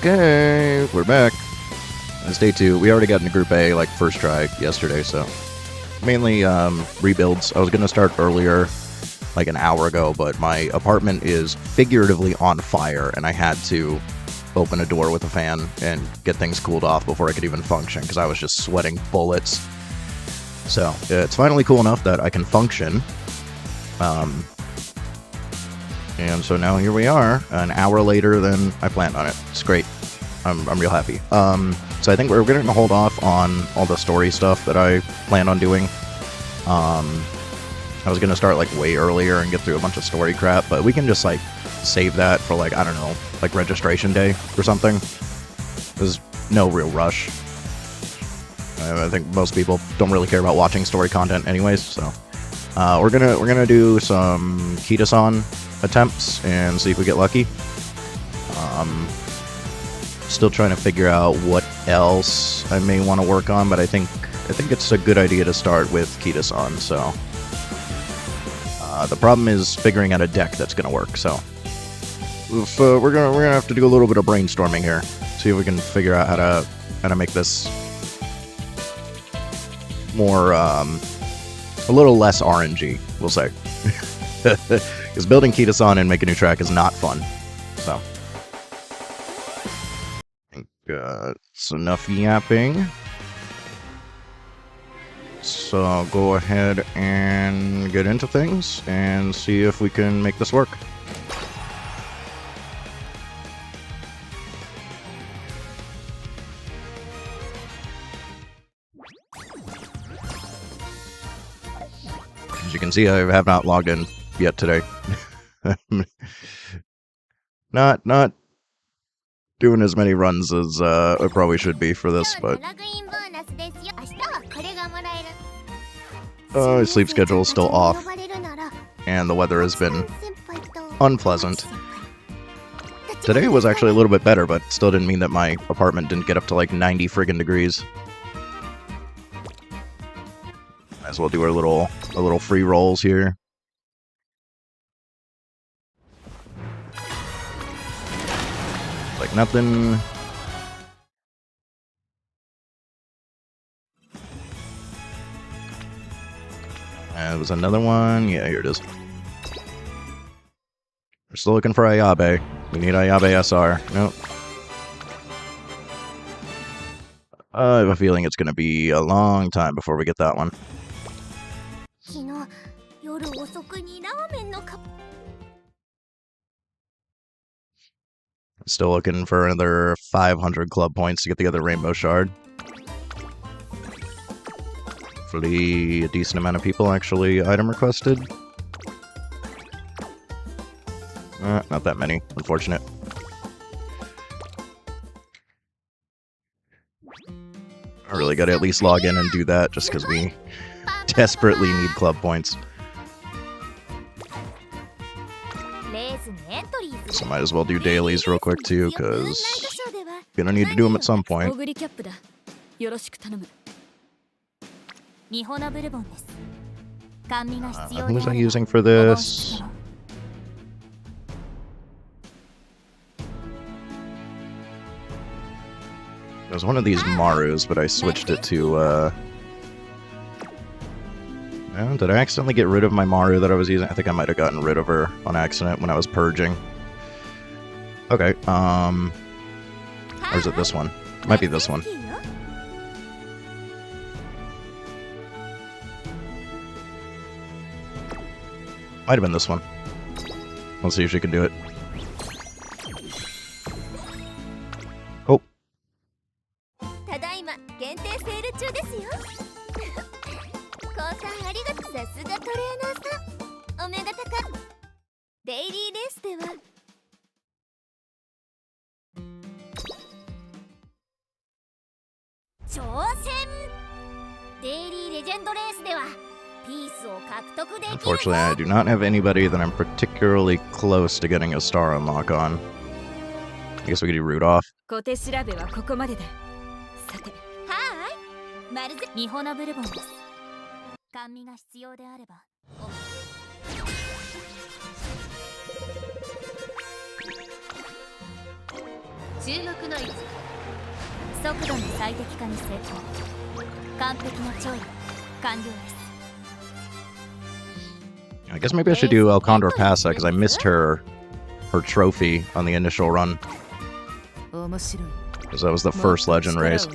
Okay, we're back. It's day 2. We already got into Group A, like, first try yesterday, so... Mainly, rebuilds. I was gonna start earlier, like an hour ago, but my apartment is figuratively on fire, and I had to open a door with a fan and get things cooled off before I could even function, because I was just sweating bullets. So, it's finally cool enough that I can function. And so now here we are, an hour later than I planned on it. It's great. I'm real happy. So I think we're going to hold off on all the story stuff that I plan on doing. I was going to start like way earlier and get through a bunch of story crap, but we can just like save that for like, I don't know, like registration day or something. There's no real rush. I think most people don't really care about watching story content anyways, so we're gonna do some Kita-san attempts and see if we get lucky. Still trying to figure out what else I may want to work on, but I think I think it's a good idea to start with Kita-san, so... the problem is figuring out a deck that's gonna work, so... we're gonna have to do a little bit of brainstorming here. See if we can figure out how to make this... more, a little less RNG, we'll say. Because building Kita-san and making a new track is not fun, so... I think, it's enough yapping. So I'll go ahead and get into things and see if we can make this work. As you can see, I have not logged in yet today. Not doing as many runs as I probably should be for this, but my sleep schedule is still off, and the weather has been unpleasant. Today was actually a little bit better, but still didn't mean that my apartment didn't get up to like 90 friggin' degrees. Might as well do our little free rolls here. Like nothing. There was another one. Yeah, here it is. We're still looking for Ayabe. We need Ayabe SR. Nope. I have a feeling it's going to be a long time before we get that one. Still looking for another 500 club points to get the other Rainbow Shard. Hopefully a decent amount of people actually item requested. Not that many, unfortunate. I really gotta at least log in and do that just because we desperately need club points. So might as well do dailies real quick too, because gonna need to do them at some point. Who was I using for this? It was one of these Marus, but I switched it to, oh, did I accidentally get rid of my Maru that I was using? I think I might have gotten rid of her on accident when I was purging. Okay, or is it this one? It might be this one. Might have been this one. Let's see if she can do it. Oh. Unfortunately, I do not have anybody that I'm particularly close to getting a star unlock on. I guess we could do root off. I guess maybe I should do El Condor Pasa, because I missed her trophy on the initial run. Because that was the first legend race.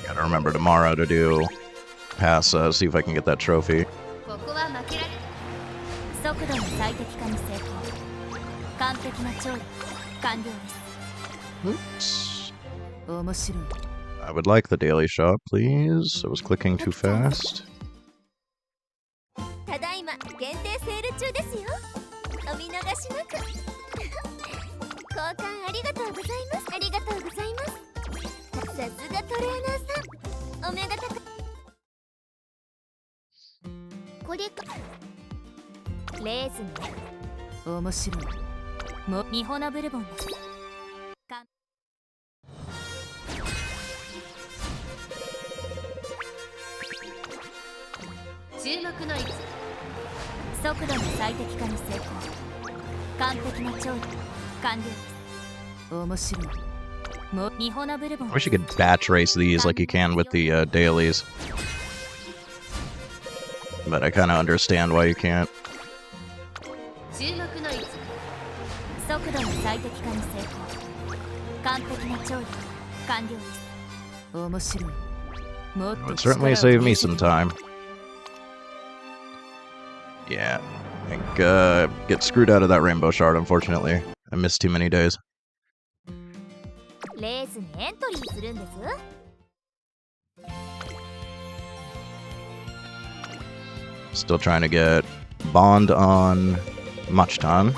Gotta remember tomorrow to do Pasa, see if I can get that trophy. Oops. I would like the daily shop, please. I was clicking too fast. 面白い。ミホナブルボンです。注目の位置。速度の最適化に成功。完璧な調理完了です。面白い。ミホナブルボン。I wish you could batch race these like you can with the dailies. But I kind of understand why you can't. 注目の位置。速度の最適化に成功。完璧な調理完了です。面白い。It would certainly save me some time. Yeah, I think get screwed out of that rainbow shard, unfortunately. I missed too many days. レースにエントリーするんです。Still trying to get Bond on Macchitan.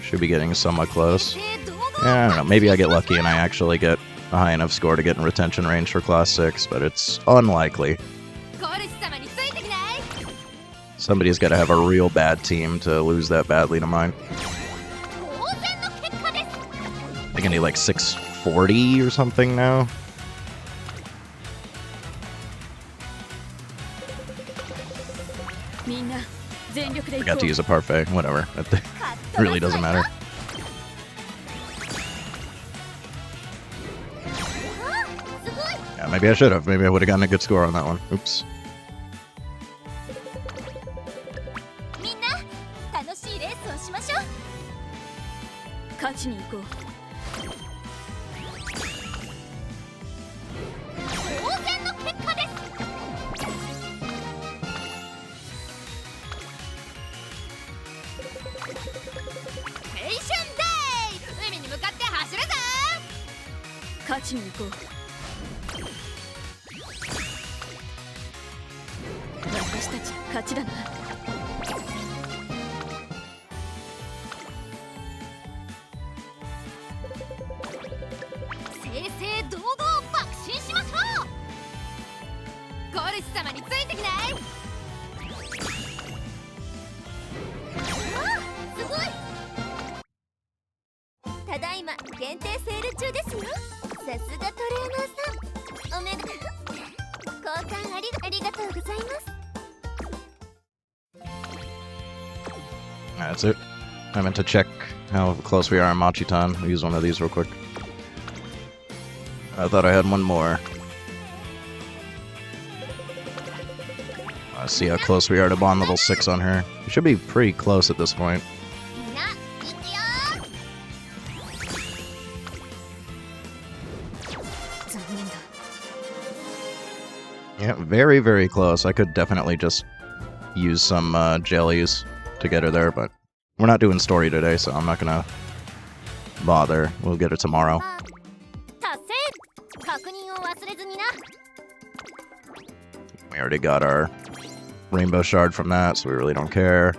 Should be getting somewhat close. Yeah, I don't know, maybe I get lucky and I actually get a high enough score to get in retention range for Class 6, but it's unlikely. Somebody's got to have a real bad team to lose that badly to mine. I think I need like 640 or something now. Forgot to use a parfait. Whatever. It really doesn't matter. Yeah, maybe I should have. Maybe I would have gotten a good score on that one. Oops. That's it. I meant to check how close we are on Macchitan. I'll use one of these real quick. I thought I had one more. Let's see how close we are to Bond level 6 on her. We should be pretty close at this point. Yeah, very, very close. I could definitely just use some jellies to get her there, but we're not doing story today, so I'm not gonna bother. We'll get it tomorrow. We already got our rainbow shard from that, so we really don't care.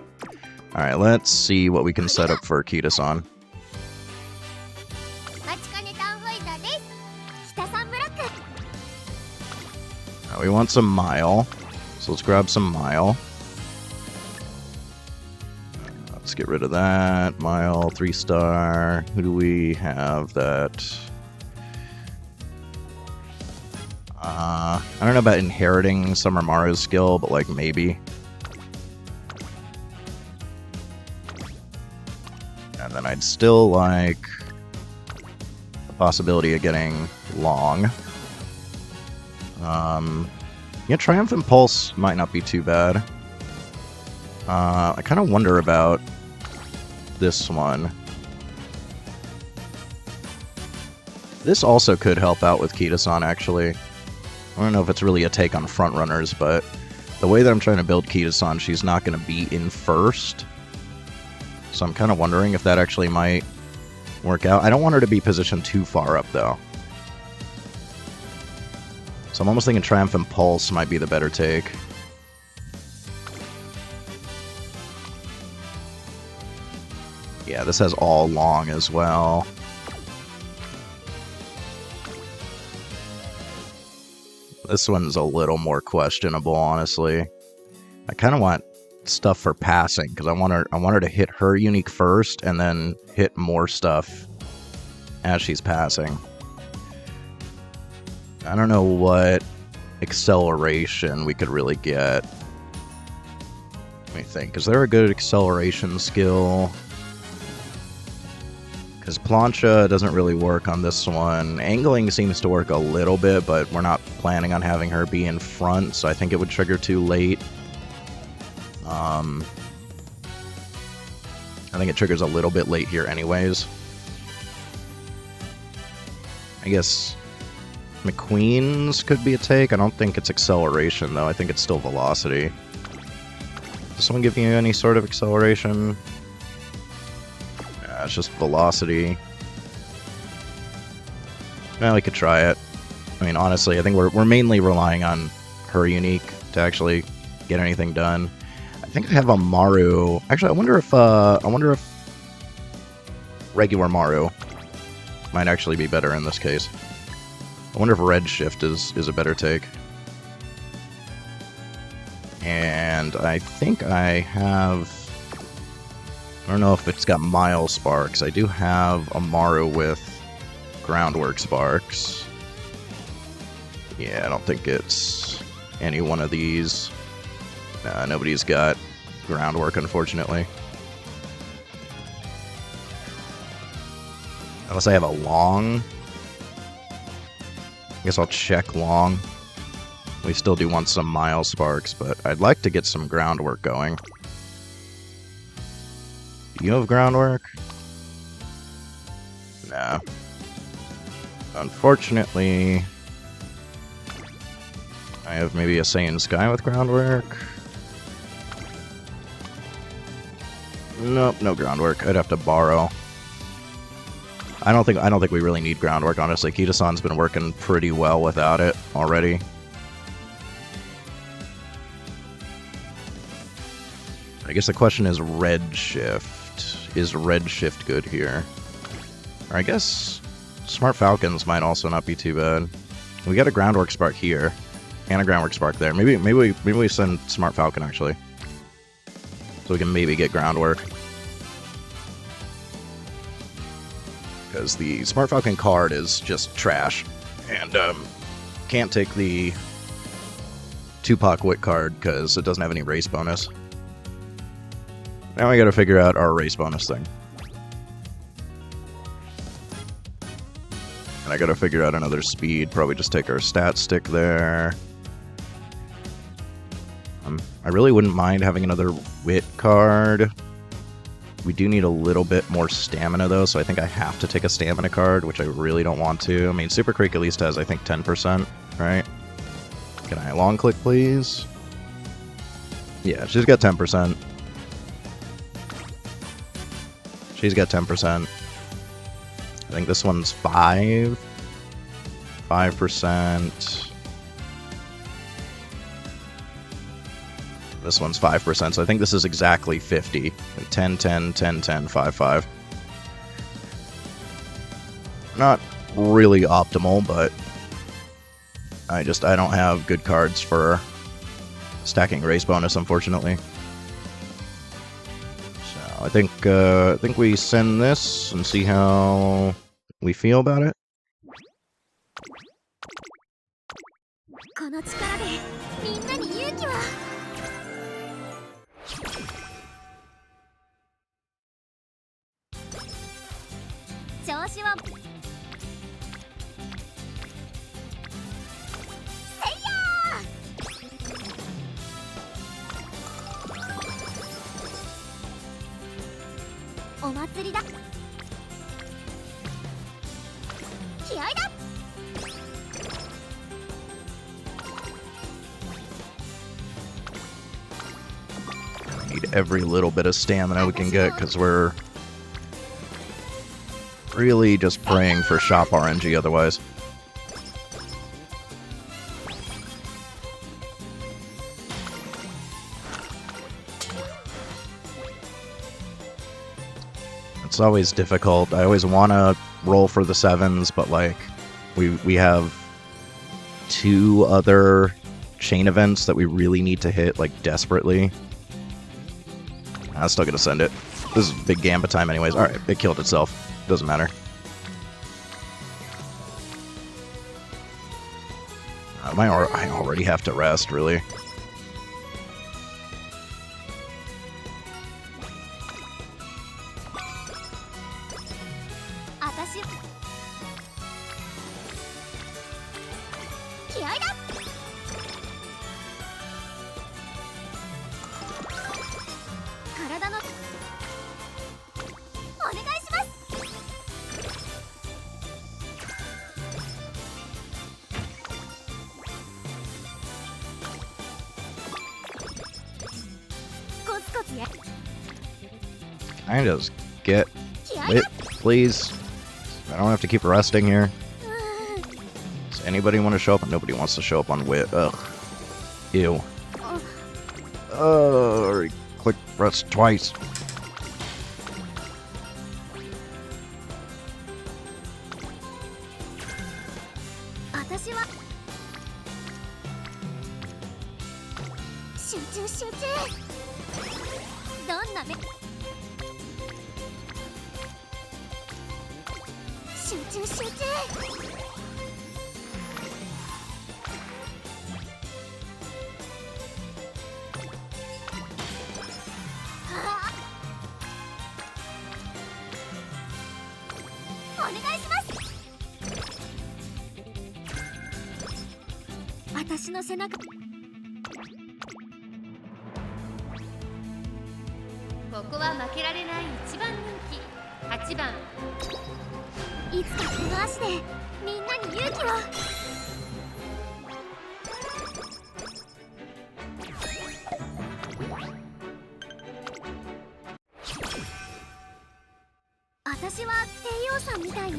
Alright, let's see what we can set up for Kita-san. We want some Mile, so let's grab some Mile. Let's get rid of that. Mile, 3-star. Who do we have that? I don't know about inheriting Summer Maru's skill, but like maybe. And then I'd still like the possibility of getting Long. Yeah, Triumphant Pulse might not be too bad. I kind of wonder about this one. This also could help out with Kita-san, actually. I don't know if it's really a take on frontrunners, but the way that I'm trying to build Kita-san, she's not going to be in first. So I'm kind of wondering if that actually might work out. I don't want her to be positioned too far up, though. So I'm almost thinking Triumphant Pulse might be the better take. Yeah, this has all Long as well. This one's a little more questionable, honestly. I kind of want stuff for passing, because I want her to hit her unique first and then hit more stuff as she's passing. I don't know what acceleration we could really get. Let me think. Is there a good acceleration skill? Because plancha doesn't really work on this one. Angling seems to work a little bit, but we're not planning on having her be in front, so I think it would trigger too late. I think it triggers a little bit late here anyways. I guess McQueen's could be a take. I don't think it's acceleration, though. I think it's still velocity. Does someone give you any sort of acceleration? It's just velocity. Well, we could try it. I mean, honestly, I think we're mainly relying on her unique to actually get anything done. I think I have a Maru. Actually, I wonder if regular Maru might actually be better in this case. I wonder if Redshift is a better take. And I think I have... I don't know if it's got Mile Sparks. I do have a Maru with Groundwork Sparks. Yeah, I don't think it's any one of these. Nah, nobody's got Groundwork, unfortunately. Unless I have a Long. I guess I'll check Long. We still do want some Mile Sparks, but I'd like to get some Groundwork going. Do you have Groundwork? Nah. Unfortunately, I have maybe a Saiyan Sky with Groundwork. Nope, no Groundwork. I'd have to borrow. I don't think we really need Groundwork, honestly. Kita-san's been working pretty well without it already. I guess the question is Redshift. Is Redshift good here? Or I guess Smart Falcons might also not be too bad. We got a Groundwork Spark here, and a Groundwork Spark there. Maybe we send Smart Falcon actually, so we can maybe get Groundwork. Because the Smart Falcon card is just trash, and can't take the Tupac Wit card because it doesn't have any race bonus. Now we gotta figure out our race bonus thing. And I gotta figure out another speed. Probably just take our stat stick there. I really wouldn't mind having another Wit card. We do need a little bit more stamina, though, so I think I have to take a stamina card, which I really don't want to. I mean, Super Creek at least has, I think, 10%, right? Can I long click, please? Yeah, she's got 10%. She's got 10%. I think this one's 5%. This one's 5%, so I think this is exactly 50. 10, 10, 10, 10, 5, 5. Not really optimal, but I don't have good cards for stacking race bonus, unfortunately. So I think we send this and see how we feel about it. この力でみんなに勇気を。調子はせいやー。お祭りだ。気合いだ。 Need every little bit of stamina we can get, because we're really just praying for shop RNG otherwise. It's always difficult. I always want to roll for the 7s, but like we have 2 other chain events that we really need to hit like desperately. I'm still gonna send it. This is big Gambit time anyways. Alright, it killed itself. Doesn't matter. I already have to rest, really. Can I just get lit, please? I don't have to keep resting here. Does anybody want to show up? Nobody wants to show up on wit. Ugh. Ew. Already click press twice.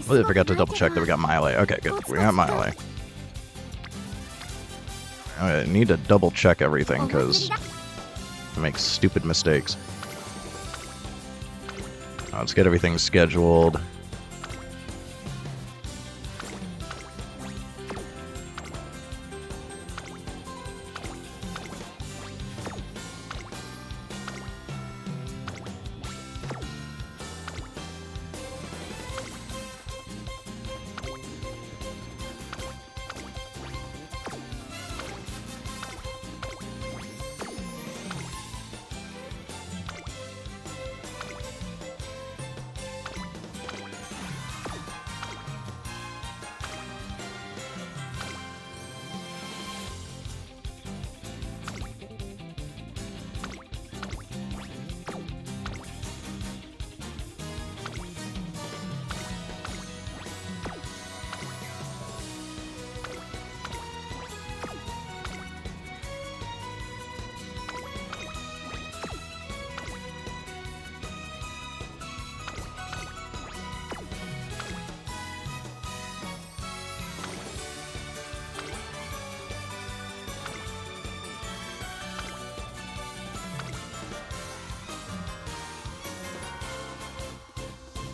Oh, I forgot to double check that we got Melee. Okay, good. We got Melee. I need to double check everything because I make stupid mistakes. Let's get everything scheduled.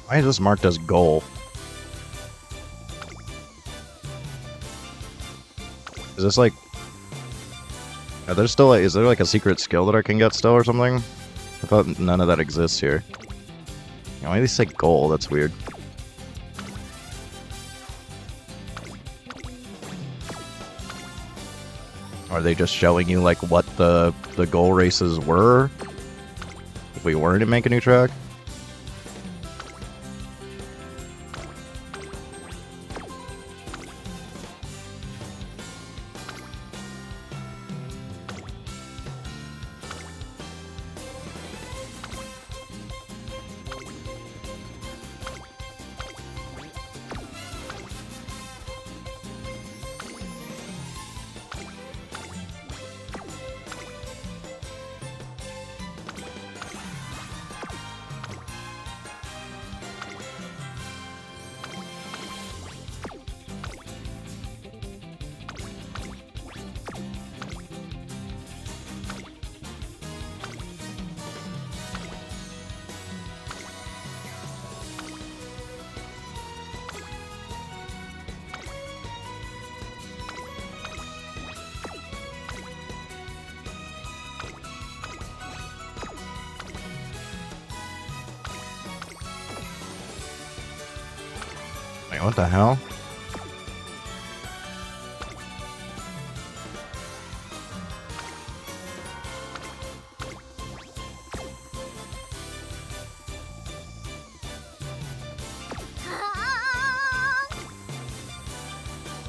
Why is this marked as goal? Is this like... Are there still like... Is there like a secret skill that I can get still or something? I thought none of that exists here. Why do they say goal? That's weird. Are they just showing you like what the goal races were? If we were to make a new track? Wait, what the hell?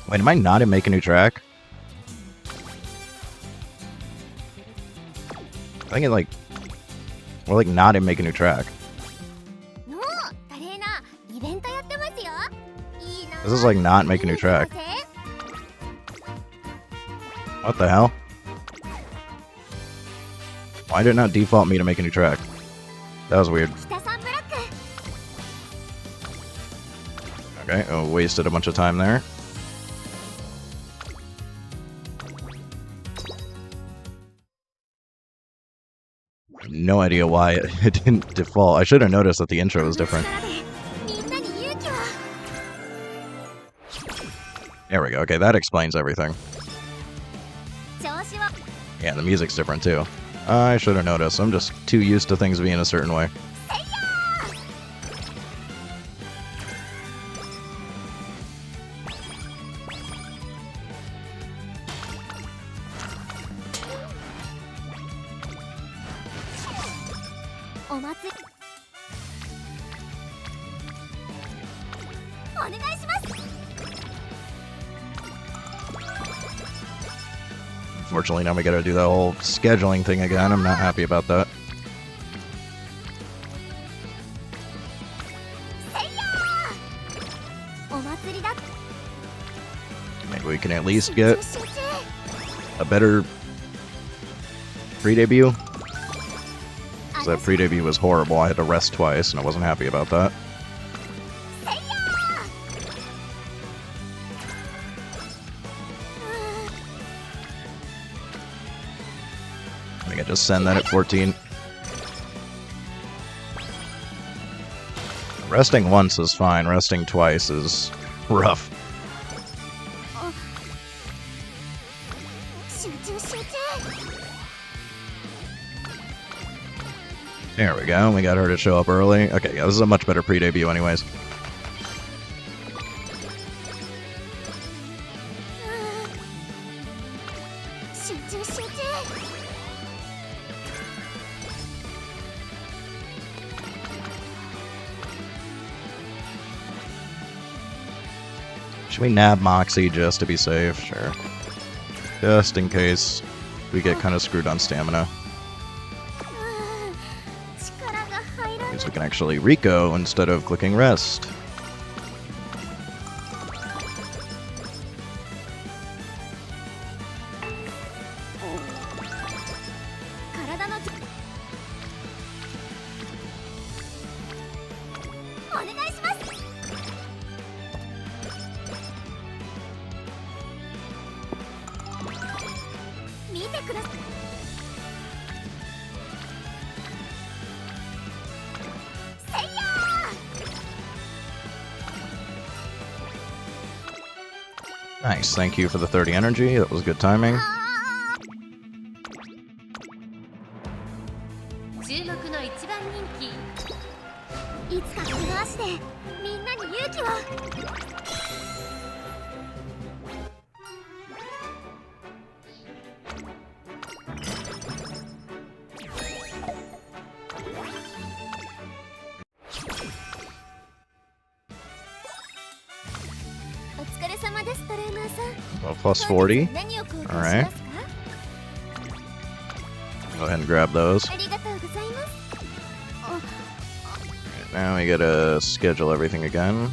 Wait, am I not in Make a New Track? I think it like... We're like not in Make a New Track. This is like not Make a New Track. What the hell? Why did it not default me to Make a New Track? That was weird. Okay, oh, wasted a bunch of time there. No idea why it didn't default. I should have noticed that the intro was different. There we go. Okay, that explains everything. Yeah, the music's different too. I should have noticed. I'm just too used to things being a certain way. Unfortunately, now we gotta do that whole scheduling thing again. I'm not happy about that. Maybe we can at least get a better pre-debut. Because that pre-debut was horrible. I had to rest twice, and I wasn't happy about that. I think I just send that at 14. Resting once is fine. Resting twice is rough. There we go. We got her to show up early. Okay, yeah, this is a much better pre-debut anyways. Should we nab Moxie just to be safe? Sure. Just in case we get kind of screwed on stamina. That means we can actually Rico instead of clicking rest. Nice, thank you for the 30 energy. That was good timing. Well, plus 40. Alright. Go ahead and grab those. Now we gotta schedule everything again.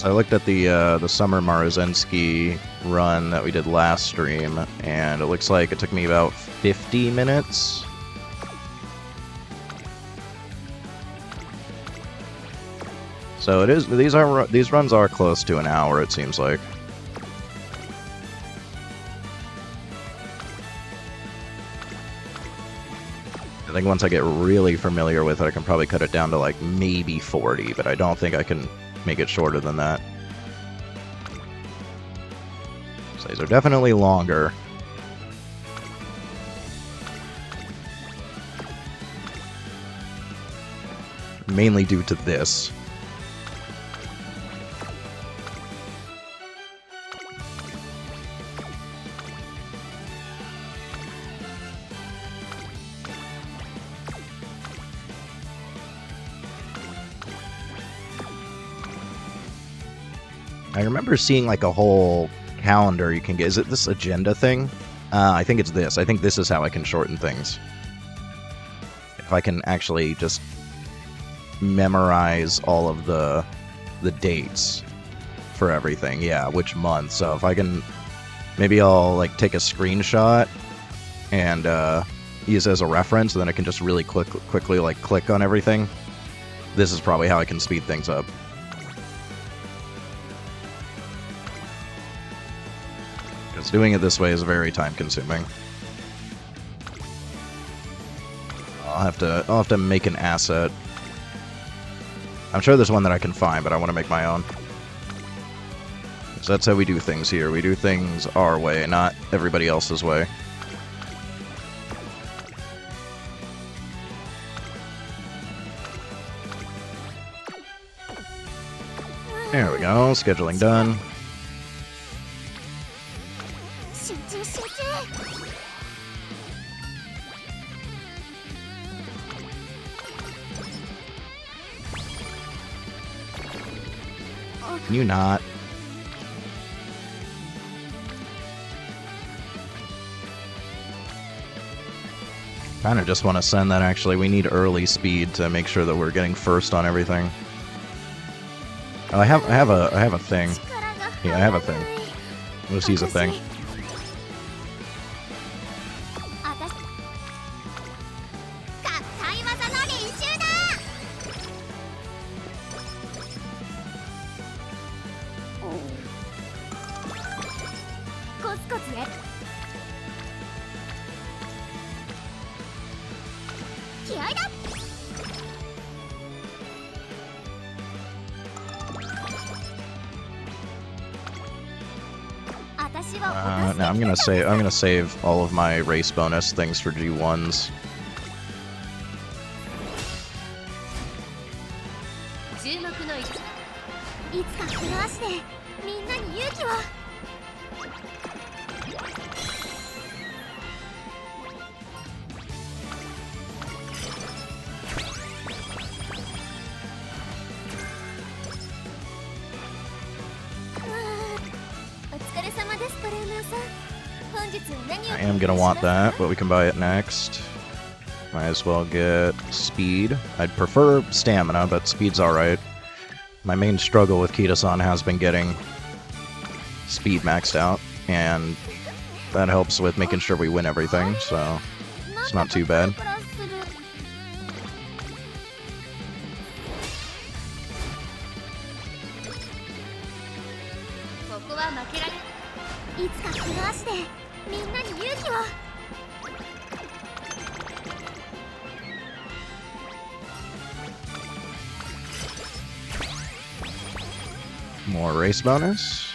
I looked at the Summer Marozensky run that we did last stream, and it looks like it took me about 50 minutes. So it is. These runs are close to an hour. It seems like. I think once I get really familiar with it, I can probably cut it down to like maybe 40, but I don't think I can make it shorter than that. So these are definitely longer. Mainly due to this. I remember seeing like a whole calendar you can get. Is it this agenda thing? I think it's this. I think this is how I can shorten things. If I can actually just memorize all of the dates for everything. Yeah, which month. So if I can, maybe I'll like take a screenshot and use it as a reference, and then I can just really quickly like click on everything. This is probably how I can speed things up. Because doing it this way is very time consuming. I'll have to make an asset. I'm sure there's one that I can find, but I want to make my own. So that's how we do things here. We do things our way, not everybody else's way. There we go. Scheduling done. Can you not? Kind of just want to send that, actually. We need early speed to make sure that we're getting first on everything. Oh, I have a thing. Yeah, I have a thing. Let's use a thing. No, I'm gonna save all of my race bonus things for G1s. I am gonna want that, but we can buy it next. Might as well get speed. I'd prefer stamina, but speed's alright. My main struggle with Kita-san has been getting speed maxed out, and that helps with making sure we win everything, so it's not too bad. More race bonus.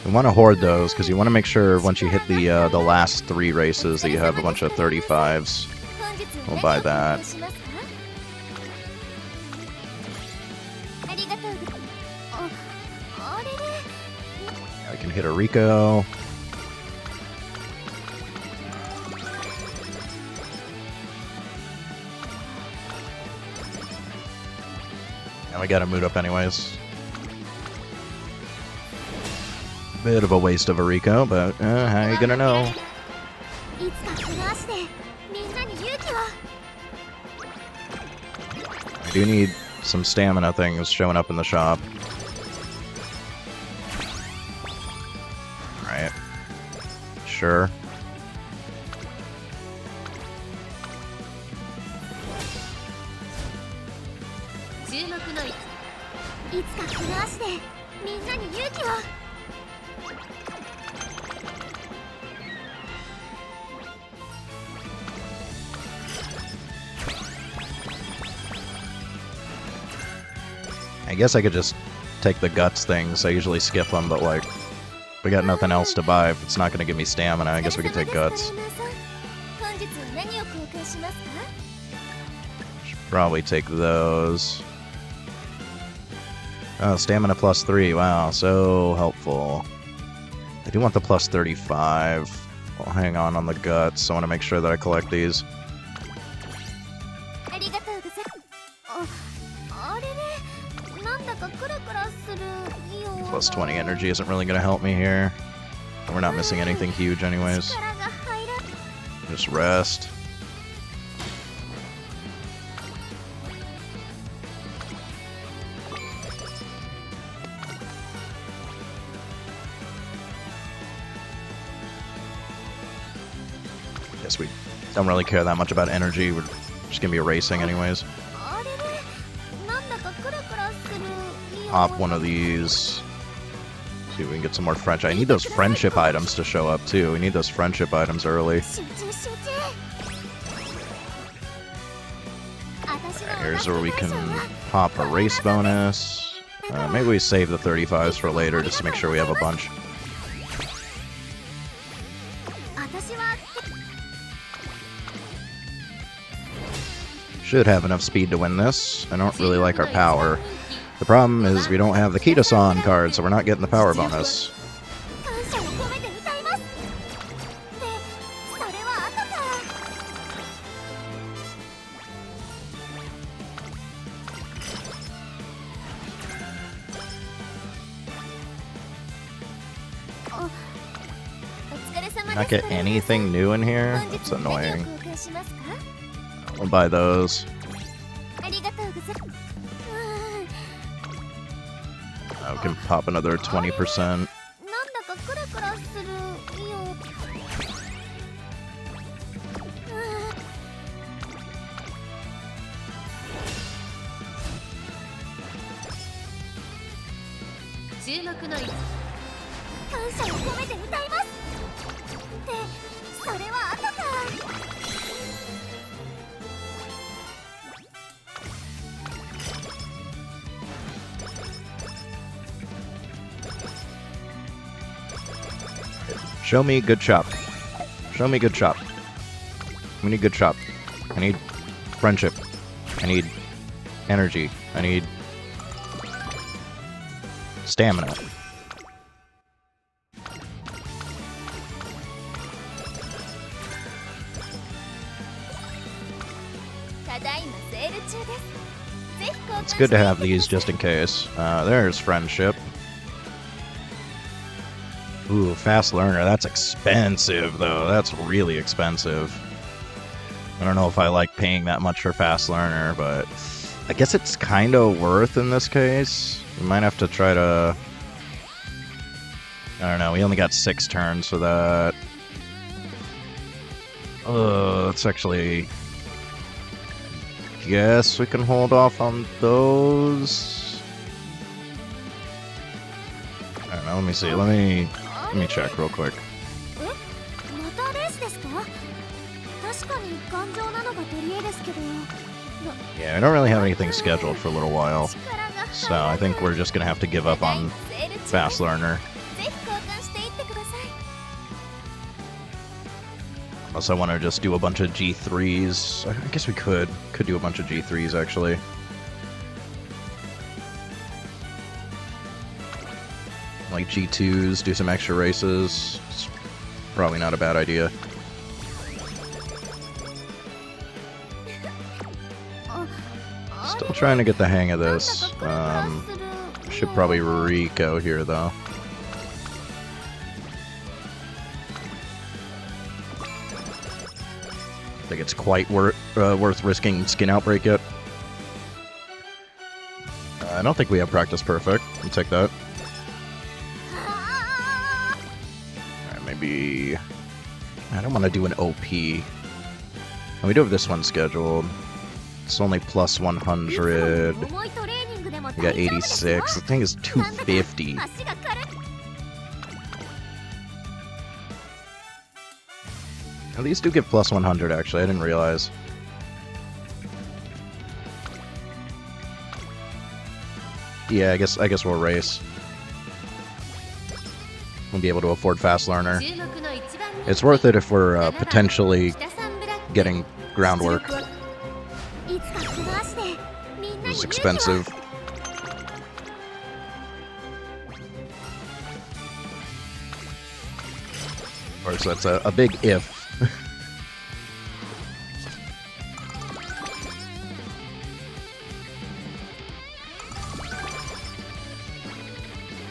We want to hoard those because you want to make sure once you hit the last 3 races that you have a bunch of 35s. We'll buy that. I can hit a Rico. And we gotta mood up anyways. Bit of a waste of a Rico, but how are you gonna know? I do need some stamina things showing up in the shop. Sure. I guess I could just take the guts things. I usually skip them, but like, we got nothing else to buy. If it's not going to give me stamina, I guess we could take guts. Should probably take those. Oh, stamina plus 3. Wow, so helpful. I do want the plus 35. I'll hang on the guts. I want to make sure that I collect these. Plus 20 energy isn't really going to help me here. We're not missing anything huge anyways. Just rest. Guess we don't really care that much about energy. We're just going to be erasing anyways. Pop one of these. See if we can get some more friendship. I need those friendship items to show up too. We need those friendship items early. Here's where we can pop a race bonus. Maybe we save the 35s for later just to make sure we have a bunch. Should have enough speed to win this. I don't really like our power. The problem is we don't have the Kita-san card, so we're not getting the power bonus. Not get anything new in here? That's annoying. I'll buy those. We can pop another 20%. Show me good chop. Show me good chop. We need good chop. I need friendship. I need energy. I need stamina. It's good to have these just in case. There's friendship. Ooh, fast learner. That's expensive, though. That's really expensive. I don't know if I like paying that much for fast learner, but I guess it's kind of worth in this case. We might have to try to... I don't know. We only got 6 turns for that. Let's actually... Guess we can hold off on those. I don't know. Let me see. Let me check real quick. Yeah, I don't really have anything scheduled for a little while, so I think we're just gonna have to give up on fast learner. Unless I want to just do a bunch of G3s. I guess we could do a bunch of G3s actually. Like G2s, do some extra races. It's probably not a bad idea. Still trying to get the hang of this. Should probably re-go here though. I think it's quite worth risking Skin Outbreak yet. I don't think we have Practice Perfect. I'll take that. Alright, maybe I don't want to do an OP. And we do have this one scheduled. It's only plus 100. We got 86. The thing is 250. Now, these do give plus 100, actually. I didn't realize. Yeah, I guess we'll race. We'll be able to afford Fast Learner. It's worth it if we're potentially getting groundwork. It's expensive. Of course, that's a big if.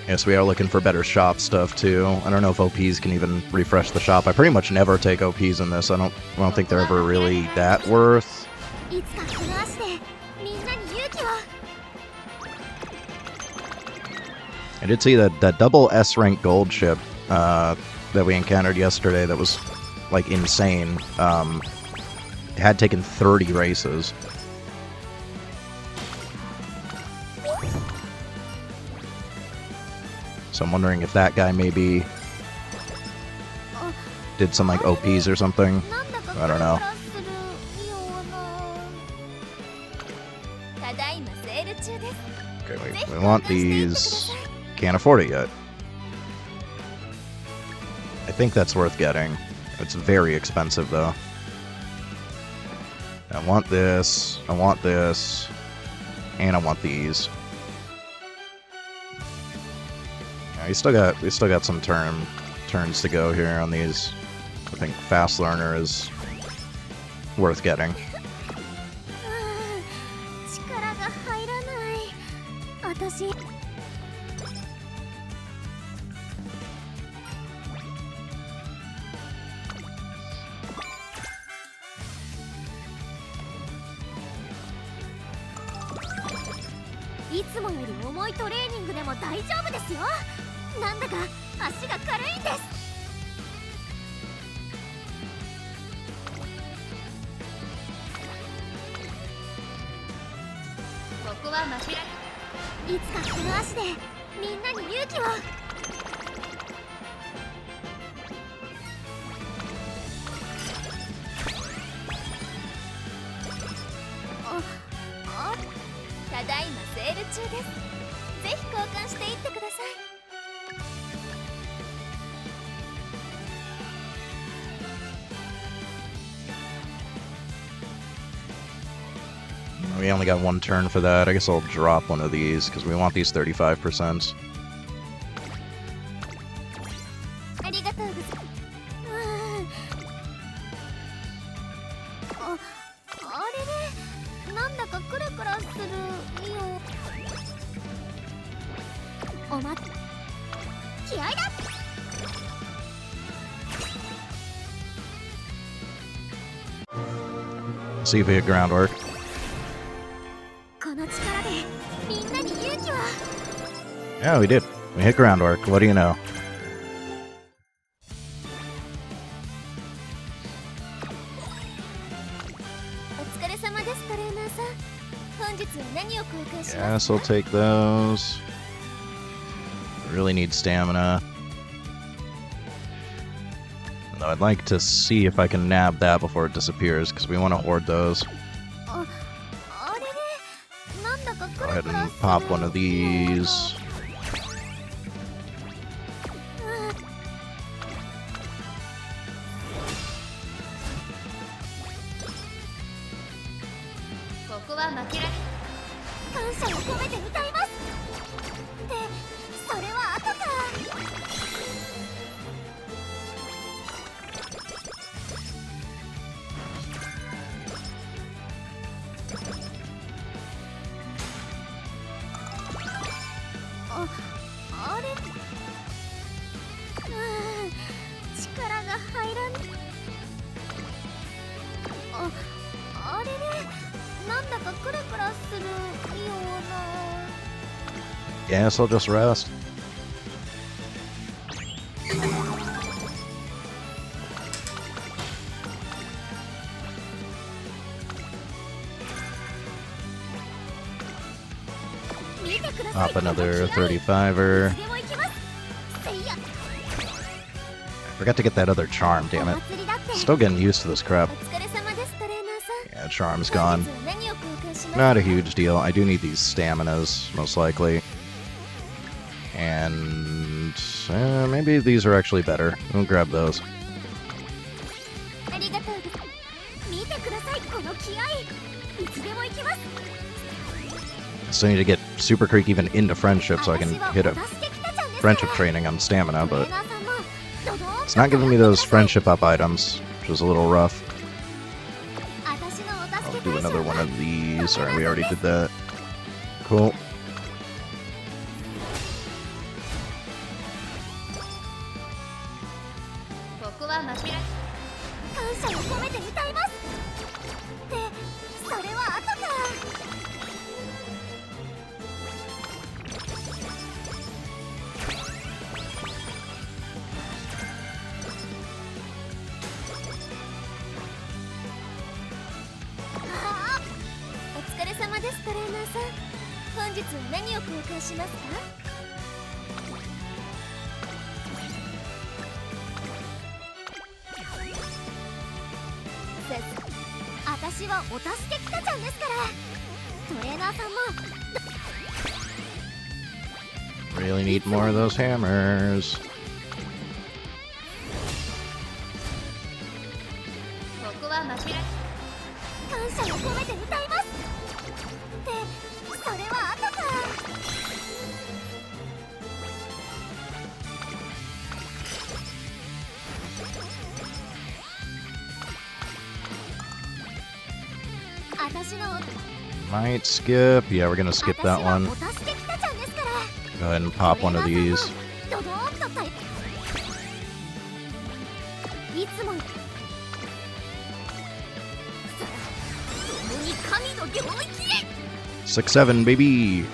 Yes, we are looking for better shop stuff too. I don't know if OPs can even refresh the shop. I pretty much never take OPs in this. I don't think they're ever really that worth. I did see that double S rank gold ship that we encountered yesterday. That was like insane. It had taken 30 races. So I'm wondering if that guy maybe did some like OPs or something. I don't know. Okay, we want these. Can't afford it yet. I think that's worth getting. It's very expensive though. I want this, and I want these. Yeah, we still got some turns to go here on these. I think Fast Learner is worth getting. We only got one turn for that. I guess I'll drop one of these because we want these 35%. See if we get groundwork. Yeah, we did. We hit groundwork. What do you know? Yes, I'll take those. Really need stamina. Though I'd like to see if I can nab that before it disappears, because we want to hoard those. Go ahead and pop one of these. Guess I'll just rest. Up another 35er. Forgot to get that other charm, damn it. Still getting used to this crap. Yeah, charm's gone. Not a huge deal. I do need these staminas, most likely. And maybe these are actually better. We'll grab those. Still need to get Super Creek even into friendship so I can hit a friendship training on stamina, but it's not giving me those friendship up items, which is a little rough. I'll do another one of these. Sorry, we already did that. Cool. Really need more of those hammers. Might skip. Yeah, we're gonna skip that one. Go ahead and pop one of these. Six, 7, baby.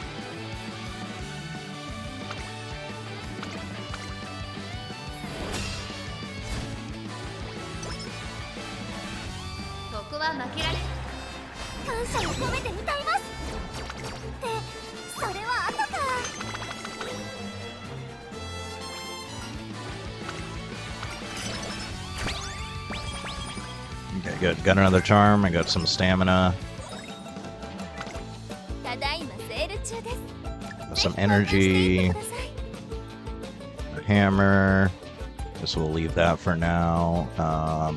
Okay, good. Got another charm. I got some stamina. Some energy. A hammer. Guess we'll leave that for now. I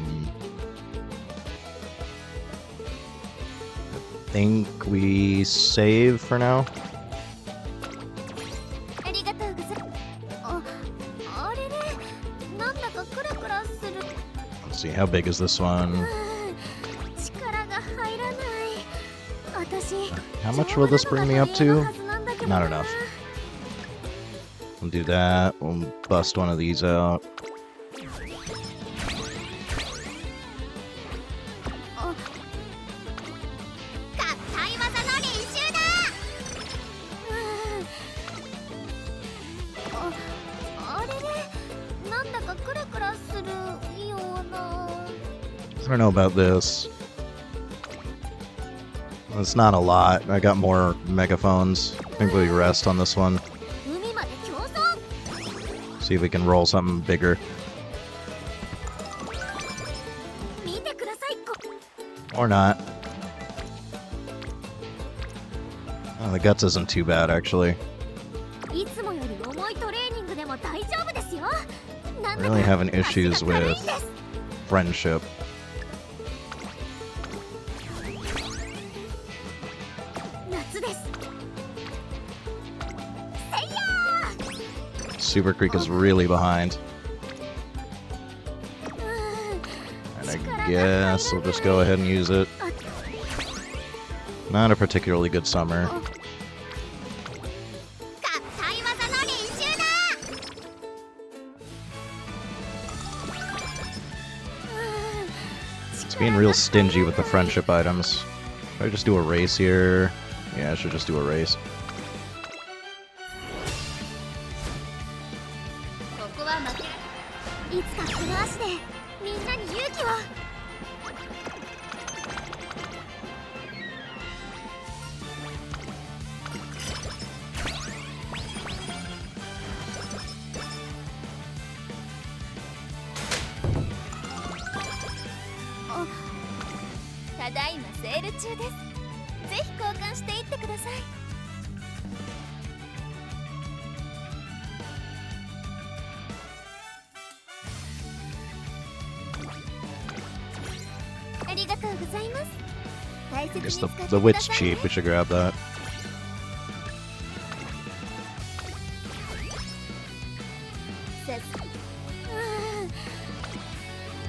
think we save for now. Let's see, how big is this one? How much will this bring me up to? Not enough. We'll do that. We'll bust one of these out. I don't know about this. It's not a lot. I got more megaphones. I think we rest on this one. See if we can roll something bigger. Or not. Oh, the guts isn't too bad, actually. Really having issues with friendship. Super Creek is really behind. And I guess we'll just go ahead and use it. Not a particularly good summer. It's being real stingy with the friendship items. Should I just do a race here? Yeah, I should just do a race. ール中です。ぜひ交換していってください。ありがとうございます。大切に Guess 使 the, って the く wit's ださい cheap. We should grab that.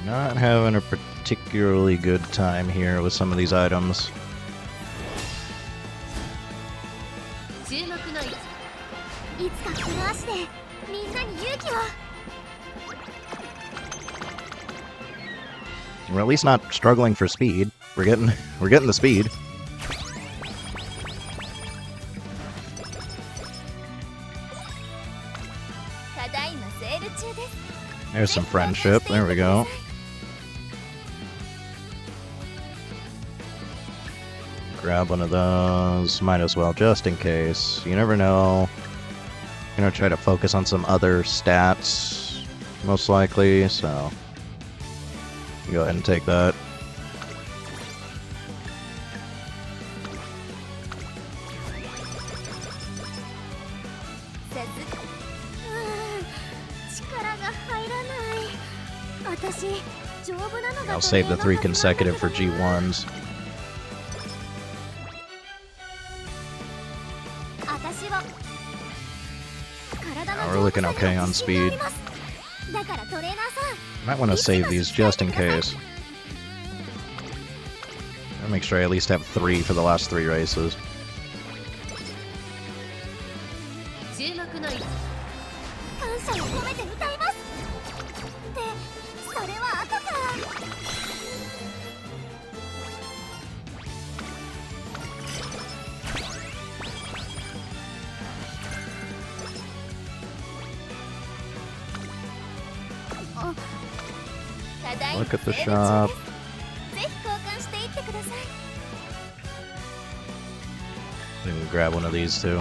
Not having a particularly good time here with some of these items. 注目の位置。いつかこの足でみんなに勇気を。 We're at least not struggling for speed. We're getting the speed. ただいまセール中です。 There's some friendship. There we go. Grab one of those. Might as well, just in case. You never know. I'm gonna try to focus on some other stats, most likely, so go ahead and take that. I'll save the 3 consecutive for G1s. We're looking okay on speed. Might want to save these just in case. I'll make sure I at least have 3 for the last 3 races. Look at the shop. We can grab one of these too.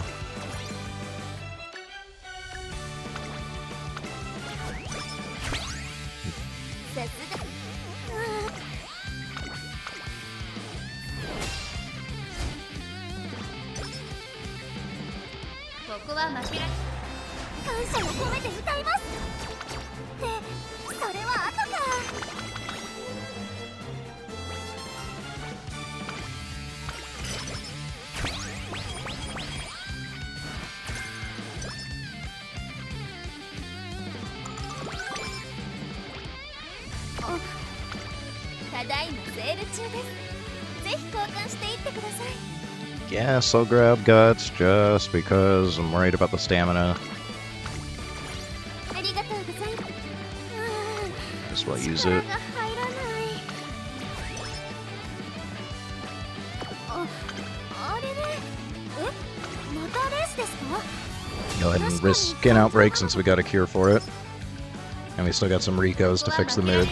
Yes, I'll grab guts just because I'm worried about the stamina. Just will use it. Go ahead and risk skin outbreak since we got a cure for it. And we still got some Ricos to fix the mood.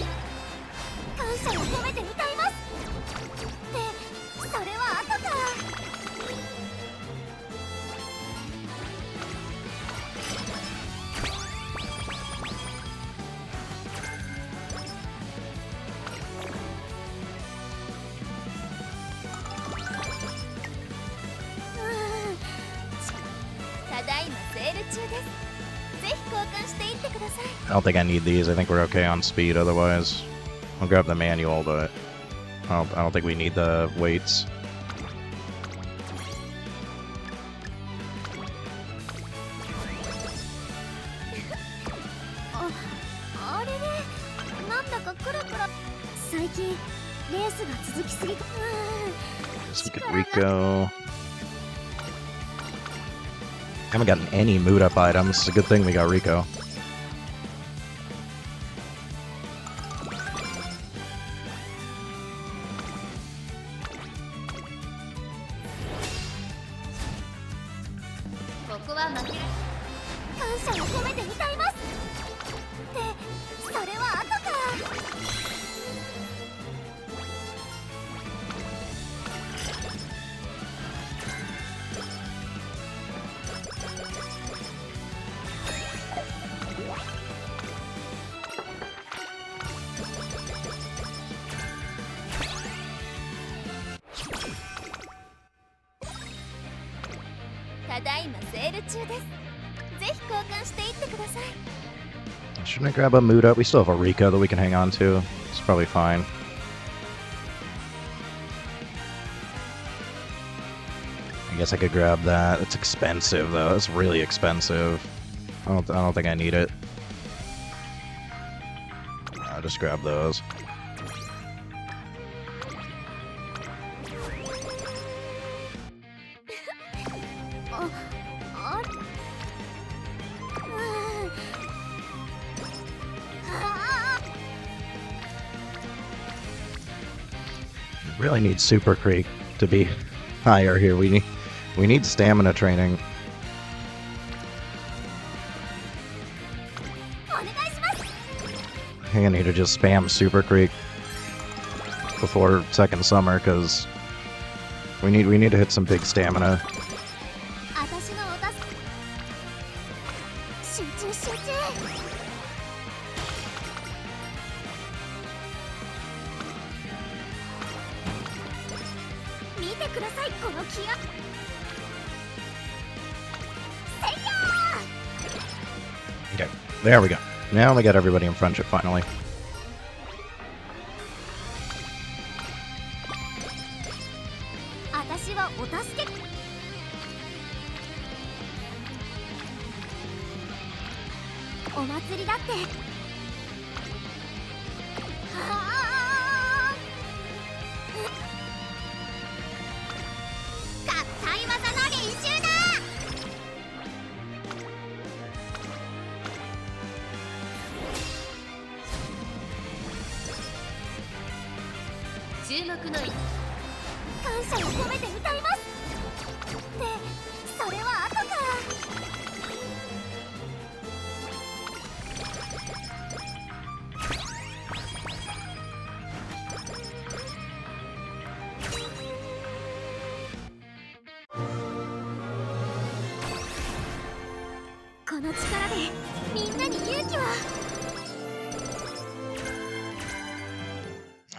I don't think I need these. I think we're okay on speed otherwise. I'll grab the manual, but I don't think we need the weights. Guess we could Rico. Haven't gotten any mood up items. It's a good thing we got Rico. だいまセール中です。ぜひ交換していってください。 Shouldn't I grab a Muda? We still have a Rika that we can hang on to. It's probably fine. I guess I could grab that. It's expensive though. It's really expensive. I don't think I need it. I'll just grab those. Really need Super Creek to be higher here. We need stamina training. I think I need to just spam Super Creek before second summer because we need to hit some big stamina. Okay, there we go. Now we got everybody in friendship finally.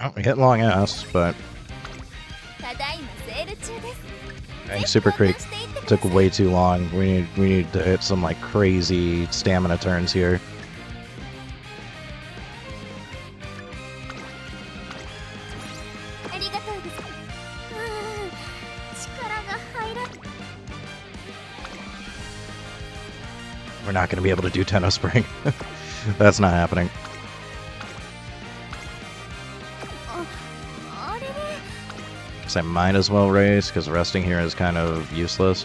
Oh, we hit long ass, but dang, Super Creek took way too long. We need to hit some like crazy stamina turns here. We're not going to be able to do Tenno Spring. That's not happening. I might as well race, because resting here is kind of useless.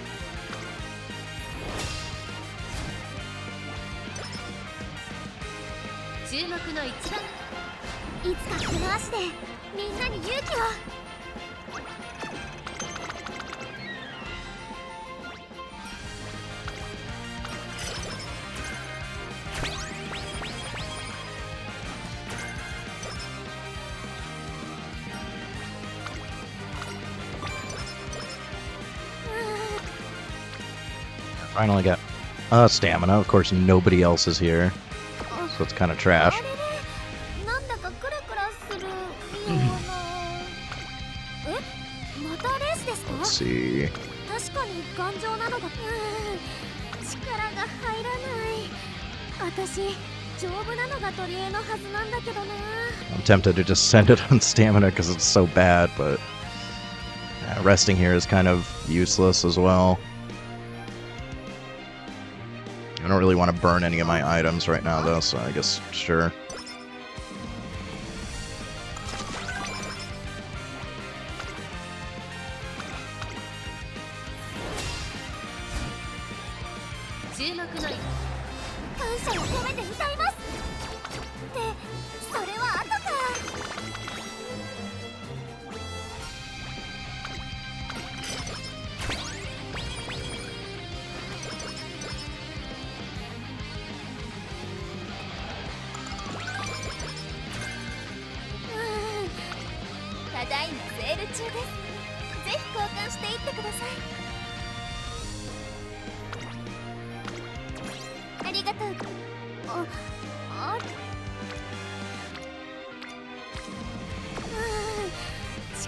Finally got stamina. Of course, nobody else is here, so it's kind of trash. Let's see. I'm tempted to just send it on stamina because it's so bad, but resting here is kind of useless as well. I don't really want to burn any of my items right now, though, so I guess, sure.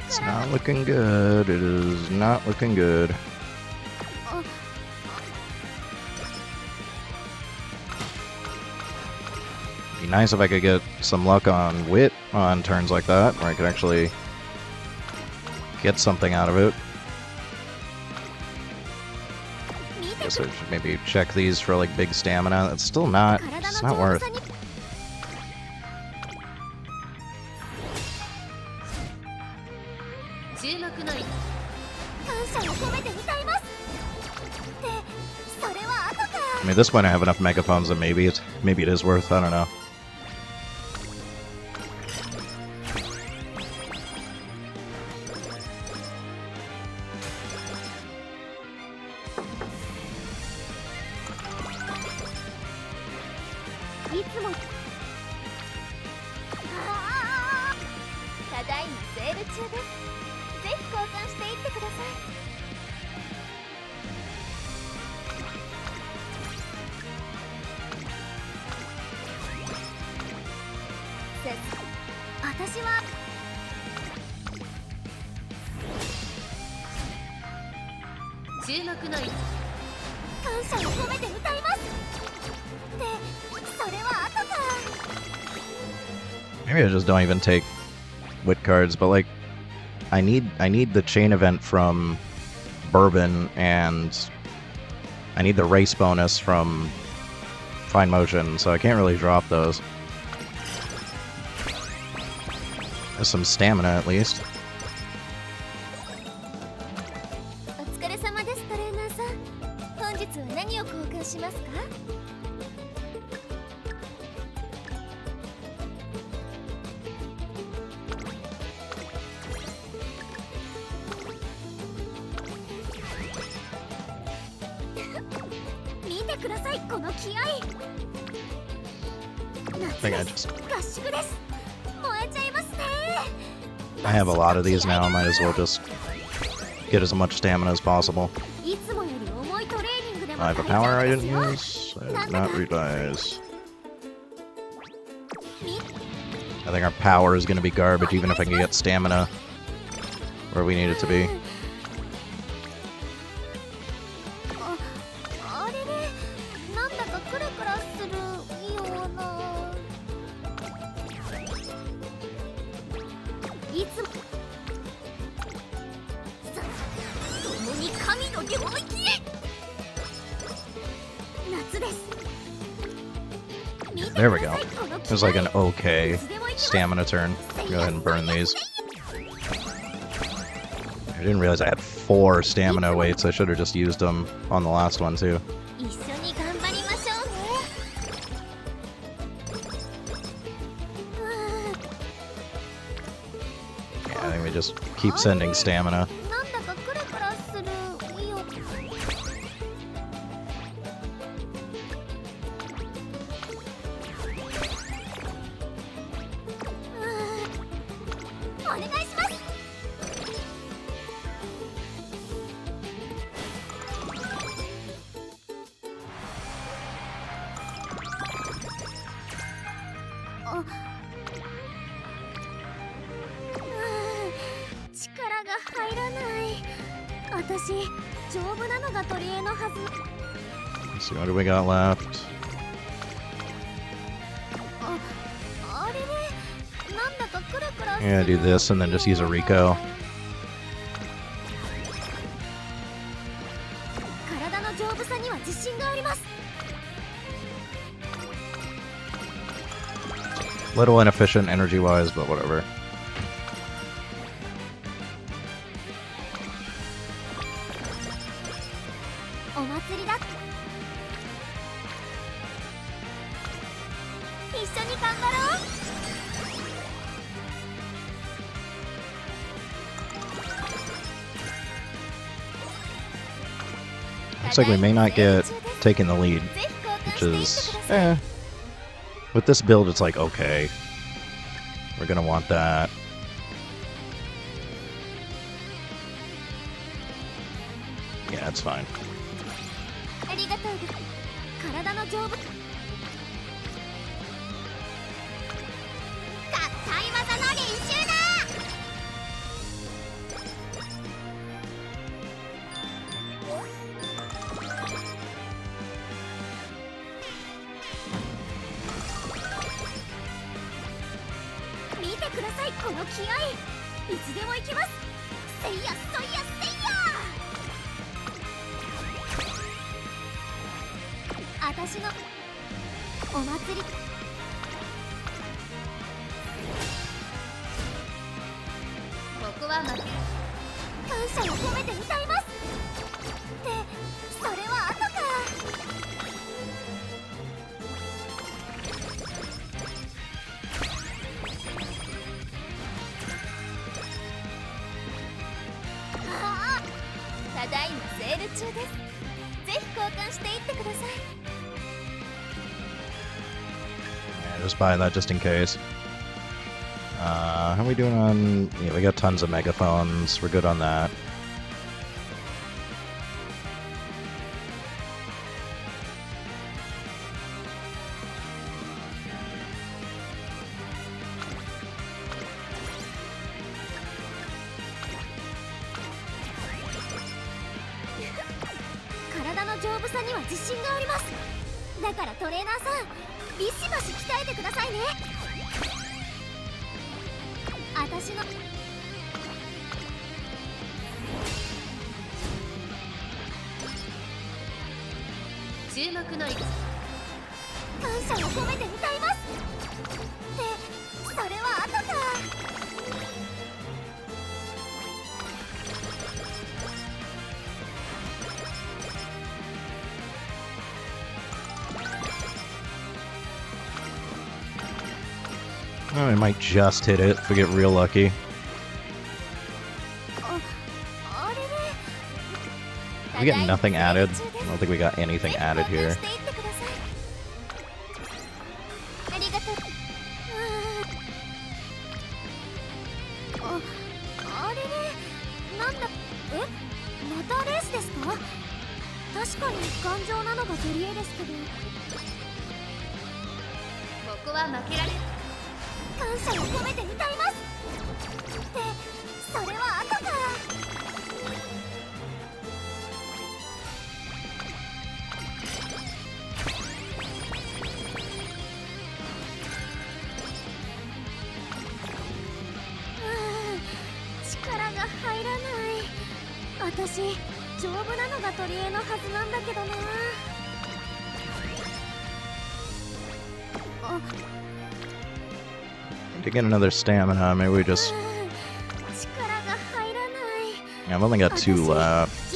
It's not looking good. It is not looking good. nice if I could get some luck on wit on turns like that, where I could actually get something out of it. Guess I should maybe check these for like big stamina. That's still not, it's not worth. I mean, at this point I have enough megaphones that maybe it is worth, I don't know. Maybe I just don't even take wit cards, but like I need the chain event from Bourbon, and I need the race bonus from Fine Motion, so I can't really drop those. There's some stamina at least. I have a lot of these now, I might as well just get as much stamina as possible. I have a power I didn't use. I did not revise. I think our power is going to be garbage even if I can get stamina where we need it to be. There we go. It was like an okay stamina turn. Go ahead and burn these. I didn't realize I had 4 stamina weights. I should have just used them on the last one too. Yeah, I think we just keep sending stamina. Let's see, what do we got left? Yeah, do this and then just use a Rico. Little inefficient energy-wise, but whatever. Looks like we may not get taking the lead, which is, with this build, it's like, okay, we're gonna want that. Yeah, it's fine. 気合いつでも行きます。せいやそいやせいや。あたしのお祭り。ここは感謝を込めて歌います。ってそれは後か。ああ、ただいまセール中です。ぜひ交換していってください。Yeah, just buy that just in case. How are we doing on... Yeah, we got tons of megaphones. We're good on that. Oh, we might just hit it if we get real lucky. We get nothing added. I don't think we got anything added here. To get another stamina, maybe we just... Yeah, I've only got 2 left.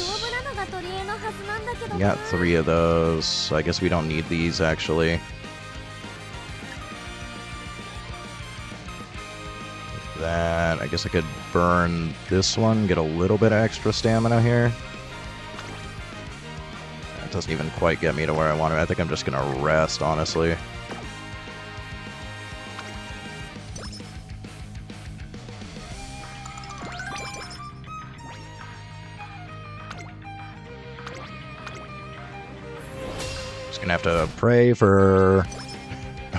We got 3 of those, so I guess we don't need these, actually. That, I guess I could burn this one, get a little bit of extra stamina here. That doesn't even quite get me to where I want to. I think I'm just gonna rest, honestly. Gonna have to pray for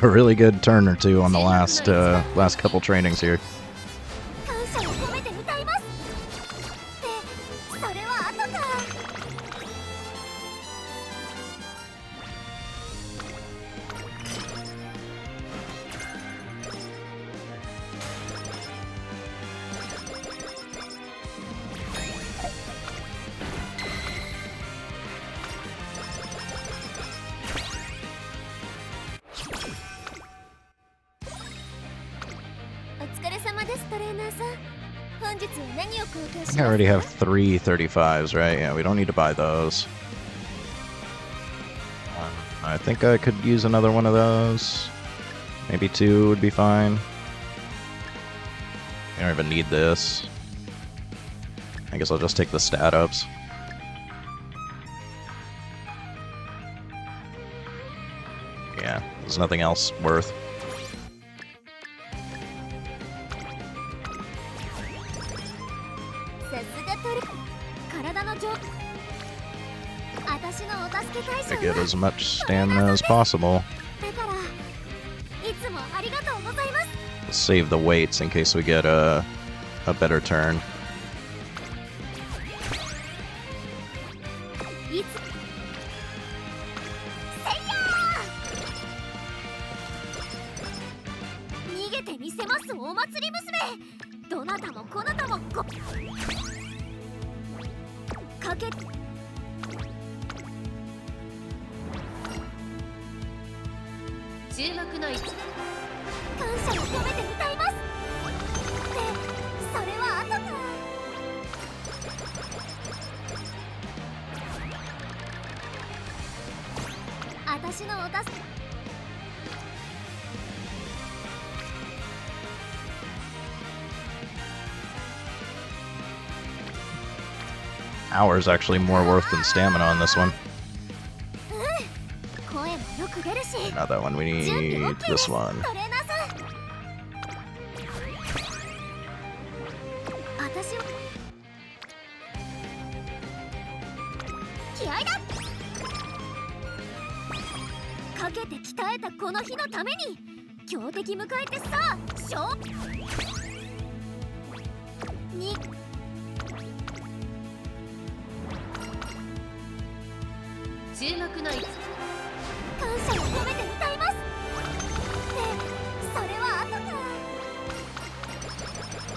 a really good turn or two on the last couple trainings here. I think I already have 3 35s, right? Yeah, we don't need to buy those. I think I could use another one of those. Maybe 2 would be fine. I don't even need this. I guess I'll just take the stat ups. Yeah, there's nothing else worth. To get as much stamina as possible. Save the weights in case we get a better turn. もこなたもかけ注目の位置感謝を込めて歌います。で、それは後か。私のお助けHour is actually more worth than stamina on this one. Not that one, we need this one.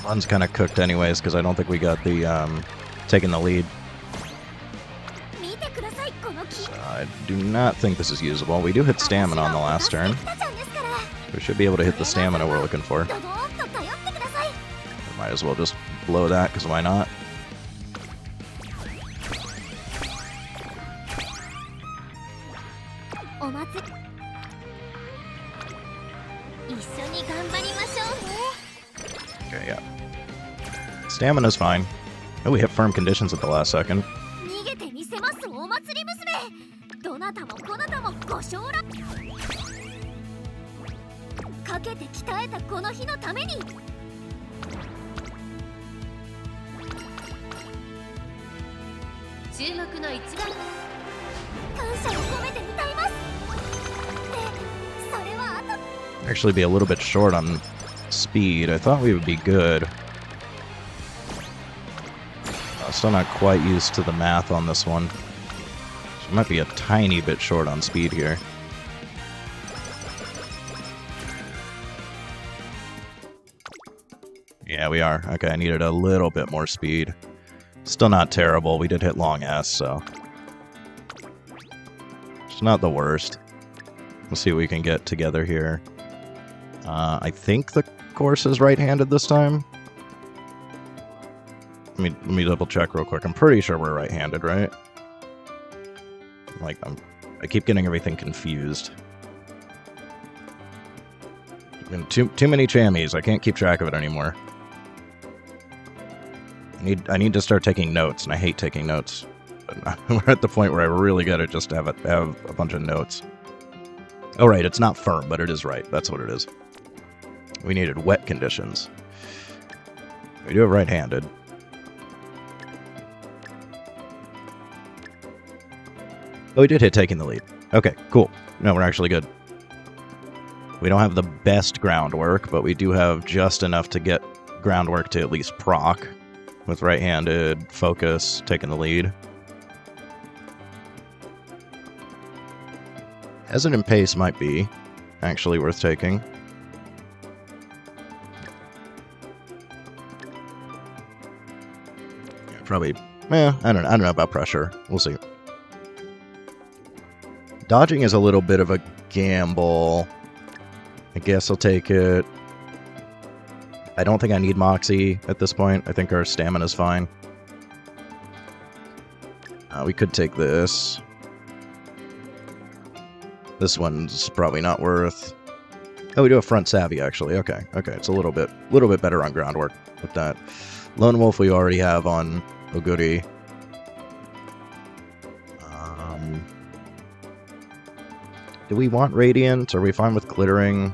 One's kind of cooked anyways because I don't think we got the taking the lead. So I do not think this is usable. We do hit stamina on the last turn. We should be able to hit the stamina we're looking for. Might as well just blow that because why not? Okay, yeah. Stamina's fine. Oh, we hit firm conditions at the last second. Actually be a little bit short on speed. I thought we would be good. Still not quite used to the math on this one. So might be a tiny bit short on speed here. Yeah, we are. Okay, I needed a little bit more speed. Still not terrible. We did hit long S, so it's not the worst. We'll see what we can get together here. I think the course is right-handed this time. Let me double check real quick. I'm pretty sure we're right-handed, right? Like I keep getting everything confused. Too many chammies. I can't keep track of it anymore. I need to start taking notes, and I hate taking notes. But we're at the point where I really gotta just have a bunch of notes. Oh right, it's not firm, but it is right. That's what it is. We needed wet conditions. We do it right-handed. Oh, we did hit taking the lead. Okay, cool. No, we're actually good. We don't have the best groundwork, but we do have just enough to get groundwork to at least proc. With right-handed, focus, taking the lead. Hesitant pace might be actually worth taking. Probably, I don't know about pressure. We'll see. Dodging is a little bit of a gamble. I guess I'll take it. I don't think I need Moxie at this point. I think our stamina's fine. We could take this. This one's probably not worth. Oh, we do have front savvy actually. Okay, it's a little bit better on groundwork with that. Lone Wolf we already have on Oguri. Do we want Radiant? Are we fine with Glittering?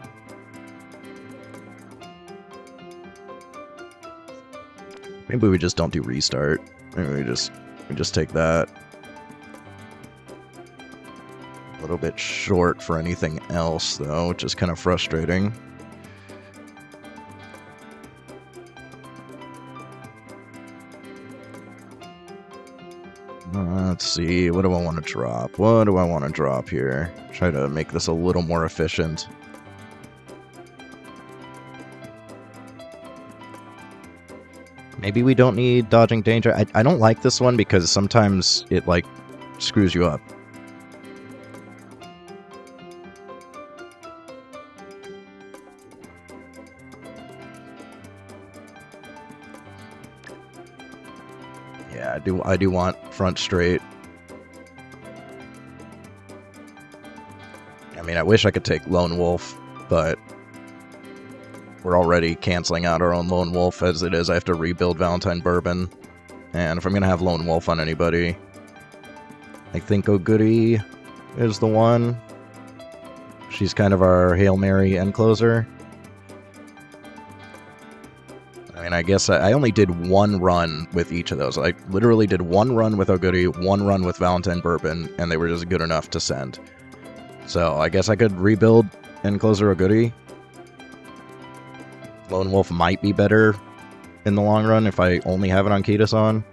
Maybe we just don't do Restart. Maybe we just take that. A little bit short for anything else, though, which is kind of frustrating. Let's see, what do I want to drop? What do I want to drop here? Try to make this a little more efficient. Maybe we don't need dodging danger. I don't like this one because sometimes it, like, screws you up. Yeah, I do want front straight. I mean, I wish I could take Lone Wolf, but we're already canceling out our own Lone Wolf as it is. I have to rebuild Valentine Bourbon. And if I'm going to have Lone Wolf on anybody, I think O'Goody is the one. She's kind of our Hail Mary end closer. I mean, I guess I only did one run with each of those. I literally did one run with O'Goody, one run with Valentine Bourbon, and they were just good enough to send. So I guess I could rebuild end closer O'Goody. Lone Wolf might be better in the long run if I only have it on Kita-san.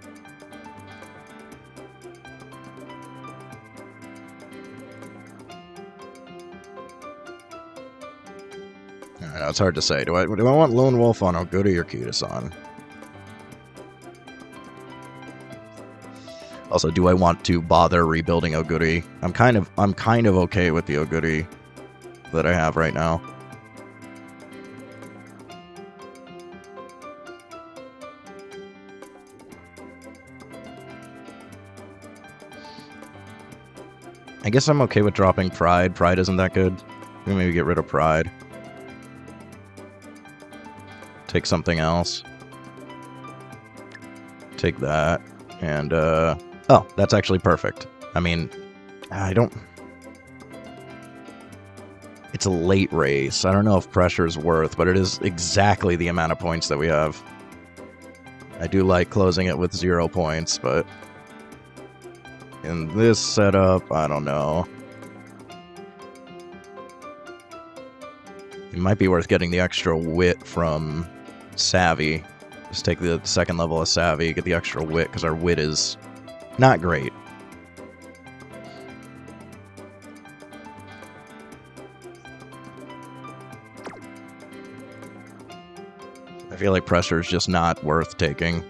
I know, it's hard to say. Do I want Lone Wolf on O'Goody or Kita-san? Also, do I want to bother rebuilding O'Goody? I'm kind of okay with the O'Goody that I have right now. I guess I'm okay with dropping Pride. Pride isn't that good. Maybe get rid of Pride. Take something else. Take that. And, oh, that's actually perfect. I mean, I don't... It's a late race. I don't know if pressure is worth, but it is exactly the amount of points that we have. I do like closing it with 0 points, but... in this setup, I don't know. It might be worth getting the extra wit from Savvy. Just take the second level of Savvy, get the extra wit, because our wit is not great. I feel like pressure is just not worth taking.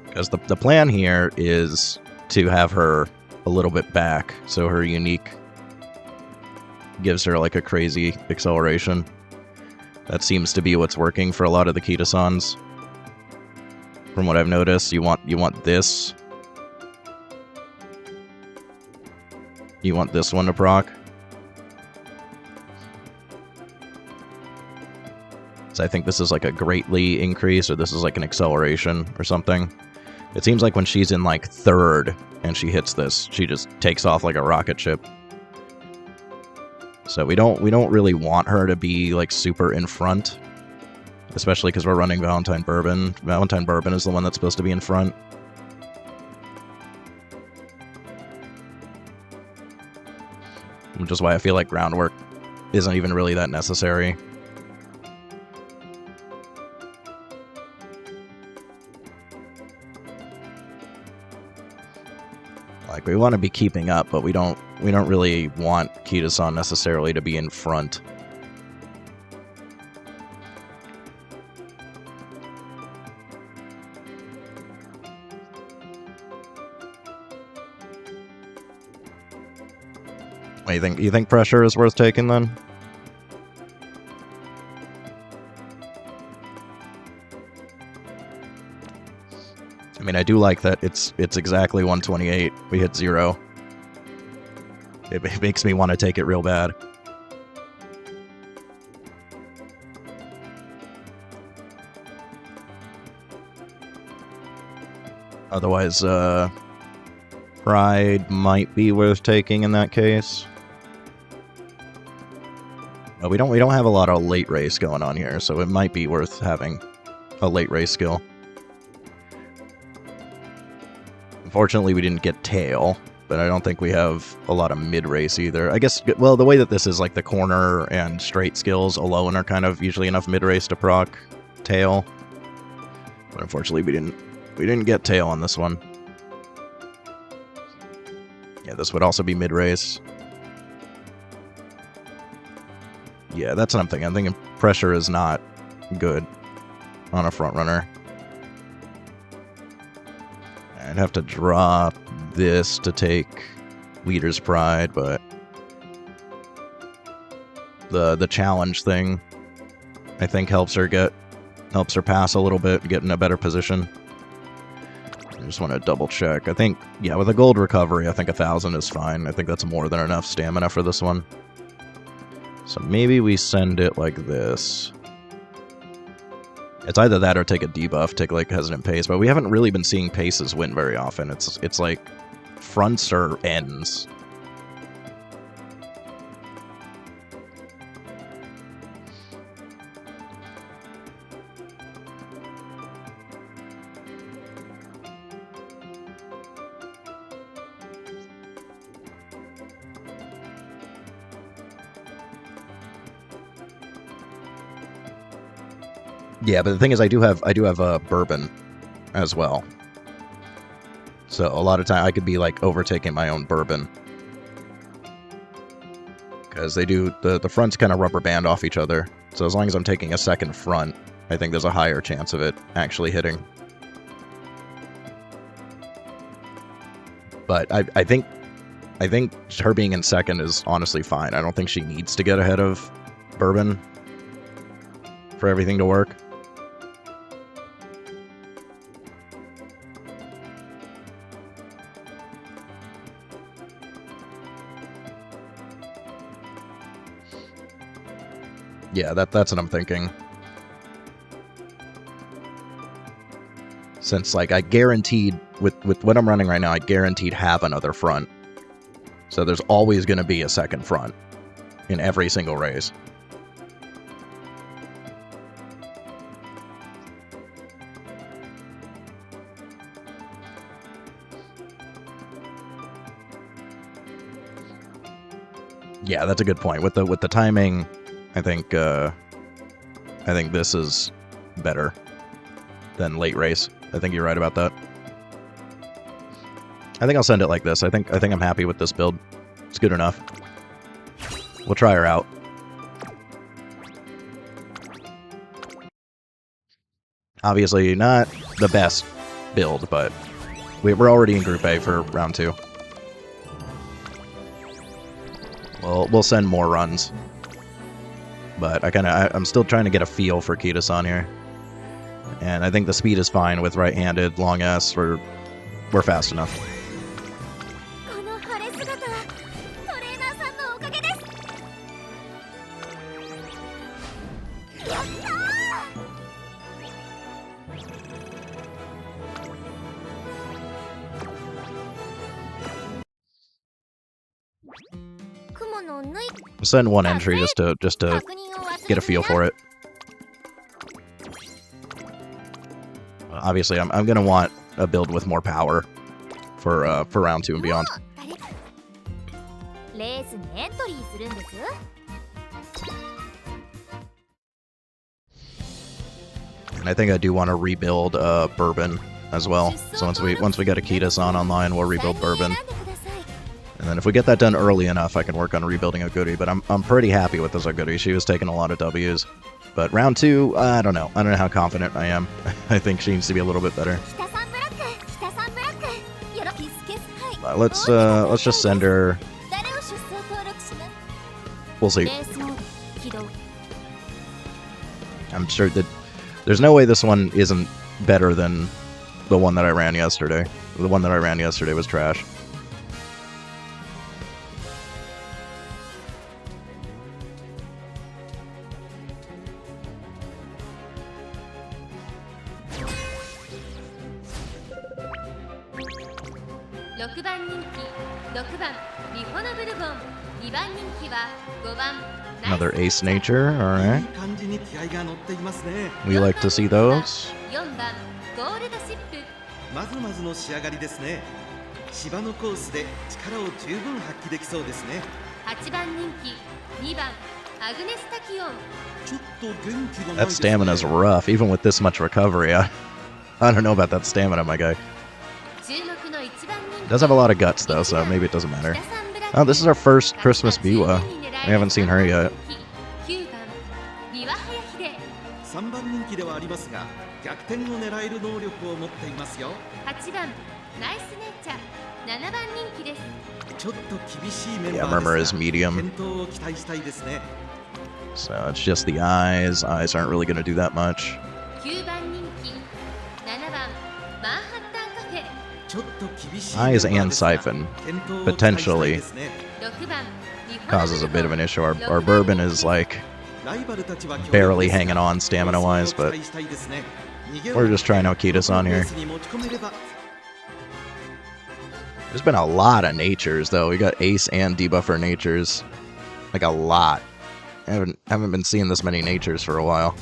Because the plan here is to have her a little bit back, so her unique gives her like a crazy acceleration. That seems to be what's working for a lot of the Kita-sans. From what I've noticed, you want this. You want this one to proc. So I think this is like a greatly increase, or this is like an acceleration or something. It seems like when she's in like third and she hits this, she just takes off like a rocket ship. So we don't really want her to be like super in front, especially because we're running Valentine Bourbon. Valentine Bourbon is the one that's supposed to be in front. Which is why I feel like groundwork isn't even really that necessary. Like, we want to be keeping up, but we don't really want Kita-san necessarily to be in front. What do you think? You think pressure is worth taking then? I mean, I do like that it's exactly 128. We hit 0. It makes me want to take it real bad. Otherwise, Pride might be worth taking in that case. But we don't have a lot of late race going on here, so it might be worth having a late race skill. Unfortunately, we didn't get tail, but I don't think we have a lot of mid-race either. I guess, well, the way that this is, like, the corner and straight skills alone are kind of usually enough mid-race to proc tail. But unfortunately, we didn't get tail on this one. Yeah, this would also be mid-race. Yeah, that's what I'm thinking. I'm thinking pressure is not good on a front runner. I'd have to drop this to take Leader's Pride, but the challenge thing, I think, helps her pass a little bit, get in a better position. I just want to double check. I think, yeah, with a gold recovery, I think 1,000 is fine. I think that's more than enough stamina for this one. So maybe we send it like this. It's either that or take a debuff, take like Hesitant Pace, but we haven't really been seeing Paces win very often. It's like fronts or ends. Yeah, but the thing is, I do have bourbon as well. So a lot of time I could be like overtaking my own bourbon, because they do the fronts kind of rubber band off each other. So as long as I'm taking a second front, I think there's a higher chance of it actually hitting. But I think her being in second is honestly fine. I don't think she needs to get ahead of bourbon for everything to work. Yeah, that's what I'm thinking. Since, like, I guaranteed, with what I'm running right now, I guaranteed have another front. So there's always going to be a second front in every single race. Yeah, that's a good point. With the timing, I think this is better than late race. I think you're right about that. I think I'll send it like this. I think I'm happy with this build. It's good enough. We'll try her out. Obviously not the best build, but we're already in Group A for round 2. We'll send more runs. But I'm still trying to get a feel for Kita-san here. And I think the speed is fine with right-handed, long S. We're fast enough. We'll send one entry just to get a feel for it. Obviously, I'm gonna want a build with more power for round 2 and beyond. And I think I do want to rebuild Bourbon as well. So once we get Akita-san online, we'll rebuild Bourbon. And then if we get that done early enough, I can work on rebuilding Aguri. But I'm pretty happy with this Aguri. She was taking a lot of W's. But round 2, I don't know. I don't know how confident I am. I think she needs to be a little bit better. Let's just send her. We'll see. I'm sure that there's no way this one isn't better than the one that I ran yesterday. The one that I ran yesterday was trash. Another Ace Nature, alright. We like to see those. That stamina's rough, even with this much recovery. I don't know about that stamina, my guy. Does have a lot of guts though, so maybe it doesn't matter. Oh, this is our first Christmas Biwa. We haven't seen her yet. ナイスネイチャー7番人気です。ちょっと厳しいメン Yeah, バー Murmur で is すが medium. 健闘を期待したいですね。 So it's just the eyes. Eyes aren't really going to do that much. 9番人気7番マンハッタンカフェ。ちょっと厳しい Eyes メンバー and ですが Siphon 健闘を期待したい potentially ですね。 6番日本 causes a bit of an issue. Our Bourbon is like ライバルたちは強力 barely ですが hanging on stamina-wise, 競争を but 期待したいですね。逃げを we're just trying to Akita-san レー here. スに持ち込めれば There's been a lot of natures, though. We got Ace and Debuffer natures. Like, a lot. I haven't been seeing this many natures for a while.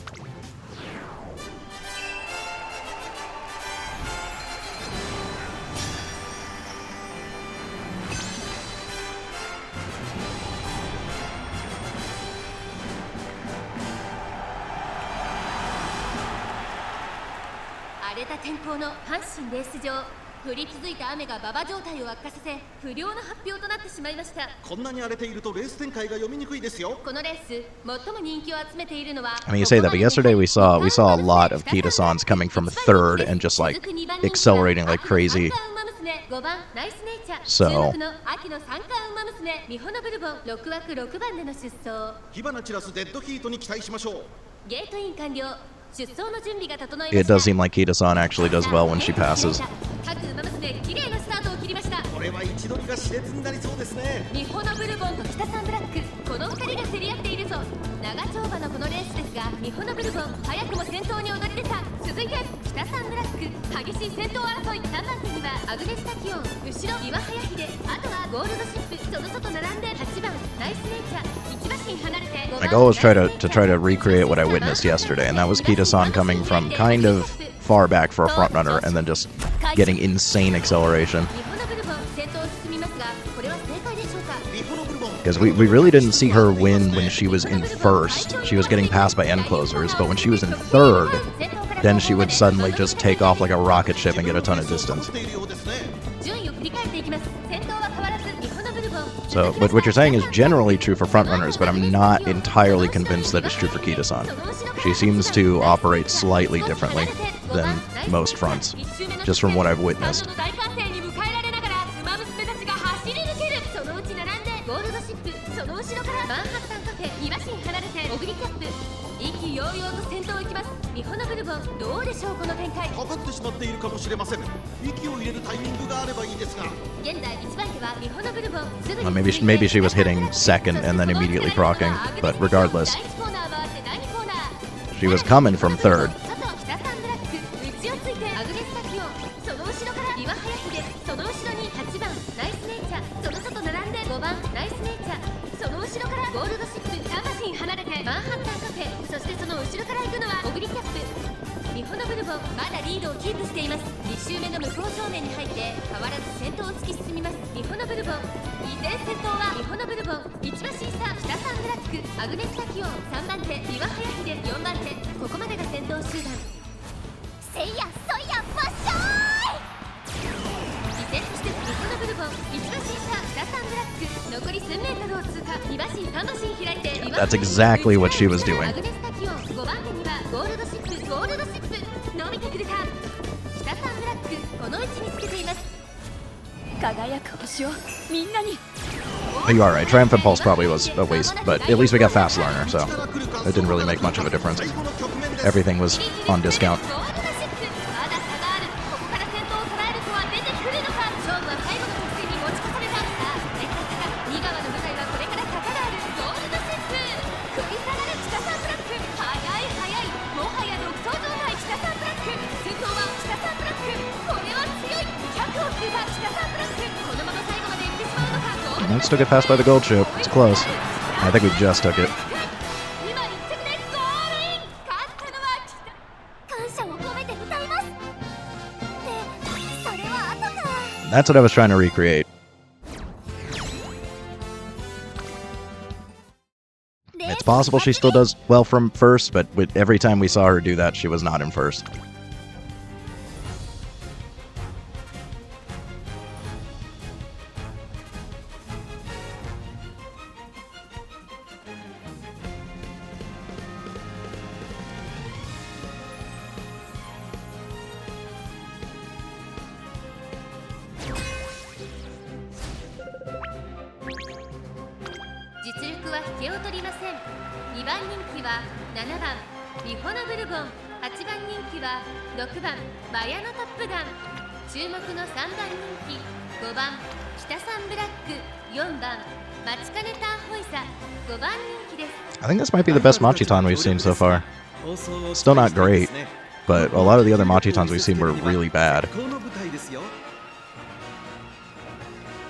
荒れた天候の阪神レース場。降り続いた雨が馬場状態を悪化させ不良の発表となってしまいました。こんなに荒れているとレース展開が読みにくいですよ。このレース最も人気を集めているのは I mean, you say that, but yesterday we saw a lot of Kita-sans coming from third and just, like, accelerating like crazy. 5番ナイスネイチャー So 注目の秋の三冠馬娘ミホノブルボン6枠6番での出走。火花散らすデッドヒートに期待しましょう。ゲートイン完了。出走の準備が整いました。 it does seem like Kita-san actually does well when she passes. 各馬娘綺麗なスタートを切りました。これは位置取りが熾烈になりそうですね。ミホノブルボンと北サンブラック、この2人が競り合っているぞ。長丁場のこのレースですが、ミホノブルボン早くも先頭に躍り出た。続いて北サンブラック、激しい先頭争い。3番手にはアグネスタキオン、後ろ岩早秀、あとはゴールドシップ、その外並んで8番ナイスネイチャー、1馬身離れて5 My 番 goal was try to recreate what I witnessed yesterday, and that was Kita-san coming from kind of far back for a front runner and then just getting insane acceleration. ミホノブルボン先頭を進みますが、これは正解でしょうか。ミホノブルボン Because we really didn't see her win when she was in first. She was getting passed by end closers, but when she was in third, then she would suddenly just take off like a rocket ship and get a ton of distance. しているようですね。順位を振り返っていきます。先頭は変わらずミホノブルボン。 So, but what you're saying is generally true for front runners, but I'm not entirely convinced that it's true for Kita-san. She seems to operate slightly differently than most fronts, just from what I've witnessed. 大歓声に迎えられながら馬娘たちが走り抜ける。そのうち並んでゴールドシップ、その後ろからマンハッタンカフェ、2馬身離れてオグリキャップ。意気揚々と先頭を行きます。ミホノブルボン、どうでしょうこの展開。かかってしまっているかもしれません。息を入れるタイミングがあればいいですが。現在1番手はミホノブルボン。すぐに Well, maybe she was hitting second and then immediately procking, but regardless, 第1コーナー回って第2コーナー。 she was coming from third. 外北サンブラック、内をついてアグネスタキオン、その後ろから岩早秀、その後ろに8番ナイスネイチャー、その外並んで5番ナイスネイチャー、その後ろからゴールドシップ、3馬身離れてマンハッタンカフェ、そしてその後ろから行くのはオグリキャップ。ミホノブルボンまだリードをキープしています。2周目の向こう正面に入って変わらず先頭を突き進みます。ミホノブルボン、依然先頭はミホノブルボン。1馬身差北サンブラック、アグネスタキオン、3番手岩早秀、4番手、ここまでが先頭集団。せいやそいやわっしょーい。依然としてミホノブルボン1馬身差北サンブラック、残り数メートルを通過。2馬身3馬身開いて That's exactly what she was doing. アグネスタキオン、5番手にはゴールドシップ、ゴールドシップ伸びてくれた。北サンブラック、この位置につけています。輝く星をみんなに。 You are right. Triumphant Pulse probably was a waste, but at least we got Fast Learner, so it didn't really make much of a difference. 最後の局面です。 Everything was on discount. ゴールドシップ、まだ差がある。ここから先頭を捉える子は出てくるのか。勝負は最後の直線に持ち越された。さあレッカー坂、2側の舞台はこれから坂がある。ゴールドシップ、繰り下がる北サンブラック、速い速い、もはや独走状態。北サンブラック、先頭は北サンブラック、これは強い。100を切るか北サンブラック、このまま最後まで行ってしまうのか。 I still get passed by the gold ship. It's close. I think we just took it. 今一着でゴールイン。勝ったのは北。感謝を込めて歌います。で、それは後か。 That's what I was trying to recreate. It's possible she still does well from first, but every time we saw her do that, she was not in first. 引けを取りません。2番人気は7番ミホノブルボン、8番人気は6番マヤノトップガン。注目の3番人気5番北サンブラック、4番マチカネターホイサ、5番人気です。 I think this might be the best Machitan we've seen so far. Still not great, but a lot of the other Machitans we've seen were really bad.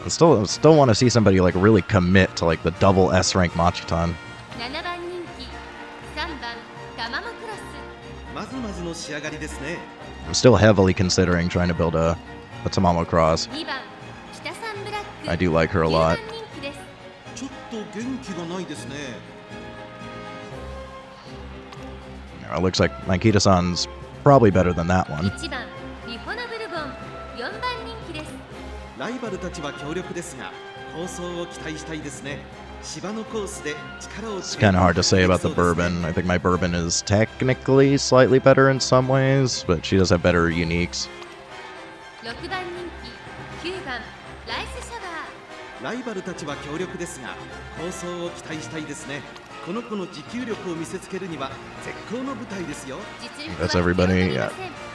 I still want to see somebody like really commit to like the double S rank Machitan. 7番人気3番タマモクロス。まずまずの仕上がりですね。 I'm still heavily considering trying to build a Tamamo Cross. 2番北サンブラック、 I do like her a 9 lot. 番人気です。ちょっと元気がないですね。 It looks like Nikita-san's probably better than that one. 1番ミホノブルボン、4番人気です。ライバルたちは強力ですが、構想を期待したいですね。芝のコースで力を It's kind of hard to say about the Bourbon. I think my Bourbon is technically slightly better in some ways, but she does have better uniques. 6番人気9番ライスシャワライバルたちは強力ですが、構想を期待したいですね。この子の持久力を見せつけるには絶好の舞台ですよ。ー、実力 That's は everybody, 引けを取りま yeah. せん。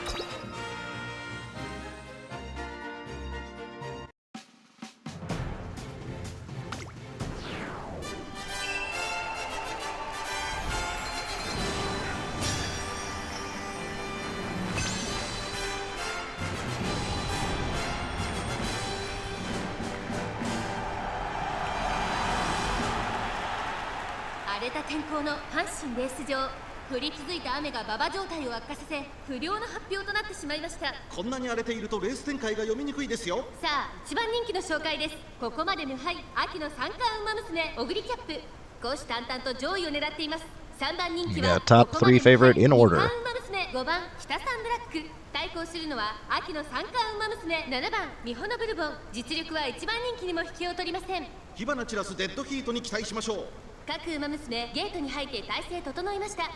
荒れた天候の阪神レース場、降り続いた雨が馬場状態を悪化させ不良の発表となってしまいました。こんなに荒れているとレース展開が読みにくいですよ。さあ1番人気の紹介です。ここまで無敗、秋の三冠馬娘オグリキャップ、虎視眈々と上位を狙っています。3番人気 You は got top ここまで three favorite in 無敗 order. 二冠馬娘5番北サンブラック、対抗するのは秋の三冠馬娘7番ミホノブルボン。実力は1番人気にも引けを取りません。火花散らすデッドヒートに期待しましょう。各馬娘ゲートに入って体勢整いました。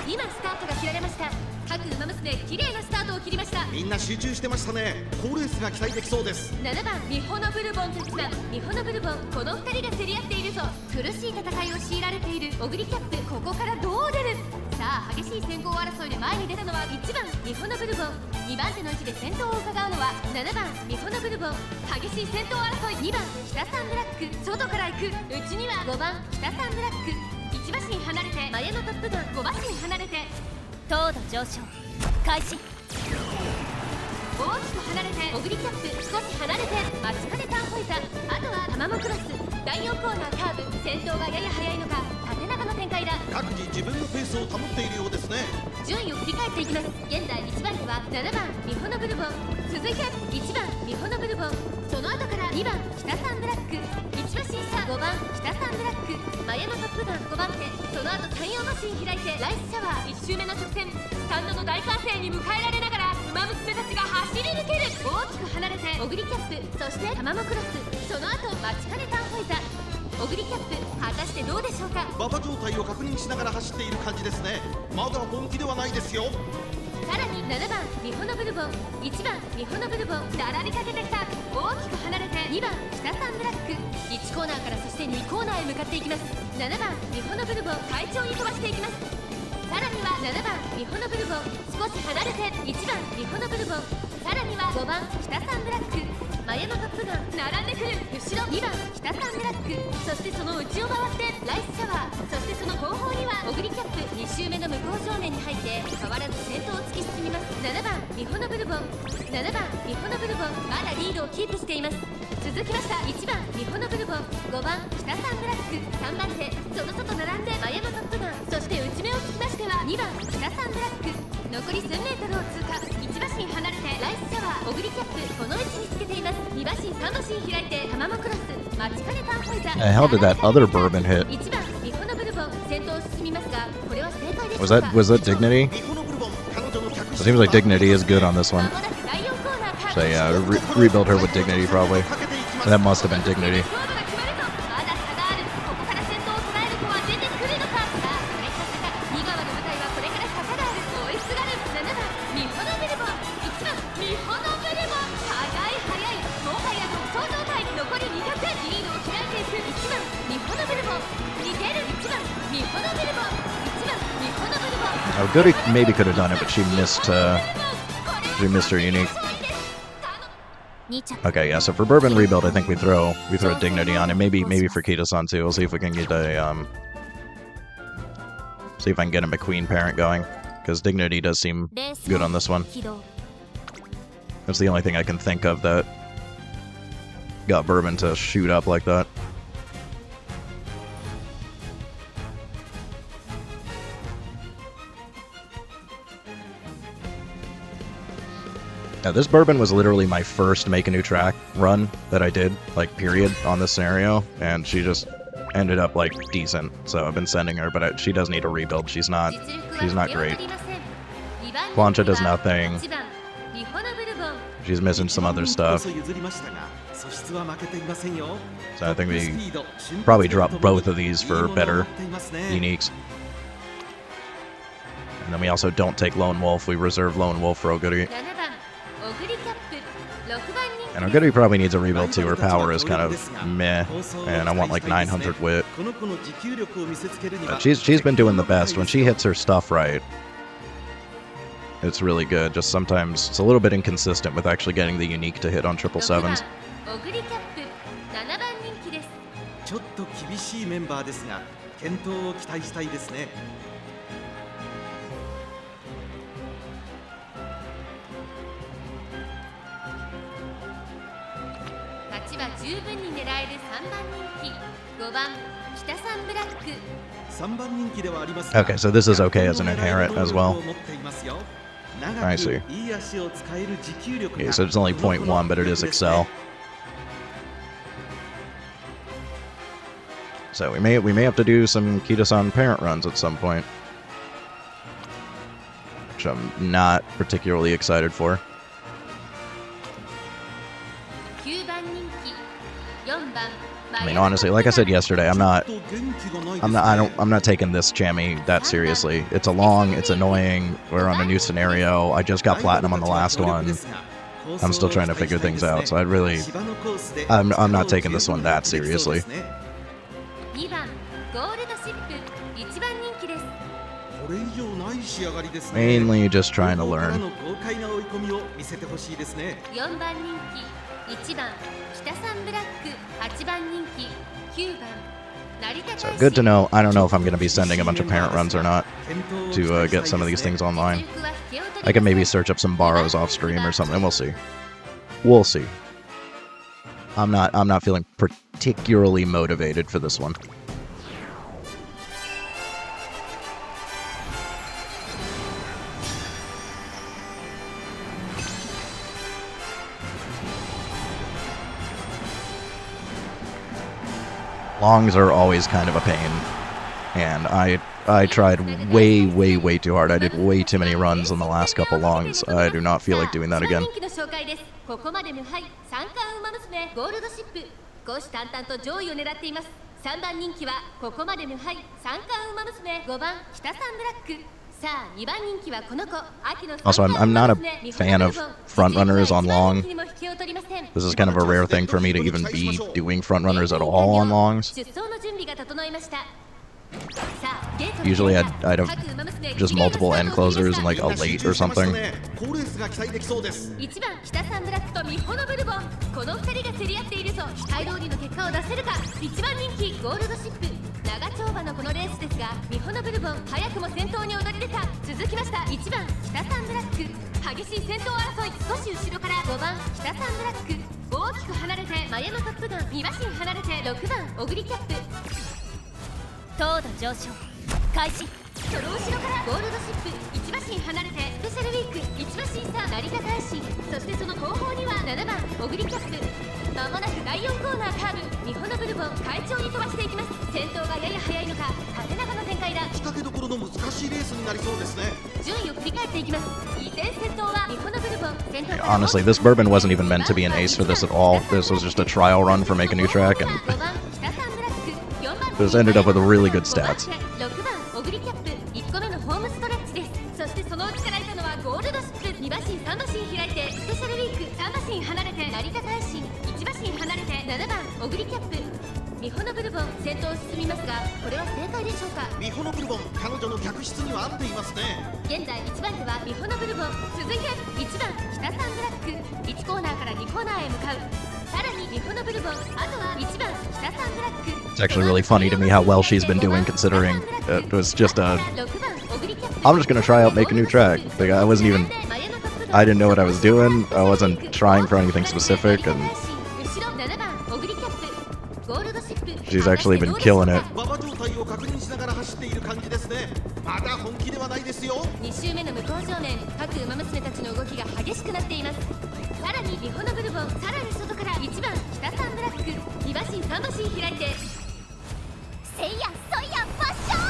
今スタートが切られました。各馬娘綺麗なスタートを切りました。みんな集中してましたね。好レースが期待できそうです。7番ミホノブルボンと1番ミホノブルボン、この2人が競り合っているぞ。苦しい戦いを強いられているオグリキャップ、ここからどう出る。さあ激しい先行争いで前に出たのは1番ミホノブルボン。2番手の位置で先頭を伺うのは7番ミホノブルボン。激しい先頭争い、2番北サンブラック、外から行く。内には5番北サンブラック。1馬身離れてマヤのトップガン、5馬身離れて糖度上昇開始。大きく離れてオグリキャップ、少し離れてマチカネターホイザ、あとはタマモクロス。第4コーナーカーブ、先頭がやや速いのか縦長の展開だ。各自自分のペースを保っているようですね。順位を振り返っていきます。現在1番手は7番ミホノブルボン、続いて1番ミホノブルボン、その後から2番北サンブラック、1馬身差5番北サンブラック、マヤのトップガン5番手、その後3、4馬身開いてライスシャワー。1周目の直線、スタンドの大歓声に迎えられながら馬娘たちが走り抜ける。大きく離れてオグリキャップ、そしてタマモクロス、その後マチカネタンホイザ。オグリキャップ果たしてどうでしょうか。馬場状態を確認しながら走っている感じですね。まだ本気ではないですよ。さらに7番ミホノブルボン、1番ミホノブルボン、並びかけてきた。大きく離れて2番北サンブラック、1コーナーからそして2コーナーへ向かっていきます。7番ミホノブルボン、快調に飛ばしていきます。さらには7番ミホノブルボン、少し離れて1番ミホノブルボン、さらには5番北サンブラック、マヤのトップガン並んでくる。後ろ2番北サンブラック、そしてその内を回ってライスシャワー、そしてその後方にはオグリキャップ。2周目の向こう正面に入って変わらず先頭を突き進みます。7番ミホノブルボン、7番ミホノブルボン、まだリードをキープしています。続きました1番ミホノブルボン、5番北サンブラック、3番手その外並んでマヤのトップガン、そして内目をつきましては2番北サンブラック。残り数メートルを通過、1馬身離れてライスシャワー、オグリキャップ、この位置につけています。2馬身3馬身開いてタマモクロス、マチカネタンホイザ。 How did that other bourbon hit? 1番ミホノブルボン、先頭を進みますがこれは正解でしょうか。 Was that Dignity? ミホノブルボン、彼女の客 It seems like Dignity is good on this one. まもなく第4コーナーカー So ブ。 yeah, rebuild her with Dignity probably. かけていきます。 That must have been Dignity. 勝負が決まるぞ。まだ差がある。ここから先頭を捉える子は出てくるのか。さあプレッシャー坂、2側の舞台はこれから坂がある。追いすがる7番ミホノブルボン、1番ミホノブルボン、速い速い、もはや独走状態。残り200、リードを開いていく1番ミホノブルボン、2 Oh, Goody maybe could have done it, but she missed her unique. Okay, yeah. So for Bourbon rebuild, I think we throw Dignity on it. Maybe for Kita-san too. We'll see if we can get a see if I can get a McQueen parent going, because Dignity does seem good on this one. That's the only thing I can think of that got Bourbon to shoot up like that. Now, this Bourbon was literally my first make a new track run that I did, like, period, on this scenario, and she just ended up, like, decent. So I've been sending her, but she does need a rebuild. She's not great. Plancha does nothing. She's missing some other stuff. So I think we probably drop both of these for better uniques. And then we also don't take Lone Wolf. We reserve Lone Wolf for Oguri. And Oguri probably needs a rebuild too. Her power is kind of meh, and I want like 900 wit. But she's been doing the best. When she hits her stuff right, it's really good. Just sometimes it's a little bit inconsistent with actually getting the unique to hit on 777s. ちょっと厳しいメンバーですが、健闘を期待したいですね。勝ちは十分に狙える3番人気、5番北サンブラック。3番人気ではありますが、 Okay, so this is okay as an inherent as well. I see. Okay, so it's only 0.1, but it is Excel. So we may have to do some Kita-san parent runs at some point, which I'm not particularly excited for. I mean, honestly, like I said yesterday, I'm not taking this Chammy that seriously. It's it's annoying. We're on a new scenario. I just got platinum on the last one. I'm still trying to figure things out, so I'm not taking this one that seriously. Mainly just trying to learn. So good to know. I don't know if I'm going to be sending a bunch of parent runs or not to get some of these things online. I can maybe search up some borrows off stream or something. We'll see. We'll see. I'm not feeling particularly motivated for this one. Longs are always kind of a pain, and I tried way too hard. I did way too many runs on the last couple longs. I do not feel like doing that again. ここまで無敗三冠馬娘ゴールドシップ虎視眈々と上位を狙っています。3番人気はここまで無敗三冠馬娘5番北サンブラック。さあ2番人気はこの子秋の Also, I'm not a fan of front runners on long. This is kind of a rare thing for me to even be doing front runners at all on longs. Usually I'd have just multiple end closers and like a late or something. Honestly, this Bourbon wasn't even meant to be an ace for this at all. This was just a trial run for Make a New Track, and this ended up with really good stats. ミホノブルボン先頭を進みますが、これは正解でしょうか。ミホノブルボン、彼女の客室には合っていますね。現在1番手はミホノブルボン、続いて1番北サンブラック、1コーナーから2コーナーへ向かう。さらにミホノブルボン、あとは1番北サンブラック。 It's actually really funny to me how well she's been doing, considering it was just a... I'm just gonna try out, make a new track. Like, I wasn't even... I didn't know what I was doing. I wasn't trying for anything specific, and she's actually been killing it. 馬場状態を確認しながら走っている感じですね。まだ本気ではないですよ。2周目の向こう正面、各馬娘たちの動きが激しくなっています。さらにミホノブルボン、さらに外から1番北サンブラック、2馬身3馬身開いてせいやそいやバッショー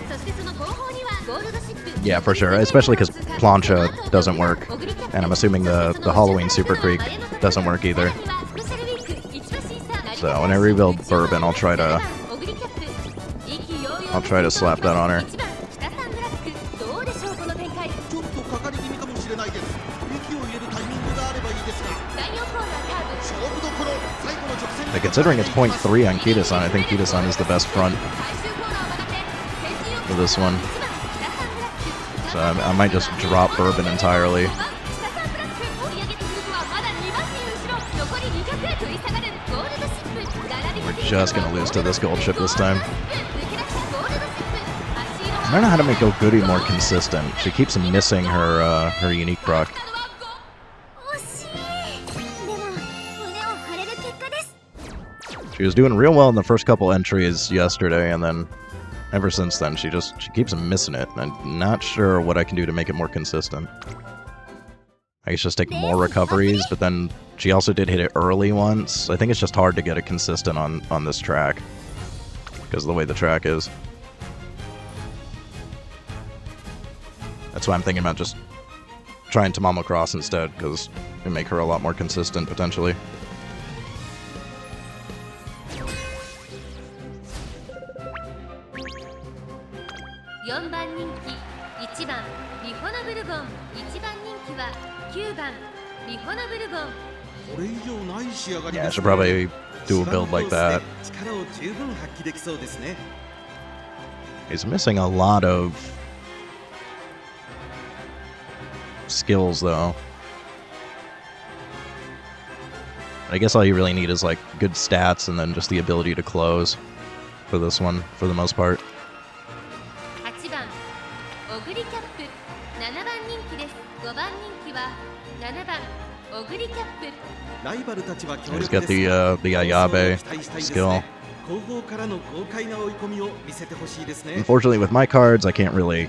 イ。そしてその後方にはゴールドシップ。 Yeah, for sure, especially because Plancha doesn't work, and I'm assuming the Halloween Super Creek doesn't work either. So when I rebuild Bourbon, I'll try to slap that on her. ちょっとかかり気味かもしれないです。息を入れるタイミングがあればいいですが。勝負どころ、最後の直線。 Like, considering it's 0.3 on Kita-san, I think Kita-san is the best front for this one. So I might just drop Bourbon entirely. We're just gonna lose to this gold chip this time. I don't know how to make Oguri more consistent. She keeps missing her her unique proc. She was doing real well in the first couple entries yesterday, and then ever since then she keeps missing it. And I'm not sure what I can do to make it more consistent. I guess just take more recoveries, but then she also did hit it early once. I think it's just hard to get it consistent on this track because of the way the track is. That's why I'm thinking about just trying Tamamo Cross instead, because it would make her a lot more consistent potentially. 4番人気1番ミホノブルボン、1番人気は9番ミホノブルボン。これ以上ない仕上がり Yeah, I です should probably do a build like that. 力を十分発揮できそうですね。 He's missing a lot of skills though. I guess all you really need is like good stats and then just the ability to close for this one for the most part. 8番オグリキャップ、7番人気です。5番人気は7番オグリキャップ。 ライバルたちは強 He's 力 got です the が the Ayabe 期待したいです skill. ね。後方からの豪快な追い込みを見せてほしいですね。 Unfortunately, with my cards, I can't really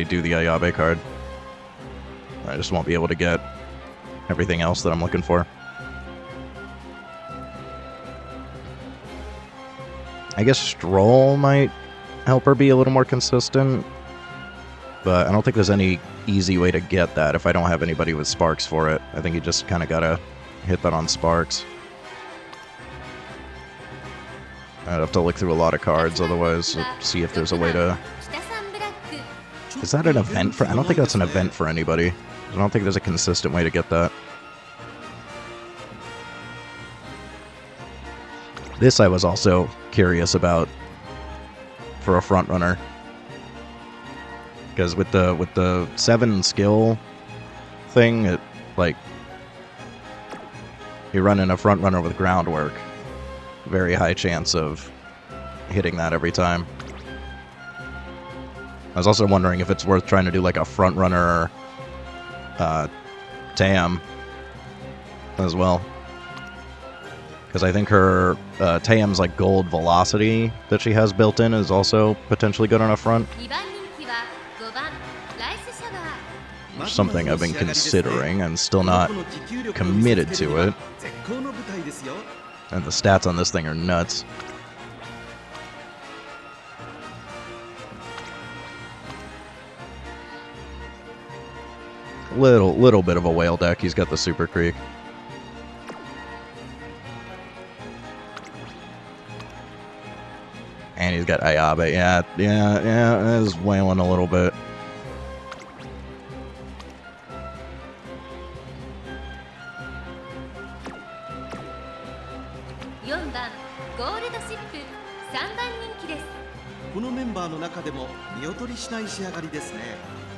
do the Ayabe card. I just won't be able to get everything else that I'm looking for. I guess Stroll might help her be a little more consistent, but I don't think there's any easy way to get that if I don't have anybody with sparks for it. I think you just kind of gotta hit that on sparks. I'd have to look through a lot of cards otherwise to see if there's a way to... Is that an event for... I don't think that's an event for anybody. I don't think there's a consistent way to get that. This I was also curious about for a front runner. Because with the 7 skill thing, it like you're running a front runner with groundwork. Very high chance of hitting that every time. I was also wondering if it's worth trying to do like a front runner Tam as well. Because I think her Tam's like gold velocity that she has built in is also potentially good on a front. Something I've been considering. I'm still not committed to it. And the stats on this thing are nuts. Little bit of a whale deck. He's got the Super Creek. And he's got Ayabe. Yeah, it is wailing a little bit. 4番ゴールドシップ3番人気です。このメンバーの中でも見劣りしない仕上がりですね。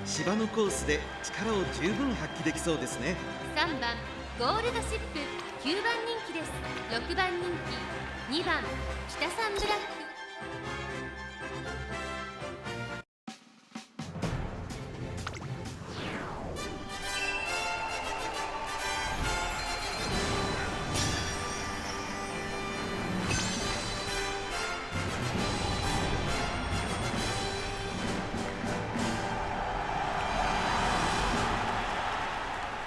芝のコースで力を十分発揮できそうですね。3番ゴールドシップ9番人気です。6番人気2番北サンブラック。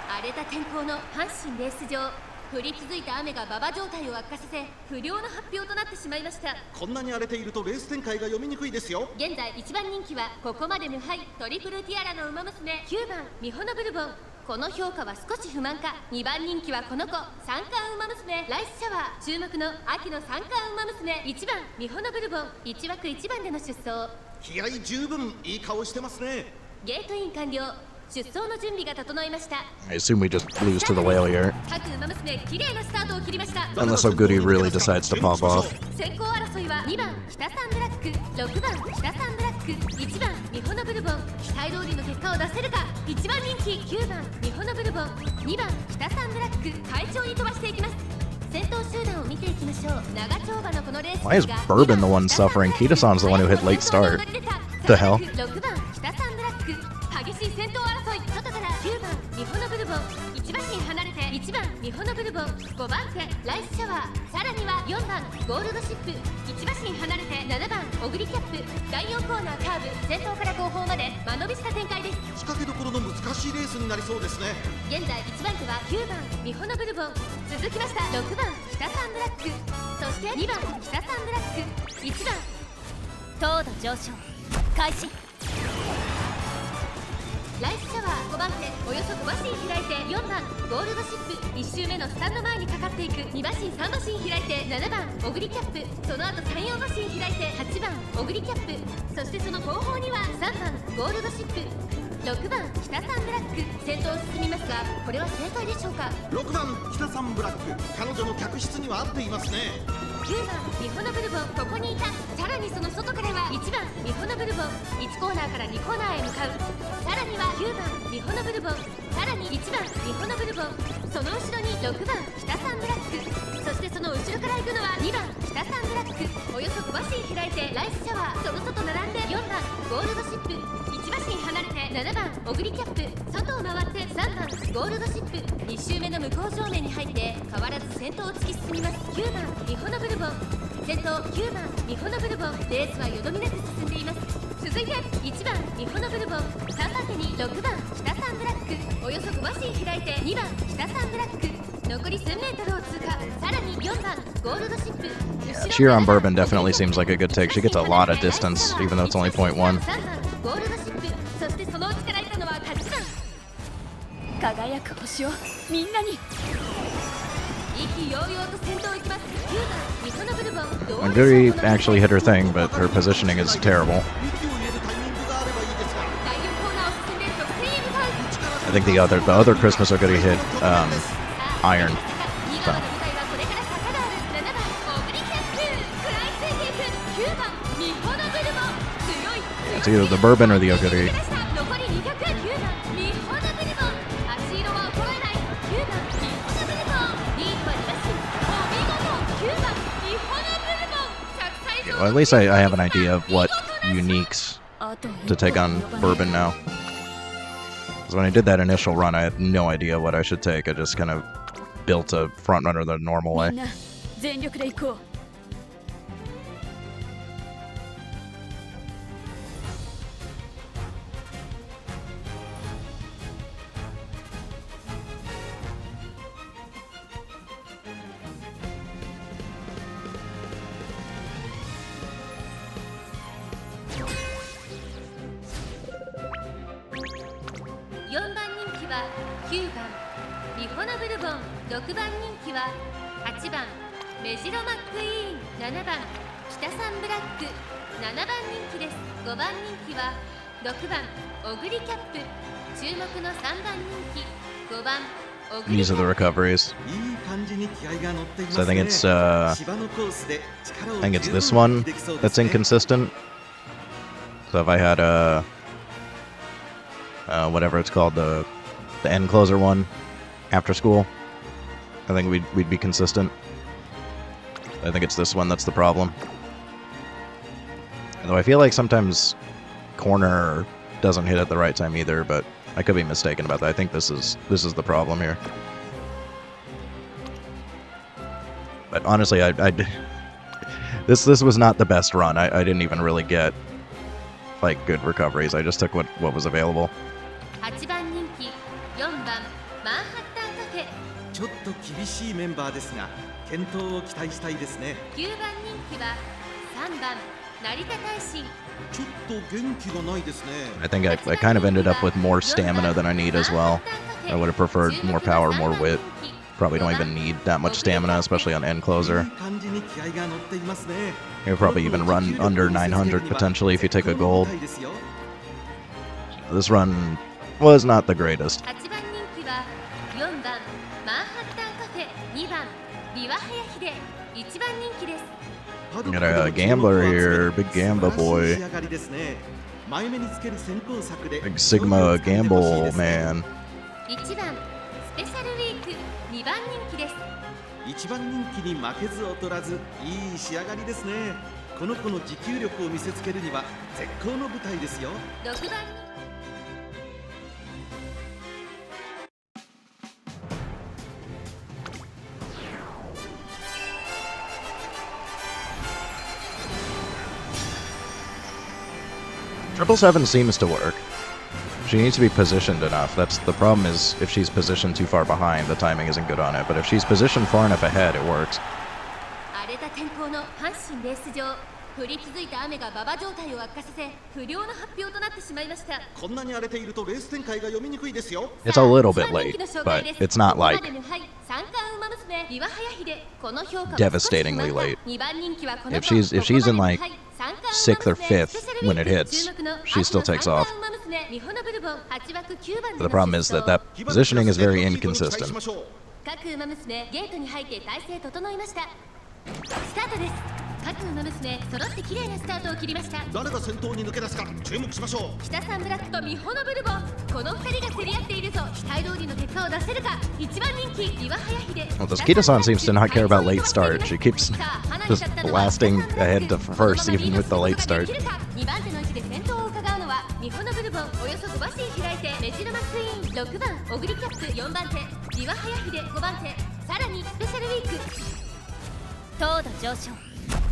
荒れた天候の阪神レース場、降り続いた雨が馬場状態を悪化させ不良の発表となってしまいました。こんなに荒れているとレース展開が読みにくいですよ。現在1番人気はここまで無敗トリプルティアラの馬娘9番ミホノブルボン。この評価は少し不満か。2番人気はこの子三冠馬娘ライスシャワー。注目の秋の三冠馬娘1番ミホノブルボン。1枠1番での出走。気合十分いい顔してますね。ゲートイン完了。出走の準備が整いました。 I assume we just lose to the whale here. 各馬娘綺麗なスタートを切りました。 Unless Oguri really decides to pop off. 先行争いは2番北サンブラック6番北サンブラック1番ミホノブルボン。期待通りの結果を出せるか。1番人気9番ミホノブルボン2番北サンブラック快調に飛ばしていきます。先頭集団を見ていきましょう。長丁場のこのレース。 Why is Bourbon the one suffering? Kitasan's the one who hit late start. The hell? 6番北サンブラック激しい先頭争い。外から9番ミホノブルボン。1馬身離れて1番ミホノブルボン5番手ライスシャワー。さらには4番ゴールドシップ。1馬身離れて7番オグリキャップ。第4コーナーカーブ先頭から後方まで間延びした展開です。仕掛けどころの難しいレースになりそうですね。現在1番手は9番ミホノブルボン。続きました6番北サンブラック。そして2番北サンブラック1番糖度上昇開始。ライスシャワー5番手およそ5馬身開いて4番ゴールドシップ。1周目のスタンド前にかかっていく2馬身3馬身開いて7番オグリキャップ。その後3、4馬身開いて8番オグリキャップ。そしてその後方には3番ゴールドシップ6番北サンブラック。先頭を進みますがこれは正解でしょうか。6番北サンブラック、彼女の客室には合っていますね。9番ミホノブルボンここにいた。さらにその外からは1番ミホノブルボン。1コーナーから2コーナーへ向かう。さらには9番ミホノブルボン。さらに1番ミホノブルボン。その後ろに6番北サンブラック。そしてその後ろから行くのは2番北サンブラック。およそ5馬身開いてライスシャワー。その外並んで4番ゴールドシップ。1馬身離れて7番オグリキャップ。外を回って3番ゴールドシップ。2周目の向こう正面に入って変わらず先頭を突き進みます。9番ミホノブルボン。先頭9番ミホノブルボン。レースはよどみなく進んでいます。続いて1番ミホノブルボン。3番手に6番北サンブラック。およそ5馬身開いて2番北サンブラック。残り数メートルを通過。さらに4番ゴールドシップ。 Cheer on Bourbon definitely seems like a good take. She gets a lot of distance, even though it's only 0.1. 3番ゴールドシップ。そしてその内からいたのは8番。輝く星をみんなに。意気揚々と先頭を行きます。9番ミホノブルボン。 Oguri actually hit her thing, but her positioning is terrible. 息を入れるタイミングがあればいいですが。第4コーナーを進んで直線へ向かう。 I think the other Christmas Oguri hit iron. 2番の舞台はこれから坂がある7番オグリキャップ。食らいついていく9番ミホノブルボン。強い It's either the Bourbon or the Oguri. 残り200。9番ミホノブルボン。足色は衰えない9番ミホノブルボン。リードは2馬身お見事9番ミホノブルボン。着彩 Well, at least I have an idea of what uniques to take on Bourbon now. Because when I did that initial run, I had no idea what I should take. I just kind of built a front runner the normal way. みんな全力で行こう。4番人気は9番ミホノブルボン。6番人気は8番メジロマックイーン。7番北サンブラック。7番人気です。5番人気は6番オグリキャップ。注目の3番人気5番 These are the recoveries. いい感じに気合が乗っています So I ね think it's 芝のコースで力を I think it's 十 this 分 one 発揮できそうで that's すね inconsistent. So if I had whatever it's called, the end closer one after school, I think we'd be consistent. I think it's this one that's the problem. Although I feel like sometimes corner doesn't hit at the right time either, but I could be mistaken about that. I think this is the problem here. But honestly, this was not the best run. I didn't even really get like good recoveries. I just took what was available. 8番人気4番マンハッタンカフェちょっと厳しいメンバーですが健闘を期待したいですね9番人気は3番成田大臣ちょっと元気がないですね I think I kind of ended up with more stamina than I need as well. I would have preferred more power, more wit. Probably don't even need that much stamina, especially on end い closer. い感じに気合が乗っていますね You'll probably even run under 900 potentially if you take a gold. 絶好の舞台ですよ This run was not the greatest. 8番人気は4番マンハッタンカフェ2番ビワハヤヒデ1番人気です Got a gambler here, big gamba boy. 前目につける先行策で Big Sigma gamble man. 1番スペシャルウィーク2番人気です一番人気に負けず劣らずいい仕上がりですねこの子の持久力を見せつけるには絶好の舞台ですよ6番人 777 seems to work. She needs to be positioned enough. That's the problem is if she's positioned too far behind, the timing isn't good on it. But if she's positioned far enough ahead, it works. 荒れた天候の阪神レース場降り続いた雨が馬場状態を悪化させ不良の発表となってしまいましたこんなに荒れているとレース展開が読みにくいですよ It's a little bit late, but it's not like 三冠馬娘ビワハヤヒデこの評価は devastatingly late. 2番人気はこの If she's in like 6th or 5th when it hits, she still takes off. But the problem is that positioning is very inconsistent. 各馬娘ゲートに入って体勢整いましたスタートです各馬娘揃って綺麗なスタートを切りました誰が先頭に抜け出すか注目しましょう北サンブラックとミホノブルボンこの2人が競り合っているぞ期待通りの結果を出せるか1番人気ビワハヤヒデ Well, this Kita-san seems to not care about late start. She keeps just blasting ahead to first, even with the late start. 2番手の位置で先頭を伺うのはミホノブルボンおよそ5馬身開いてメジロマクイーン6番オグリキャップ4番手ビワハヤヒデ5番手さらにスペシャルウィーク糖度上昇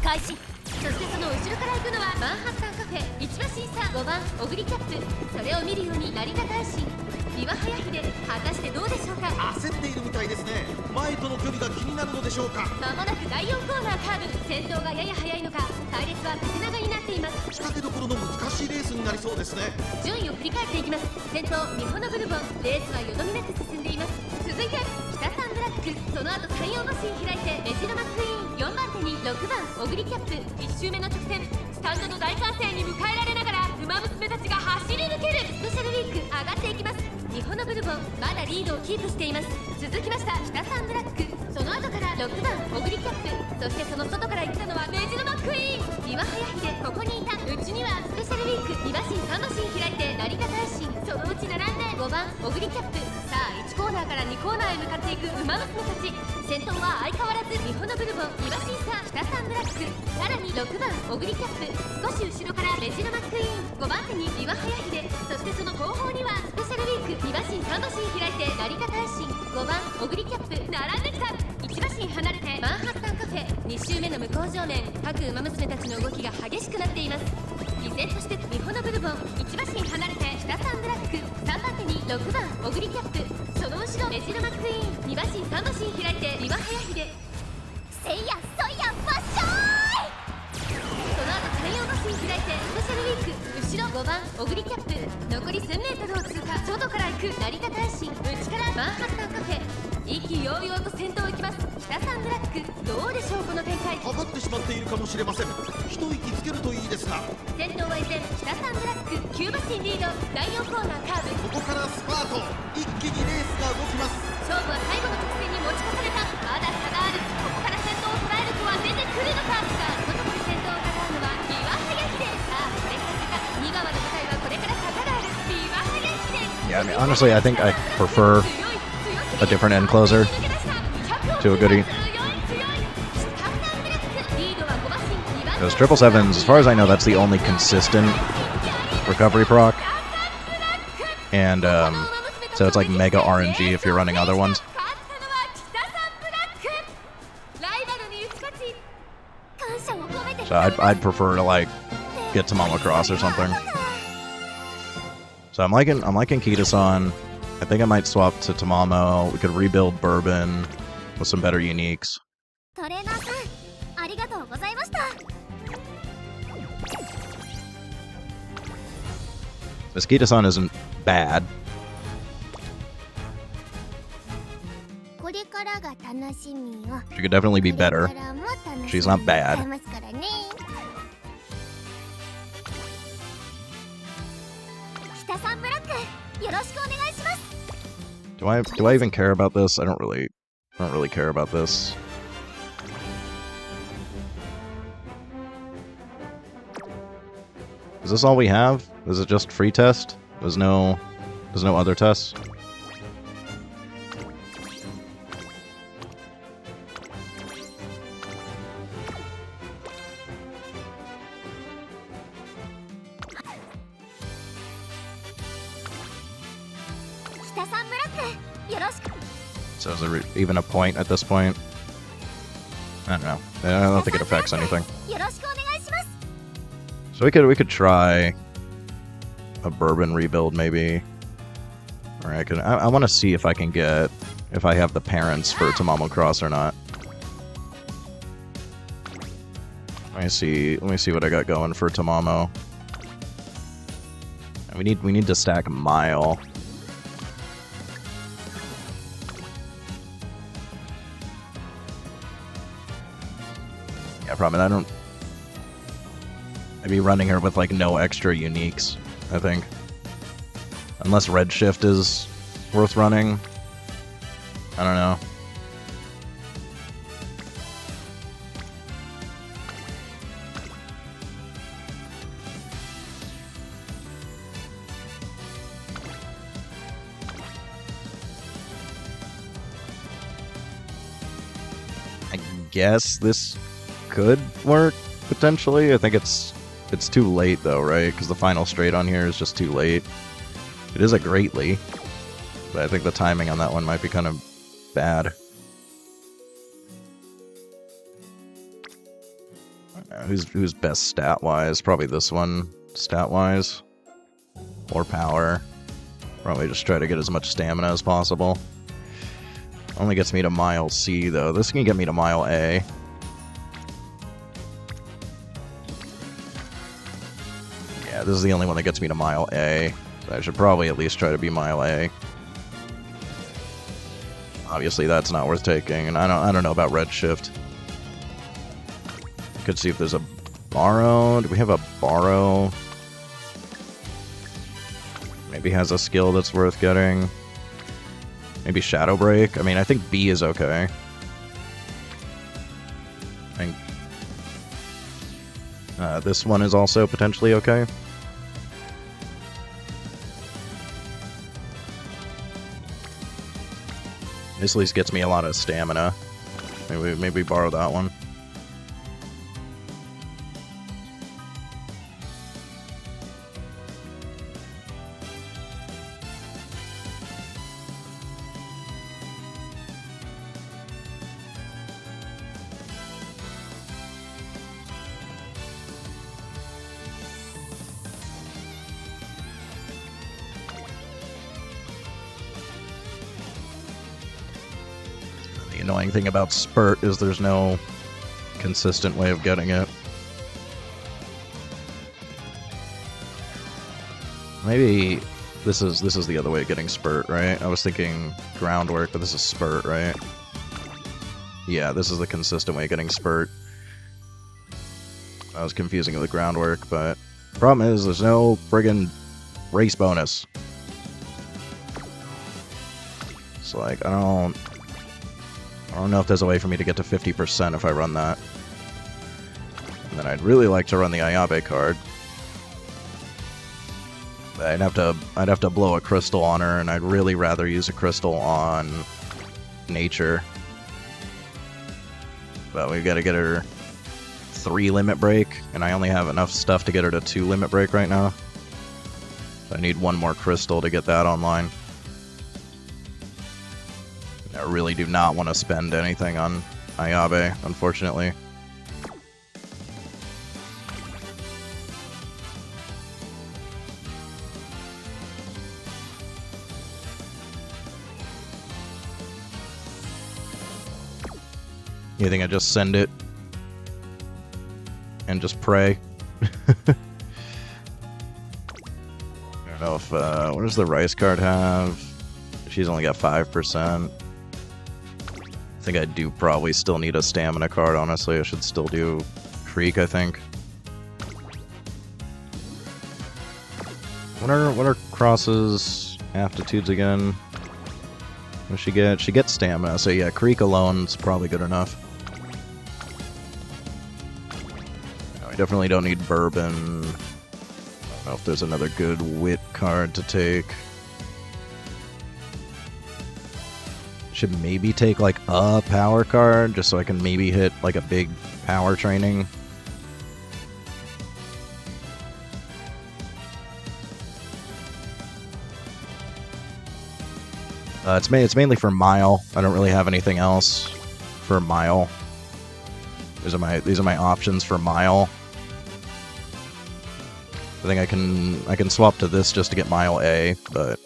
開始そしてその後ろから行くのはマンハッタンカフェ1馬身差5番オグリキャップそれを見るように成田大臣ビワハヤヒデ果たしてどうでしょうか焦っているみたいですね前との距離が気になるのでしょうかまもなく第4コーナーカーブ先頭がやや速いのか隊列は縦長になっています仕掛けどころの難しいレースになりそうですね順位を振り返っていきます先頭ミホノブルボンレースはよどみなく進んでいます続いて北サンブラックその後3、4馬身開いてメジロマクイーン4番手に6番オグリキャップ1周目の直線スタンドの大歓声に迎えられながら馬娘たちが走り抜けるスペシャルウィーク上がっていきますミホノブルボンまだリードをキープしています続きました北サンブラックその後から6番オグリキャップそしてその外から行ったのはメジロマクイーンビワハヤヒデここにいたうちにはスペシャルウィーク2馬身3馬身開いて成田大臣そのうち並んで5番オグリキャップさあ1コーナーから2コーナーへ向かっていく馬娘たち先頭は相変わらずミホノブルボン2馬身差北サンブラックさらに6番オグリキャップ少し後ろからメジロマクイーン5番手にビワハヤヒデそしてその後方にはスペシャルウィーク2馬身3馬身開いて成田大臣5番オグリキャップ並んできた1馬身離れてマンハッタンカフェ2周目の向こう正面各馬娘たちの動きが激しくなっています依然としてミホノブルボン1馬身離れて北サンブラック3番手に6番オグリキャップその後ろメジロマクイーン2馬身3馬身開いてビワハヤヒデせいやそいやバッショーイその後3、4馬身開いてスペシャルウィーク後ろ5番オグリキャップ残り 1000m を通過外から行く成田大臣内からマンハッタンカフェ意気揚々と先頭を行きます北サンブラックどうでしょうこの展開かかってしまっているかもしれません一息つけるといいですが先頭は依然北サンブラック9馬身リード第4コーナーカーブここからスパート一気にレースが動きます勝負は最後の直線に持ち越された。まだ差がある。ここから先頭を捉える子は出てくるのか。さあそのとこで先頭を戦うのは岩早秀。さあこれから坂、2川の舞台はこれから坂がある。岩早秀。 Yeah, I mean, honestly, I think I prefer a different end closer to a goodie. Because 777s, as far as I know, that's the only consistent recovery proc. And so it's like mega RNG if you're running other ones. So I'd prefer to like get Tamamo Cross or something. So I'm liking Kita-san. I think I might swap to Tamamo. We could rebuild Bourbon with some better uniques. This Kita-san isn't bad. She could definitely be better. She's not bad. Do I even care about this? I don't really care about this. Is this all we have? Is it just free test? There's no other tests? So is there even a point at this point? I don't know. I don't think it affects anything. So we could try a Bourbon rebuild maybe. Or I want to see if I can get, if I have the parents for Tamamo Cross or not. Let me see what I got going for Tamamo. We need to stack Mile. Yeah, probably I'd be running her with like no extra uniques, I think. Unless Redshift is worth running. I don't know. I guess this could work, potentially. I think it's too late, though, right? Because the final straight on here is just too late. It is a greatly, but I think the timing on that one might be kind of bad. Who's best stat-wise? Probably this one, stat-wise. Or power. Probably just try to get as much stamina as possible. Only gets me to Mile C, though. This can get me to Mile A. Yeah, this is the only one that gets me to Mile A. So I should probably at least try to be Mile A. Obviously, that's not worth taking, and I don't know about Redshift. Could see if there's a Borrow. Do we have a Borrow? Maybe has a skill that's worth getting. Maybe Shadow Break. I mean, I think B is okay. I think this one is also potentially okay. This at least gets me a lot of stamina. Maybe borrow that one. The annoying thing about Spurt is there's no consistent way of getting it. Maybe this is the other way of getting Spurt, right? I was thinking Groundwork, but this is Spurt, right? Yeah, this is the consistent way of getting Spurt. I was confusing it with Groundwork, but the problem is there's no friggin' race bonus. looks like. I don't know if there's a way for me to get to 50% if I run that. And then I'd really like to run the Ayabe card. But I'd have to blow a crystal on her, and I'd really rather use a crystal on nature. But we've got to get her 3 limit break, and I only have enough stuff to get her to 2 limit break right now. So I need 1 more crystal to get that online. I really do not want to spend anything on Ayabe, unfortunately. You think I just send it and just pray? I don't know if, what does the Rice card have? She's only got 5%. I think I do probably still need a stamina card, honestly. I should still do Creek, I think. What are Cross's aptitudes again? What does she get? She gets stamina, so yeah, Creek alone's probably good enough. No, I definitely don't need Bourbon. I don't know if there's another good wit card to take. Should maybe take like a power card just so I can maybe hit like a big power training. It's mainly for Mile. I don't really have anything else for Mile. These are my options for Mile. I think I can swap to this just to get Mile A, but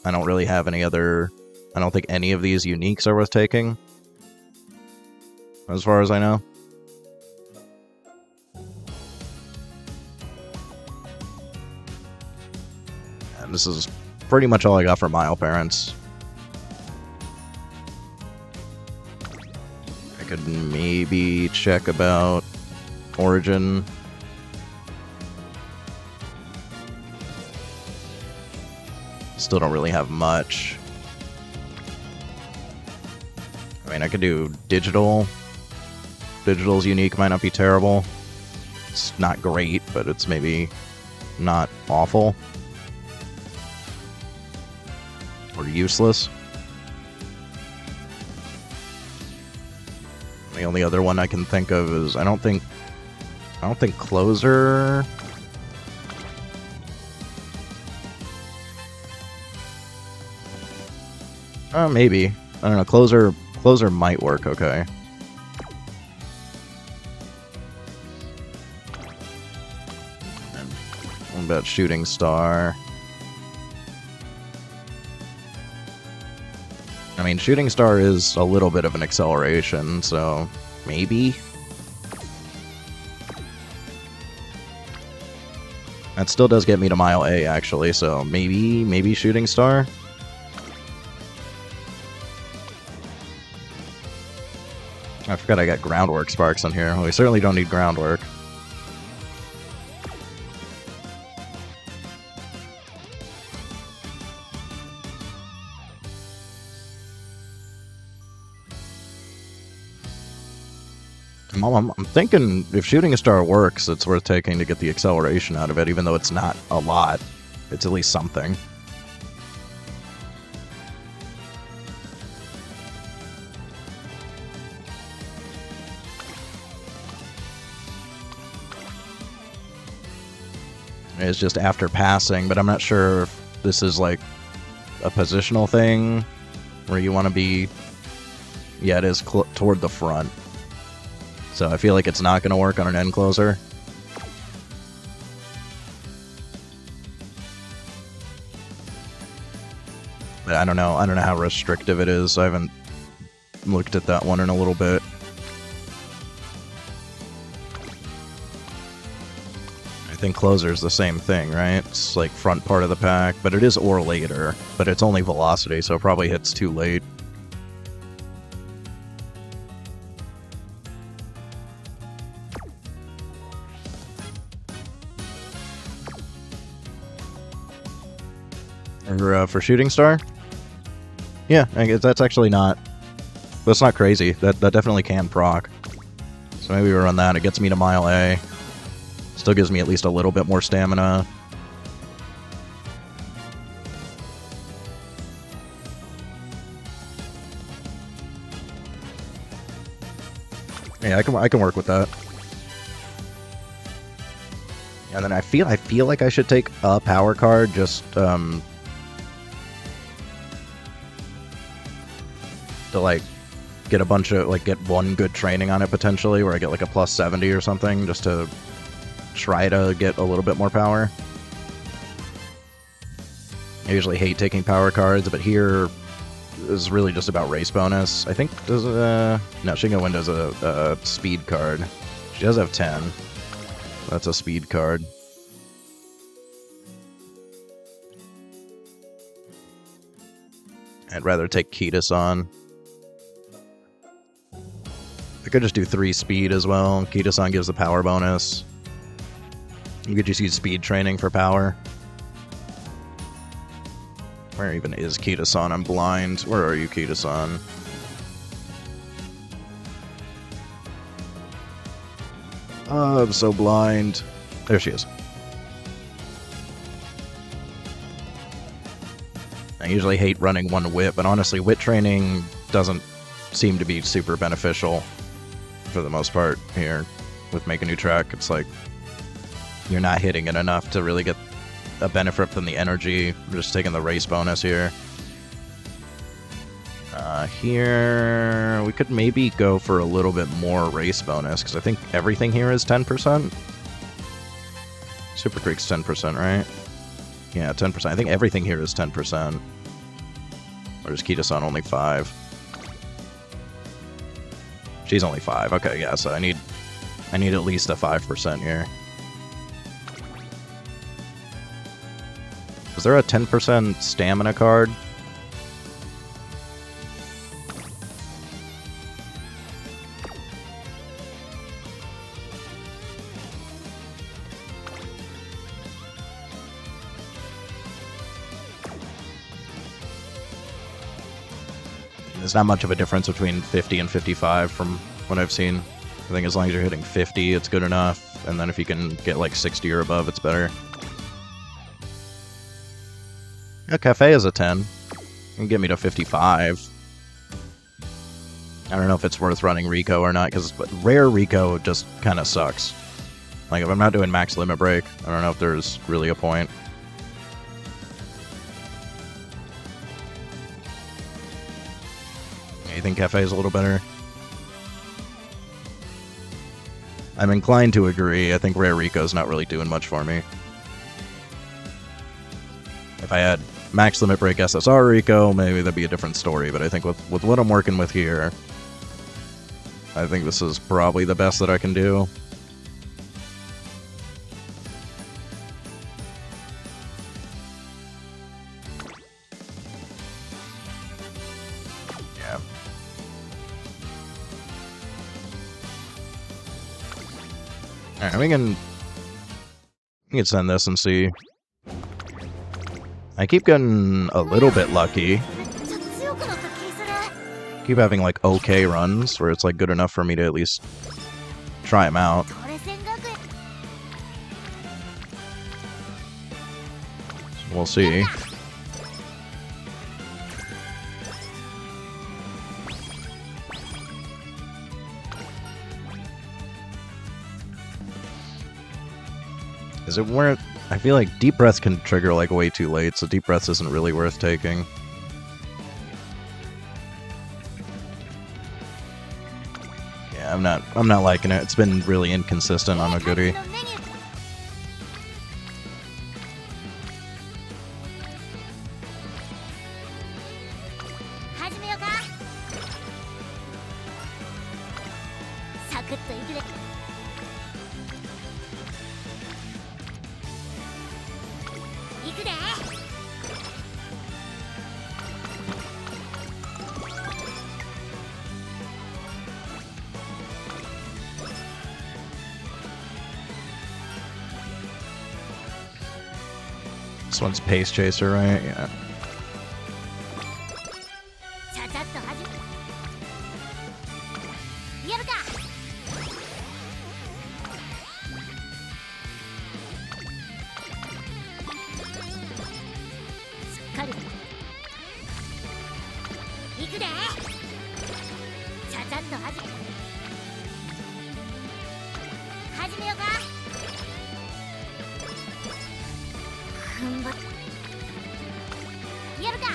I don't really have any other. I don't think any of these uniques are worth taking, as far as I know. And this is pretty much all I got for Mile Parents. I could maybe check about Origin. Still don't really have much. I mean, I could do Digital. Digital's unique, might not be terrible. It's not great, but it's maybe not awful. Or useless. The only other one I can think of is I don't think Closer. Maybe. I don't know. Closer might work okay. And what about Shooting Star? I mean, Shooting Star is a little bit of an acceleration, so maybe. That still does get me to Mile A, actually, so maybe Shooting Star. I forgot I got Groundwork Sparks on here. Well, we certainly don't need Groundwork. I'm thinking if Shooting Star works, it's worth taking to get the acceleration out of it, even though it's not a lot. It's at least something. It's just after passing, but I'm not sure if this is like a positional thing where you want to be. Yeah, it is toward the front. So I feel like it's not going to work on an end closer. But I don't know how restrictive it is. I haven't looked at that one in a little bit. I think Closer's the same thing, right? It's like front part of the pack, but it is or later. But it's only velocity, so it probably hits too late. For Shooting Star? Yeah, I guess that's actually not... That's not crazy. That definitely can proc. So maybe we run that. It gets me to Mile A. Still gives me at least a little bit more stamina. Yeah, I can work with that. And then I feel like I should take a power card just to like get a bunch of get one good training on it potentially, where I get like a plus 70 or something, just to try to get a little bit more power. I usually hate taking power cards, but here is really just about race bonus. I think does no, Shingo Wind does a speed card. She does have 10. That's a speed card. I'd rather take Kita-san. I could just do 3 speed as well. Kita-san gives the power bonus. You could just use speed training for power. Where even is Kita-san? I'm blind. Where are you, Kita-san? Oh, I'm so blind. There she is. I usually hate running one whip, but honestly, whip training doesn't seem to be super beneficial for the most part here with Make a New Track. It's like you're not hitting it enough to really get a benefit from the energy. We're just taking the race bonus here. Here, we could maybe go for a little bit more race bonus, because I think everything here is 10%. Super Creek's 10%, right? Yeah, 10%. I think everything here is 10%. Or is Kita-san only 5? She's only 5. Okay, yeah, so I need at least a 5% here. Is there a 10% stamina card? There's not much of a difference between 50 and 55 from what I've seen. I think as long as you're hitting 50, it's good enough. And then if you can get like 60 or above, it's better. Yeah, Cafe is a 10. You can get me to 55. I don't know if it's worth running Rico or not, because rare Rico just kind of sucks. Like, if I'm not doing max limit break, I don't know if there's really a point. You think Cafe is a little better? I'm inclined to agree. I think Rare Rico's not really doing much for me. If I had max limit break SSR Rico, maybe that'd be a different story, but I think with what I'm working with here, I think this is probably the best that I can do. Yeah. Alright, we can send this and see. I keep getting a little bit lucky. Keep having like okay runs where it's like good enough for me to at least try them out. So we'll see. Is it worth... I feel like Deep Breath can trigger like way too late, so Deep Breath isn't really worth taking. Yeah, I'm not liking it. It's been really inconsistent on a goodie. This one's Pace Chaser, right? Yeah. やるか。しっかりいくで。ちゃちゃっと始めようか。ふんばっやるか。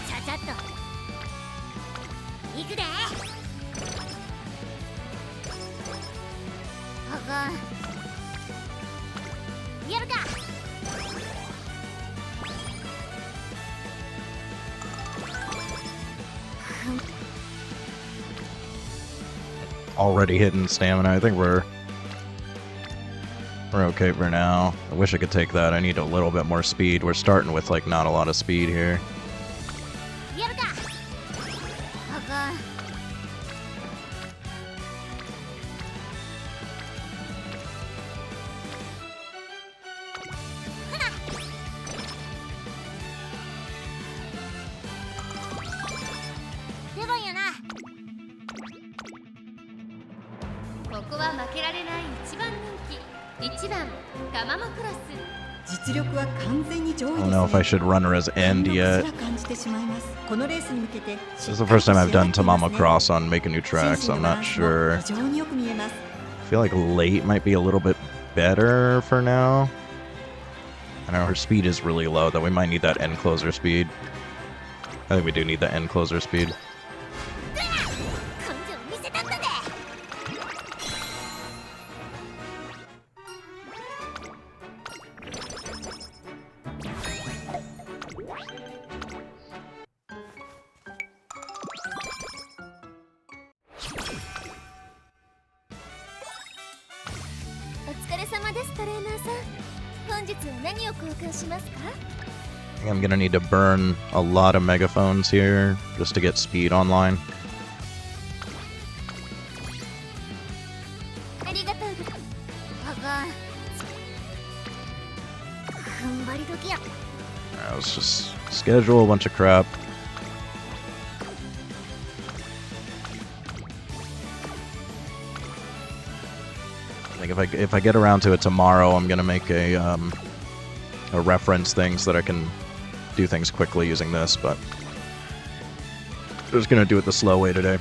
ちゃちゃっといくで。あかん。やるか。Already hitting stamina. I think we're okay for now. I wish I could take that. I need a little bit more speed. We're starting with like not a lot of speed here. やるか。あかん。出番やな。ここは負けられない一番人気。1番ガマモクロス。実力は完全に上位 I です don't ね。 know if I should run her as end す yet. ら感じてしまいます。このレースに向けて This is the first time I've done Tamama Cross on Make a New Track, so I'm not sure. 非常によく見えます。 I feel like late might be a little bit better for now. I know her speed is really low, though we might need that end closer speed. I think we do need the end closer speed. 根性見せたったで。お疲れ様です、トレーナーさん。本日は何を交換しますか？ I think I'm gonna need to burn a lot of megaphones here just to get speed online. ありがとうございます。あかん。踏ん張り時や。 Alright, let's just schedule a bunch of crap. I think if I get around to it tomorrow, I'm gonna make a reference thing so that I can do things quickly using this, but I'm just gonna do it the slow way today.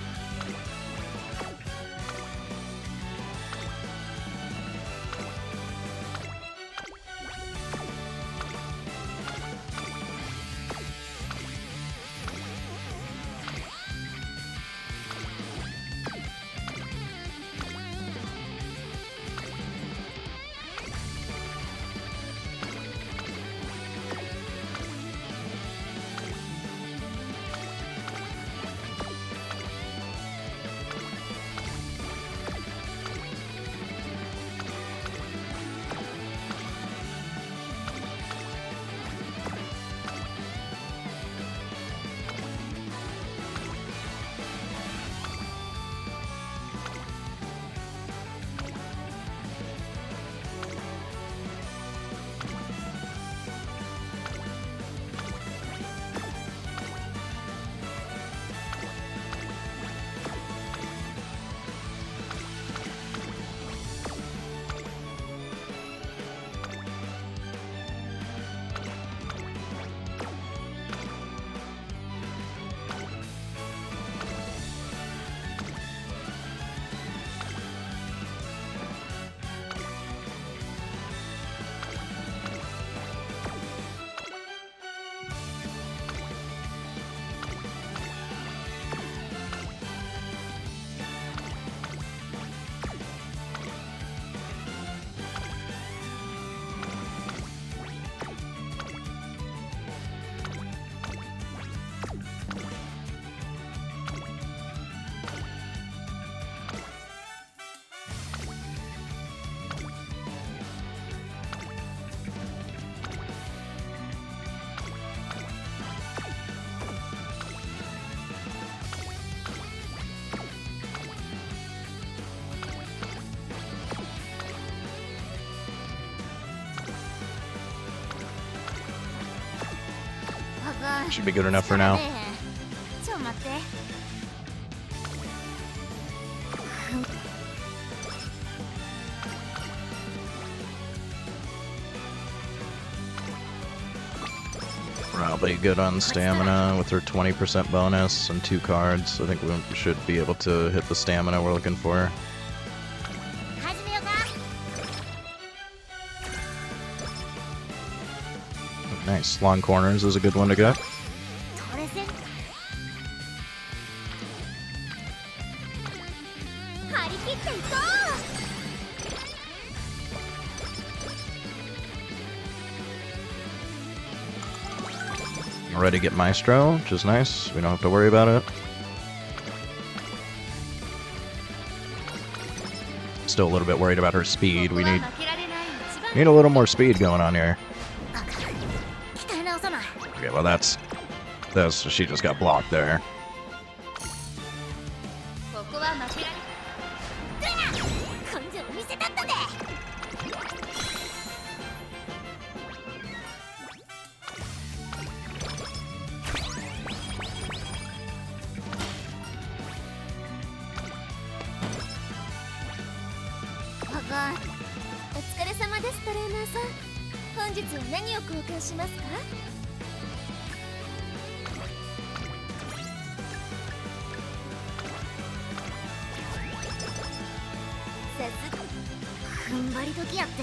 Should be good enough for now. ちょ待って。 Probably good on stamina with her 20% bonus and 2 cards. I think we should be able to hit the stamina we're looking for. 始めようか。 Nice. Long corners is a good one to get. トレセン。張り切っていこう。 I'm ready to get Maestro, which is nice. We don't have to worry about it. Still a little bit worried about her speed. We need 負けられない一番。 a little more speed going on here. 鍛え直さない。 Okay, well that's she just got blocked there. ここは負けられ。根性見せたったで。 お疲れ様ですトレーナーさん。本日は何を交換しますか？ さすが踏ん張り時やって。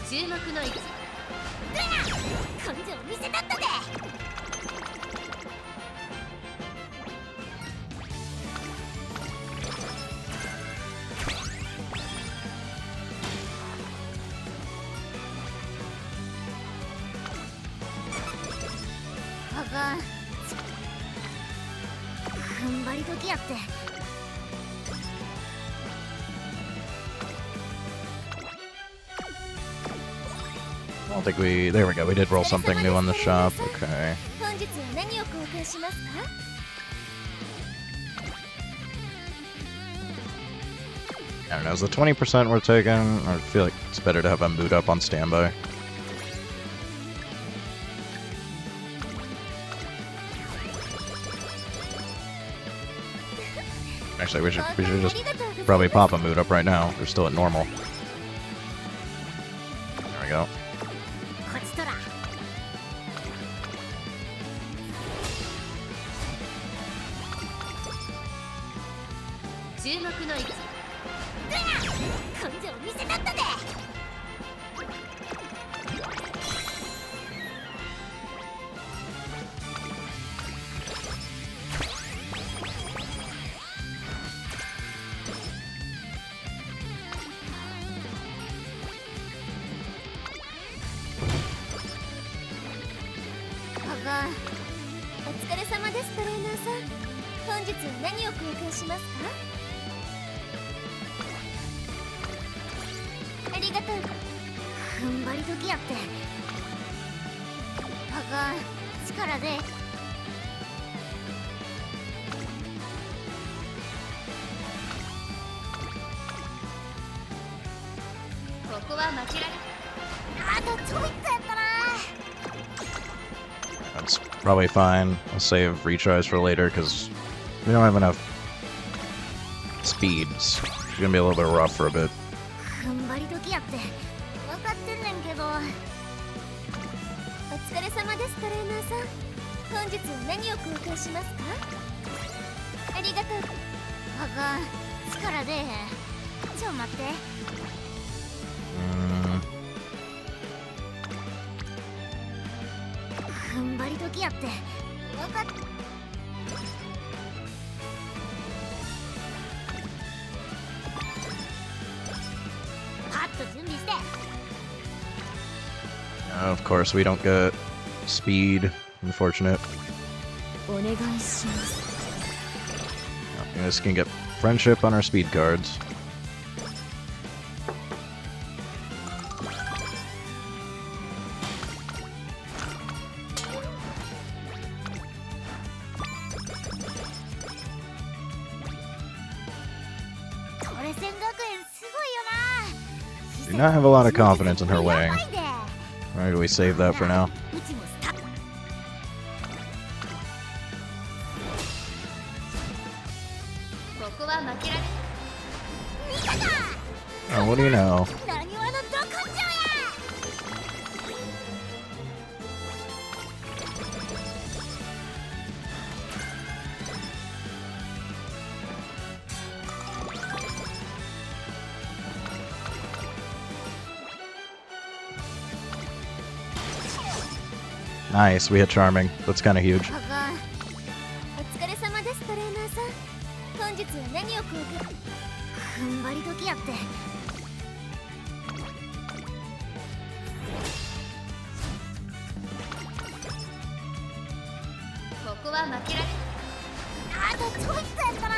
注目の位置。根性見せたったで。 踏ん張り時やって。 I don't think we... There we go. We did roll something new on the shop. Okay. 本日は何を交換しますか？ I don't know. Is the 20% we're taking? I feel like it's better to have them boot up on standby. Actually, we should just probably pop a boot up right now. We're still at normal. There we go. こちとら。注目の位置。根性見せたったで。 お疲れ様ですトレーナーさん。本日は何を交換しますか？ありがとう。踏ん張り時やって。力で。ここは負けられ。あとちょいっとやったな。 That's probably fine. I'll save retries for later because we don't have enough speeds. She's gonna be a little bit rough for a bit. 踏ん張り時やって分かってんねんけど。お疲れ様ですトレーナーさん。本日は何を交換しますか？ありがとう。力出えへん。ちょ待って。踏ん張り時やって分かっ。パッと準備して。 Of course, we don't get speed. Unfortunate. お願いします。 You guys can get friendship on our speed cards. do not have a lot of confidence in her weighing. Or do we save that for now? うちもスタート。ここは負けられ見たか。 Oh, what do you know? なにわのど根性や。 Nice, we hit Charming. That's kind of huge. お疲れ様ですトレーナーさん。本日は何をこうか踏ん張り時やって。ここは負けられあとちょいっとやったな。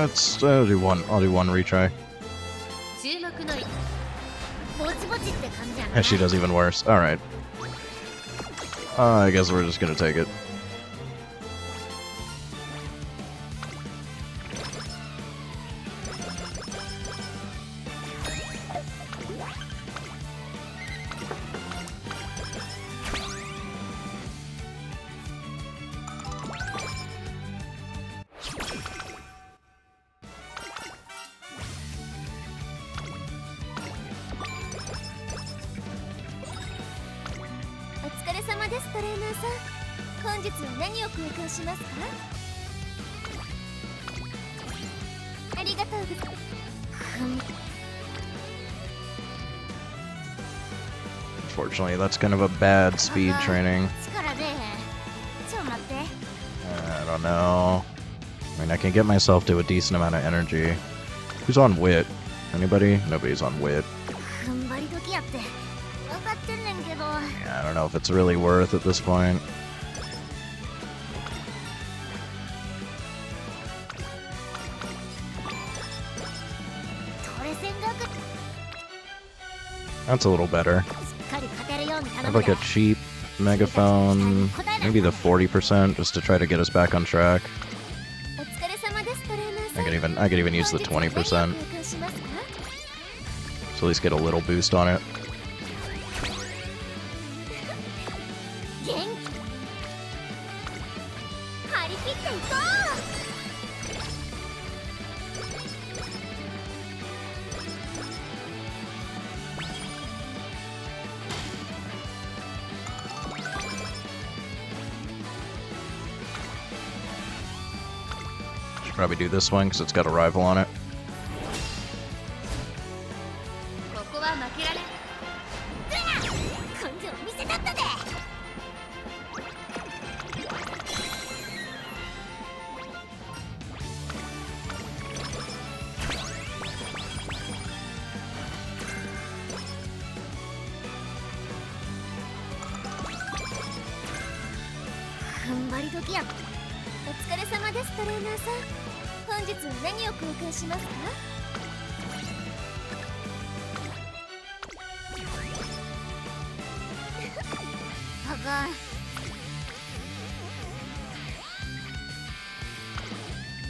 I'll do one. I'll do one retry. 注目のぼちぼちって感じやな。 And she does even worse. All right. I guess we're just gonna take it.お疲れ様ですトレーナーさん。本日は何を交換しますか。ありがとうございます。 Unfortunately, that's kind of a bad speed training. 力出えへん。ちょ待って。 I don't know. I mean, I can get myself to a decent amount of energy. Who's on wit? Anybody? Nobody's on wit. 踏ん張り時やって分かってんねんけど。 Yeah, I don't know if it's really worth at this point. トレ戦略 That's a little better. しっかり勝てるように I 頼 have む like a cheap megaphone, maybe the 40% just to try to get us back on track. お疲れ様ですトレーナーさ I ん。 could even use the 20%, 本日は何を交換しますか。 so at least get a little boost on it. 元気張り切っていこう。 Should probably do this one because it's got a rival on it. ここは負けられん。根性見せたったで。 踏ん張り時や。お疲れ様ですトレーナーさん。本日は何を交換しますか。 バカ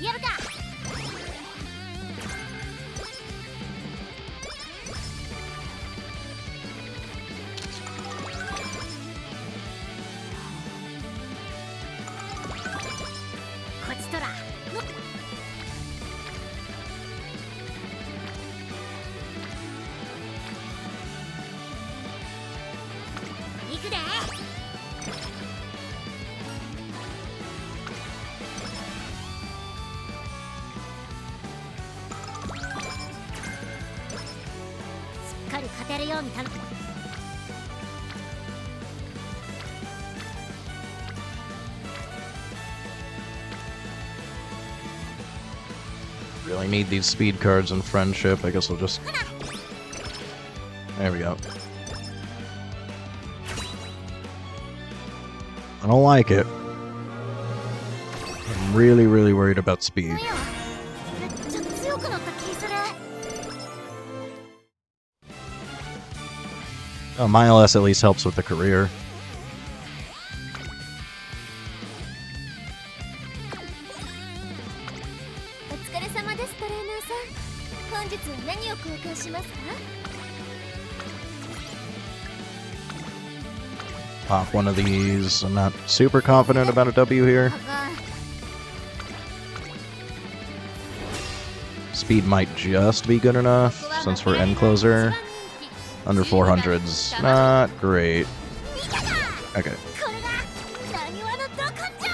やるか。 こちとら行くで。 しっかり勝てるように頼む。 Really need these speed cards in friendship. I guess we'll just... There we go. I don't like it. I'm really, really worried about speed. めっちゃ強くなった気する。 My LS at least helps with the career. お疲れ様ですトレーナーさん。本日は何を交換しますか？ Pop one of these. I'm not super confident about a W here. Speed might just be good enough since we're end closer. Under 400's not great. Okay. これがなにわのど根性や。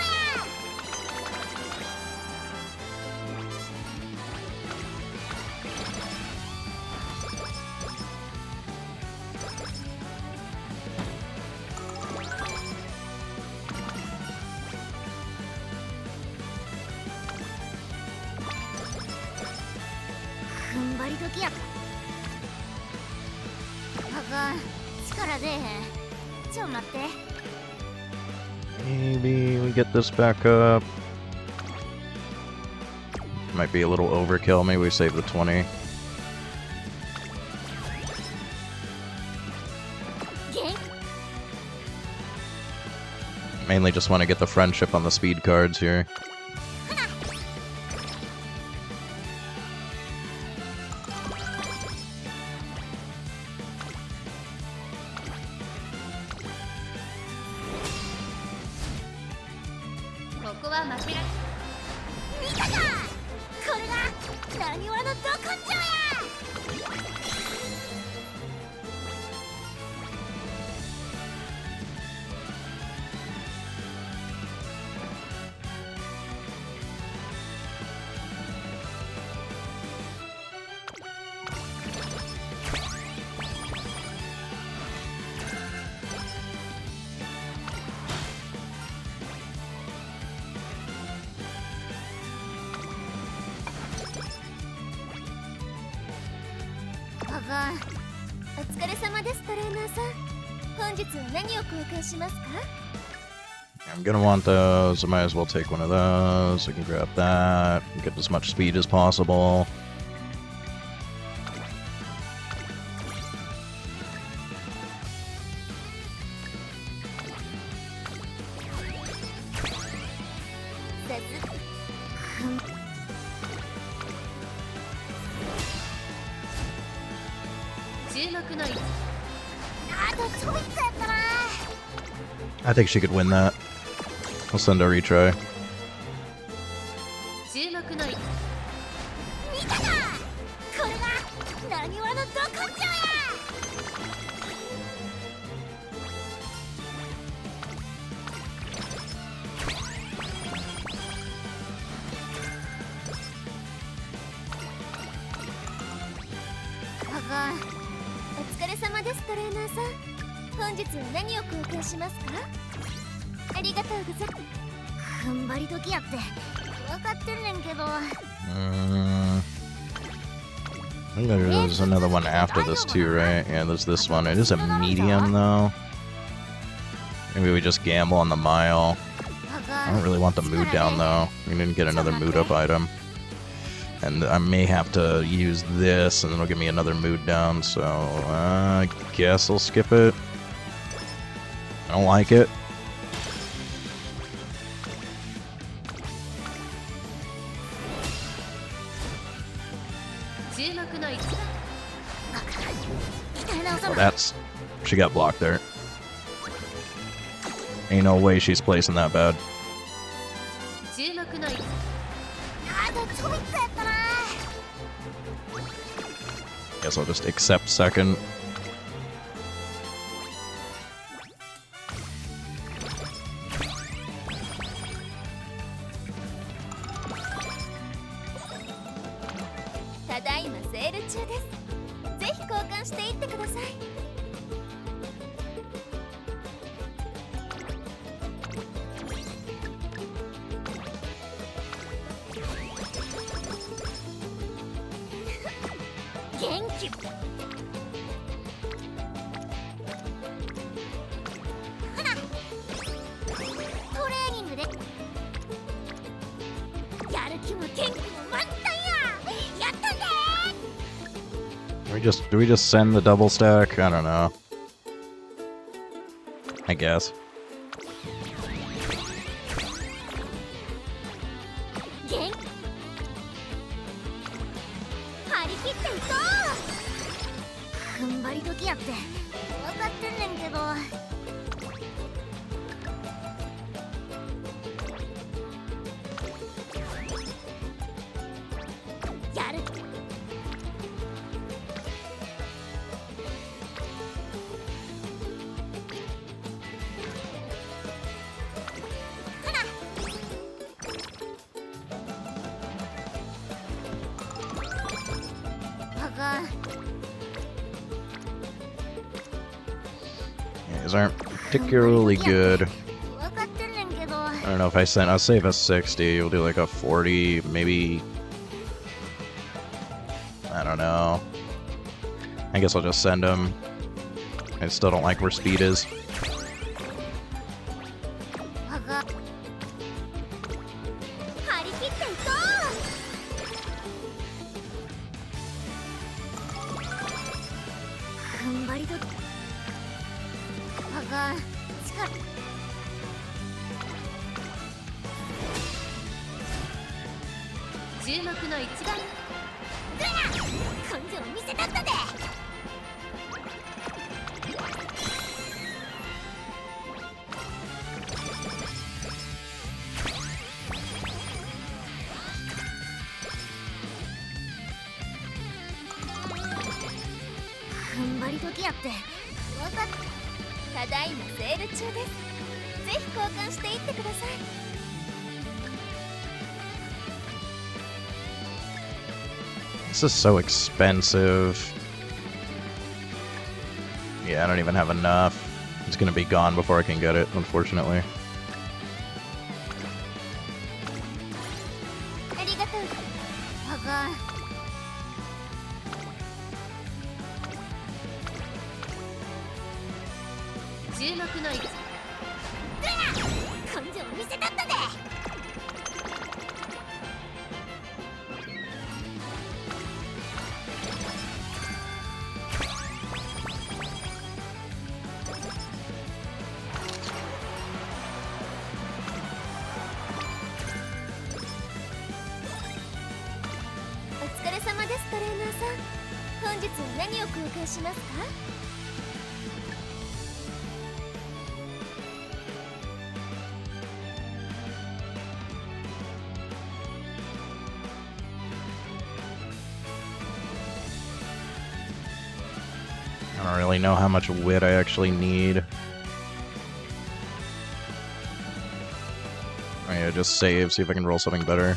踏ん張り時や。あかん、力出えへん。ちょ待って。 Maybe we get this back up. Might be a little overkill. Maybe we save the 20. Mainly just want to get the friendship on the speed cards here. I'm gonna want those. I might as well take one of those. I can grab that. Get as much speed as possible. I think she could win that. We'll send a retry. I think there's another one after this too, right? Yeah, there's this one. It is a medium though. Maybe we just gamble on the mile. I don't really want the mood down though. We didn't get another mood up item. And I may have to use this and then it'll give me another mood down, so I guess I'll skip it. I don't like it. Oh, that's... She got blocked there. Ain't no way she's placing that bad. Guess I'll just accept second. Do we just send the double stack? I don't know. I guess. 切っていこう。踏ん張り時やって分かってんねんけど。やる。These aren't particularly good. I don't know if I'll save a 60, we'll do like a 40, maybe. I don't know. I guess I'll just send him. I still don't like where speed is. This is so expensive. Yeah, I don't even have enough. It's gonna be gone before I can get it, unfortunately. I don't really know how much wit I actually need. Oh yeah, just save, see if I can roll something better.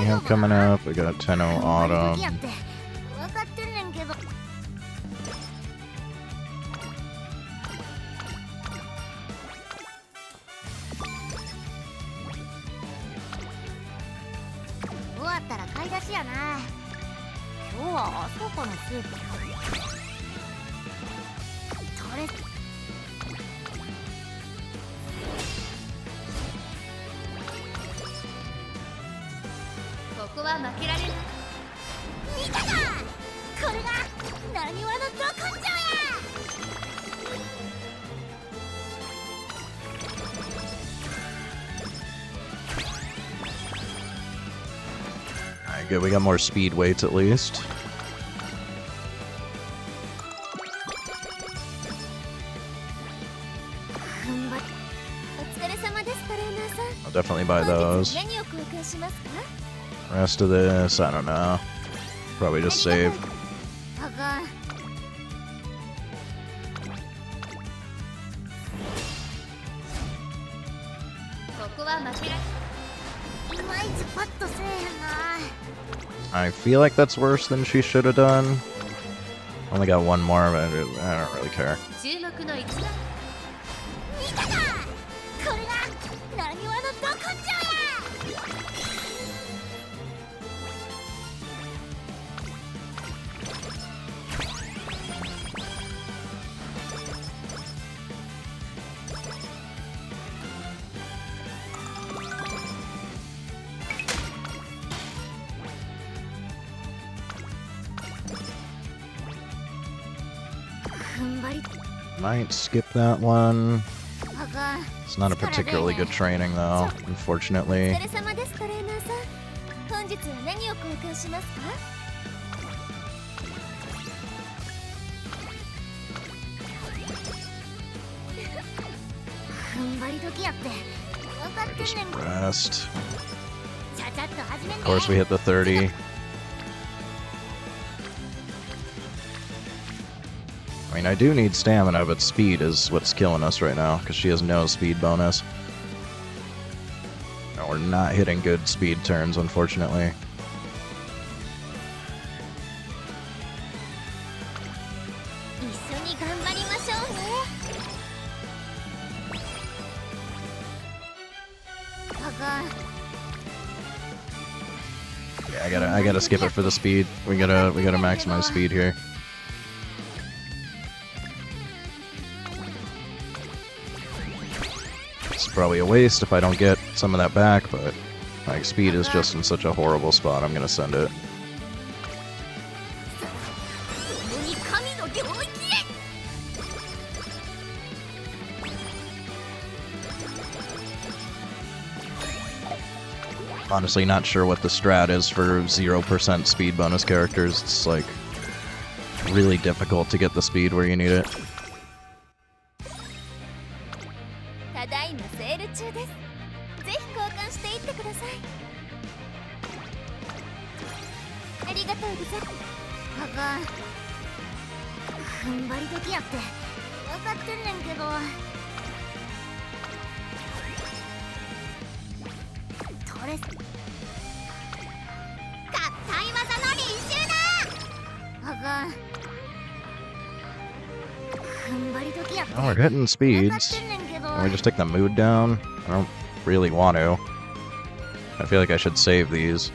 Yeah, coming up, we got 10-0 Autumn. Alright, good, we got more speed weights at least. I'll definitely buy those. Rest of this, I don't know. Probably just save. I feel like that's worse than she should have done. Only got one more, but I don't really care. Might skip that one. あかん It's not a particularly good training though, unfortunately. お疲れ様ですトレーナーさん本日は何を交換しますか踏ん張り時やって分かってん Just ねん rest. ちゃちゃっと始めて Of course, we hit the 30. I mean, I do need stamina, but speed is what's killing us right now, because she has no speed bonus. No, we're not hitting good speed turns, unfortunately. 一緒に頑張りましょうねあかん Yeah, I gotta skip it for the speed. We gotta maximize speed here. It's probably a waste if I don't get some of that back, but like speed is just in such a horrible spot. I'm gonna send it. 共に神の領域へ Honestly, not sure what the strat is for 0% speed bonus characters. It's like really difficult to get the speed where you need it. ただいまセール中ですぜひ交換していってくださいありがとうございますあかん踏ん張り時やって分かってんねんけどトレス硬い技の練習だあかん踏ん張り時やって Oh, we're hitting speeds. Can we just take the mood down? I don't really want to. I feel like I should save these.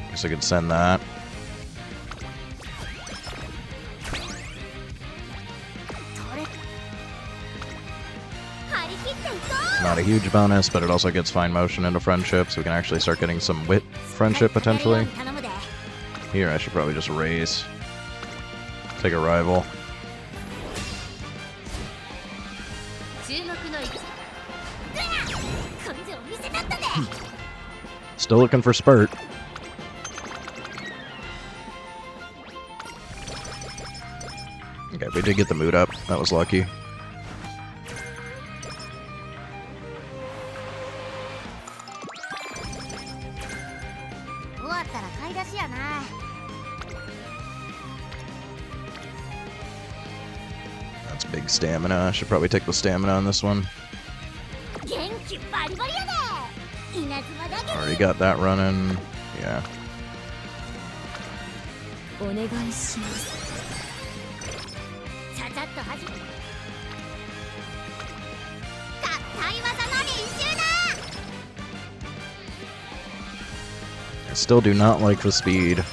Guess I could send that. Not a huge bonus, but it also gets fine motion into friendship, so we can actually start getting some wit friendship potentially. Here, I should probably just raise. Take a rival. 注目の位置根性見せたったで Still looking for spurt. Okay, we did get the mood up. That was lucky. 終わったら買い出しやな That's big stamina. I should probably take the stamina on this one. 元気バリバリやで稲妻だけ Already got that running. Yeah. お願いしますちゃちゃっと始め硬い技の練習だ I still do not like the speed.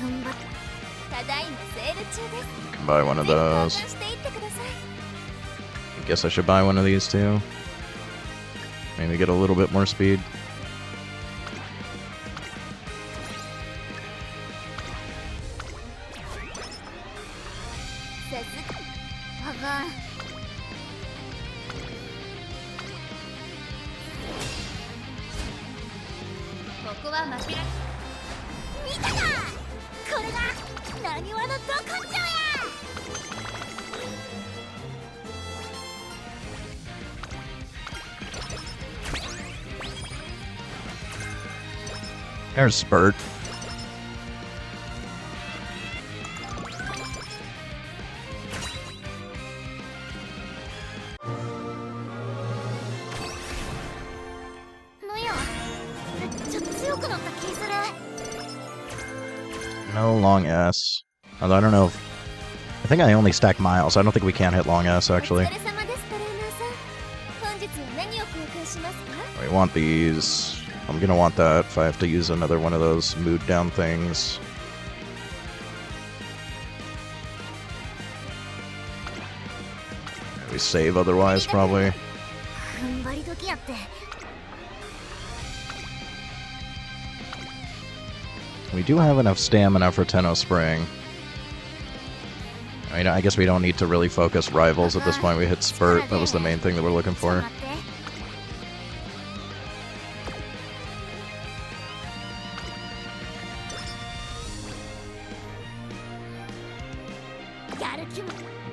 踏ん張っただいまセール中です Can buy one of ぜひ交 those. 換していってください I guess I should buy one of these too. Maybe get a little bit more speed. さすあかんここは負けられ見たかこれがなにわのど根性や There's spurt. のやめっちゃ強くなった気する No long S. Although I don't know if... I think I only stack miles. I don't think we can hit long S, お actually. 疲れ様ですトレーナーさん本日は何を交換しますか We want these. I'm gonna want that if I have to use another one of those mood down things. We save otherwise, probably. 踏ん張り時やって I We do have enough stamina for Tenno Spring. I mean, I guess we don't need to really focus rivals at this point. We hit Spurt. That was the main thing that we're looking for.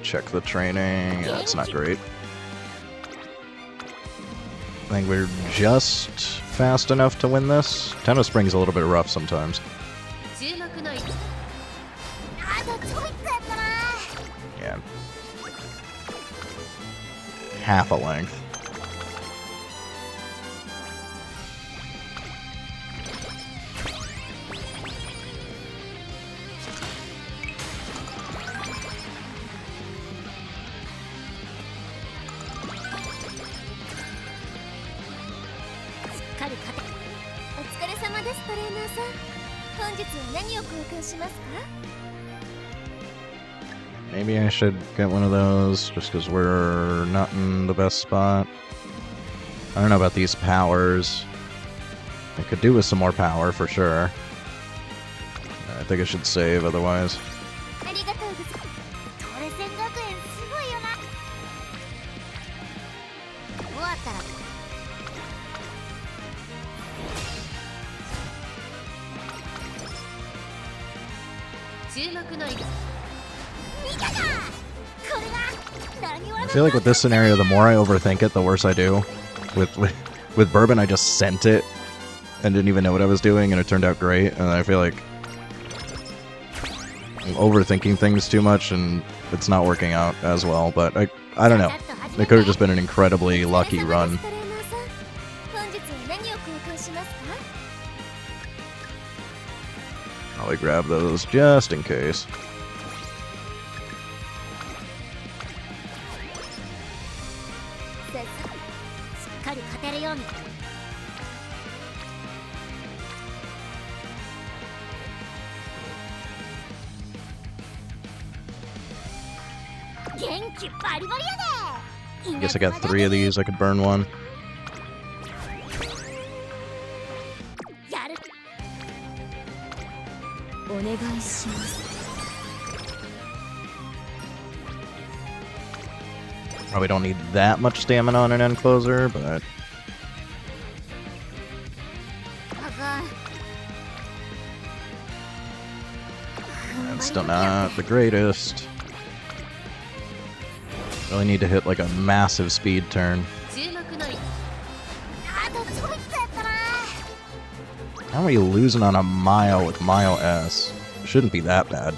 Check the training. Yeah, it's not great. I think we're just fast enough to win this. Tenno Spring's a little bit rough sometimes. Yeah. Half a length. Maybe I should get one of those, just because we're not in the best spot. I don't know about these powers. I could do with some more power, for sure. I think I should save, otherwise. I feel like with this scenario, the more I overthink it, the worse I do. With Bourbon, I just sent it and didn't even know what I was doing, and it turned out great. And I feel like I'm overthinking things too much, and it's not working out as well. But I don't know. It could have just been an incredibly lucky run. I'll grab those just in case. I guess I got 3 of these. I could burn one. Probably don't need that much stamina on an end closer, but it's still not the greatest. Really need to hit like a massive speed turn. How are you losing on a mile with Mile S? Shouldn't be that bad.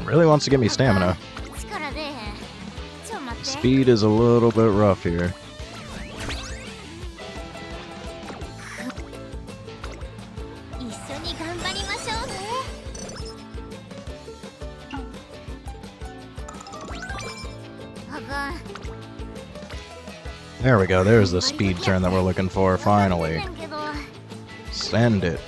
Really wants to give me stamina. Speed is a little bit rough here. There we go, there's the speed turn that we're looking for, finally. Send it.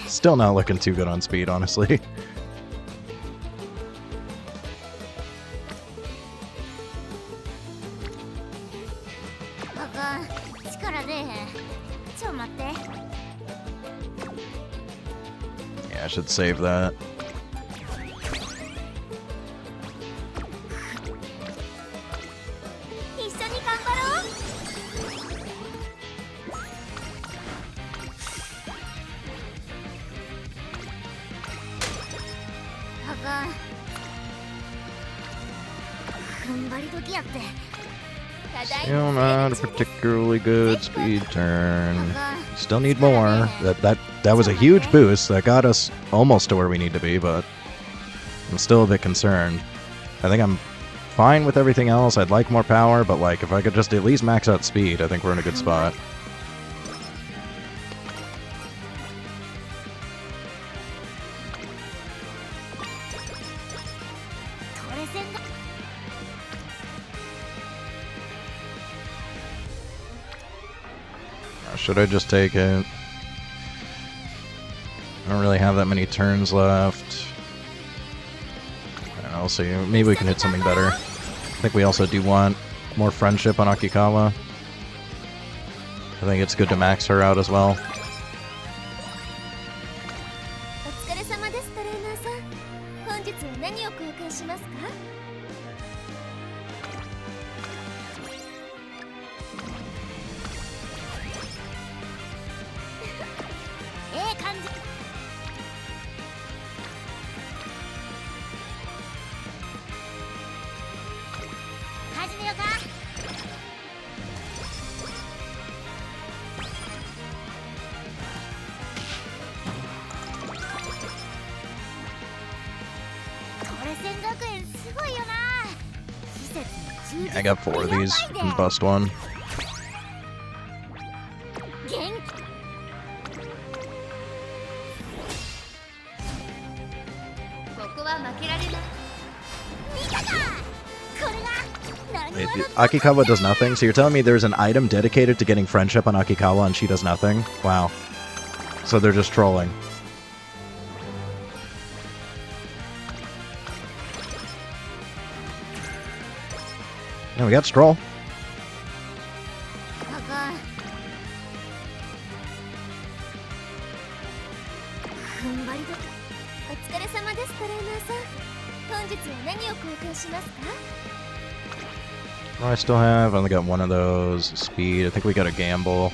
Still not looking too good on speed, honestly. Yeah, I should save that. Still not a particularly good speed turn. Still need more. That was a huge boost. That got us almost to where we need to be, but I'm still a bit concerned. I think I'm fine with everything else. I'd like more power, but like if I could just at least max out speed, I think we're in a good spot. Should I just take it? I don't really have that many turns left. I don't know, see. Maybe we can hit something better. I think we also do want more friendship on Akikawa. I think it's good to max her out as well. I got 4 of these and bust one. Wait, Akikawa does nothing? So you're telling me there's an item dedicated to getting friendship on Akikawa and she does nothing? Wow. So they're just trolling. Yeah, we got Stroll. What do I still have? I only got one of those. Speed. I think we got a gamble.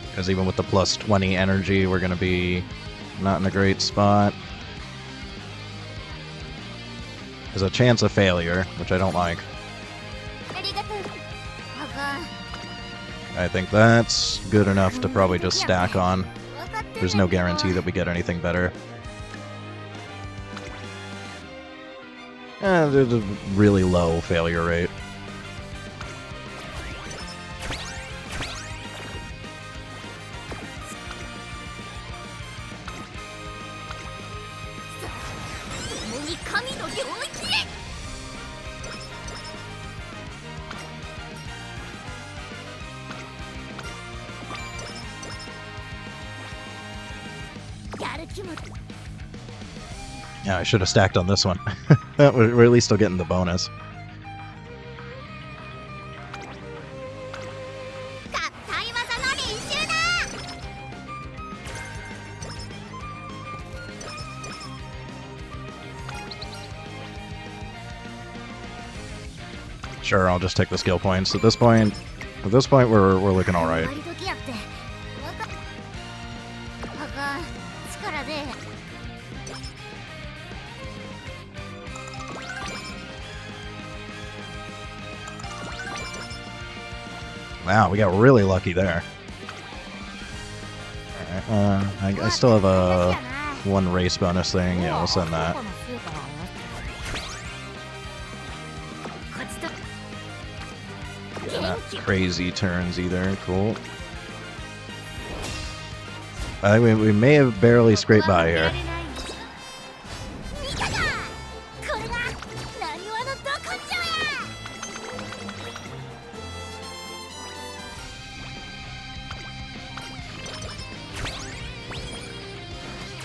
Because even with the plus 20 energy, we're going to be not in a great spot. There's a chance of failure, which I don't like. I think that's good enough to probably just stack on. There's no guarantee that we get anything better. There's a really low failure rate. Yeah, I should have stacked on this one. We're at least still getting the bonus. Sure, I'll just take the skill points. At this point, we're looking all right. Wow, we got really lucky there. Alright, I still have a 1 race bonus thing. Yeah, we'll send that. Yeah, not crazy turns either. Cool. I think we may have barely scraped by here.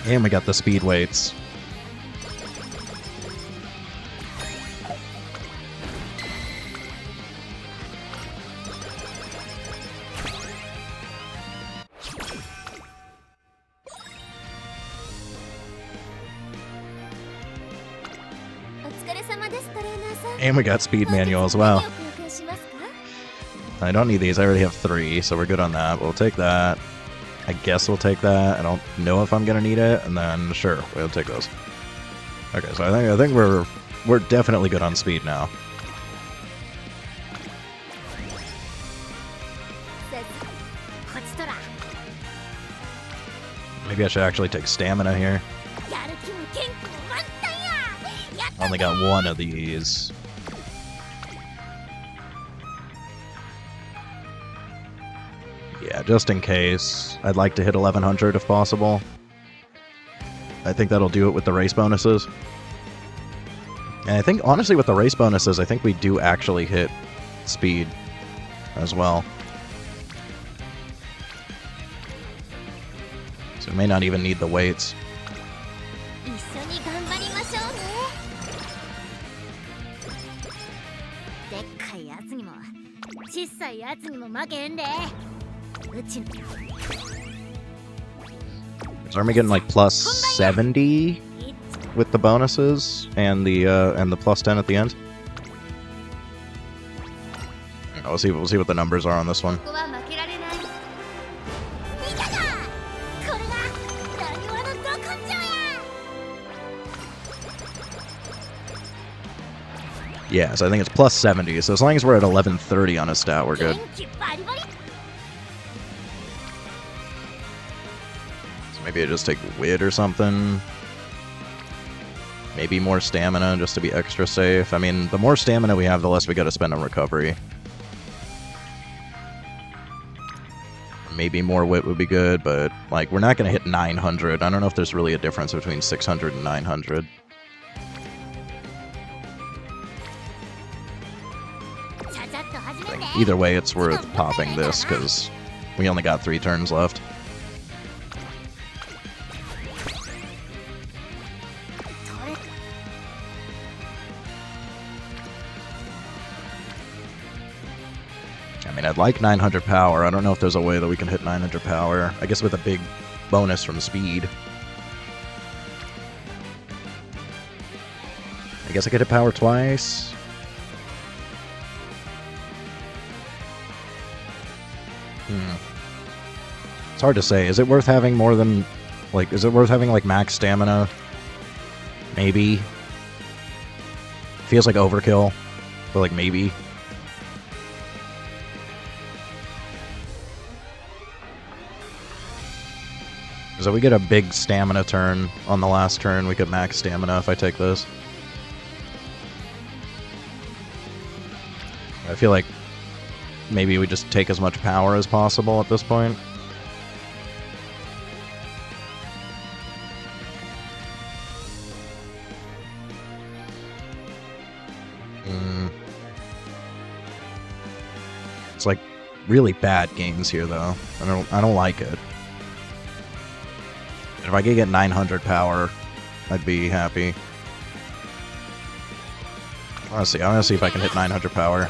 And we got the speed weights. And we got speed manual as well. I don't need these. I already have 3, so we're good on that. We'll take that. I guess we'll take that. I don't know if I'm gonna need it, and then sure, we'll take those. Okay, so I think we're definitely good on speed now. Maybe I should actually take stamina here. Only got 1 of these. Yeah, just in case. I'd like to hit 1100 if possible. I think that'll do it with the race bonuses. And I think, honestly, with the race bonuses, I think we do actually hit speed as well. So we may not even need the weights. So are we getting like plus 70 with the bonuses and the plus 10 at the end? We'll see what the numbers are on this one. Yeah, so I think it's plus 70. So as long as we're at 1130 on a stat, we're good. Maybe I just take wit or something. Maybe more stamina just to be extra safe. I mean, the more stamina we have, the less we gotta spend on recovery. Maybe more wit would be good, but like we're not gonna hit 900. I don't know if there's really a difference between 600 and 900. Either way, it's worth popping this because we only got 3 turns left. I mean, I'd like 900 power. I don't know if there's a way that we can hit 900 power. I guess with a big bonus from speed. I guess I could hit power twice. It's hard to say. Is it worth having more than, like, is it worth having, like, max stamina? Maybe. Feels like overkill, but, like, maybe. So we get a big stamina turn on the last turn. We could max stamina if I take this. I feel like maybe we just take as much power as possible at this point. It's like really bad games here, though. I don't like it. If I could get 900 power, I'd be happy. I want to see if I can hit 900 power.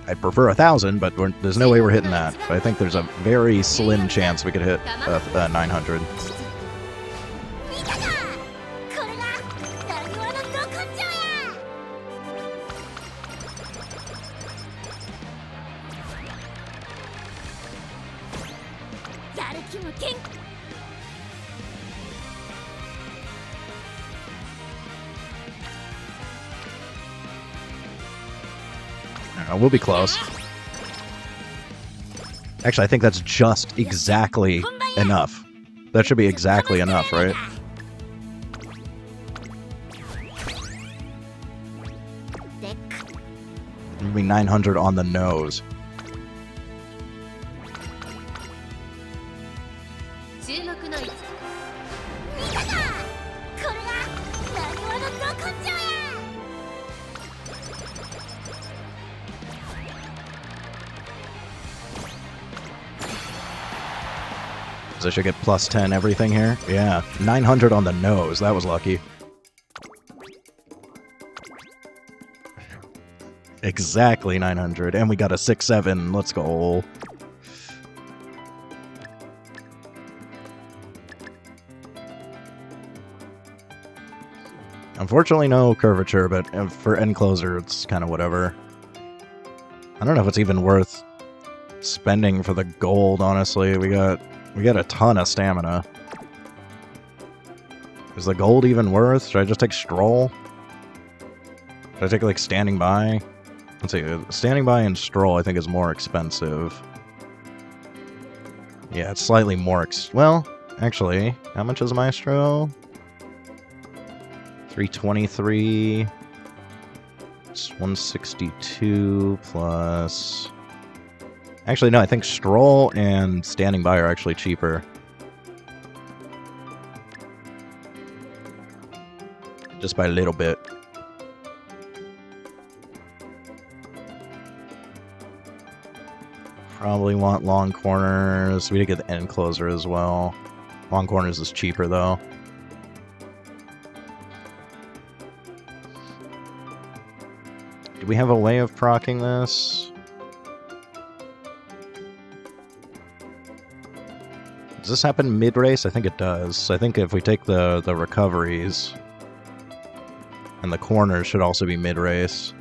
I'd prefer 1,000, but there's no way we're hitting that. But I think there's a very slim chance we could hit 900. We'll be close. Actually, I think that's just exactly enough. That should be exactly enough, right? Maybe 900 on the nose. I should get plus 10 everything here. Yeah, 900 on the nose. That was lucky. Exactly 900. And we got a 6-7. Let's go. Unfortunately, no curvature, but for end closer, it's kind of whatever. I don't know if it's even worth spending for the gold, honestly. We got a ton of stamina. Is the gold even worth? Should I just take Stroll? Should I take, like, Standing By? Let's see, Standing By and Stroll I think is more expensive. Yeah, it's slightly more well, actually, how much is Maestro? 323. It's 162 plus... Actually, no, I think Stroll and Standing By are actually cheaper. Just by a little bit. Probably want long corners. We did get the end closer as well. Long corners is cheaper, though. Do we have a way of proccing this? Does this happen mid-race? I think it does. I think if we take the recoveries, and the corners should also be mid-race.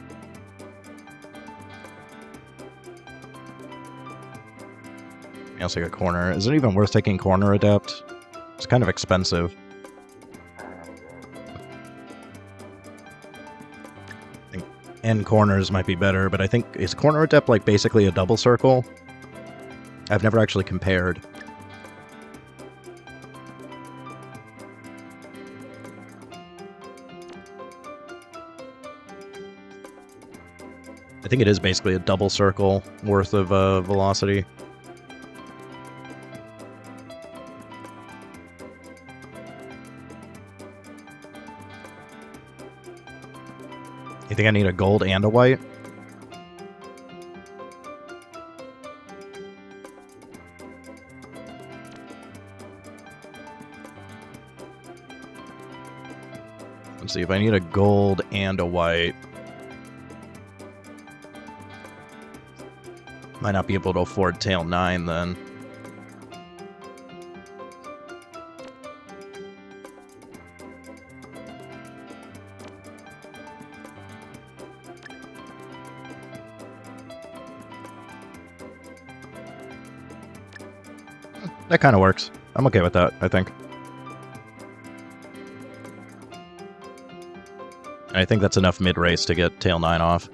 I also got corner. Is it even worth taking corner adept? It's kind of expensive. I think end corners might be better, but I think, is corner adept like basically a double circle? I've never actually compared. I think it is basically a double circle worth of velocity. You think I need a gold and a white? Let's see, if I need a gold and a white, might not be able to afford Tail 9 then. That kind of works. I'm okay with that, I think. And I think that's enough mid-race to get Tail 9 off.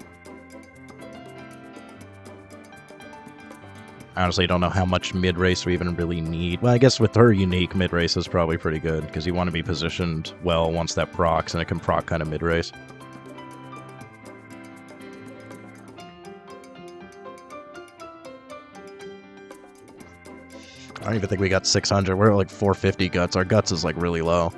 I honestly don't know how much mid-race we even really need. Well, I guess with her unique, mid-race is probably pretty good, because you want to be positioned well once that procs, and it can proc kind of mid-race. I don't even think we got 600. We're at like 450 guts. Our guts is like really low.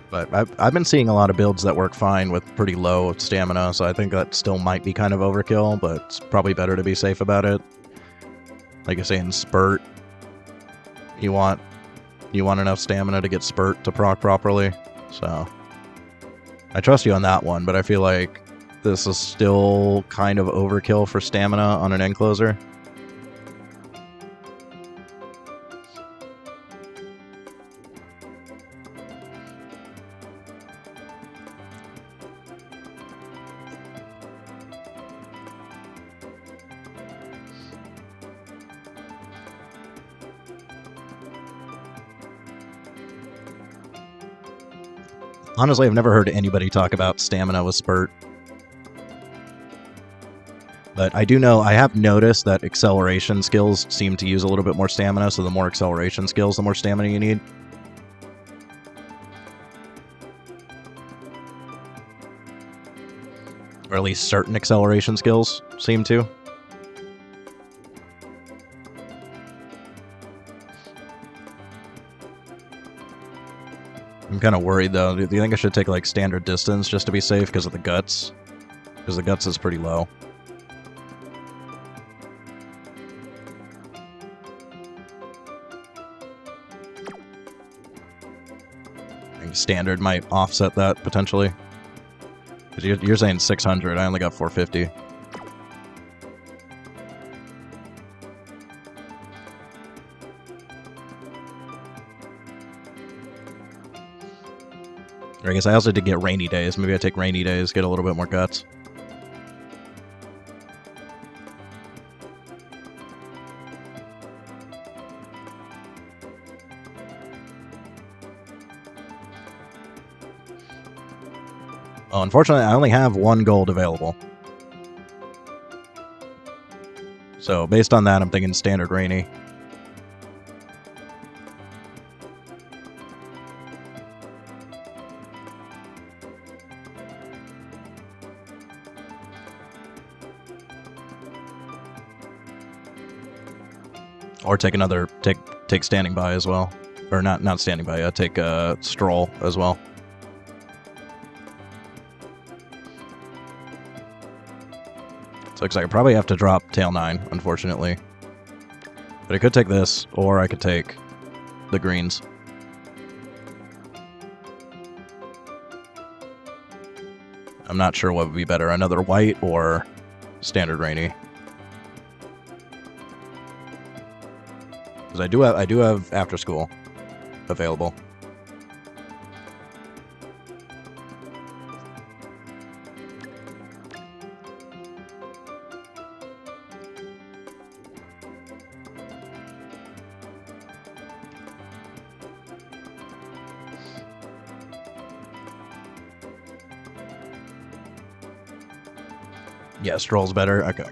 But I've been seeing a lot of builds that work fine with pretty low stamina, so I think that still might be kind of overkill, but it's probably better to be safe about it. Like I say, in Spurt, you want enough stamina to get Spurt to proc properly, so I trust you on that one, but I feel like this is still kind of overkill for stamina on an end closer. Honestly, I've never heard anybody talk about stamina with Spurt. But I do know, I have noticed that acceleration skills seem to use a little bit more stamina, so the more acceleration skills, the more stamina you need. Or at least certain acceleration skills seem to. I'm kind of worried, though. Do you think I should take, like, standard distance just to be safe because of the guts? because the guts is pretty low. I think standard might offset that potentially. Because you're saying 600, I only got 450. Or I guess I also did get rainy days. Maybe I take rainy days, get a little bit more guts. Oh, unfortunately, I only have one gold available. So, based on that, I'm thinking standard rainy. Or take another, take standing by as well. Or not standing by, take stroll as well. So it looks like I probably have to drop tail 9, unfortunately. But I could take this, or I could take the greens. I'm not sure what would be better, another white or standard rainy. Because I do have after school available. Yeah, stroll's better. Okay.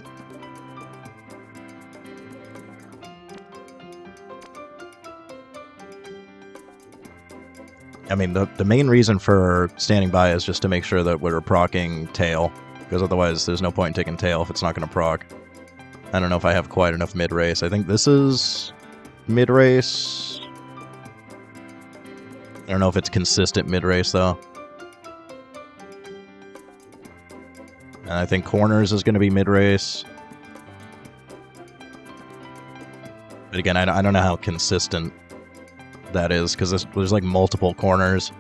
I mean, the main reason for standing by is just to make sure that we're proccing tail, because otherwise there's no point in taking tail if it's not going to proc. I don't know if I have quite enough mid-race. I think this is mid-race. I don't know if it's consistent mid-race, though. And I think corners is going to be mid-race. But again, I don't know how consistent that is, because there's like multiple corners.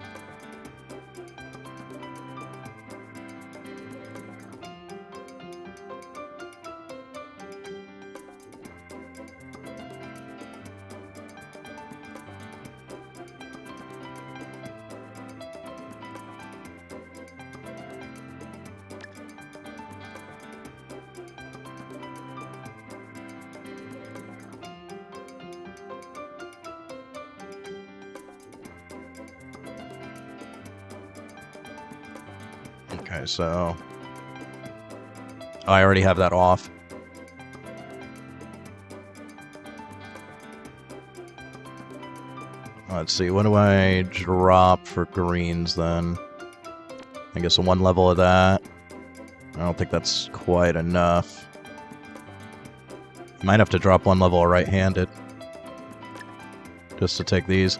Okay, so I already have that off. Let's see, what do I drop for greens then? I guess one level of that. I don't think that's quite enough. Might have to drop one level of right-handed just to take these.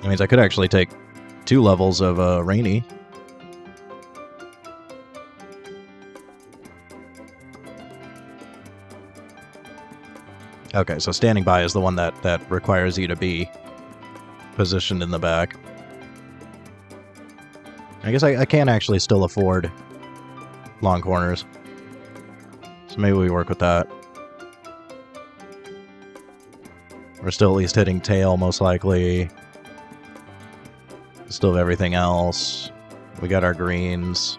That means I could actually take 2 levels of rainy. Okay, so standing by is the one that requires you to be positioned in the back. I guess I can actually still afford long corners. So maybe we work with that. We're still at least hitting tail, most likely. Still have everything else. We got our greens.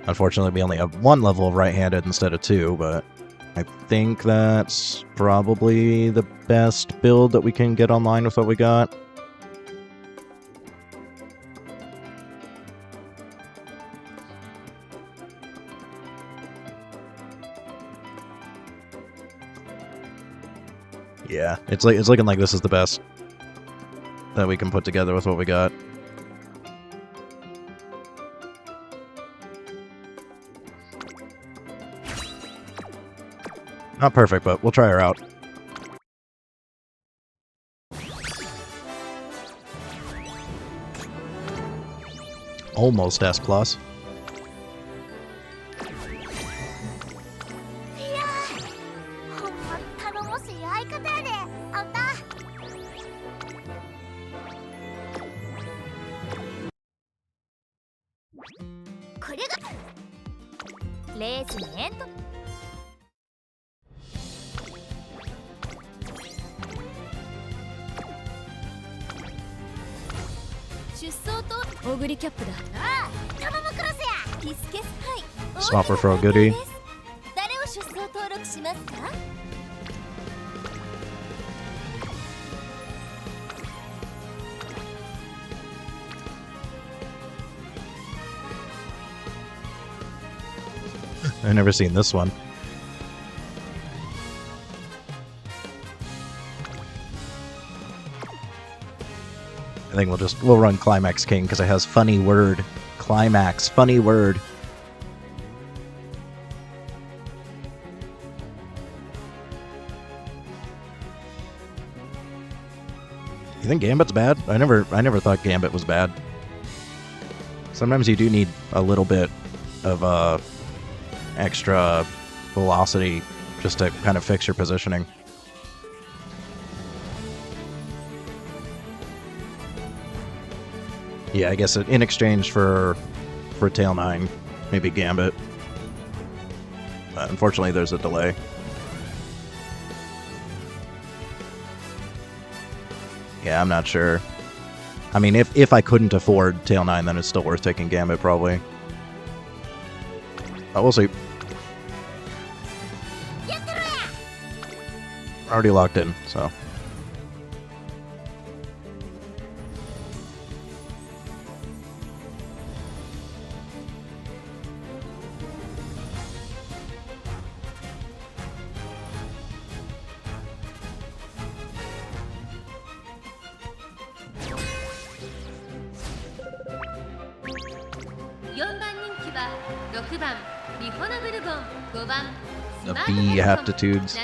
Unfortunately, we only have 1 level of right-handed instead of 2, but I think that's probably the best build that we can get online with what we got. Yeah, it's looking like this is the best that we can put together with what we got. Not perfect, but we'll try her out. almost S+. Plus. いやーほんま頼もしい相方やであんたこれがレースのエンド出走と大栗キャップだああタマモクロスやピスケスはい Swap her for a goodie. 誰を出走登録しますか I've never seen this one. I think we'll run Climax King because it has funny word. Climax, funny word. You think Gambit's bad? I never thought Gambit was bad. Sometimes you do need a little bit of extra velocity just to kind of fix your positioning. Yeah, I guess in exchange for Tail 9, maybe Gambit. Unfortunately, there's a delay. Yeah, I'm not sure. I mean, if I couldn't afford Tail 9, then it's still worth taking Gambit, probably. Oh, we'll see. Already locked in, so. The B aptitudes.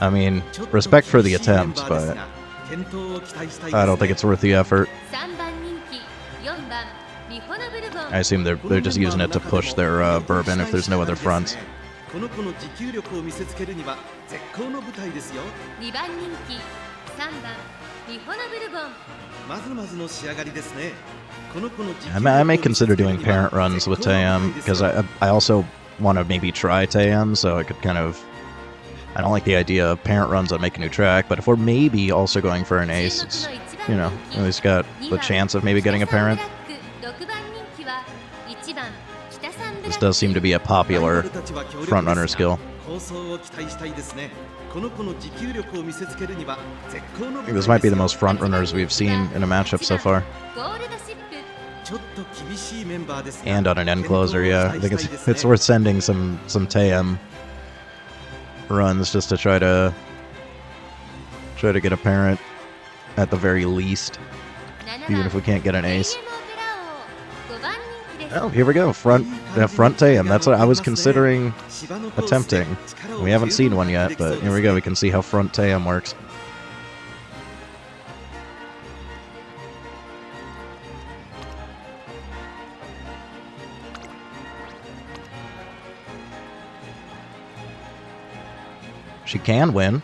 I mean, respect for the attempts, but I don't think it's worth the effort. I assume they're just using it to push their bourbon if there's no other fronts. I may consider doing parent runs with Taeyam, because I also want to maybe try Taeyam, so I could kind of... I don't like the idea of parent runs on Make a New Track, but if we're maybe also going for an ace, it's, you know, at least got the chance of maybe getting a parent. This does seem to be a popular front-runner skill. I think this might be the most front-runners we've seen in a matchup so far. And on an end closer, yeah. I think it's worth sending some Taeyam runs just to try to get a parent at the very least, even if we can't get an ace. Oh, here we go. Front Taeyam. That's what I was considering attempting. We haven't seen one yet, but here we go. We can see how front Taeyam works. She can win.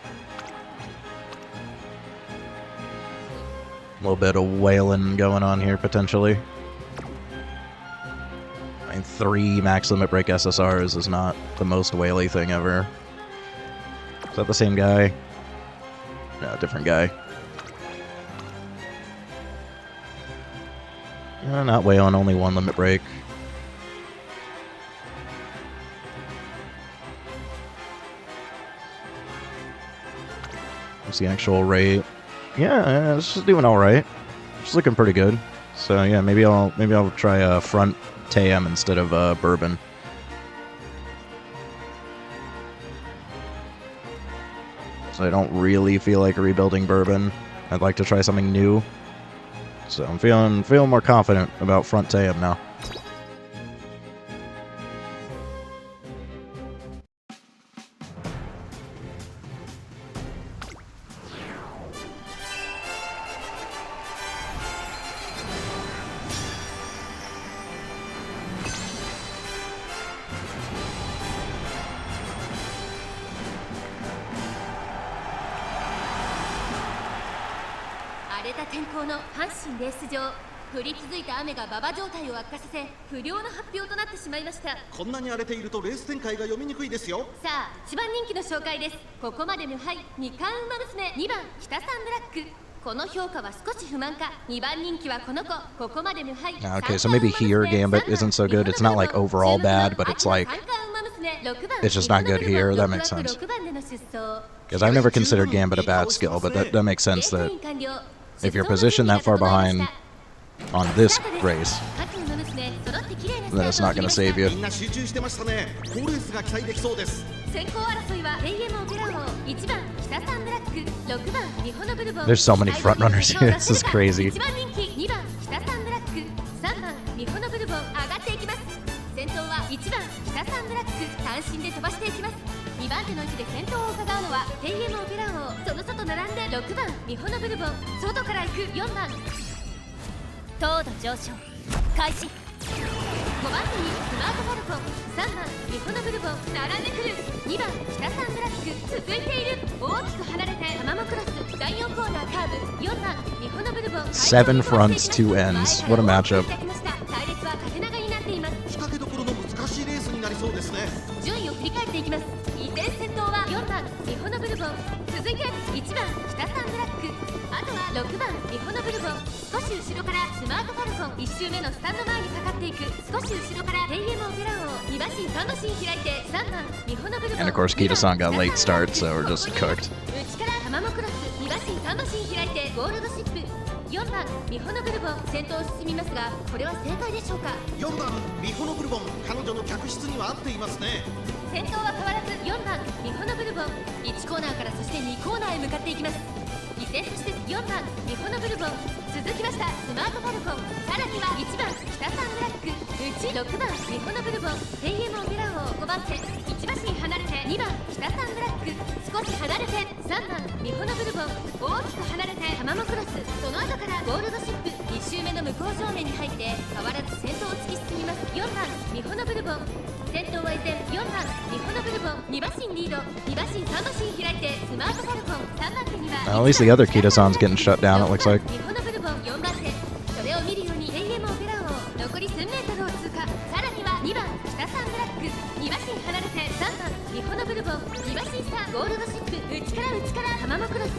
A little bit of wailing going on here, potentially. I mean, 3 max limit break SSRs is not the most whaley thing ever. Is that the same guy? No, different guy. Not whaling, only 1 limit break. What's the actual rate? Yeah, it's just doing all right. It's looking pretty good. So yeah, maybe I'll try a front Taeyam instead of bourbon. So I don't really feel like rebuilding bourbon. I'd like to try something new. So I'm feeling more confident about front Taeyam now. 荒れた天候の阪神レース場、降り続いた雨が馬場状態を悪化させ不良の発表となってしまいました。こんなに荒れているとレース展開が読みにくいですよ。さあ一番人気の紹介です。ここまで無敗二冠馬娘2番北三ブラック。この評価は少し不満か。2番人気はこの子、ここまで無敗。 Okay, so maybe here Gambit isn't so good. It's not like overall bad, but it's like it's just not good here. That makes sense. Because I've never considered Gambit a bad skill, but that makes sense that if you're positioned that far behind on this race, then it's not going to save you. みんな集中してましたね。好レースが期待できそうです。先行争いはヘイエモン・ベラ王、1番北三ブラック、6番ミホノブルボン。 There's so many front runners here. This is crazy. 1番人気2番北三ブラック、3番ミホノブルボン。上がっていきます。先頭は1番北三ブラック、単身で飛ばしていきます。2番手の位置で先頭を伺うのはヘイエモン・ベラ王、その外並んで6番ミホノブルボン、外から行く4番糖度上昇開始。5番手にスマートファルコン、3番ミホノブルボン並んでくる。2番北三ブラック続いている。大きく離れてタマモクロス、第4コーナーカーブ、4番ミホノブルボン。 7 fronts, 2 ends. What a matchup. 隊列は縦長になっています。仕掛けどころの難しいレースになりそうですね。順位を振り返っていきます。依然先頭は4番ミホノブルボン、続いて1番北三ブラック、あとは6番ミホノブルボン。少し後ろからスマートファルコン、1周目のスタンド前にかかっていく。少し後ろからヘイエモン・ベラ王、2馬身3馬身開いて3番ミホノブルボン。 And of course, Kita-san got late start, so we're just cooked. 内からタマモクロス、2馬身3馬身開いてゴールドシップ。4番ミホノブルボン、先頭を進みますが、これは正解でしょうか。4番ミホノブルボン、彼女の客室には合っていますね。先頭は変わらず4番ミホノブルボン、1コーナーからそして2コーナーへ向かっていきます。依然として4番ミホノブルボン、続きましたスマートファルコン、さらには1番北三ブラック、内6番ミホノブルボン、ヘイエモン・ベラ王5番手、1馬身離れて2番北三ブラック、少し離れて3番ミホノブルボン、大きく離れてタマモクロス、その後からゴールドシップ、1周目の向こう正面に入って変わらず先頭を突き進みます。4番ミホノブルボン、先頭は依然4番ミホノブルボン、2馬身リード、2馬身3馬身開いてスマートファルコン、3番手には At least the other Kita-san's getting shut down, it looks like. ミホノブルボン4番手、それを見るようにヘイエモン・ベラ王、残り数メートルを通過。さらには2番北三ブラック、2馬身離れて3番ミホノブルボン、2馬身差ゴールドシップ、内からタマモクロス、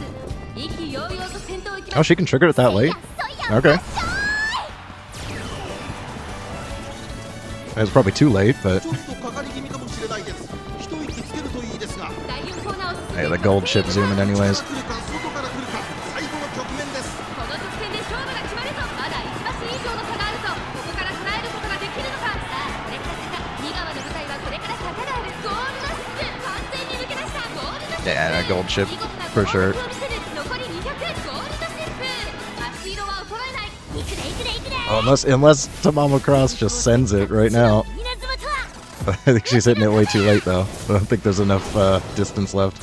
意気揚々と先頭を行きます。 Oh, she can trigger it that late? Okay. It was probably too late, but ちょっとかかり気味かもしれないです。一息つけるといいですが。第4コーナーを進 hey, んで the gold ship zooming 内 anyways. から来るか外から来るか、最後の局面です。この得点で勝負が決まるぞ。まだ1馬身以上の差があるぞ。ここから捉えることができるのか。さあこれから坂、2側の舞台はこれから坂がある。ゴールドシップ、完全に抜け出した。ゴールドシップ、 Yeah, that gold ship 見事な for ゴー sure. ルドを見せる。残り200、ゴールドシップ、足色は衰えない。いくでいくでいくで。 Oh, unless Tamamo Cross just sends it right now. 稲妻とは I think she's hitting it way too late, though. I don't think there's enough distance left.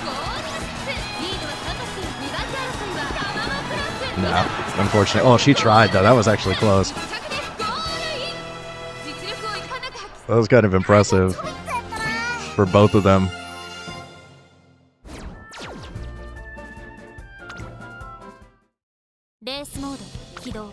ゴールドシップ、リードは3馬身、2番手争いはタマモクロス。 No, unfortunate. Oh, she tried, though. That was actually close. 着でゴールイン。実力をいかなく発揮。 That was kind of impressive for both of them. レースモード起動。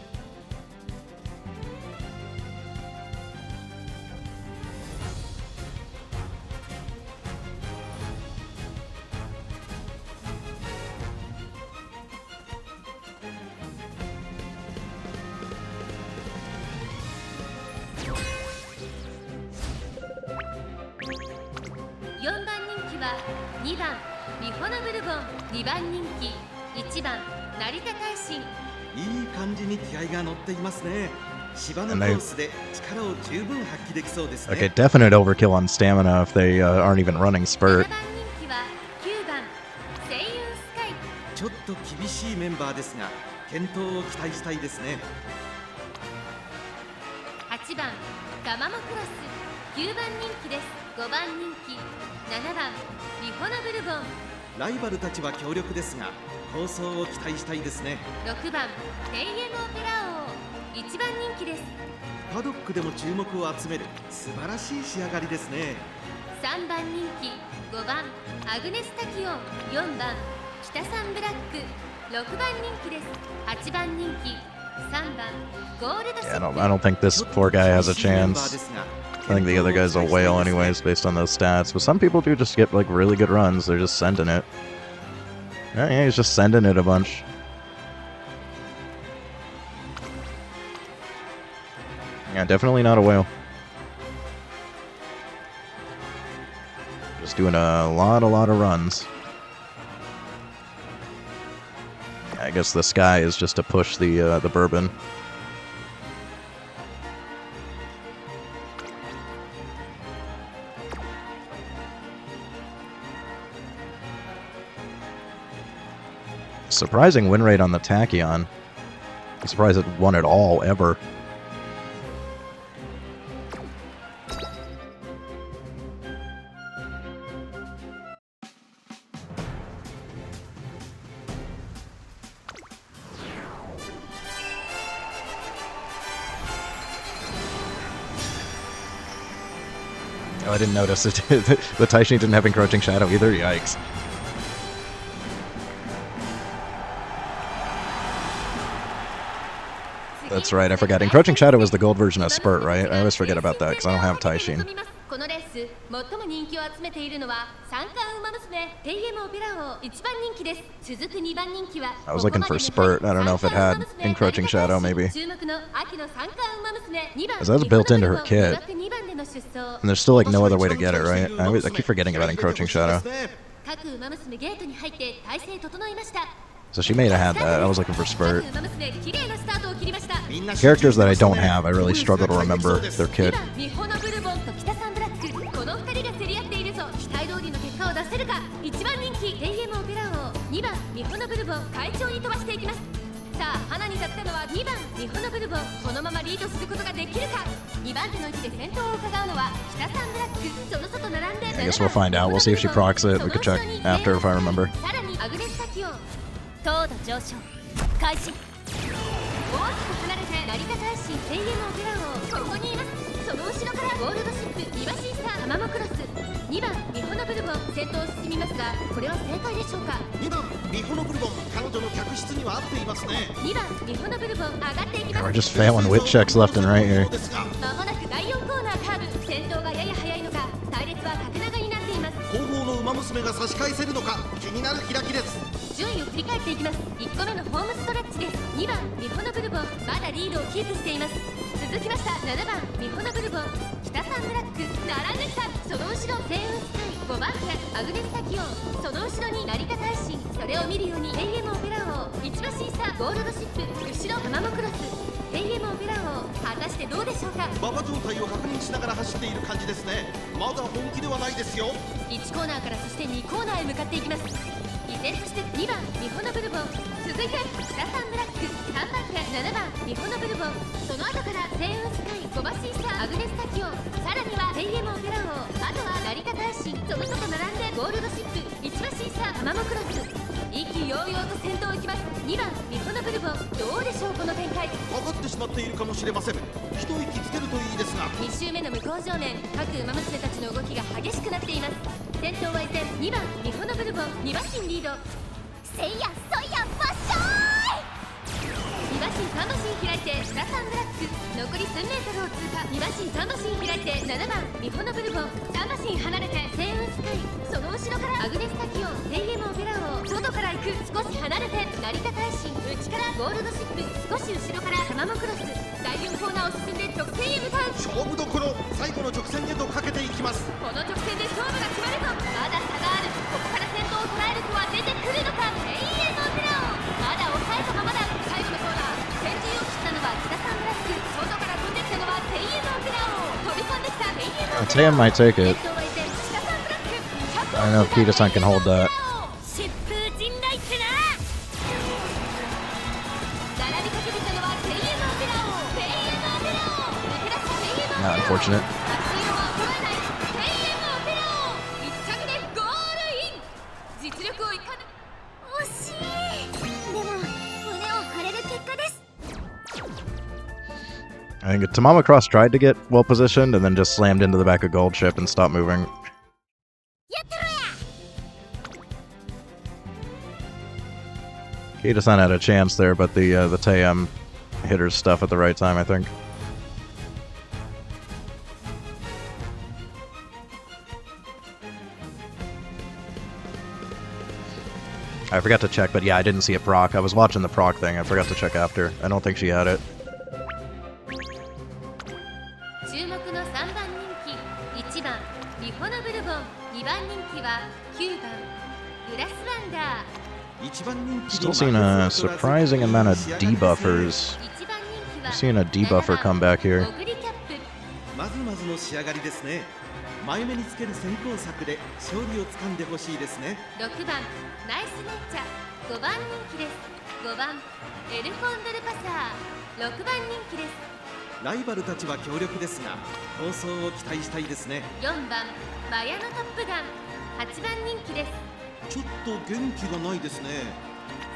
4番人気は2番ミホノブルボン、2番人気1番成田大臣。いい感じに気合が乗っていますね。芝のコースで力を十分発揮できそうですね。 Okay, definite overkill on stamina if they aren't even running 7 spurt. 番人気は9番セイユンスカイ。ちょっと厳しいメンバーですが、健闘を期待したいですね。8番タマモクロス、9番人気です。5番人気7番ミホノブルボン、ライバルたちは強力ですが、構想を期待したいですね。6番ヘイエモン・ベラ王、1番人気です。パドックでも注目を集める素晴らしい仕上がりですね。3番人気5番アグネス・タキオン、4番北三ブラック、6番人気です。8番人気、3番ゴールドシ Yeah, ップ。 I don't think this poor guy has a chance. I think the other guy's a whale anyways, based on those stats. But some people do just get, like, really good runs. They're just sending it. Yeah, he's just sending it a bunch. Yeah, definitely not a whale. Just doing a lot of runs. I guess the sky is just to push the bourbon. Surprising win rate on the Tachyon. I'm surprised it won at all, ever. Oh, I didn't notice it. The Taishin didn't have Encroaching Shadow either. Yikes. That's right, I forgot. Encroaching Shadow is the gold version of Spurt, right? I always forget about that because I don't have Taishin. このレース最も人気を集めているのは三冠馬娘テイエムオペラ王1番人気です。続く2番人気は I was looking for Spurt. I don't know if it had Encroaching Shadow, maybe. 注目の秋の三冠馬娘2番 Because that's built into her kit. 2番での出走。 And there's still like no other way to get it, right? I keep forgetting about Encroaching Shadow. 各馬娘ゲートに入って体勢整いました。 So she may have had that. I was looking for Spurt. 各馬娘綺麗なスタートを切りました。 Characters that I don't have, I really struggle to remember their 2 kit. 番ミホノブルボンと北サンブラック、この2人が競り合っているぞ。期待通りの結果を出せるか。1番人気テイエムオペラ王、2番ミホノブルボン快調に飛ばしていきます。さあ花に立ったのは2番ミホノブルボン、このままリードすることができるか。2番手の位置で先頭を伺うのは北サンブラック、その外並んで I guess we'll find out. We'll see if she procs it. We could check after if I remember. さらにアグネスタキオン糖度上昇開始。大きく離れて成田大臣テイエムオペラ王、ここにいます。その後ろからゴールドシップリバシースタータマモクロス、2番ミホノブルボン先頭を進みますが、これは正解でしょうか。2番ミホノブルボン、彼女の客室には合っていますね。2番ミホノブルボン上がっていきま We're す。 just failing wit checks left and right here. まもなく第4コーナーカーブ、先頭がやや速いのか隊列は縦長になっています。後方の馬娘が差し返せるのか気になる開きです。順位を振り返っていきます。1個目のホームストレッチです。2番ミホノブルボンまだリードをキープしています。続きました7番ミホノブルボン、北サンブラック並んできた。その後ろセイウンスカイ、5番手アグネスタキオン、その後ろに成田大臣、それを見るようにテイエムオペラ王、1馬審査ゴールドシップ、後ろタマモクロス、テイエムオペラ王、果たしてどうでしょうか。馬場状態を確認しながら走っている感じですね。まだ本気ではないですよ。1コーナーからそして2コーナーへ向かっていきます。依然として2番ミホノブルボン、続いて北サンブラック、3番手7番ミホノブルボン、その後からセイウンスカイ、5馬審査アグネスタキオン、さらにはテイエムオペラ王、あとは成田大臣、その外並んでゴールドシップ、1馬審査タマモクロス、意気揚々と先頭を行きます。2番ミホノブルボン、どうでしょうこの展開。かかってしまっているかもしれません。一息つけるといいですが。2周目の向こう正面、各馬娘たちの動きが激しくなっています。先頭は依然2番ミホノブルボン、2馬身リード。せいやそいやバッショーイ。2馬身3馬身開いて北サンブラック、残り1000メートルを通過。2馬身3馬身開いて7番ミホノブルボン、3馬身離れてセイウンスカイ、その後ろからアグネスタキオン、テイエムオペラ王、外から行く、少し離れて成田大臣、内からゴールドシップ、少し後ろからタマモクロス、第4コーナーを進んで直線へ向かう。勝負どころ、最後の直線へとかけていきます。この直線で勝負が決まると、まだ差がある。ここから先頭を捉える子は出てくるのか。テイエムオペラ王、まだ抑えたままだ。最後のコーナー、先陣を切ったのは北サンブラック、外から飛んできたのはテイエムオペラ王、飛び込んできたテイエムオペラ王。Tatum might take it. 先頭は依然北サンブラック、 I don't know if Kita-san can hold that. 疾風陣雷ってな。並びかけてきたのはテイエムオペラ王、テイエムオペラ王、抜け出したテイエムオペラ王。 Not unfortunate. 白色は衰えないテイエムオペラ王、1着でゴールイン。実力をいかぬ。惜しい。でも胸を張れる結果です。 I think Tamama Cross tried to get well positioned and then just slammed into the back of Gold Ship and stopped moving. やってろや。Ida-san had a chance there, but the TM hit her stuff at the right time, I think. I forgot to check, but yeah, I didn't see a proc. I was watching the proc thing. I forgot to check after. I don't think she had it. 注目の3番人気1番リホノブルボン2番人気は9番グラスワンダー Still seeing a surprising amount of debuffers. 1番人気は Seeing a debuffer come back here. オグリキャップまずまずの仕上がりですね。前目につける先行策で勝利をつかんでほしいですね。6番ナイスネイチャー5番人気です5番エルコンドルパサー6番人気ですライバルたちは強力ですが構想を期待したいですね。4番マヤのトップガン8番人気ですちょっと元気がないですね。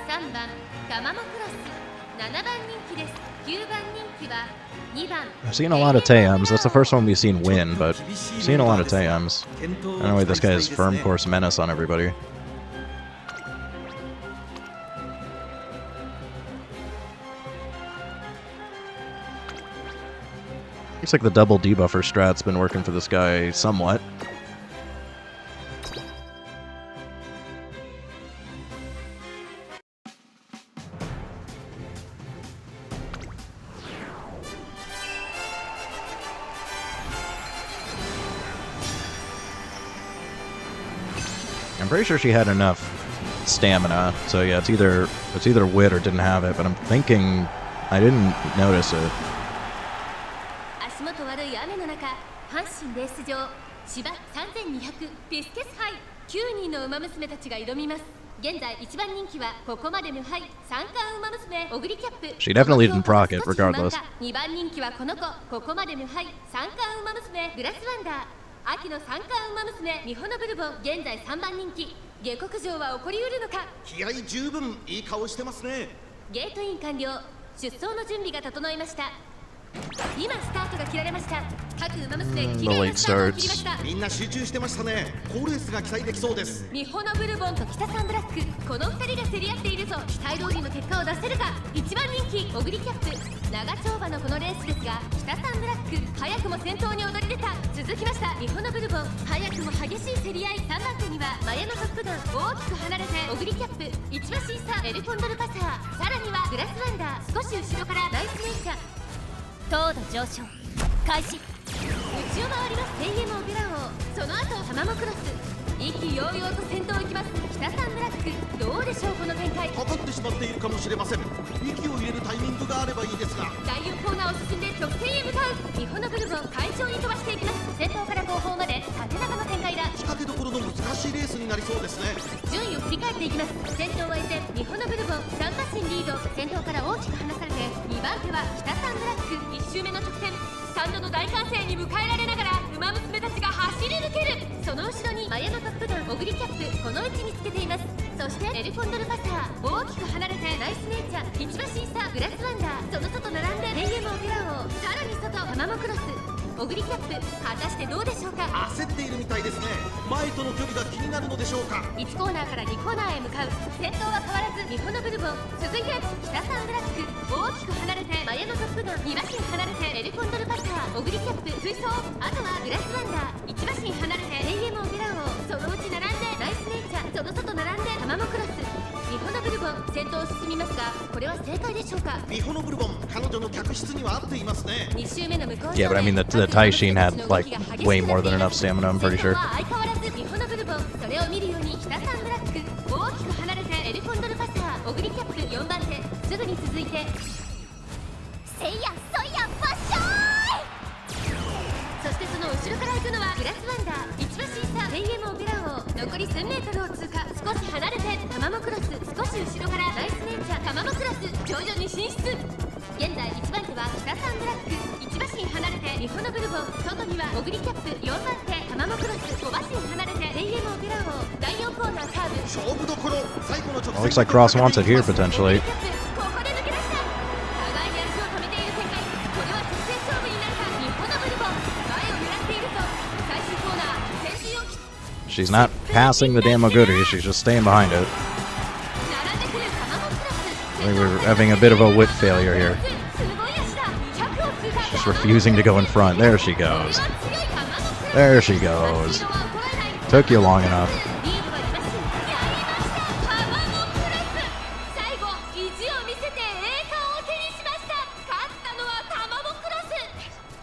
3番タマモクロス7番人気です9番人気は2番 I've seen a lot of Taeyams. That's the first one we've seen win, but I've seen a lot of Taeyams. Anyway, this guy has firm course menace on everybody. Looks like the double debuffer strat's been working for this guy somewhat. I'm pretty sure she had enough stamina, so yeah, it's either wit or didn't have it, but I'm thinking I didn't notice it. 足元悪い雨の中阪神レース場芝3200ピスケス杯9人の馬娘たちが挑みます現在1番人気はここまで無敗三冠馬娘オグリキャップ She definitely didn't proc it, regardless. 2番人気はこの子ここまで無敗三冠馬娘グラスワンダー秋の三冠馬娘ミホノブルボン現在3番人気下克上は起こりうるのか気合十分いい顔してますね。ゲートイン完了出走の準備が整いました今スタートが切られました各馬娘綺麗なスタートを切りましたみんな集中してましたね。好レースが期待できそうです。ミホノブルボンと北サンブラックこの2人が競り合っているぞ期待通りの結果を出せるか1番人気オグリキャップ長丁場のこのレースですが北サンブラック早くも先頭に躍り出た続きましたミホノブルボン早くも激しい競り合い3番手にはマヤのトップガン大きく離れてオグリキャップ1馬審査エルコンドルパサーさらにはグラスワンダー少し後ろからナイスネイチャー糖度上昇開始内を回ります天エモオペラ王その後タマモクロス意気揚々と先頭を行きます北サンブラックどうでしょうこの展開かかってしまっているかもしれません。息を入れるタイミングがあればいいですが第4コーナーを進んで直線へ向かうミホノブルボン会場に飛ばしていきます先頭から後方まで縦長の展開だ仕掛けどころの難しいレースになりそうですね。順位を振り返っていきます先頭は依然ミホノブルボン3馬身リード先頭から大きく離されて2番手は北サンブラック1周目の直線スタンドの大歓声に迎えられながら馬娘たちが走り抜けるその後ろにマヤのトップガンオグリキャップこの位置につけていますそしてエルコンドルパサー大きく離れてナイスネイチャー1馬審査グラスワンダーその外並んで天エモオペラ王さらに外タマモクロスオグリキャップ果たしてどうでしょうか焦っているみたいですね。前との距離が気になるのでしょうか。1コーナーから2コーナーへ向かう先頭は変わらずミホノブルボン続いて北サンブラック大きく離れてマヤのトップガン2馬身離れてエルコンドルパサーオグリキャップ追走あとはグラスワンダー1馬身離れて天エモオペラ王そのうち並んでナイスネイチャーその外並んでタマモクロスミホノブルボン先頭を進みますがこれは正解でしょうかミホノブルボン彼女の客室には合っていますね。2周目の向こう Yeah, but I mean the Taishin had like way more than enough stamina, I'm pretty sure. 相変わらずミホノブルボンそれを見るように北サンブラック大きく離れてエルコンドルパサーオグリキャップ4番手すぐに続いてせいやそいやバッショーイそしてその後ろから行くのはグラスワンダー1馬審査天エモオペラ王残り 1000m を通過少し離れてタマモクロス少し後ろからナイスネイチャータマモクロス徐々に進出現在1番手は北サンブラック1馬身離れてミホノブルボン外にはオグリキャップ4番手タマモクロス5馬身離れて天エモオペラ王第4コーナーカーブ勝負どころ最後の直線 Looks like Cross wants it here potentially. ここで抜け出した互いに足を止めている展開これは直線勝負になるかミホノブルボン前を狙っているぞ最終コーナー先陣を切って She's not passing the damn Oguri, she's just staying behind it. 並んでくるタマモクロス think we're having a bit of a whip failure here. Just refusing to go in front. There she goes. There she goes. Took you long enough.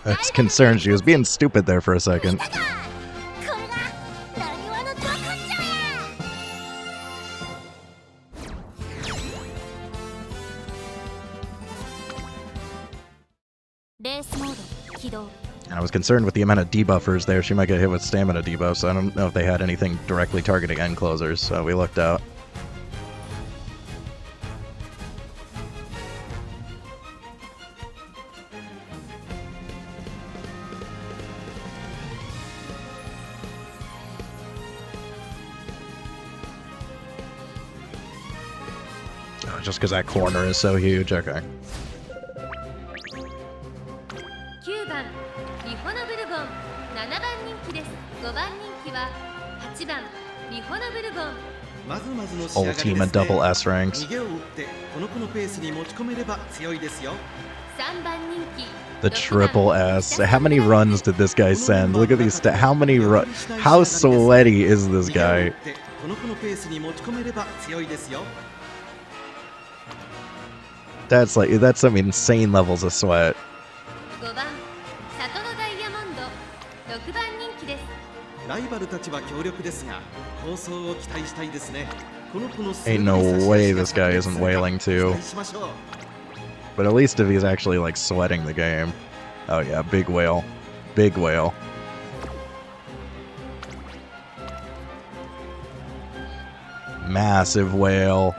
That's concerned. She was being stupid there for a second. I was concerned with the amount of debuffers there. She might get hit with stamina debuffs. So I don't know if they had anything directly targeting end closers, so we looked out. Oh, just because that corner is so huge, okay. 9番リホノブルボン7番人気です5番人気は8番リホノブルボン Ultimate double S ranks. 逃げを打ってこの子のペースに持ち込めれば強いですよ 3番人気 The triple S. How many runs did this guy send? Look at these how many how sweaty is this guy? この子のペースに持ち込めれば強いですよ That's some insane levels of sweat. 5番里のダイヤモンド6番人気です ライバルたちは強力ですが構想を期待したいですね Ain't no way this guy isn't wailing too. But at least if he's actually like sweating the game. Oh yeah, big whale. Big whale. Massive whale.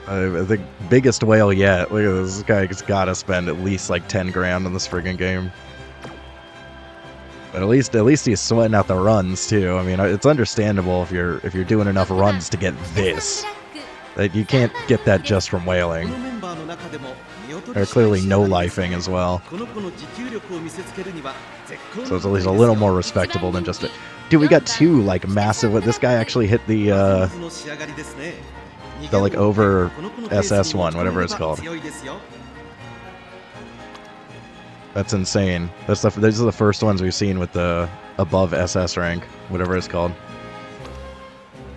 The biggest whale yet. Look at this guy's gotta spend at least like 10 grand on this friggin' game. But at least he's sweating out the runs too. I mean, it's understandable if you're doing enough runs to get this. That you can't get that just from whaling. There's clearly no lifing as well. So it's at least a little more respectable than just Dude, we got two like massive. This guy actually hit the like over SS one, whatever it's called. That's insane. These are the first ones we've seen with the above SS rank, whatever it's called.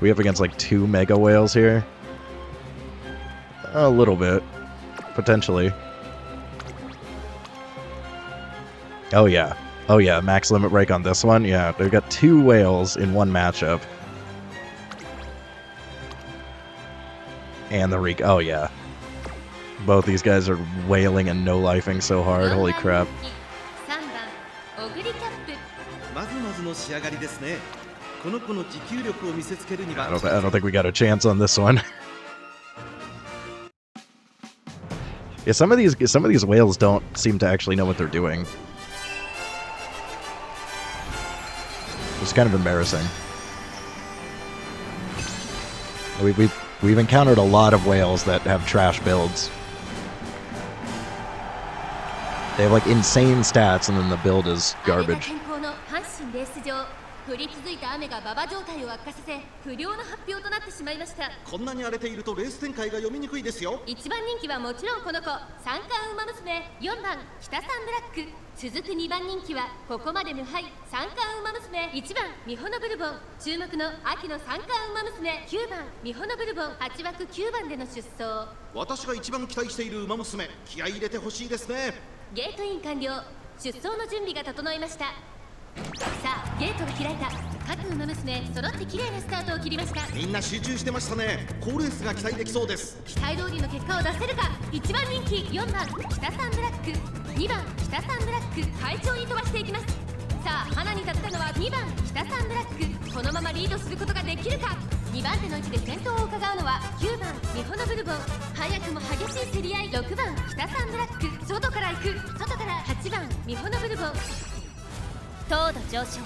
We up against like 2 mega whales here. A little bit, potentially. Oh yeah, max limit break on this one. Yeah, they've got 2 whales in one matchup. And the Reek. Oh yeah. Both these guys are wailing and no-lifing so hard. Holy crap. I don't think we got a chance on this one. Yeah, some of these whales don't seem to actually know what they're doing. It's kind of embarrassing. We've encountered a lot of whales that have trash builds. They have like insane stats and then the build is garbage. 降り続いた雨が馬場状態を悪化させ不良の発表となってしまいましたこんなに荒れているとレース展開が読みにくいですよ1番人気はもちろんこの子三冠馬娘4番北サンブラック続く2番人気はここまで無敗三冠馬娘1番ミホノブルボン注目の秋の三冠馬娘9番ミホノブルボン8枠9番での出走私が一番期待している馬娘気合い入れてほしいですねゲートイン完了出走の準備が整いましたさあゲートが開いた各馬娘揃って綺麗なスタートを切りましたみんな集中してましたね好レースが期待できそうです期待通りの結果を出せるか1番人気4番北サンブラック2番北サンブラック快調に飛ばしていきますさあ花に立ったのは2番北サンブラックこのままリードすることができるか2番手の位置で先頭を伺うのは9番ミホノブルボン早くも激しい競り合い6番北サンブラック外から行く外から8番ミホノブルボン糖度上昇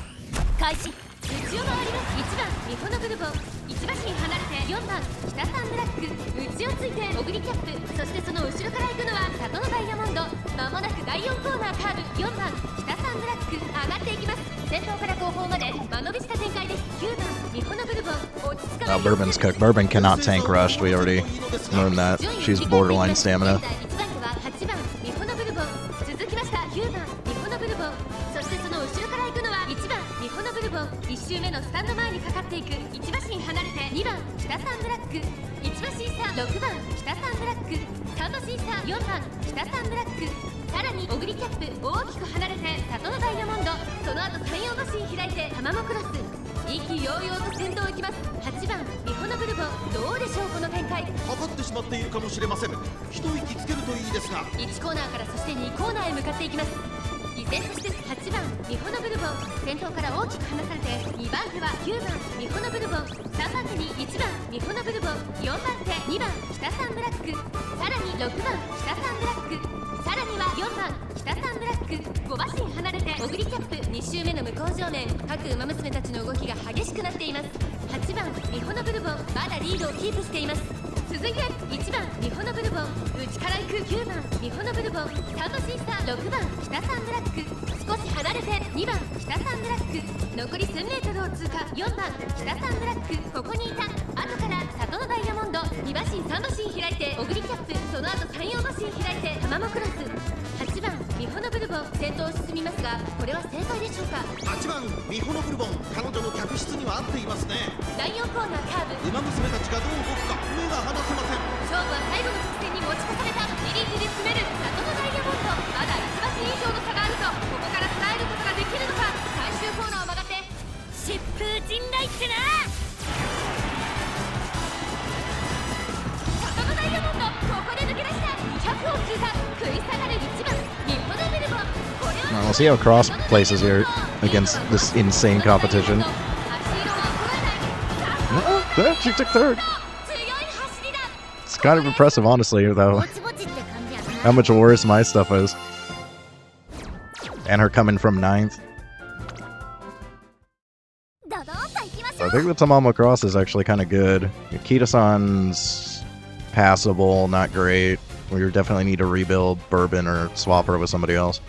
開始内を回ります1番ミホノブルボン1馬身離れて4番北サンブラック内をついてオグリキャップそしてその後ろから行くのは里のダイヤモンドまもなく第4コーナーカーブ4番北サンブラック上がっていきます先頭から後方まで間延びした展開です9番ミホノブルボン落ち着 Bourbon's cooked. Bourbon cannot tank rushed. We already learned that. She's borderline stamina. 1番手は8番ミホノブルボン、続きました9番ミホノブルボン、そしてその後ろから行くのは1番ミホノブルボン。1周目のスタンド前にかかっていく1馬身離れて2番北サンブラック、1馬身差6番北サンブラック、3馬身差4番北サンブラック、さらにオグリキャップ大きく離れて里のダイヤモンド、その後3、4馬身開いてタマモクロス、意気揚々と先頭行きます。8番ミホノブルボン、どうでしょうこの展開。かかってしまっているかもしれません。一息つけるといいですが、1コーナーからそして2コーナーへ向かっていきます。依然として8番ミホノブルボン、先頭から大きく離されて2番手は9番ミホノブルボン、3番手に1番ミホノブルボン、4番手2番北サンブラック、さらに6番北サンブラック、さらには4番北サンブラック、5馬身離れてオグリキャップ2周目の向こう正面、各馬娘たちの動きが激しくなっています。8番ミホノブルボン、まだリードをキープしています。続いて1番ミホノブルボン、内から行く9番ミホノブルボン、3馬身差6番北サンブラック、少し離れて2番北サンブラック、残り1000メートルを通過4番北サンブラック、ここにいた後から里のダイヤモンド、2馬身3馬身開いてオグリキャップ、その後3、4馬身開いてタマモクロス、8番ミホノブルボン先頭を進みますが、これは正解でしょうか。8番ミホノブルボン、彼女の客室には合っていますね。第4コーナーカーブ、馬娘たちがどう動くか目が離せません。勝負は最後の直線に持ち越された。じりじり詰める里のダイヤモンド、まだ1馬身以上の差があるぞ。ここから捉えることができるのか。最終コーナーを曲がって疾風陣雷ってな。里のダイヤモンド、ここで抜け出した200を通過、食い下がる1番ミホノブルボン、これは We'll see how Cross places here against this insane competition. 足色は衰えない。 No, she took third. 強い走りだ。 It's kind of impressive, honestly, though. ぼちぼちって感じやな。 How much worse my stuff is. And her coming from 9th. ドドーンと行きまし So ょ I う。 think the Tamama Cross is actually kind of good. Kita-san's passable, not great. We definitely need to rebuild Bourbon or swap her with somebody else.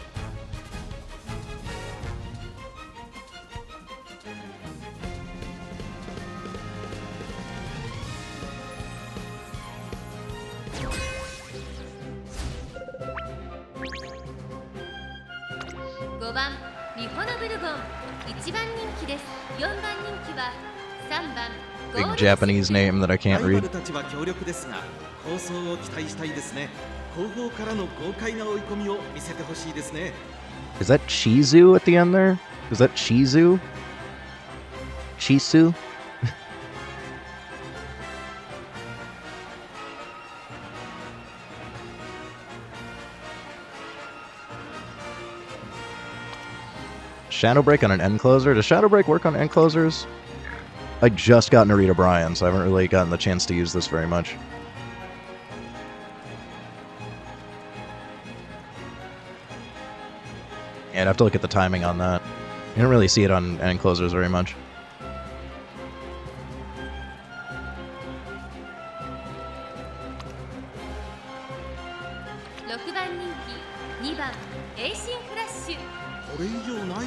Big Japanese name that I can't ライバ read. ルたちは強力ですが、構想を期待したいですね。後方からの豪快な追い込みを見せてほしいですね。 Is that Chizu at the end there? Is that Chizu? Chisu? Shadow Break on an end closer? Does Shadow Break work on end closers? I just got Narita Bryan, so I haven't really gotten the chance to use this very much. Yeah, I'd have to look at the timing on that. You don't really see it on end closers very much.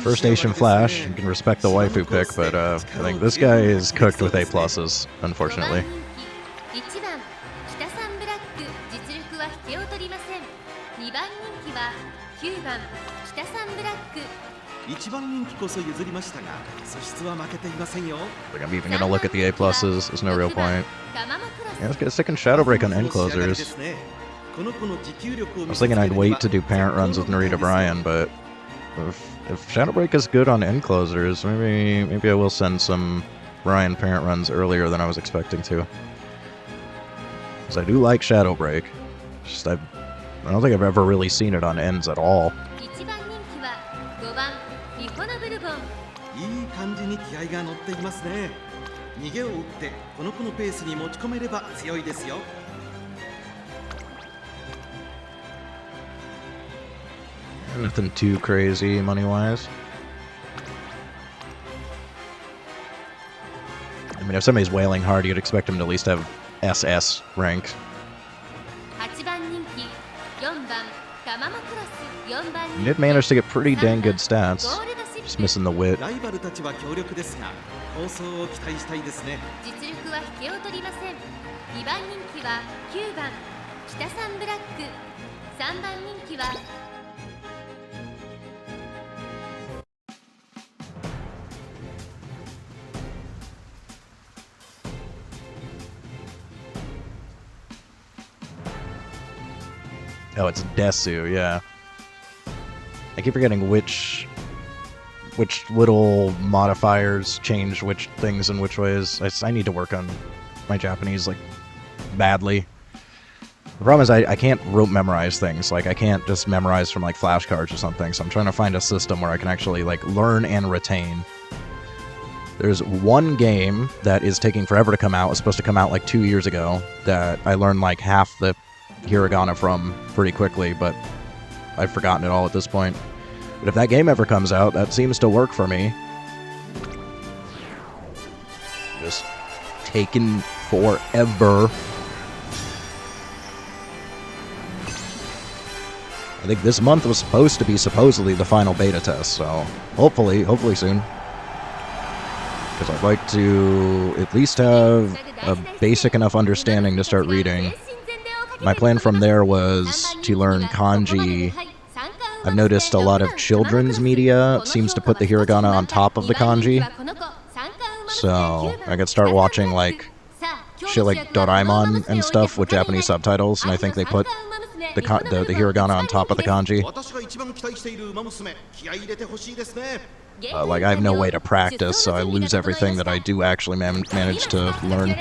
First Nation Flash, you can respect the waifu pick, but I think this guy is cooked with A pluses, unfortunately. 1番北サンブラック、実力は引けを取りません。2番人気は9番北サンブラック。1番人気こそ譲りましたが、素質は負けていませんよ。 Like I'm even gonna look at the A pluses, there's no real point. タマモクロス。 Yeah, let's get a second Shadow Break on end closers. I was thinking I'd wait to do parent runs with Narita Bryan, but if Shadow Break is good on end closers, maybe I will send some Bryan parent runs earlier than I was expecting to. Because I do like Shadow Break. Just I don't think I've ever really seen it on ends at all. 1番人気は5番ミホノブルボン。いい感じに気合が乗っていますね。逃げを打ってこの子のペースに持ち込めれば強いですよ。 Nothing too crazy money-wise. I mean, if somebody's wailing hard, you'd expect him to at least have SS rank. 8番人気4番タマモクロス。4番 He 人 did manage to get pretty dang good stats. ゴールドシップ。 Just missing the wit. ライバルたちは強力ですが、好走を期待したいですね。実力は引けを取りません。2番人気は9番北サンブラック、3番人気はOh, it's Desu, yeah. I keep forgetting which little modifiers change which things in which ways. I need to work on my Japanese, like, badly. The problem is I can't rote memorize things. Like, I can't just memorize from, like, flashcards or something, so I'm trying to find a system where I can actually, like, learn and retain. There's one game that is taking forever to come out. It was supposed to come out, like, 2 years ago, that I learned, like, half the hiragana from pretty quickly, but I've forgotten it all at this point. But if that game ever comes out, that seems to work for me. Just taking forever. I think this month was supposed to be supposedly the final beta test, so hopefully soon. Because I'd like to at least have a basic enough understanding to start reading. My plan from there was to learn kanji. I've noticed a lot of children's media seems to put the hiragana on top of the kanji. So I could start watching like shit like Doraemon and stuff with Japanese subtitles, and I think they put the hiragana on top of the kanji. Like, I have no way to practice, so I lose everything that I do actually manage to learn.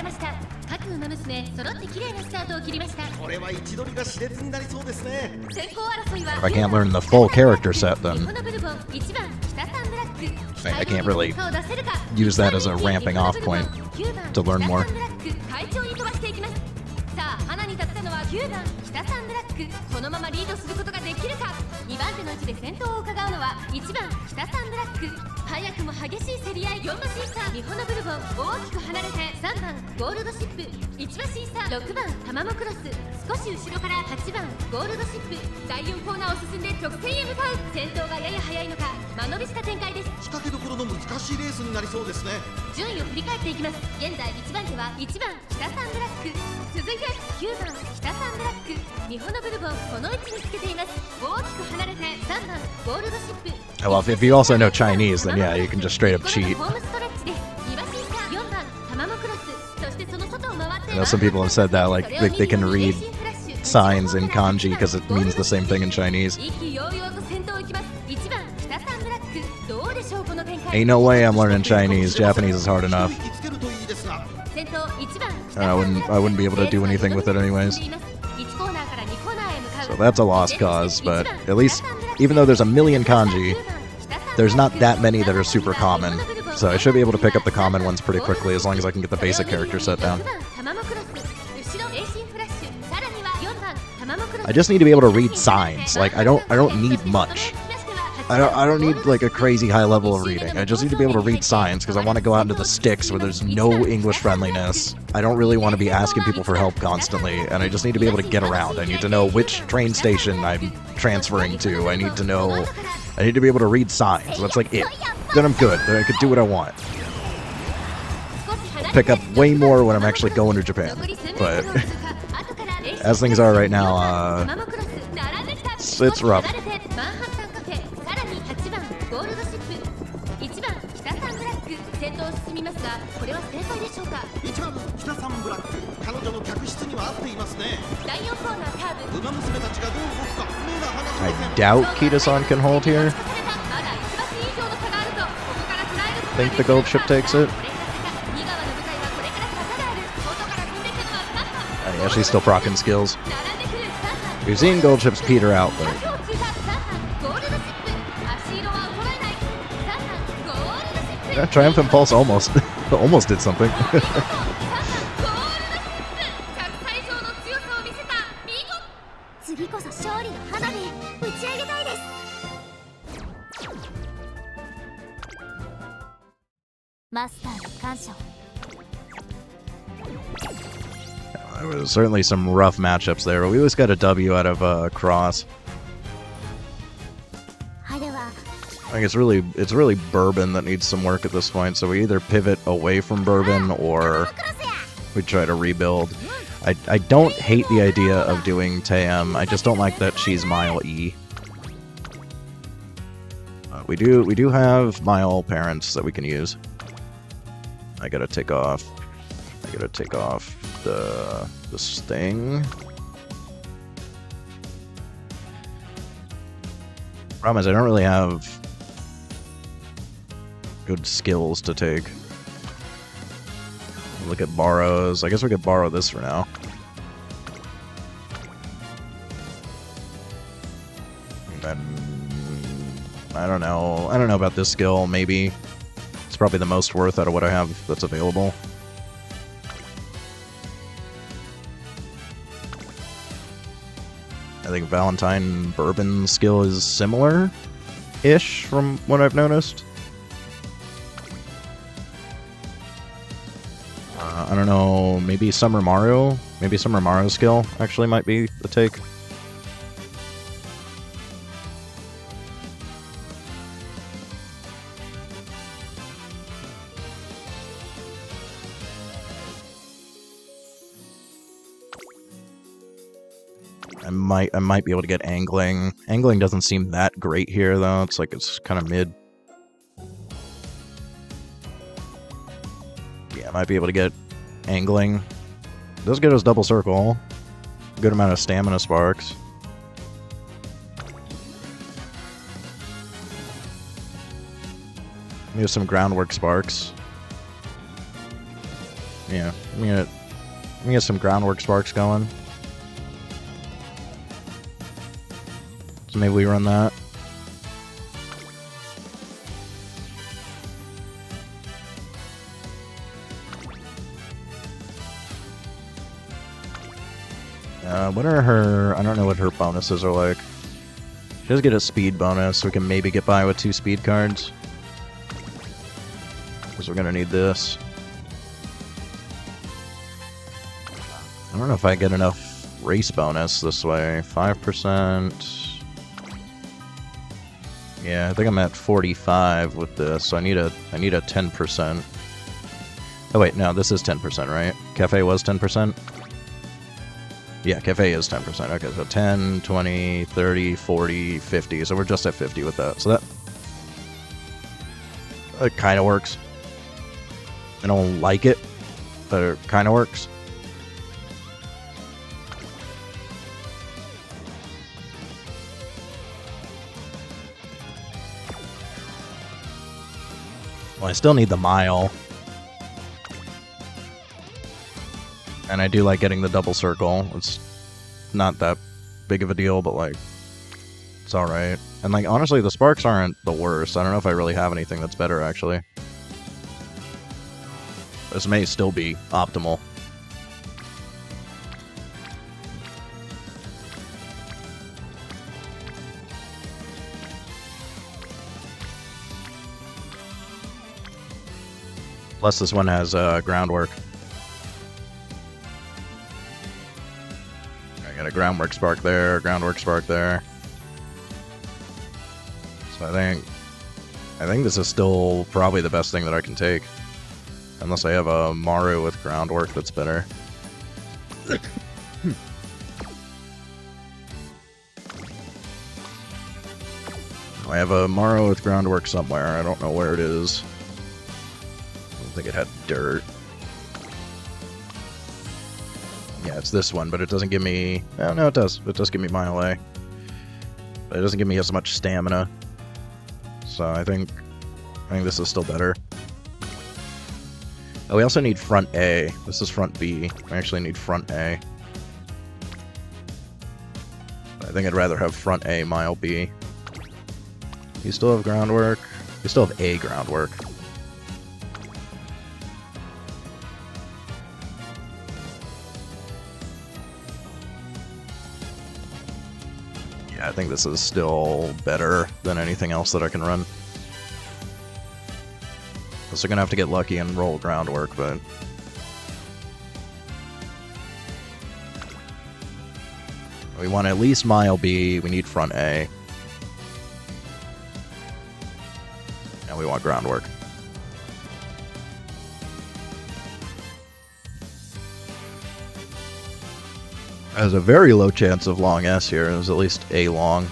If I can't learn the full character set, then I can't really use that as a ramping off point to learn more. このままリードすることができるか。2番手の位置で先頭を伺うのは1番北サンブラック。早くも激しい競り合い。4馬審査ミホノブルボン、大きく離れて3番ゴールドシップ。1馬審査6番タマモクロス、少し後ろから8番ゴールドシップ。第4コーナーを進んで直線へ向かう。先頭がやや速いのか間延びした展開です。仕掛けどころの難しいレースになりそうですね。順位を振り返っていきます。現在1番手は1番北サンブラック、続いて9番北サンブラック。ミホノブルボン、この位置につけています。大きく離れて3番ゴールドシップ。 Well, if you also know Chinese, then yeah, you can just straight up cheat. I know some people have said that, like, they can read signs in kanji because it means the same thing in Chinese. Ain't no way I'm learning Chinese. Japanese is hard enough. And I wouldn't be able to do anything with it anyways. So that's a lost cause, but at least, even though there's a million kanji, there's not that many that are super common. So I should be able to pick up the common ones pretty quickly as long as I can get the basic character set down. I just need to be able to read signs. Like, I don't need much. I don't need like a crazy high level of reading. I just need to be able to read signs because I want to go out into the sticks where there's no English friendliness. I don't really want to be asking people for help constantly, and I just need to be able to get around. I need to know which train station I'm transferring to. I need to be able to read signs. That's like it. Then I'm good. Then I could do what I want. Pick up way more when I'm actually going to Japan. But as things are right now, it's rough. I doubt Kita-san can hold here. I think the gold ship takes it. Yeah, she's still proccing skills. We've seen gold ships peter out, but... Yeah, Triumphant Pulse almost did something. There was certainly some rough matchups there, but we always got a W out of Cross. Like it's really Bourbon that needs some work at this point, so we either pivot away from Bourbon or we try to rebuild. I don't hate the idea of doing Taeyam, I just don't like that she's Mile E. We do have Mile parents that we can use. I gotta take off this thing. Problem is I don't really have good skills to take. Look at borrows. I guess we could borrow this for now. And then I don't know about this skill. Maybe it's probably the most worth out of what I have that's available. I think Valentine Bourbon skill is similar-ish from what I've noticed. I don't know, maybe Summer Mario? Maybe Summer Mario skill actually might be the take. I might be able to get Angling. Angling doesn't seem that great here, though. It's like it's kind of mid. Yeah, I might be able to get Angling. It does get us Double Circle. Good amount of Stamina Sparks. Maybe some Groundwork Sparks. Yeah, let me get some Groundwork Sparks going. So maybe we run that. What are her... I don't know what her bonuses are like. She does get a speed bonus, so we can maybe get by with 2 speed cards. Because we're gonna need this. I don't know if I get enough race bonus this way. 5%... Yeah, I think I'm at 45 with this, so I need a 10%. Oh wait, no, this is 10%, right? Cafe was 10%? Yeah, Cafe is 10%. Okay, so 10, 20, 30, 40, 50. So we're just at 50 with that. So that kind of works. I don't like it, but it kind of works. Well, I still need the Mile. And I do like getting the Double Circle. It's not that big of a deal, but like, it's alright. And like, honestly, the Sparks aren't the worst. I don't know if I really have anything that's better, actually. This may still be optimal. Plus, this one has Groundwork. I got a Groundwork Spark there, Groundwork Spark there. So I think this is still probably the best thing that I can take. Unless I have a Maru with Groundwork that's better. I have a Maru with Groundwork somewhere. I don't know where it is. I think it had dirt. Yeah, it's this one, but it doesn't give me... Oh, no, it does. It does give me Mile A. But it doesn't give me as much stamina. So I think this is still better. Oh, we also need front A. This is front B. I actually need front A. I think I'd rather have front A, Mile B. You still have Groundwork? You still have A Groundwork. I think this is still better than anything else that I can run. So gonna have to get lucky and roll Groundwork, but... We want at least Mile B, we need front A. And we want groundwork. There's a very low chance of long S here. There's at least a long.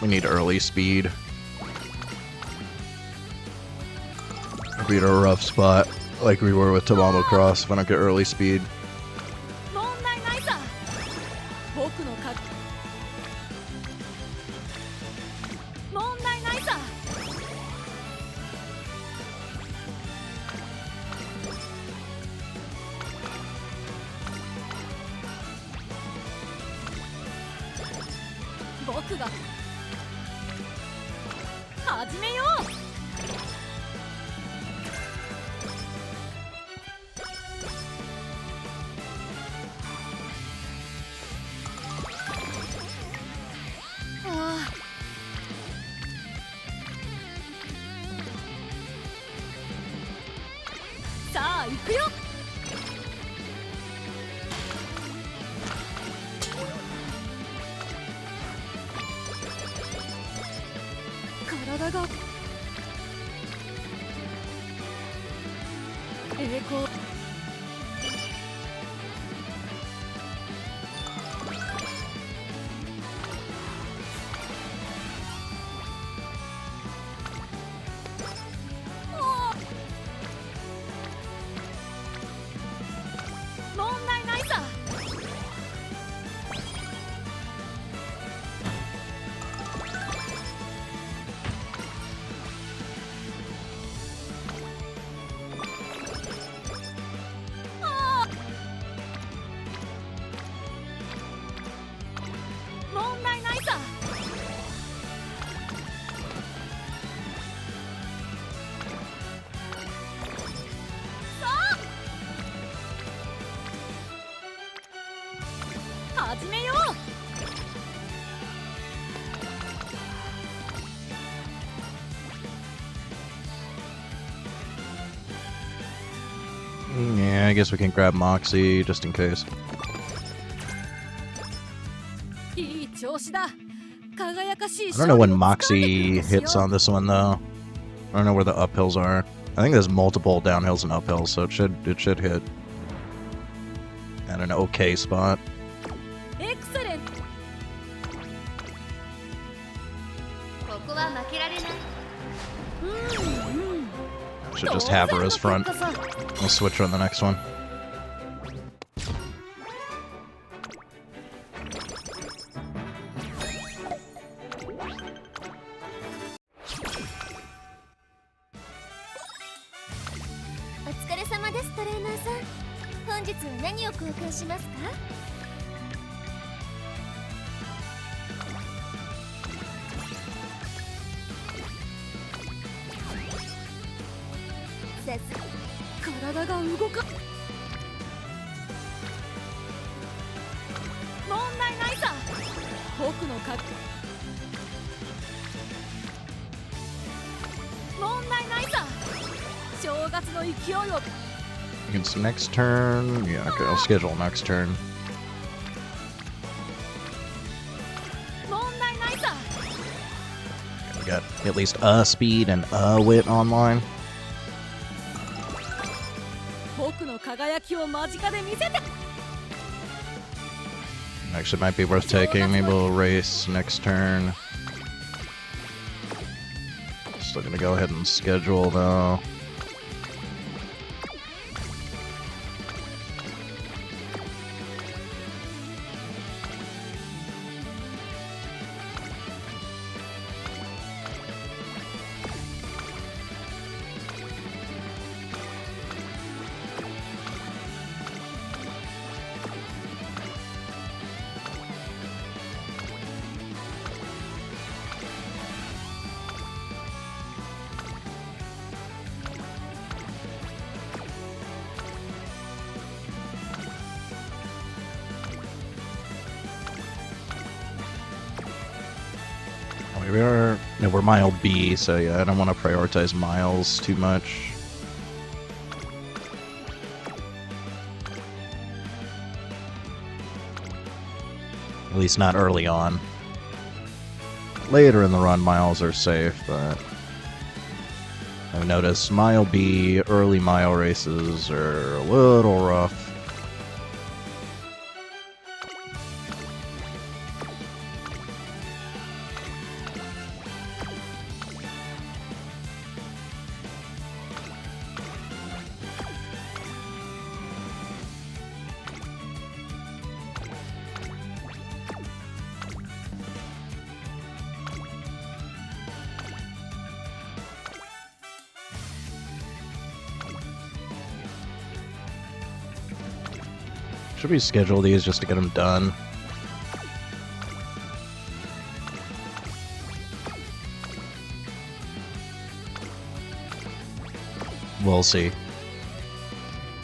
We need early speed. We're in a rough spot, like we were with Tamamo Cross, if I don't get early speed. Yeah, I guess we can grab Moxie just in case. I don't know when Moxie hits on this one though. I don't know where the uphills are. I think there's multiple downhills and uphills, so it should hit at an okay spot. Should just have her as front. We'll switch her on the next one. Against next turn. Yeah, okay, I'll schedule next turn. We got at least a speed and a wit online. Actually, might be worth taking. Maybe we'll race next turn. Still gonna go ahead and schedule though. we're mile B, so yeah, I don't want to prioritize miles too much. At least not early on. Later in the run, miles are safe, but I've noticed mile B, early mile races are a little rough. Should we schedule these just to get them done? We'll see.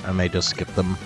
I may just skip them.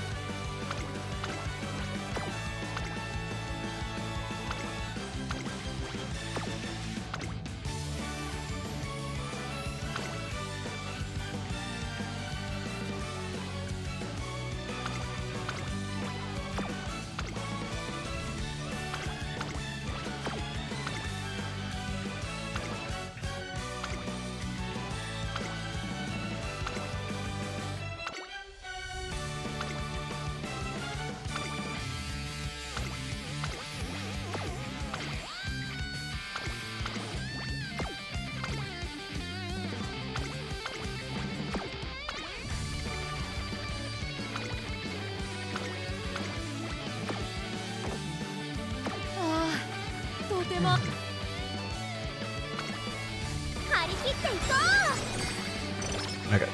Okay.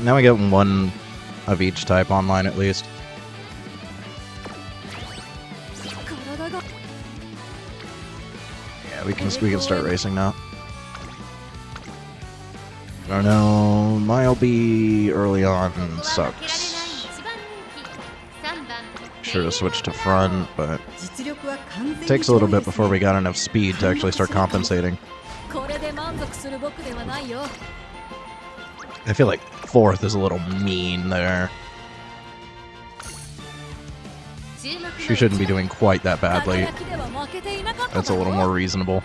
Now we get one of each type online at least. Yeah, we can start racing now. Oh no, mile B early on sucks. Sure to switch to front, but it takes a little bit before we got enough speed to actually start compensating. I feel like fourth is a little mean there. She shouldn't be doing quite that badly. That's a little more reasonable.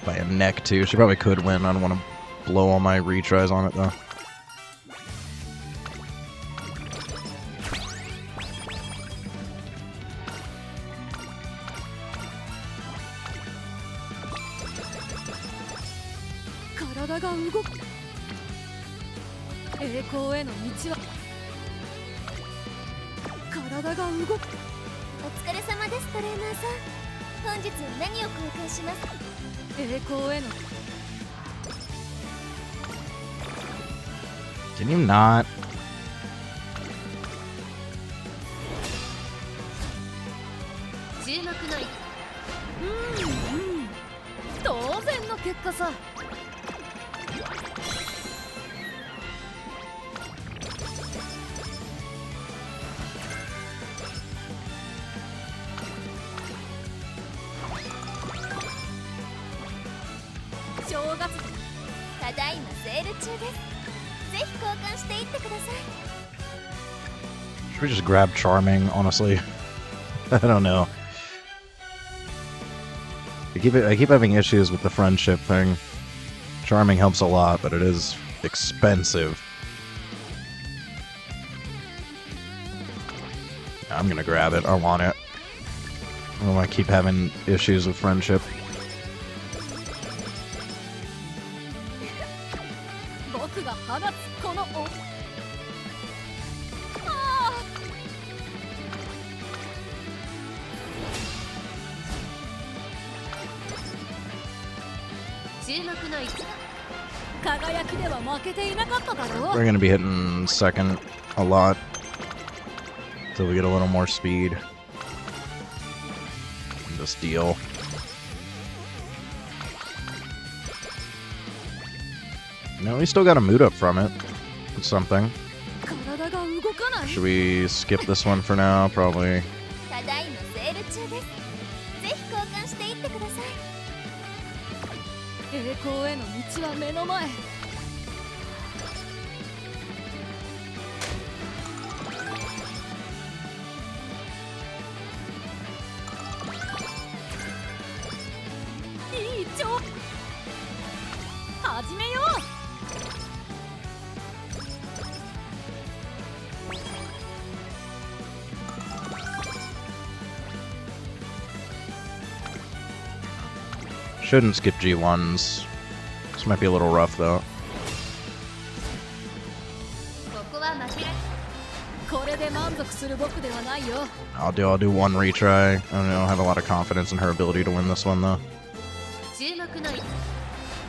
By a neck, too. She probably could win. I don't want to blow all my retries on it, though. Can you not? Should we just grab Charming, honestly? I don't know. I keep having issues with the friendship thing. Charming helps a lot, but it is expensive. I'm gonna grab it. I want it. I don't want to keep having issues with friendship. We're gonna be hitting second a lot until we get a little more speed. This deal. No, we still got a mood up from it. It's something. Should we skip this one for now? Probably. 栄光への道は目の前。いい調子。始めよう。Shouldn't skip G1s. This might be a little rough though. ここは負けられ。これで満足する僕ではないよ。I'll do one retry. I don't have a lot of confidence in her ability to win this one though. 注目の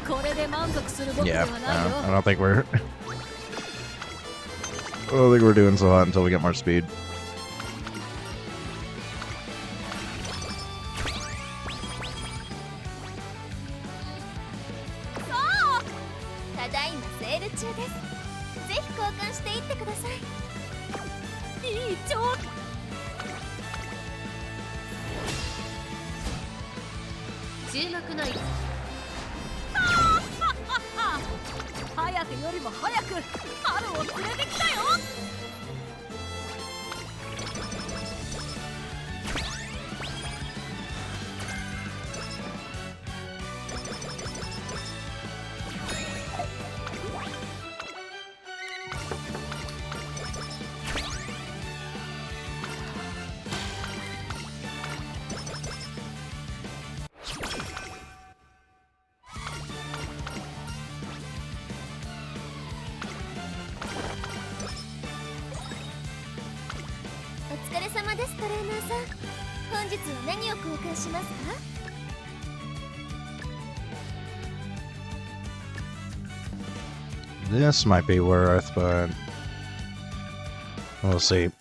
これで満足する僕で Yeah, はないよ。 I don't think we're I don't think we're doing so hot until we get more speed. ただいまセール中です。ぜひ交換していってください。いい調子。注目の早くよりも早く春を連れてきたよ。お疲れ様です、トレーナーさん。本日は何を交換しますか？ This might be worth, but we'll see.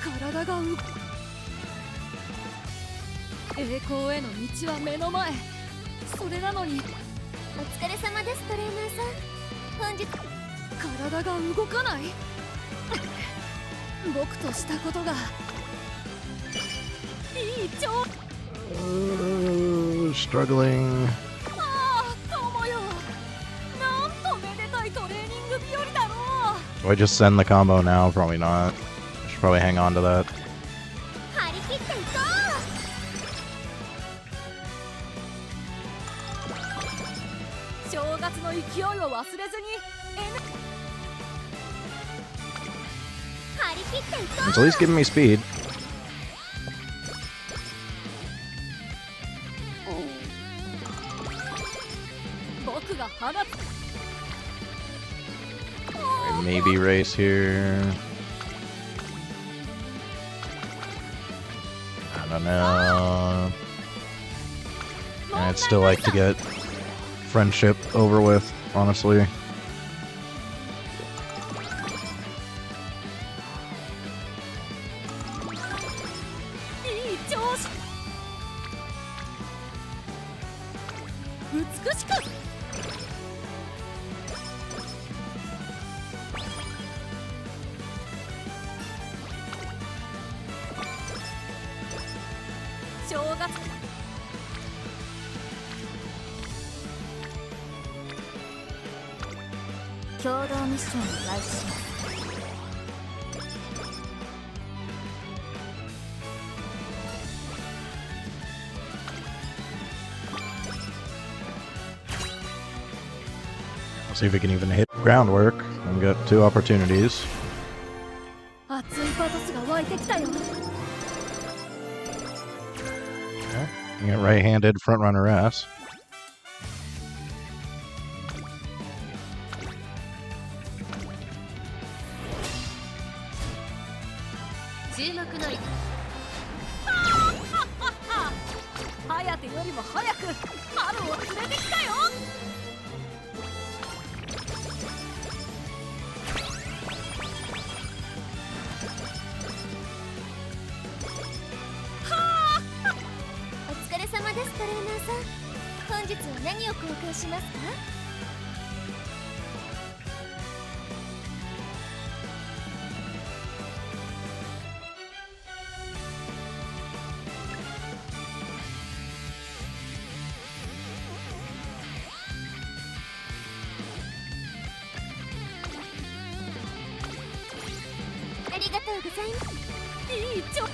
体が栄光への道は目の前。それなのに。お疲れ様です、トレーナーさん。本日体が動かない。僕としたことがいい調子。Struggling. ああ、友よ。なんとめでたいトレーニング日和だろう。 Do I just send the combo now? Probably not. I should probably hang on to that. 張り切っていこう。正月の勢いを忘れずに張り切っていこ It's at least giving me speed. う。僕が放つ。 Maybe race here. I don't know. I'd still like to get friendship over with, honestly. いい調子。美しく。正月。共同ミッションを開始します。 Let's see if we can even hit groundwork. We've got 2 opportunities. 熱いパトスが湧いてきたよ。 You get right-handed front-runner S. 注目のハヤテよりも早く春を連れてきたよ。お疲れ様です、トレーナーさん。本日は何を交換しますか？りがとうございます。いいちょ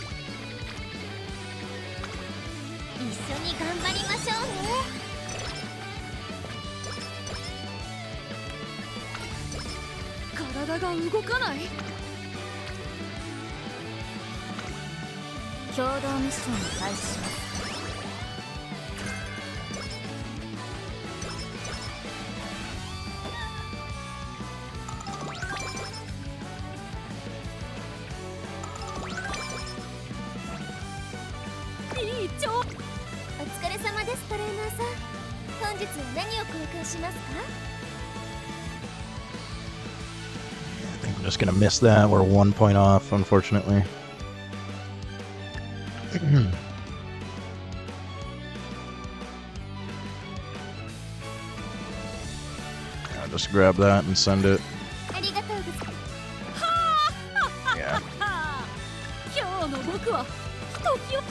一緒に頑張りましょうね。体が動かない。共同ミッションを開始します。お疲れ様です、トレーナーさん。本日は何を交換しますか？ I think I'm just gonna miss that. We're 1 point off, unfortunately. I'll just grab that and send it. ありがとうございます。 Yeah. 今日の僕は時を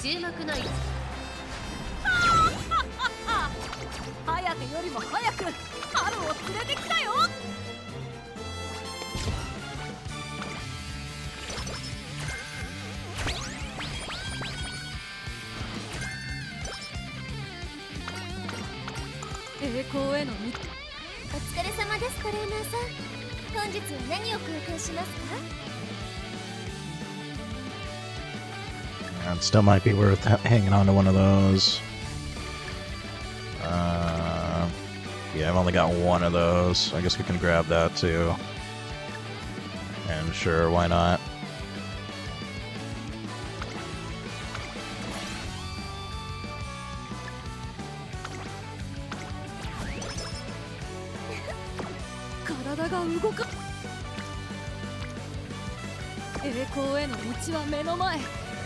注目の位置。早手よりも早く春を連れてきたよ。栄光への道。お疲れ様です、トレーナーさん。本日は何を交換しますか？ It still might be worth hanging on to one of those. Yeah, I've only got one of those. I guess we can grab that too. And sure, why not?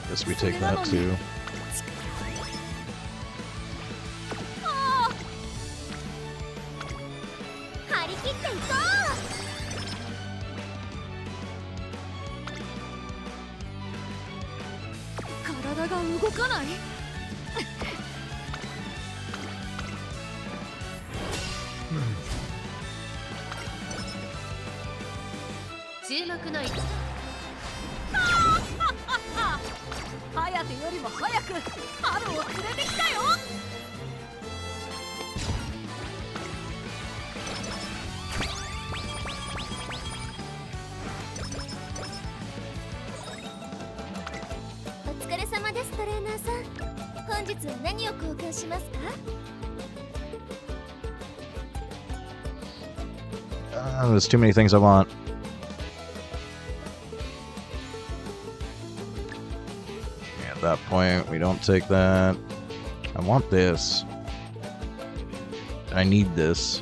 I guess we take that too. 張り切っていこう。体が動かない。注目の位置。早手よりも早く春を連れてきたよ。お疲れ様です、トレーナーさん。本日は何を交換しますか？There's too many things I want. At that point, we don't take that. I want this. I need this.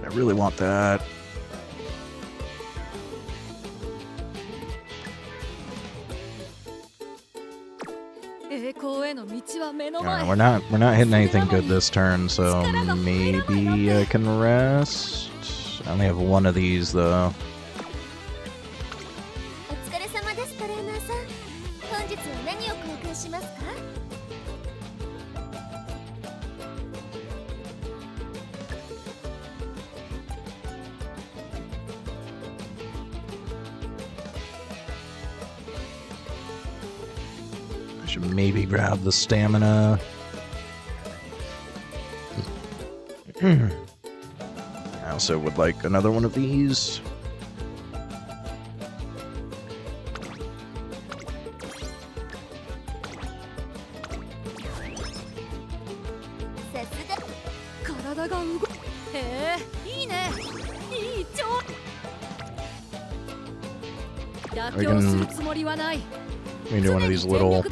I really want that. We're not hitting anything good this turn, so maybe I can rest. I only have one of these though. お疲れ様です、トレーナーさん。本日は何を交換しますかI should maybe grab the stamina. I also would like another one of these. We can do one of these little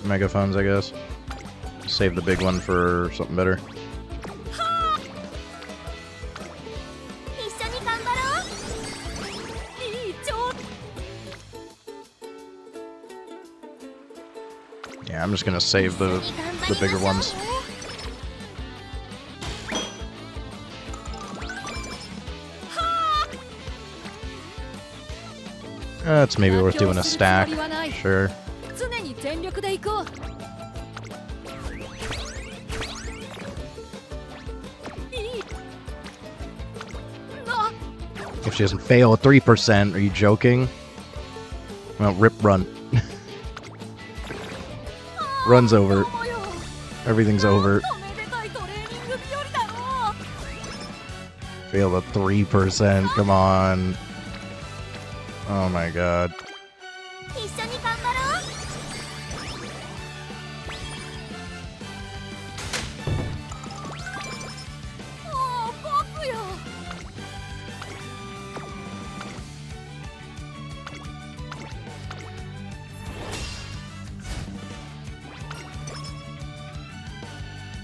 megaphones, I guess. Save the big one for something better. Yeah, I'm just gonna save the bigger ones. That's maybe worth doing a stack. Sure. 常に全力で行こう。If she doesn't fail at 3%, are you joking? Well, rip run. Run's over. Everything's over. Fail at 3%. Come on. Oh my god. 一緒に頑張ろう。もう僕よ。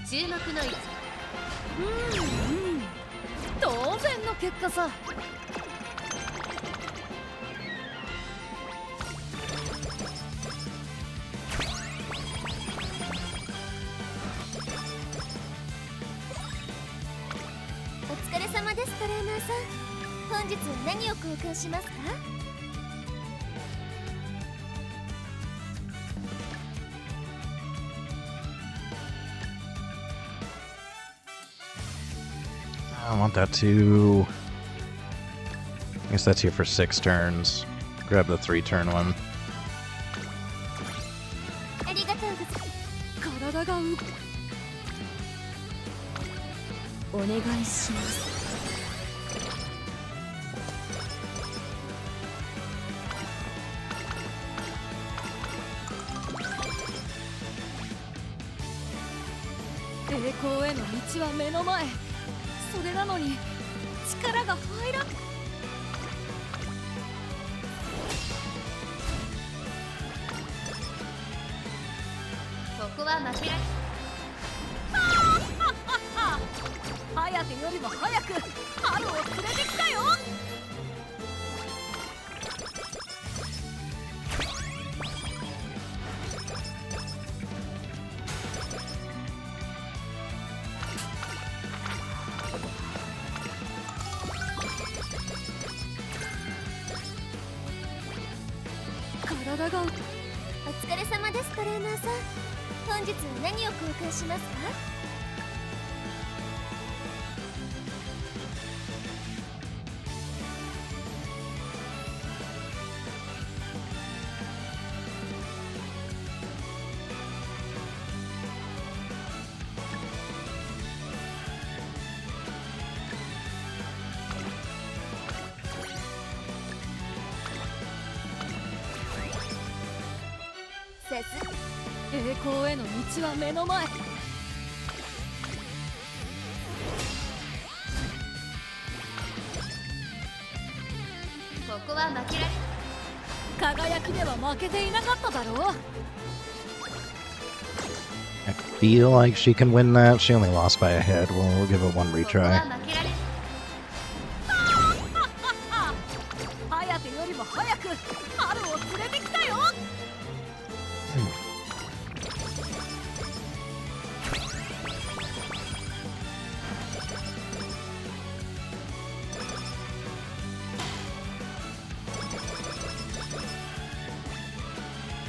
注目の位置。当然の結果さ。お疲れ様です、トレーナーさん。本日は何を交換しますか？I want that too. I guess that's here for 6 turns. Grab the 3-turn one. ありがとうございます。体がお願いします。栄光への道は目の前。それなのに力が入らん。ここは負けられハヤテよりも早く春を連れてきたよ。体がお疲れ様です、トレーナーさん。本日は何を交換しますか？栄光への道は目の前。ここは負けられ輝きでは負けていなかっただろう。I feel like she can win that. She only lost by a head. We'll give it one retry. ハヤテよりも早く春を連れてきたよ。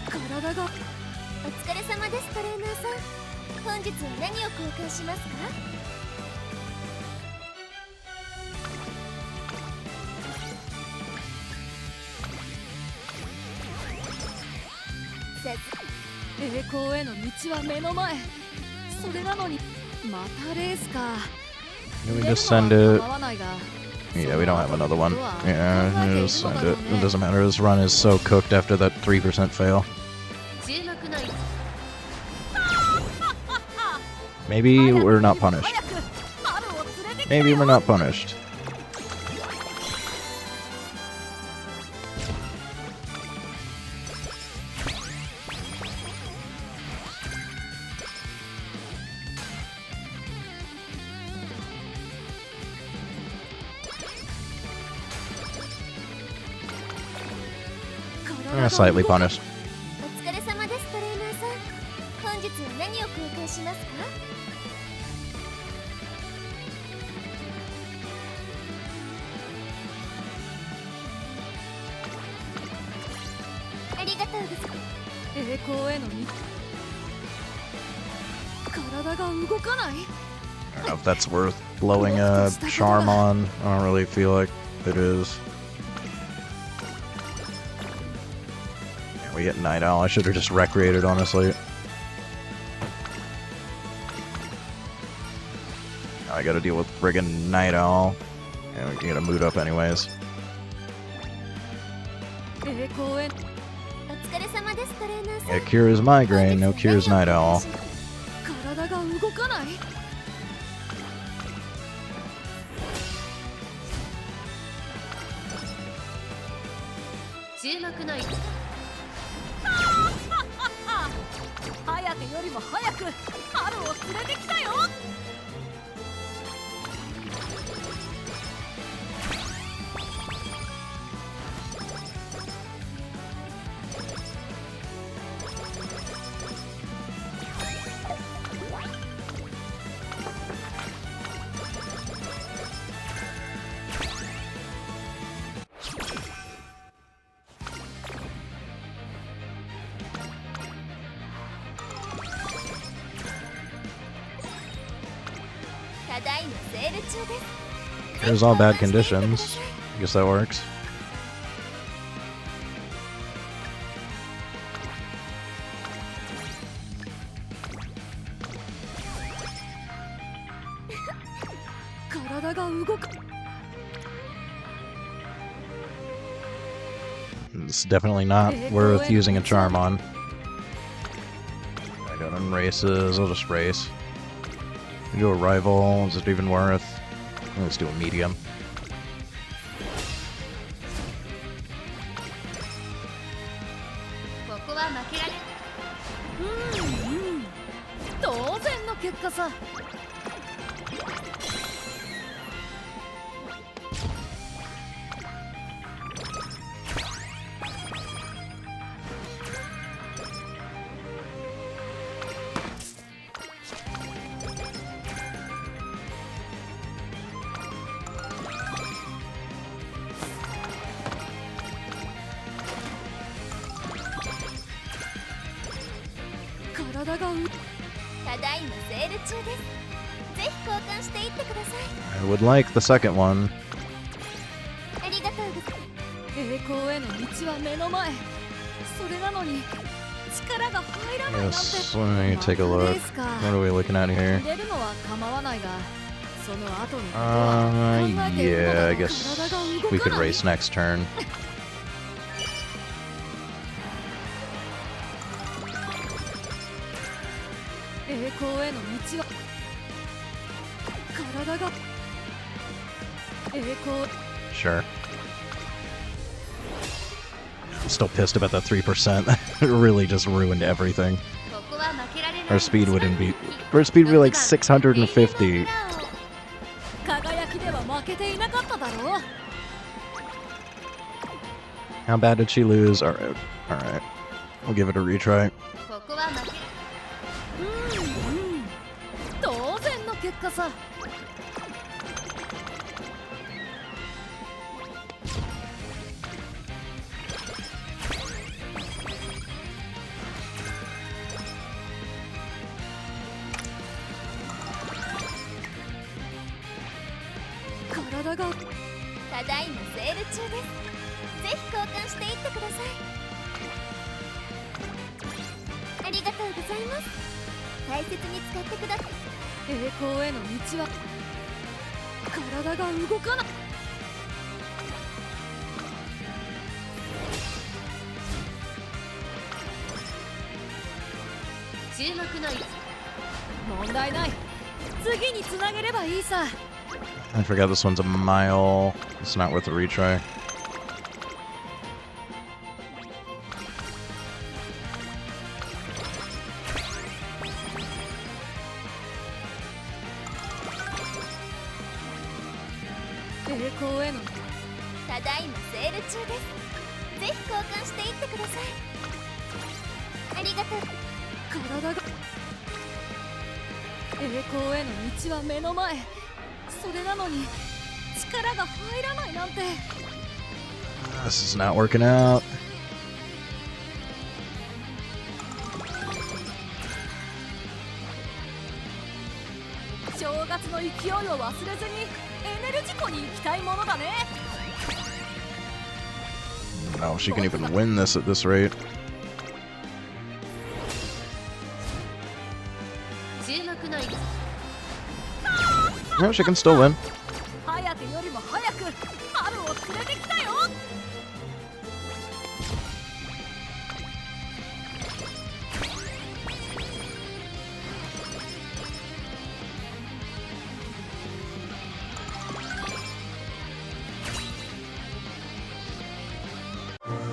体がお疲れ様です、トレーナーさん。本日は何を交換しますか？栄光への道は目の前。それなのにまたレースか。 Can we just send it? Yeah, we don't have another one. Yeah, just send it. It doesn't matter. This run is so cooked after that 3% fail. Maybe we're not punished. Maybe we're not punished. Slightly punished. お疲れ様です、トレーナーさん。本日は何を交換しますか？がとうございます栄光への道体が動かない I don't know if that's worth blowing a charm on. I don't really feel like it is. Yeah, we get Night Owl. I should have just recreated, honestly. Now I gotta deal with friggin' Night Owl. And we can get a mood up anyways. 栄光へお疲れ様ですトレーナーさん Yeah, cures migraine, no cures Night Owl. 体が動かない注目の一早くよりも早く春を連れてきたよただいまセール中です Here's all bad conditions. I guess that works. 体が動く It's definitely not worth using a charm on. I got on races, I'll just race. Do a rival, is it even worth? Let's do a medium. ここは負けられ当然の結果さ体がただいまセール中ですぜひ交換していってください I would like the second one. ありがとうございます栄光への道は目の前それなのに力が入らないなんて Yes, let me take a look. What are we looking at here? 入れるのは構わないがその後のことは考えているの Yeah, だ I ろう guess 体が動 we か could ない race next turn. 栄光への道は体が栄光 Sure. I'm still pissed about that 3%. It really just ruined everything. ここは負けられない Our speed wouldn't be. Our speed would be like 650. 輝きでは負けていなかっただろう How bad did she lose? Alright. Alright. We'll give it a retry. ここは負け当然の結果さ体がただいまセール中ですぜひ交換していってくださいありがとうございます大切に使ってください栄光への道は体が動かない注目の位置問題ない次につなげればいいさ I forgot this one's a mile. It's not worth a retry. This is not working out. 正月の勢いを忘れずにエネル事故に行きたいものだね。 No, she can even win this at this rate. 注目の位置 No, she can still win. 早手よりも早く春を連れてきたよ。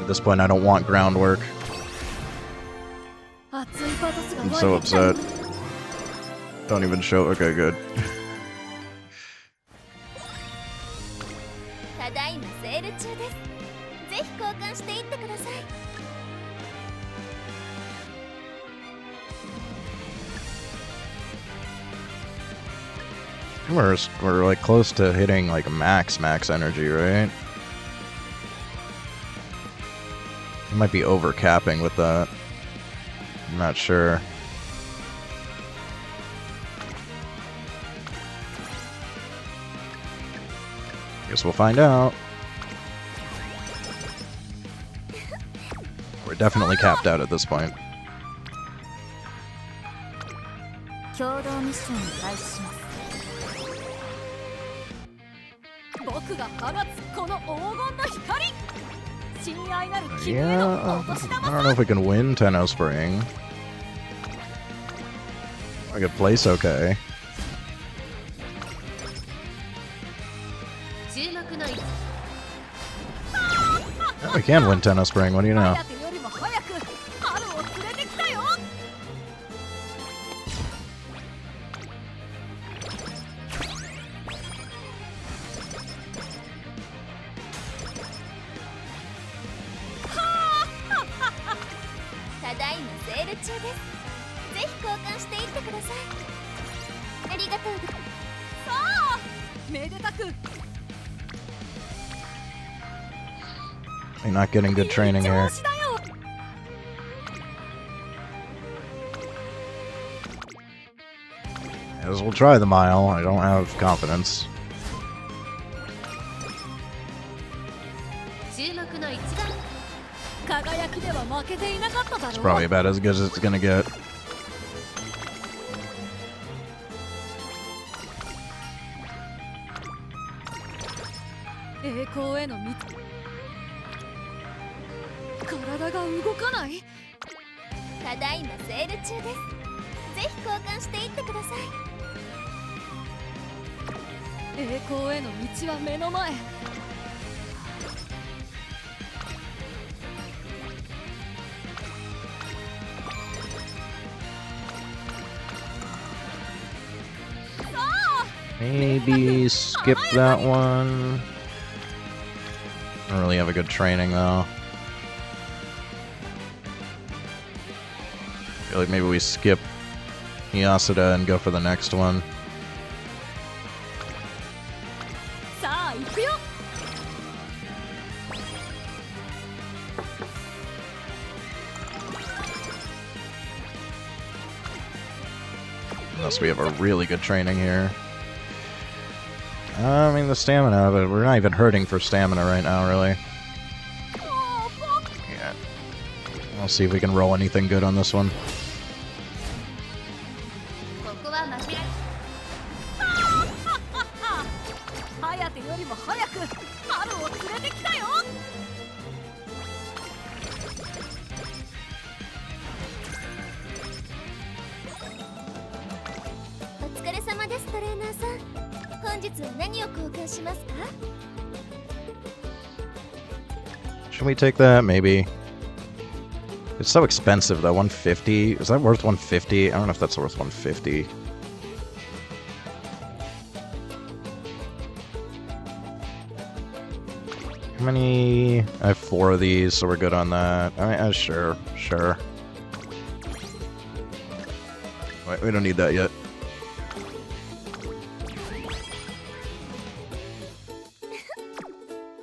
At this point, I don't want groundwork. 熱いパトスが I'm 湧 so いてきたよ。 upset. Don't even show. Okay, good. ただいまセール中です。ぜひ交換していってください。 We're like close to hitting like max energy, right? I might be over capping with that. I'm not sure. Guess we'll find out. We're definitely capped out at this point. 共同ミッションを開始します。僕が放つこの黄金の光。親愛なる君へ Yeah, のお年 I 玉 don't know if we can win Tenno Spring. I could place okay. 注目の位置 Yeah, we can win Tenno Spring, what do you know? 早手よりも早く春を連れてきたよ。 ただいまセール中です。ぜひ交換していってください。ありがとうございます。さあめでたく You're not getting good training いい here. 調子だよ。 As we'll try the mile. I don't have confidence. 注目の一番輝きでは負けていなかっただ It's ろ probably う。 about as good as it's gonna get. 栄光への道。体が動かない。ただいまセール中です。ぜひ交換していってください。栄光への道は目の前。 Maybe skip that one. I don't really have a good training though. I feel like maybe we skip Yasuda and go for the next one. さあ行くよ。 Unless we have a really good training here. I mean, the stamina, but we're not even hurting for stamina right now, really. Yeah. We'll see if we can roll anything good on this one. ここは負けられ早手よりも早く春を連れてきたよ。 お疲れ様ですトレーナーさん。本日は何を交換しますか？ Should we take that? Maybe. It's so expensive though, 150. Is that worth 150? I don't know if that's worth 150. How many? I have 4 of these, so we're good on that. I mean, sure. Wait, we don't need that yet.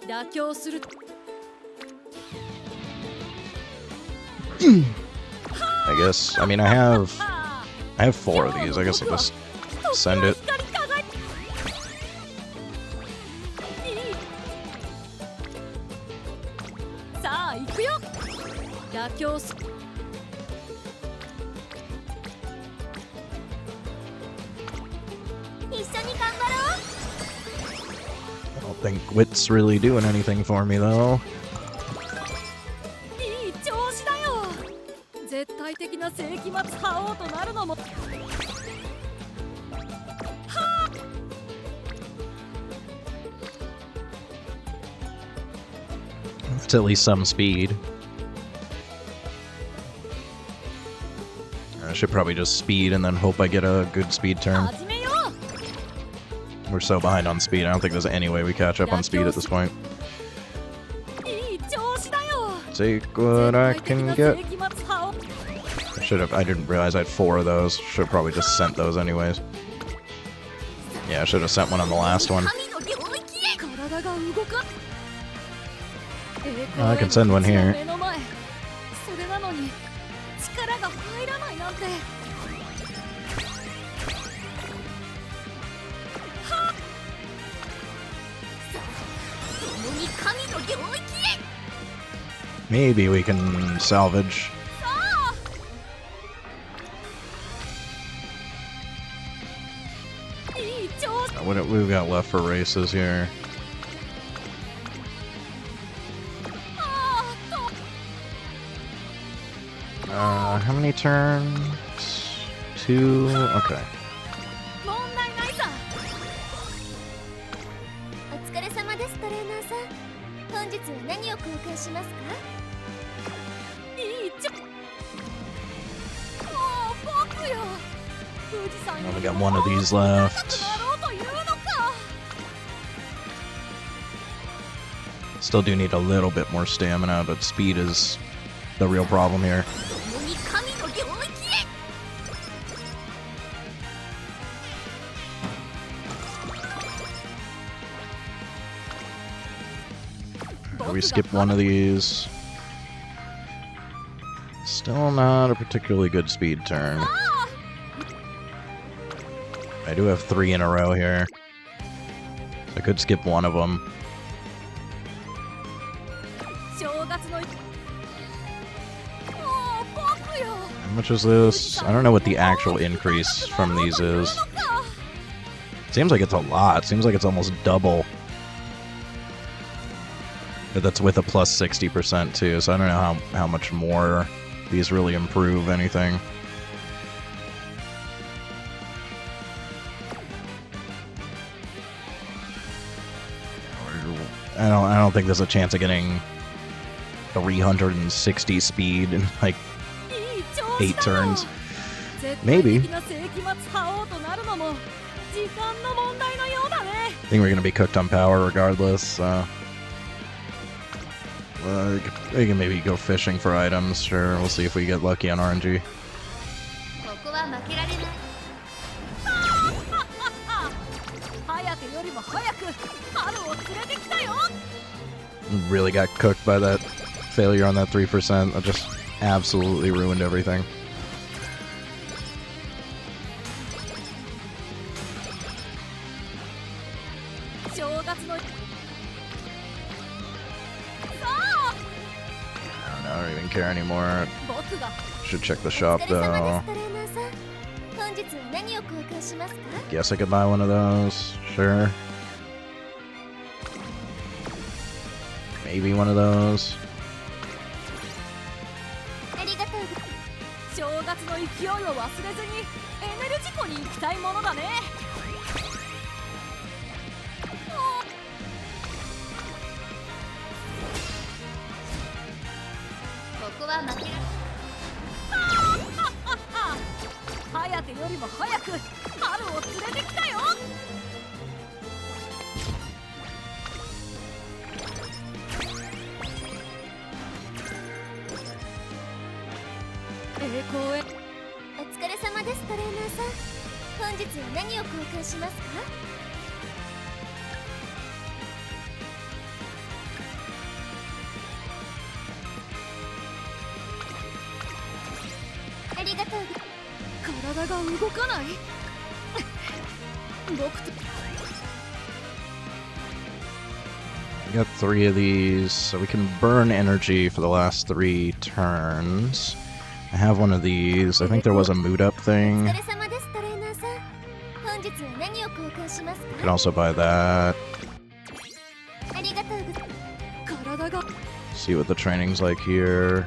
妥協する。 I guess. I mean, I have 4 of these. I guess I'll just Send it. 光り輝いいいさあ行くよ妥協す一緒に頑張ろ I don't think wit's really doing anything for me though. いい調子だよ絶対的な世紀末覇王となるのも It's at least some speed. I should probably just speed and then hope I get a good speed turn. 始めよ We're so behind on speed. I don't think there's any way we catch up on speed at this point. ういい調子だよ Take what I 絶対 can 的な get. 世紀末覇王 I didn't realize I had 4 of those. Should have probably just sent those anyways. Yeah, I should have sent one on the last one. 神の領域へ体が動か I can send one here. 目の前それなのに力が入らないなんて 共に神の領域へ Maybe we can salvage. いい調子 What do we've got left for races here? あーっと How many turns? 2. Okay. 問題ないさお疲れ様ですトレーナーさん本日は何を交換しますかいいちょもう僕よ富士山 Only got one of these left. なろうというのか Still do need a little bit more stamina, but speed is the real problem here. 共に神の領域へ We skip one of these. Still not a particularly good speed turn. I do have 3 in a row here. I could skip one of them. 正月のもう僕よ How much is this? I don't know what the actual increase from these is. Seems like it's a lot. Seems like it's almost double. But that's with a plus 60% too, so I don't know how much more these really improve anything. I don't think there's a chance of getting 360 speed in like いい調子 8 だよ turns. 絶対 Maybe. 的な世紀末覇王となるのも時間の問題のようだね I think we're gonna be cooked on power regardless. We can maybe go fishing for items. Sure, we'll see if we get lucky on RNG. ここは負けられない早くよりも早く春を連れてきたよ Really got cooked by that failure on that 3%. That just absolutely ruined everything. 正月のさあ I don't even care anymore. 僕が Should check the お shop 疲れ様 though. ですトレーナーさん本日は何を交換しますか Guess I could buy one of those. Sure. Maybe one of those. ありがとう正月の勢いを忘れずにエネルジコに行きたいものだねここは負けられない早手よりも早く春を連れてきたよ栄光へお疲れ様ですトレーナーさん本日は何を交換しますかありがとう体が動かない僕と We got 3 of these, so we can burn energy for the last 3 turns. I have one of these. I think there was a mood up お thing. 疲れ様ですトレーナーさん。本日は何を交換します We か can also buy that. ありがとうございます。体が See what the training's like here.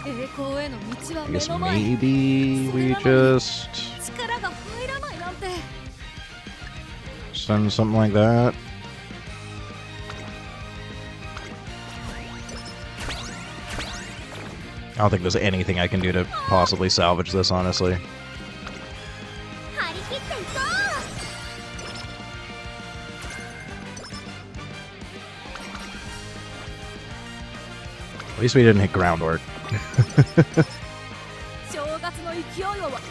栄光への道は I 目 guess の前 maybe we just 力が入らないなんて send something like that. I don't think there's anything I can do to possibly salvage this, honestly. 張り切っていこ At least we didn't hit groundwork. 正月の勢いをはう。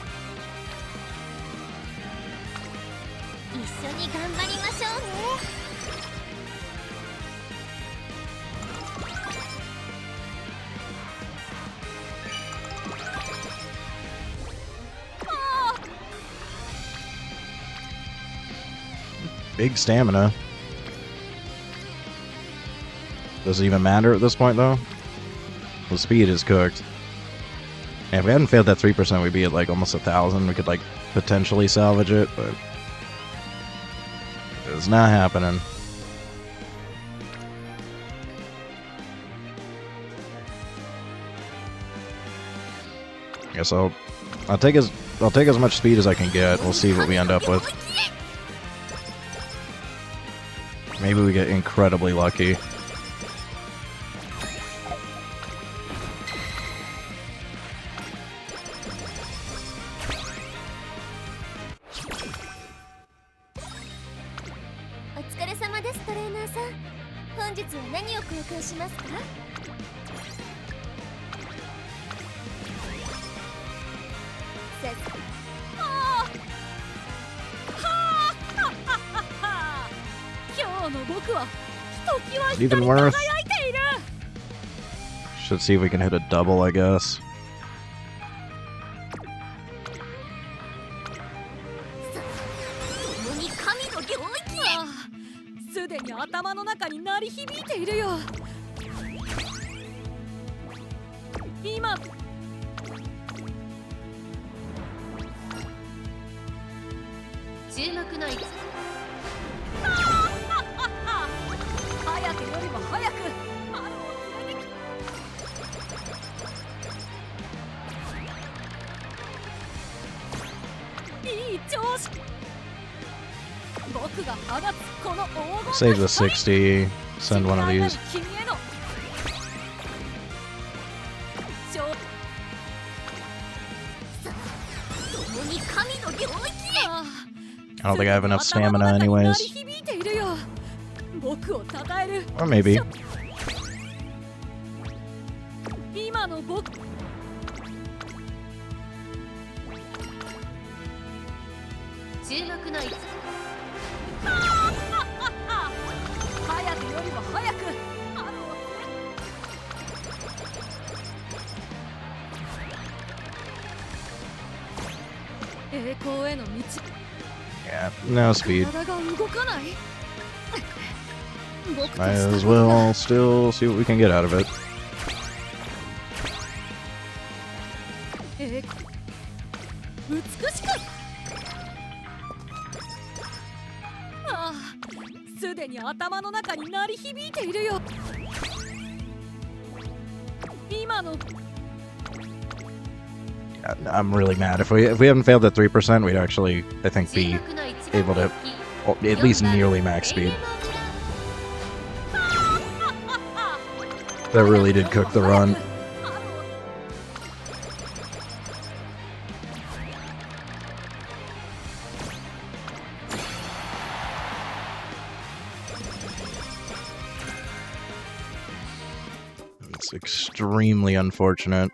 一緒に頑張りましょうね。Big stamina. Does it even matter at this point, though? The speed is cooked. And if we hadn't failed that 3%, we'd be at like almost 1,000. We could like potentially salvage it, but it's not happening. I guess I'll take as much speed as I can get. We'll see what we end up with. Maybe we get incredibly lucky.お疲れ様ですトレーナーさん。本日は何を交換しますか。せっ今日の僕はひときわ It's even 光り worth. 輝いている Should see if we can hit a double, I guess. 共に神の領域へ。ああすでに頭の中に鳴り響いているよ今注目の位置。早くよりも早くハローを連れてきいい調子僕が放つこの黄金 Save the 60. Send one of these. 君への勝共に神の領域へ。あ I don't think I have enough stamina, anyways. 響いているよ僕を称える Or maybe. 今の僕注目の位置。早くよりも早くハロー栄光への道 Yeah, no speed. 体が動かない僕と Might した as well still see what we can get out of it. 美しくああすでに頭の中に鳴り響いているよ今の I'm really mad. If we haven't failed at 3%, we'd actually, I think, 注 be 目の位置が able to 大きい。 at least nearly max speed. That really did cook the run. It's extremely unfortunate.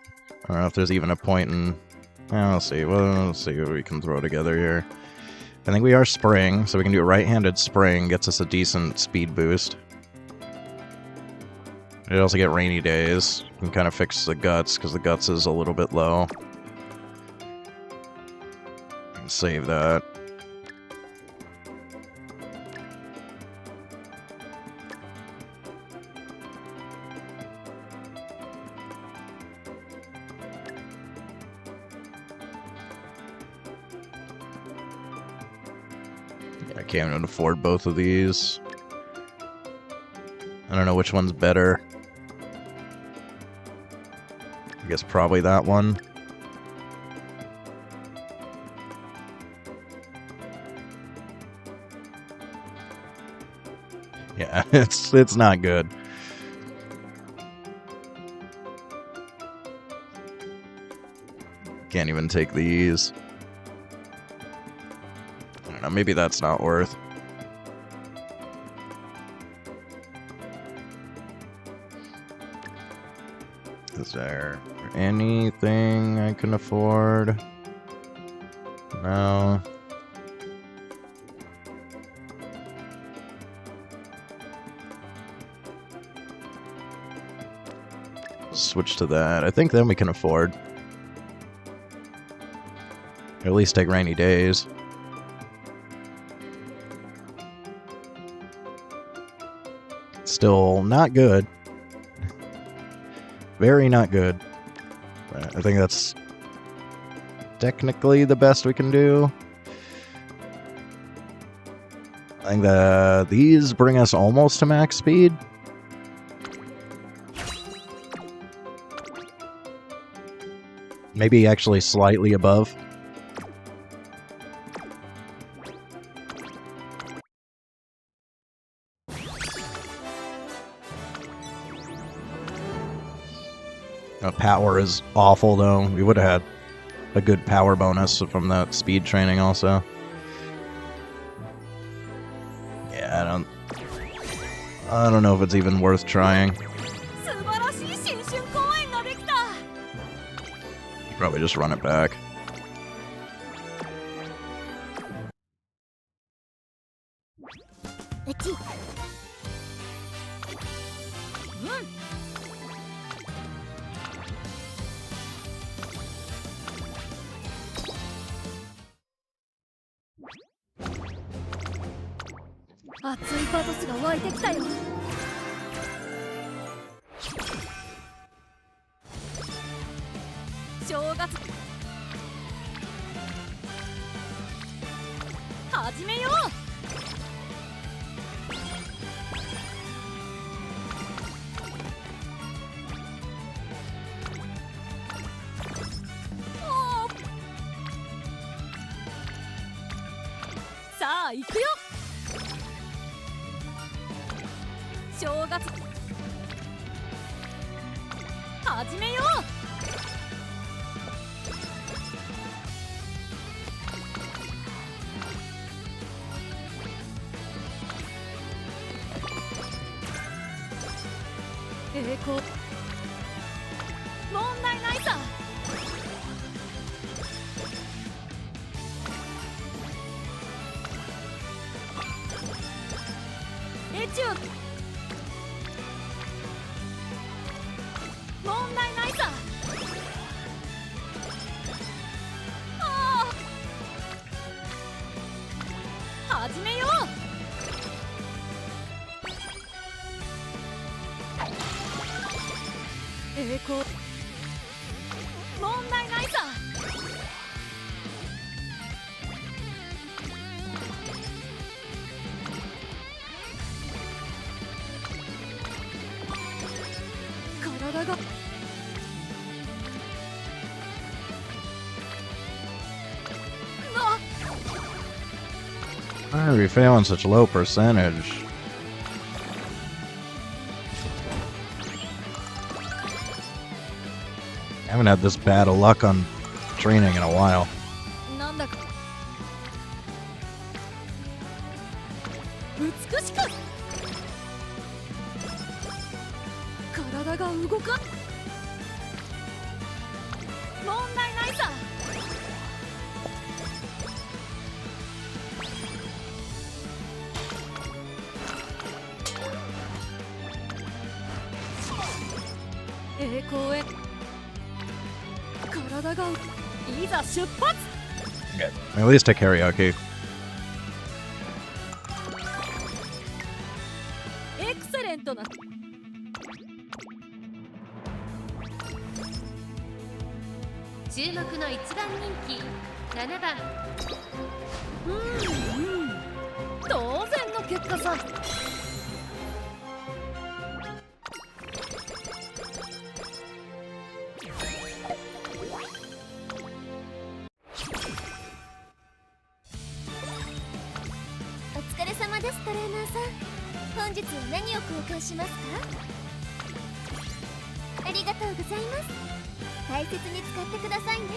I don't know if there's even a point in... We'll see. Well, let's see what we can throw together here. I think we are spring, so we can do a right-handed spring. Gets us a decent speed boost. We also get rainy days. We can kind of fix the guts, because the guts is a little bit low. Save that. I can't even afford both of these. I don't know which one's better. I guess probably that one. Yeah, it's not good. Can't even take these. I don't know, maybe that's not worth. Is there anything I can afford? No. Switch to that. I think then we can afford. Or at least take rainy days. Still not good. Very not good. But I think that's technically the best we can do. I think that these bring us almost to max speed. Maybe actually slightly above. Power is awful, though. We would have had a good power bonus from that speed training, also. Yeah, I don't know if it's even worth trying. Probably just run it back. Why are we failing such low percentage? I haven't had this bad of luck on training in a while. Okay. At least take karaoke. 果さ。お疲れ様です。トレーナーさん、本日は何を交換しますか？ありがとうございます。大切に使ってくださいね。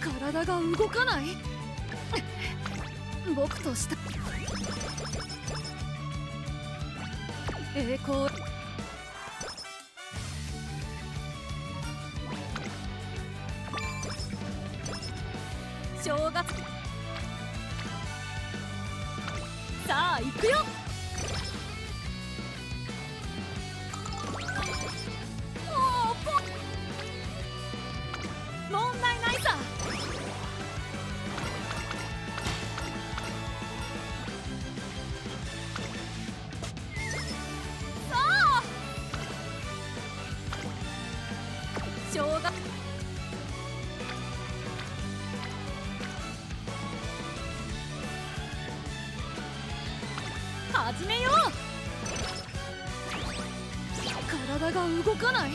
体が動かない。僕とした栄光。正月。さあ行くよ。おお、問題ないさ。さあ正月。始めよう。体が動かない。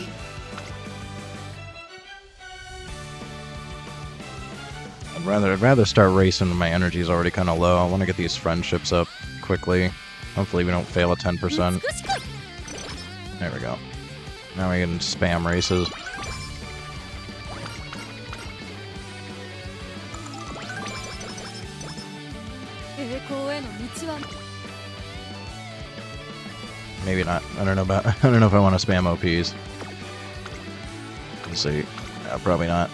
I'd rather start racing when my energy's already kind of low. I want to get these friendships up quickly. Hopefully we don't fail at 10%. 美しく。 There we go. Now we can spam races. 栄光への道は。 Maybe not. I don't know about. I don't know if I want to spam OPs. Let's see. Probably not.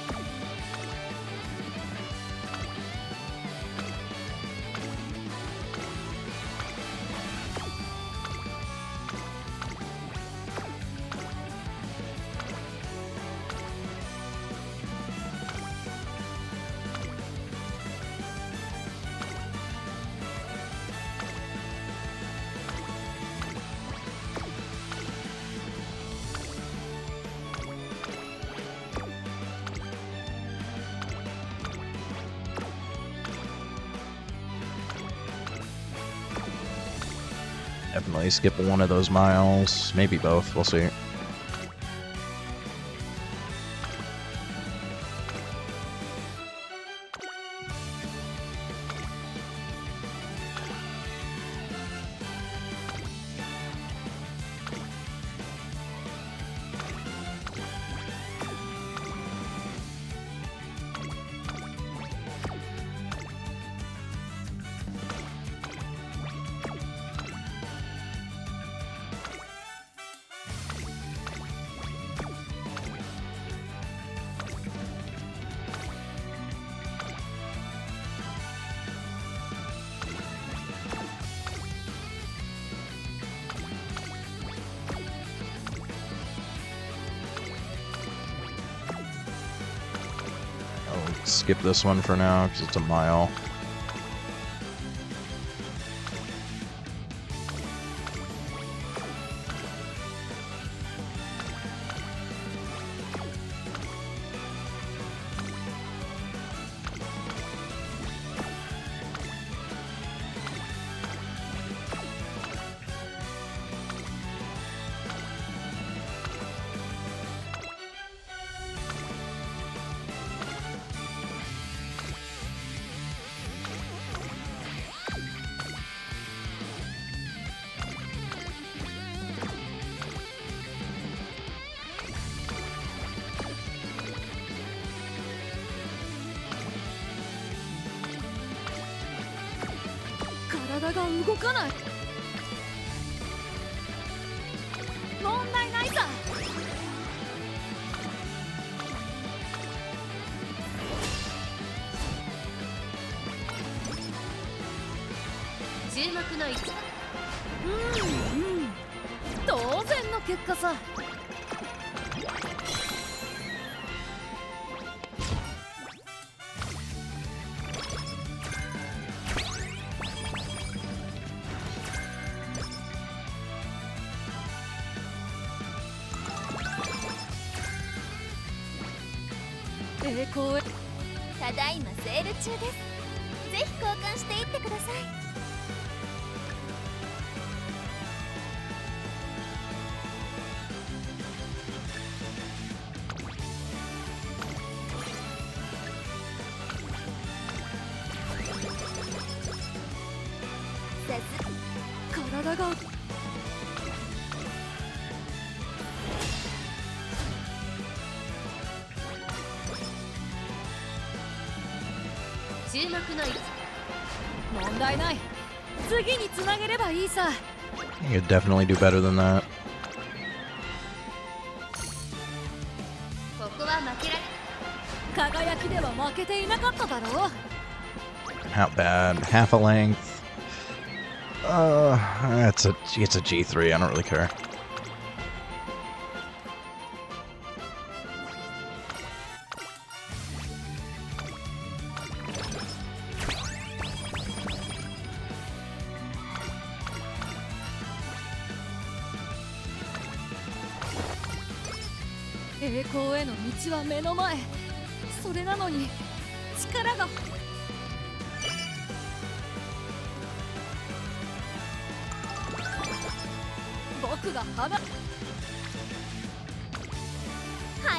Definitely skip one of those miles. Maybe both. We'll see. I'll skip this one for now because it's a mile.体が動かない。問題ないさ。注目の一番。当然の結果さ。栄光へ。ただいまセール中です。ぜひ交換していってください。 さ体が注目の位置。問題ない。次につなげればいいさ。 You could definitely do better than that. ここは負けられ。輝きでは負けていなかっただろう。 How bad? Half a length. It's a G3. I don't really care. .栄光への道は目の前。それなのに力が。僕が放。張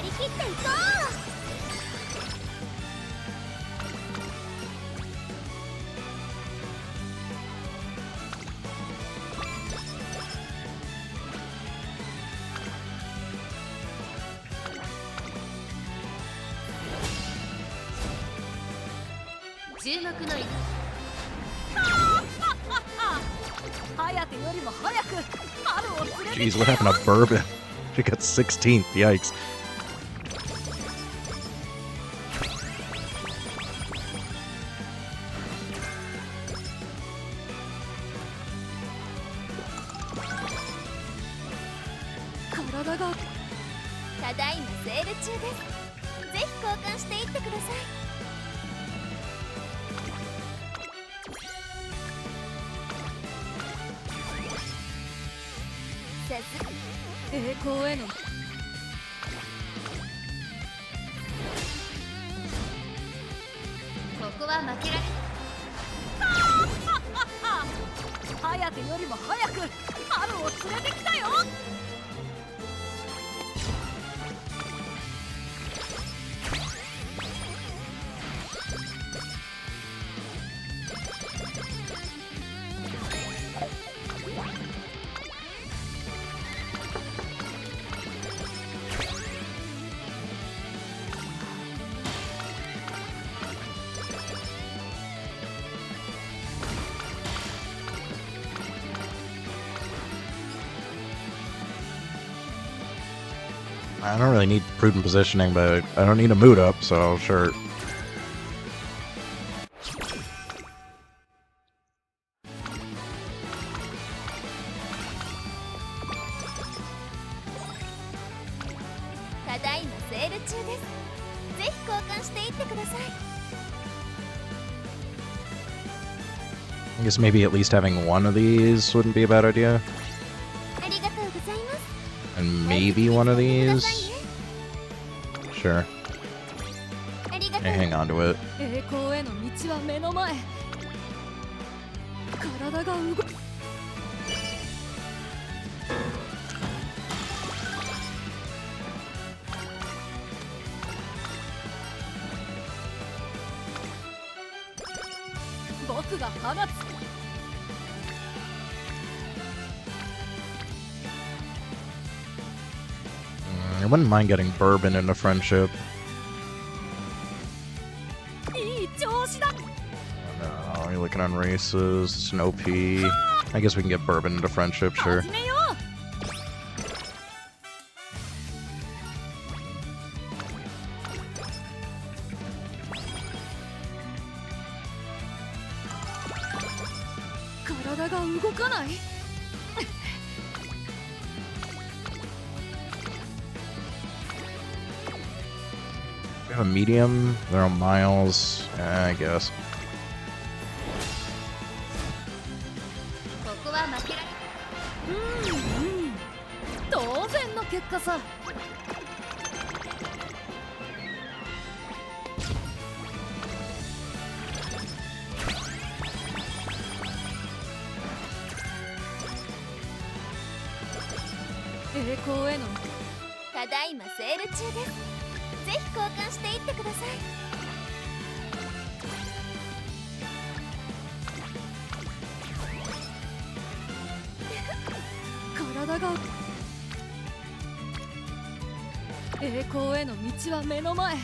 り切っていこう。注目の位置。颯よりも早く春を連れて Jeez, what happened to Bourbon? She got 16th. Yikes. 体が。ただいまセール中です。ぜひ交換していってください。栄光への。ここは負けられ。颯よりも早く春を連れてきたよ。I don't really need prudent positioning, but I don't need a mood up, so sure. ただいまセール中です。ぜひ交換していってください。 I guess maybe at least having one of these wouldn't be a bad idea. ありがとうございます。 And maybe one of these? Sure. ありがとう。 Hang on to it. 栄光への道は目の前。体が動く。僕が放つ。 I wouldn't mind getting Bourbon into friendship. いい調子だ。 No, you're looking on races. It's an OP. I guess we can get Bourbon into friendship, sure. 始めよう。体が動かない。 We have a medium. They're on miles. I guess. ここは負けられ。当然の結果さ。栄光への。ただいまセール中です。ぜひ交換していってください。が栄光への道は目の前。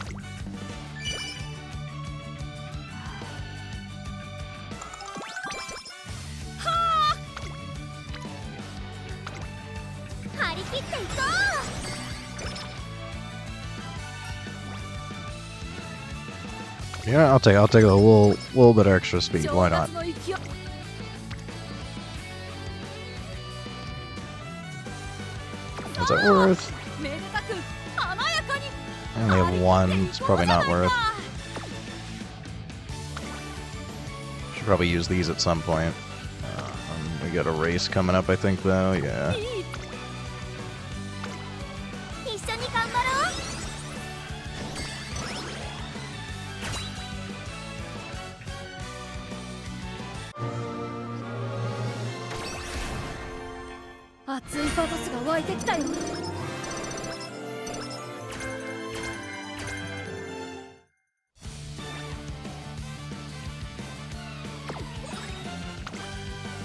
張り切っていこう。 Yeah, I'll take a little bit extra speed. Why not? の勢い Is it worth? めでたく華やかに I only have one. It's probably not worth. Should probably use these at some point. We got a race coming up, I think, though. Yeah. 一緒に頑張ろう。熱いバトスが湧いてきたよ。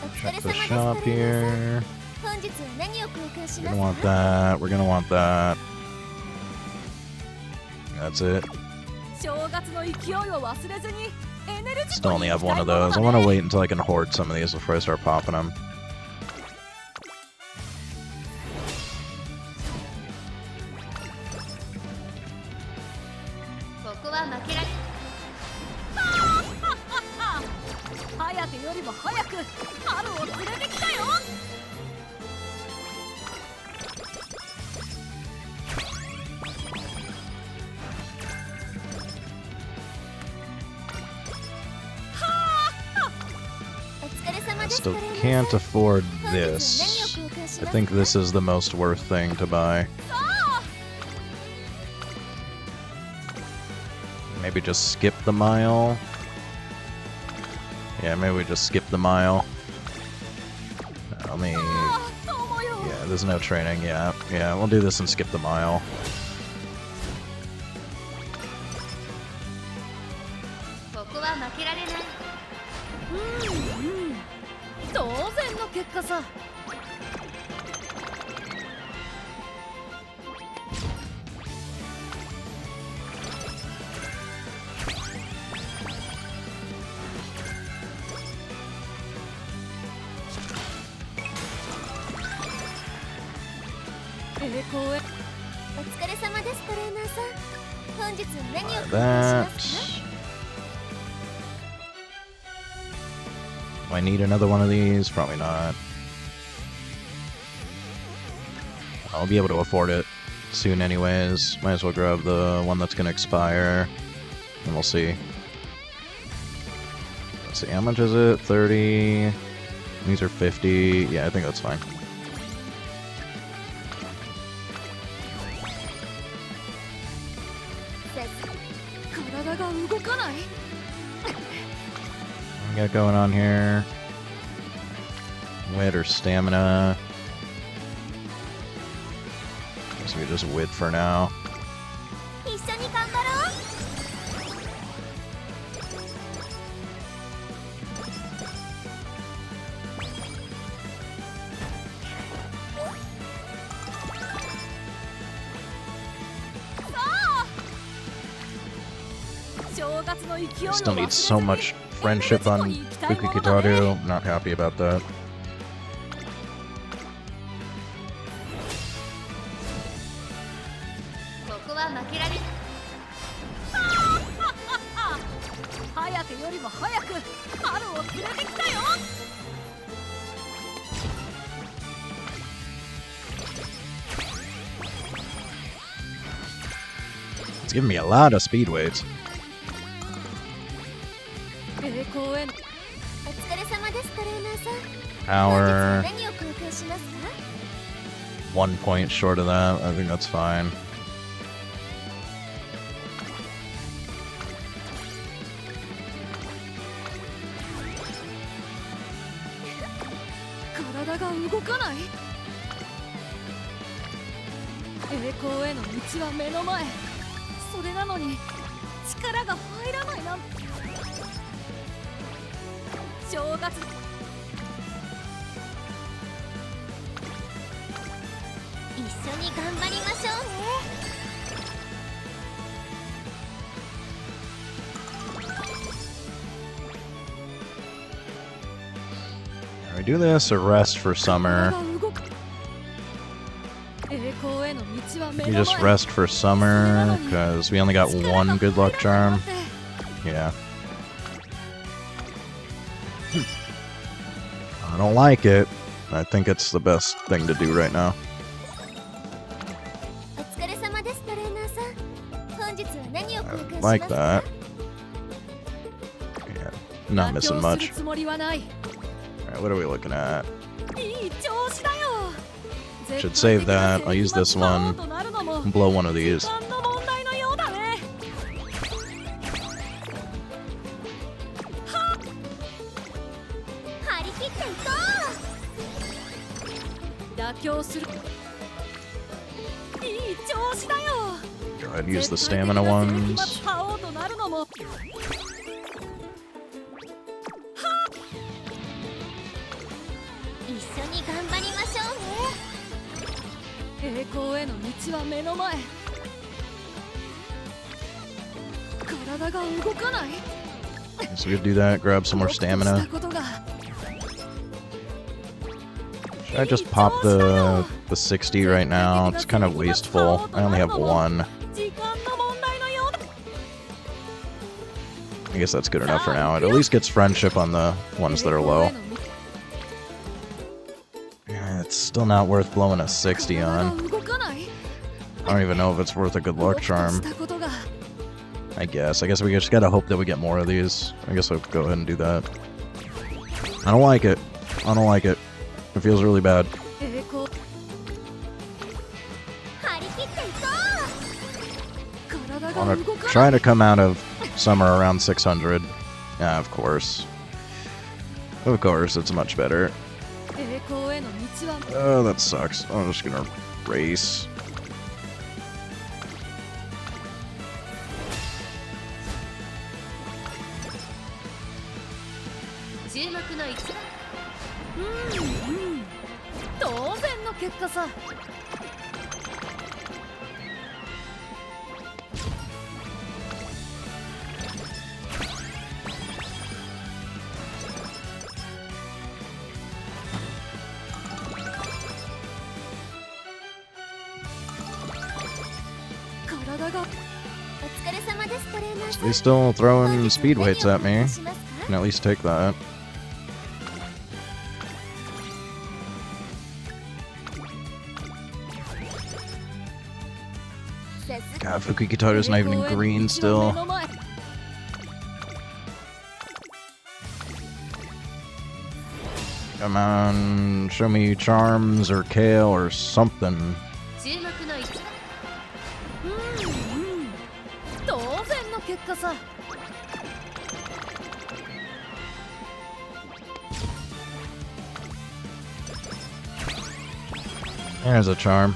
お疲れ Check the 様です。 shop here. 本日は何を交換し We're ま gonna す want か？ that. We're gonna want that. That's it. 正月の勢いを忘れずにエネルギー Still only have one of those. I want to wait until I can hoard some of these before I start popping them. ここは負けられ。早手よりも早く春を連れてきたよ。お疲れ様 I です。 still can't afford 本日は何を this. 交換し I ますか？ think this is the most worth thing to buy. Maybe just skip the mile. Yeah, maybe we just skip the mile. Let me. 友よ Yeah, there's no training. Yeah, we'll do this and skip the mile. ここは負けられない。当然の結果さ。栄光へ。お疲れ様です、トレーナーさん。本日は何を交換し That. ますか？ Do I need another one of these? Probably not. I'll be able to afford it soon anyways. Might as well grab the one that's gonna expire. And we'll see. Let's see, how much is it? 30. These are 50. Yeah, I think that's fine. 体が動かない。 What we got going on here? Wit or stamina? Guess we just wit for now. 一緒に頑張ろう。正月の勢いを Still 忘れ need ず so に much friendship on エネルギーに行きたいものだね。 Ukikitaru. Not happy about that. ここは負けられない。早手よりも早く春を連れてきたよ。 It's giving me a lot of speed weights. 栄光へ。お疲れ様です、トレーナーさん。 Power. 本日は何を交換しますか？ 1 point short of that. I think that's fine. 体が動かない。栄光への道は目の前。それなのに力が入らないなんて。正月緒に頑張りましょうね。 Do we do this or rest for summer? 栄光への道は目 We の just 前 rest for summer because we only got one good luck charm. Yeah. I don't like it. I think it's the best thing to do right now. お疲れ様です、トレーナーさん。本日は何を交換しますか？ Like that. Yeah, not missing 妥協す much. るつもりはない。 Alright, what are we looking at? いい調子だよ。 Should save that. I'll use this one. Blow one of these. 時間の問題のようだね。張り切っていこう。妥協する。いい調子だよ。 Go ahead and use the stamina ones. 覇王となるのも。一緒に頑張りましょうね。栄光への道は目の前。体が動かない。 So we could do that, grab some more した stamina. ことが Should I just pop the 60 right now? It's kind of wasteful. I only have one. 時間の問題のようだ。 I guess that's good enough for now. It at least gets friendship on the ones that are low. Yeah, it's still not worth blowing a 60 on. 動かない。 I don't even know if it's worth a good luck し charm. たことが I guess we just gotta hope that we get more of these. I guess I'll go ahead and do that. I don't like it. I don't like it. It feels really bad. 栄光。張り切っていこ体 I が want 動 to か try ない。 to come out of summer around 600. Yeah, of course. Of course, it's much better. 栄光への道は Oh, that sucks. I'm just gonna race. う。注目の一番。当然の結果さ。体がお疲れ様です、トレーナーさん。 They still throwing 本日は speed weights 何を at me. 交換しますか？ Can at least take that. God, Fukikitaru's not even in green still. Come on, show me charms or kale or something. 注目の一番。当然の結果さ。 There's a charm.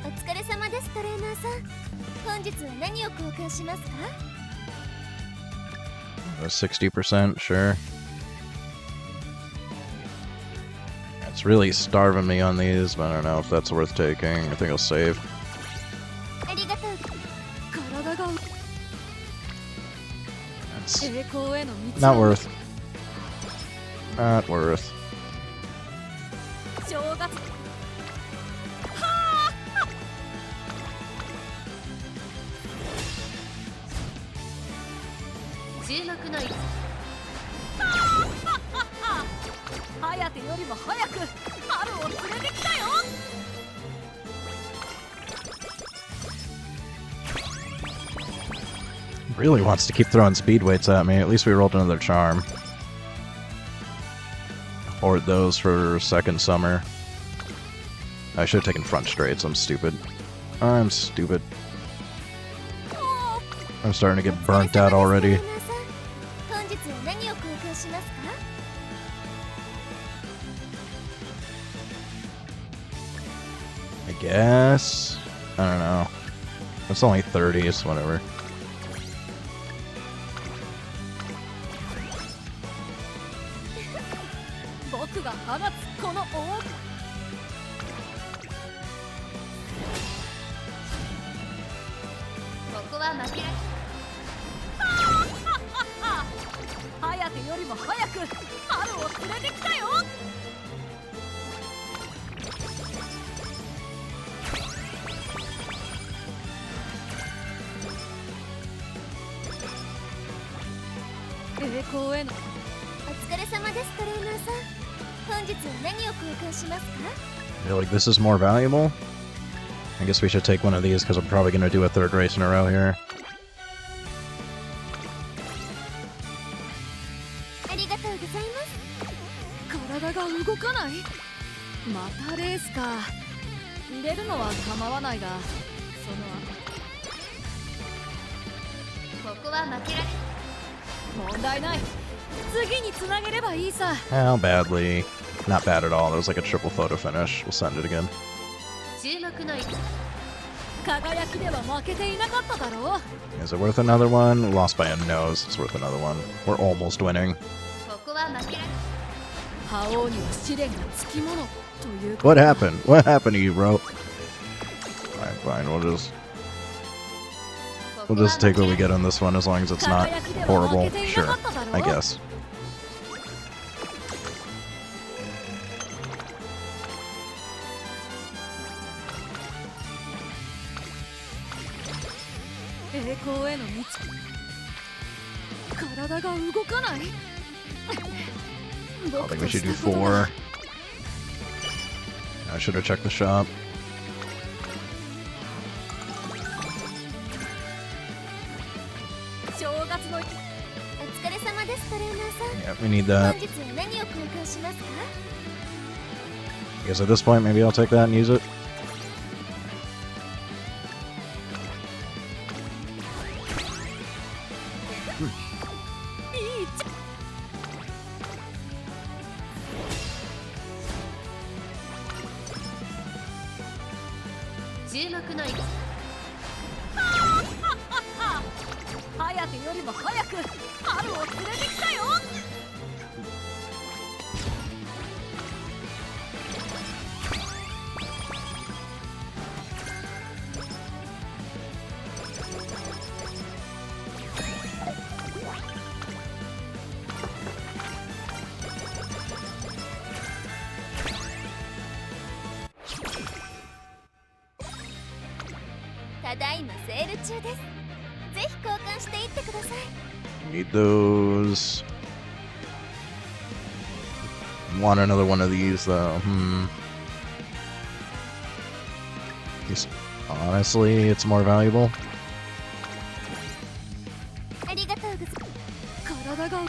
お疲れ様です、トレーナーさん。本日は何を交換しますか？ 60%, sure. It's really starving me on these, but I don't know if that's worth taking. I think I'll save. ありがとう。体が That's 栄光への道 not は worth. Not worth. 正月。注目の一番。颯よりも早く春を連れてきたよ。 Really wants to keep throwing speed weights at me. At least we rolled another charm. Hoard those for second summer. I should have taken front straights. I'm stupid. I'm stupid. I'm starting to get burnt out already. 本日は何を交換しますか？ I guess. I don't know. It's only 30, so whatever. は負けられハヤテよりも早く春を連れてきたよ。栄光へのお疲れ様ですトレーナーさん。本日は何を交換しますか？ You're like, this is more valuable? I guess we should take one of these because I'm probably going to do a third race in a row here. ありがとうございます。体が動かない。またレースか。入れるのは構わないが、ここは負けられ問題ない。次につなげればいいさ。 How badly? Not bad at all. That was like a triple photo finish. We'll send it again. 注目の位置。輝きでは負けていなかっただろう。 Is it worth another one? Lost by a nose. It's worth another one. We're almost winning. ここは負けられ覇王には試練がつきものというか。 What happened? What happened to you, bro? Fine, fine. We'll just take what we get on this one as long as it's not horrible. Sure, I guess. 栄光への道。体が動かない。 I think we should do 4. I should have checked the shop. 正月のお疲れ様ですトレーナーさん。 Yeah, we need that. 本日は何を交換しますか？ I guess at this point, maybe I'll take that and use it. いいち注目の位置。ハヤテよりも早く春を連れてきたよ。ただいまセール中です。ぜひ交換していってください。 Need those. Want another one of these, though. Honestly, it's more valuable. ありがとうございます。体が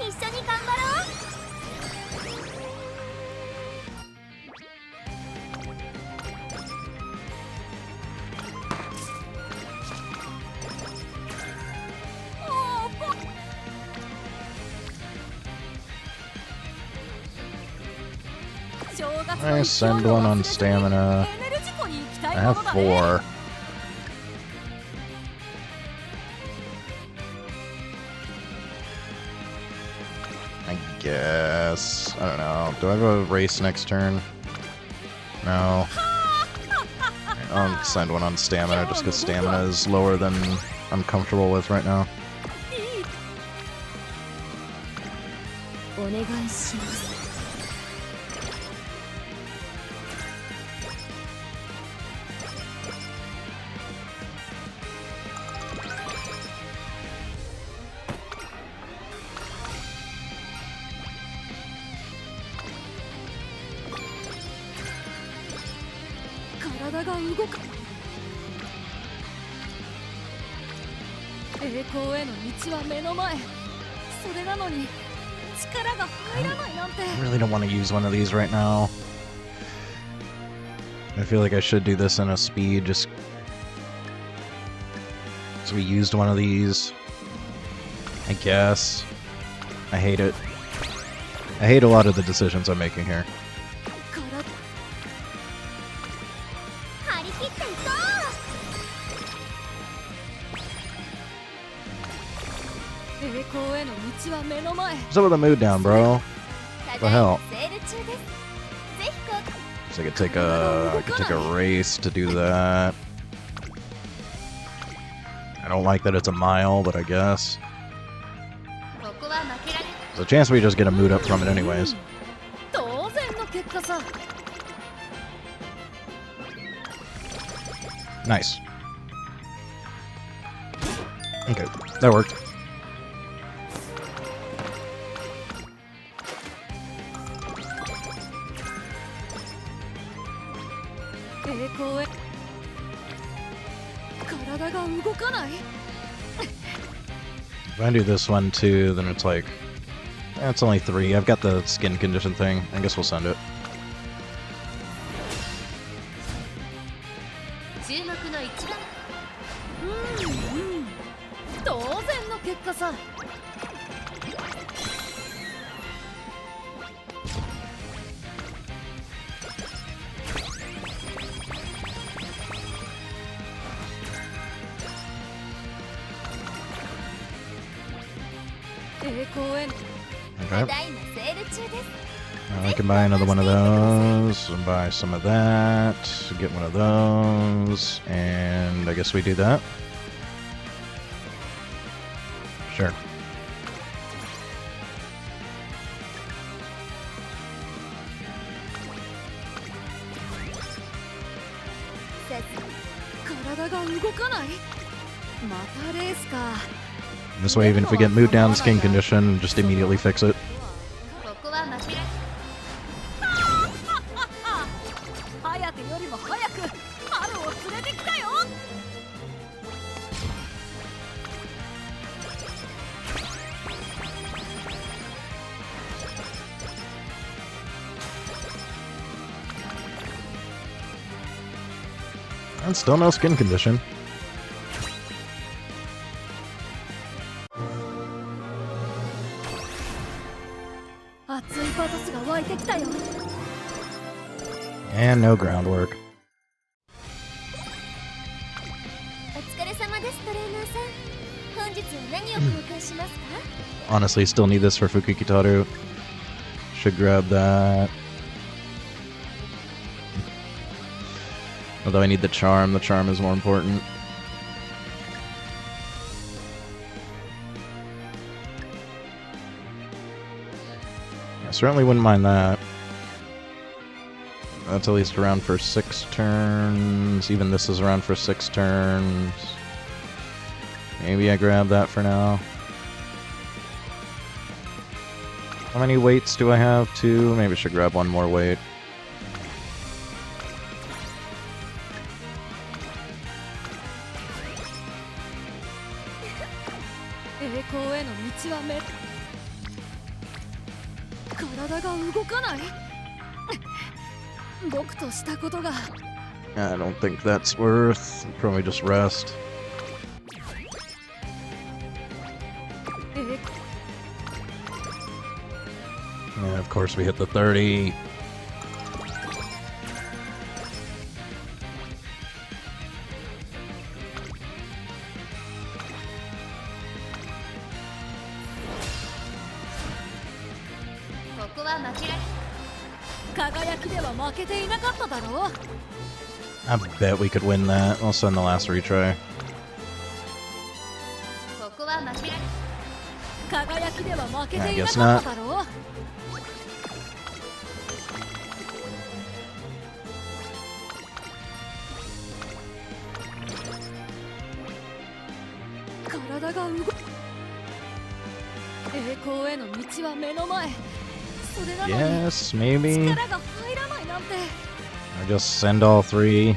一緒に頑張ろう。 I send one on stamina. I have 4. I guess. I don't know. Do I have a race next turn? No. I'll send one on stamina just because stamina is lower than I'm comfortable with right now. お願いします。 体が動か栄光への道は目の前。それなのに力が入らないなんて。 I really don't want to use one of these right now. I feel like I should do this in a speed just so we used one of these. I guess. I hate it. I hate a lot of the decisions I'm making here. 張り切っていこう。栄光への道は目の前。 What's up with the mood down, bro? た The だい hell? まセール中です。ぜひ交換。So I could take a race to do that. I don't like that it's a mile, but I guess. ここは負けられ There's a chance we just get a mood up from it anyways. 当然の結果さ。 Nice. Okay, that worked. 栄光へ。体が動かない。 If I do this one too, then it's like, it's only 3. I've got the skin condition thing. I guess we'll send it. 注目の一番当然の結果さ。 栄光へ。 Okay. ただいまセール中です I can buy another one of those, and buy some of that, get one of those, and I guess we do that. Sure. 体が動かない。またレースか。 This way, even if we get moved down skin condition, just immediately fix it. ここは負けられ早手よりも早く春を連れてきたよ。 And still no skin condition. 熱いパトスが湧いてきたよ。 And no groundwork. お疲れ様ですトレーナーさん本日は何を交換しますか Honestly, still need this for Fukikitaru. Should grab that. Although I need the charm is more important. I certainly wouldn't mind that. That's at least around for 6 turns. Even this is around for 6 turns. Maybe I grab that for now. How many weights do I have? 2? Maybe I should grab one more weight. I don't think that's worth. Probably just rest. Yeah, of course we hit the 30. I bet we could win that. I'll send the last retry. ここは負けられ I guess not. 体が動く。栄光への道は目の前。それなのに Yes, maybe. 力が入らないなんて。 Or just send all 3.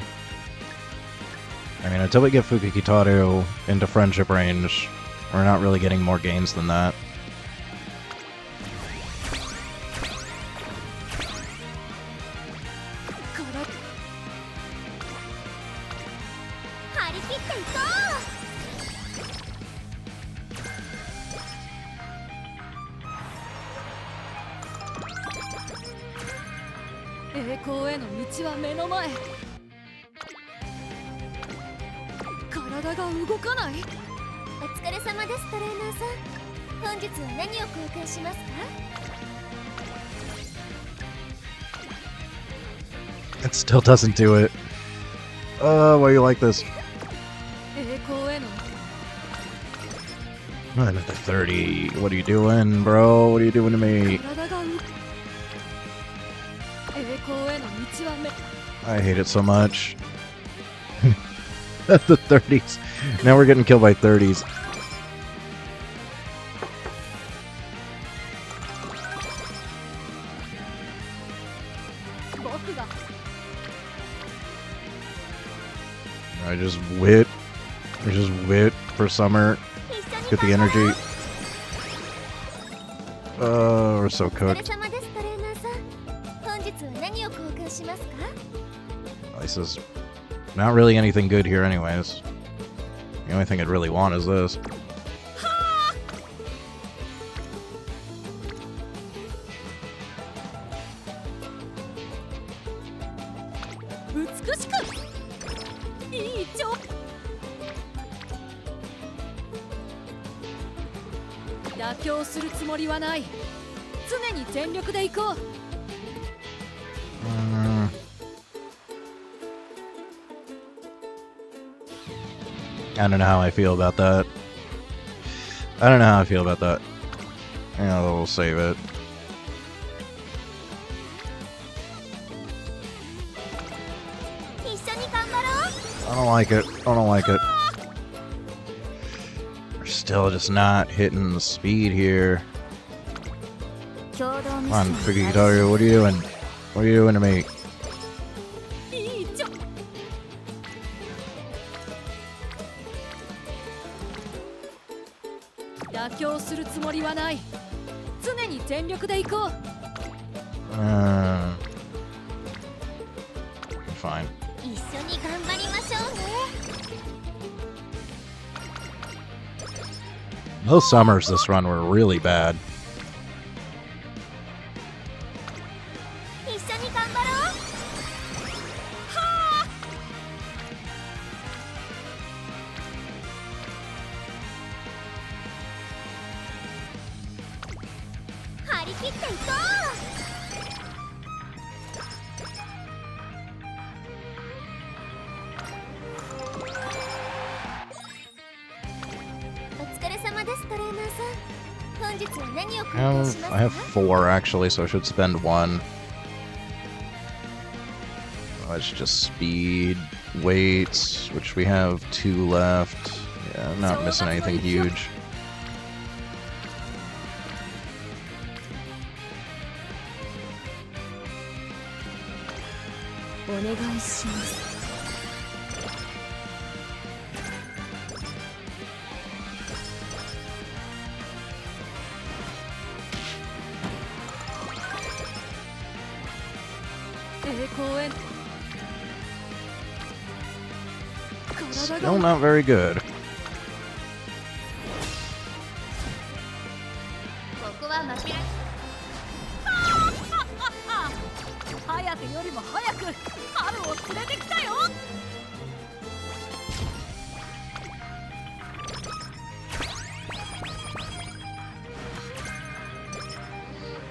I mean, until we get Fukikitaru into friendship range, we're not really getting more gains than that. 張り切っていこ栄光への道は目の前。体が動かない。うお疲れ様ですトレーナーさん本日は何を交換しますか It still doesn't do it. Why are you like this? 栄光への Another 30. What are you doing, bro? What are you doing to me? 体が栄光への道はめ I hate it so much. The 30s. Now we're getting killed by 30s. 僕が I just wit. I just wit for summer. 一緒 Get the に頑張ろう energy. Oh, we're so お疲れ cooked. 様ですトレーナーさん。本日は何を交換しますか？ This is not really anything good here anyways. The only thing I'd really want is this. 美しくいい調妥協するつもりはない。常に全力で行こう。 I don't know how I feel about that. I don't know how I feel about that. Yeah, we'll save it. 一緒に頑張ろう。 I don't like it. I don't like it. We're still just not hitting the speed here. 共同ミ Come ッ on, ション Fugitaru, what are you doing? What are you doing to me? いい調妥協するつもりはない。常に全力で行こう。 Fine. 一緒に頑張りましょうね。 Those summers this run were really bad. 一緒に頑張ろう。 張り切っていこう。お疲れ様ですトレーナーさん。本日は何を交換しますか？ I have 4 actually, so I should spend 1. It's just speed, weights, which we have 2 left. Yeah, I'm not missing anything huge. お願いします。 栄光への体 Still が not very good. ここは負けられ早手よりも早く春を連れてきたよ。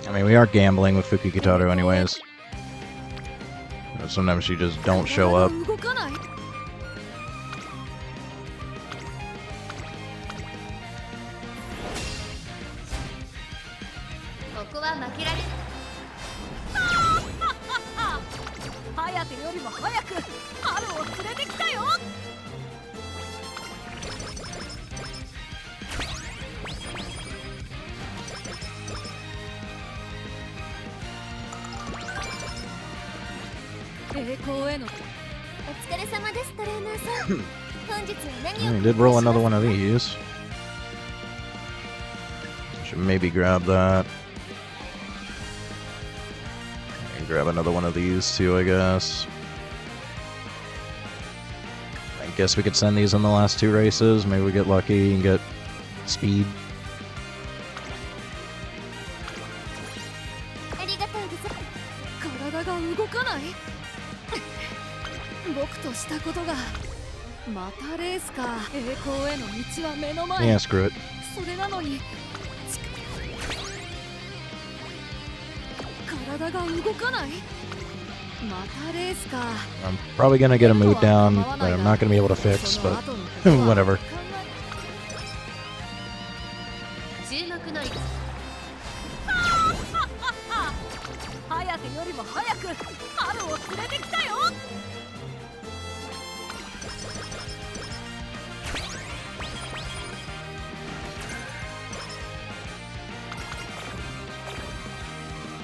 I mean, we are gambling with Fukikitaru anyways. Sometimes she just don't show up. 動かない。 ここは負けられ早手よりも早く春を連れてきたよ。 栄光への お疲れ様ですトレーナーさん。本日は何を We did roll another one of these. Should maybe grab that. And grab another one of these too, I guess. I guess we could send these in the last 2 races. Maybe we get lucky and get speed. ありがとうございます。体が動かない。僕としたことがまたレースか。栄光への道は目の前。 Yeah, screw it. それなのに体が動かない。またレースか。 I'm probably gonna get a mood down that I'm not gonna be able to fix, but whatever. 注目の位置ハヤテよりも早く春を連れてきたよ。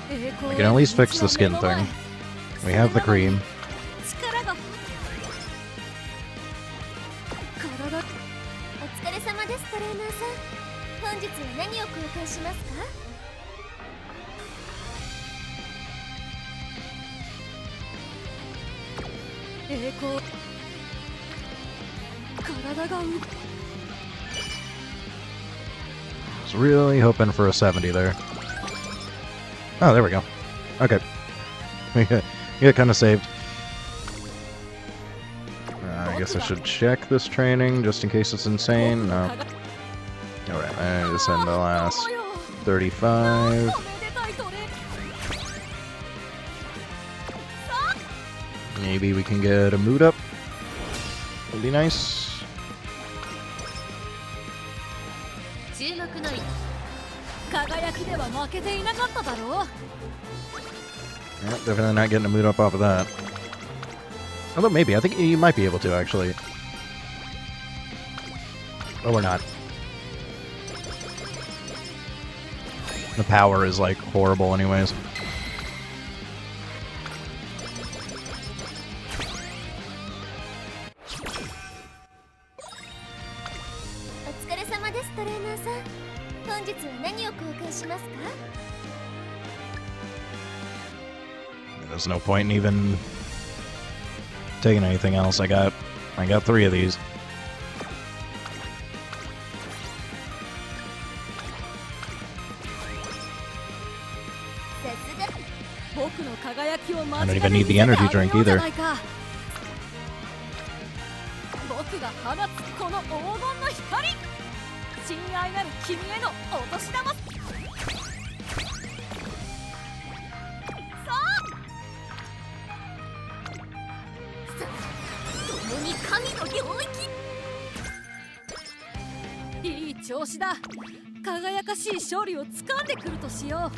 We can at least fix the skin thing. We have the cream. 力が体。お疲れ様ですトレーナーさん本日は何を交換しますか栄光。体が動く。 Was really hoping for a 70 there. Oh, there we go. Okay. Yeah, kind of saved. I guess I should check this training just in case it's insane. No. Alright, I just send the last 35. Maybe we can get a mood up. Would be nice. 注目の位置輝きでは負けていなかっただろう。 Yeah, definitely not getting a mood up off of that. Although maybe, I think you might be able to actually. But we're not. The power is like horrible anyways. お疲れ様ですトレーナーさん本日は何を交換しますか There's no point in even taking anything else. I got 3 of these. さすが僕の輝きを間 I don't 近 even で need 見 the せて energy あげ drink ようじゃ either. ないか。僕が放つこの黄金の光、親愛なる君へのお年玉。さあ共に神の領域。いい調子だ。輝かしい勝利を掴んでくるとしよう。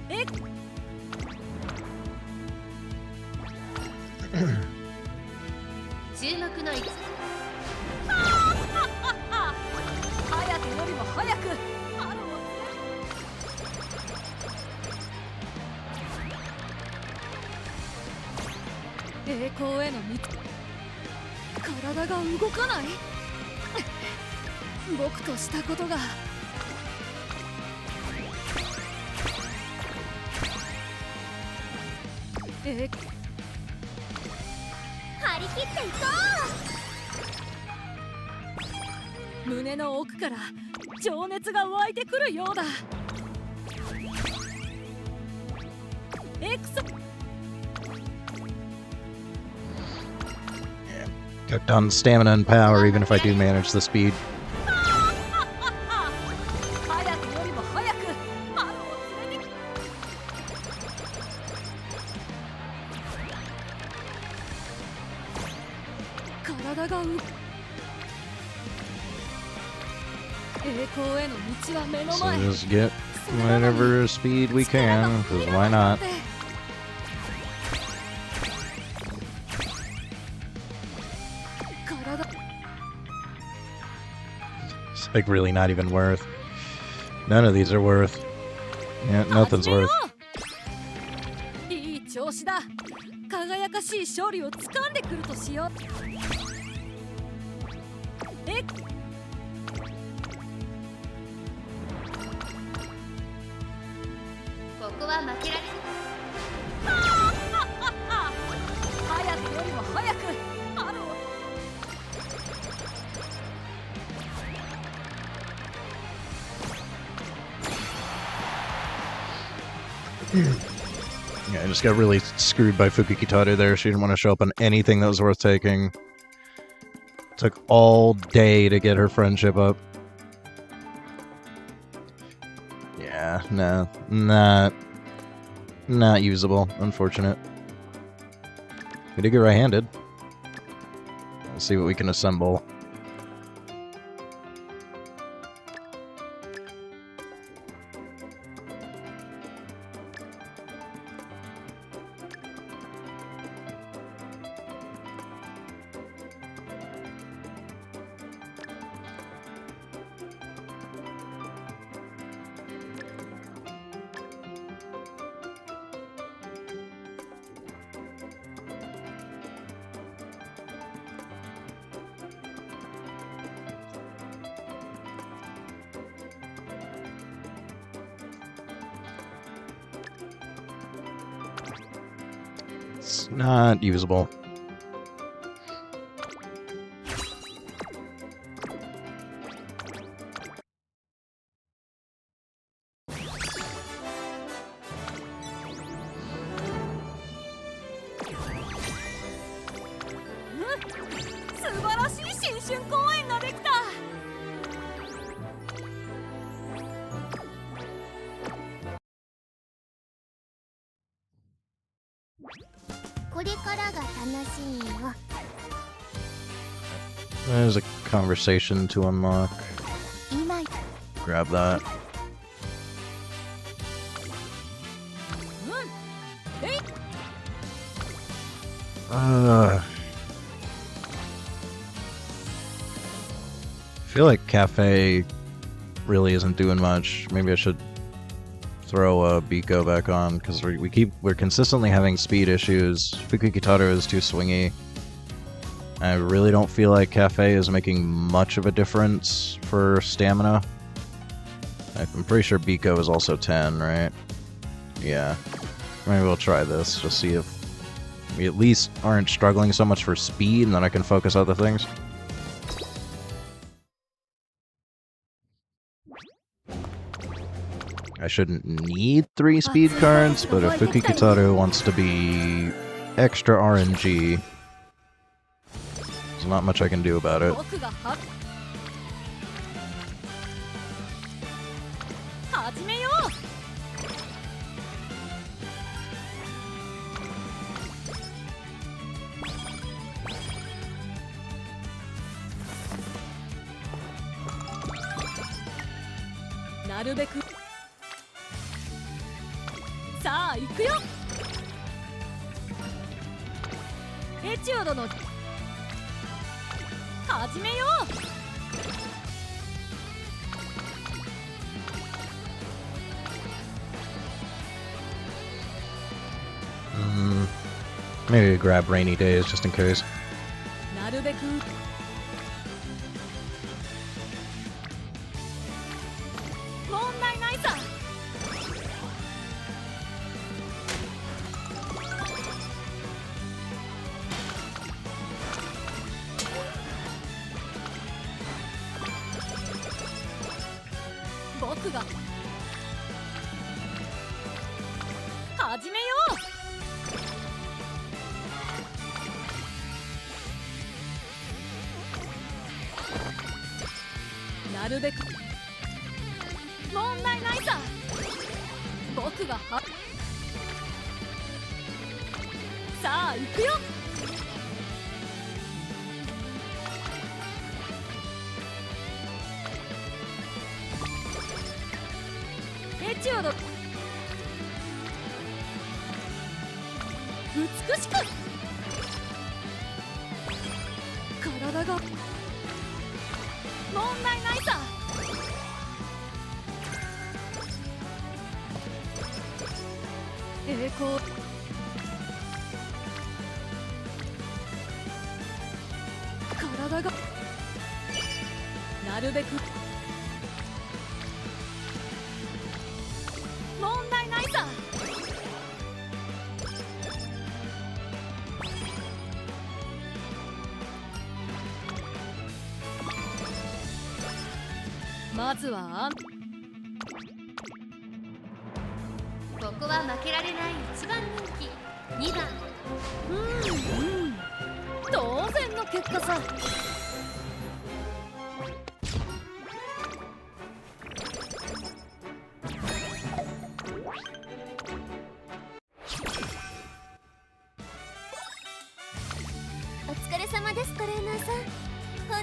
え注目の位置早くよりも早く春を栄光への道。体が動かない。僕としたことが。張り切っていこ胸の奥から情熱が湧いてくるようだ。エクソ Cooked on stamina and power, even if I do manage the speed. 早くよりも早く春を連れてき。体が栄光への道は目の So 前。 just get whatever speed we can, because why not? 体 It's like really not even worth. None of these are worth. Yeah, nothing's worth. いい調子だ。輝かしい勝利を掴んでくるとしよう。ここは負けられ早くよりも早く春を。Yeah, I just got really screwed by Fukikitade there. She didn't want to show up on anything that was worth taking. Took all day to get her friendship up. Yeah, Yeah, no, not usable. Unfortunate. We did get right-handed. Let's see what we can assemble. It's not usable. There's a conversation to unlock. Grab that. I feel like Cafe really isn't doing much. Maybe I should throw Biko back on, because we're consistently having speed issues. Fukukitaru is too swingy. I really don't feel like Cafe is making much of a difference for stamina. I'm pretty sure Biko is also 10, right? Yeah. Maybe we'll try this, just see if we at least aren't struggling so much for speed, and then I can focus other things. I shouldn't need 3 speed cards, but if Fukukitaru wants to be extra RNG, there's not much I can do about it. Maybe grab Rainy Days just in case.ここは負けられない一番人気2番。当然の結果さ。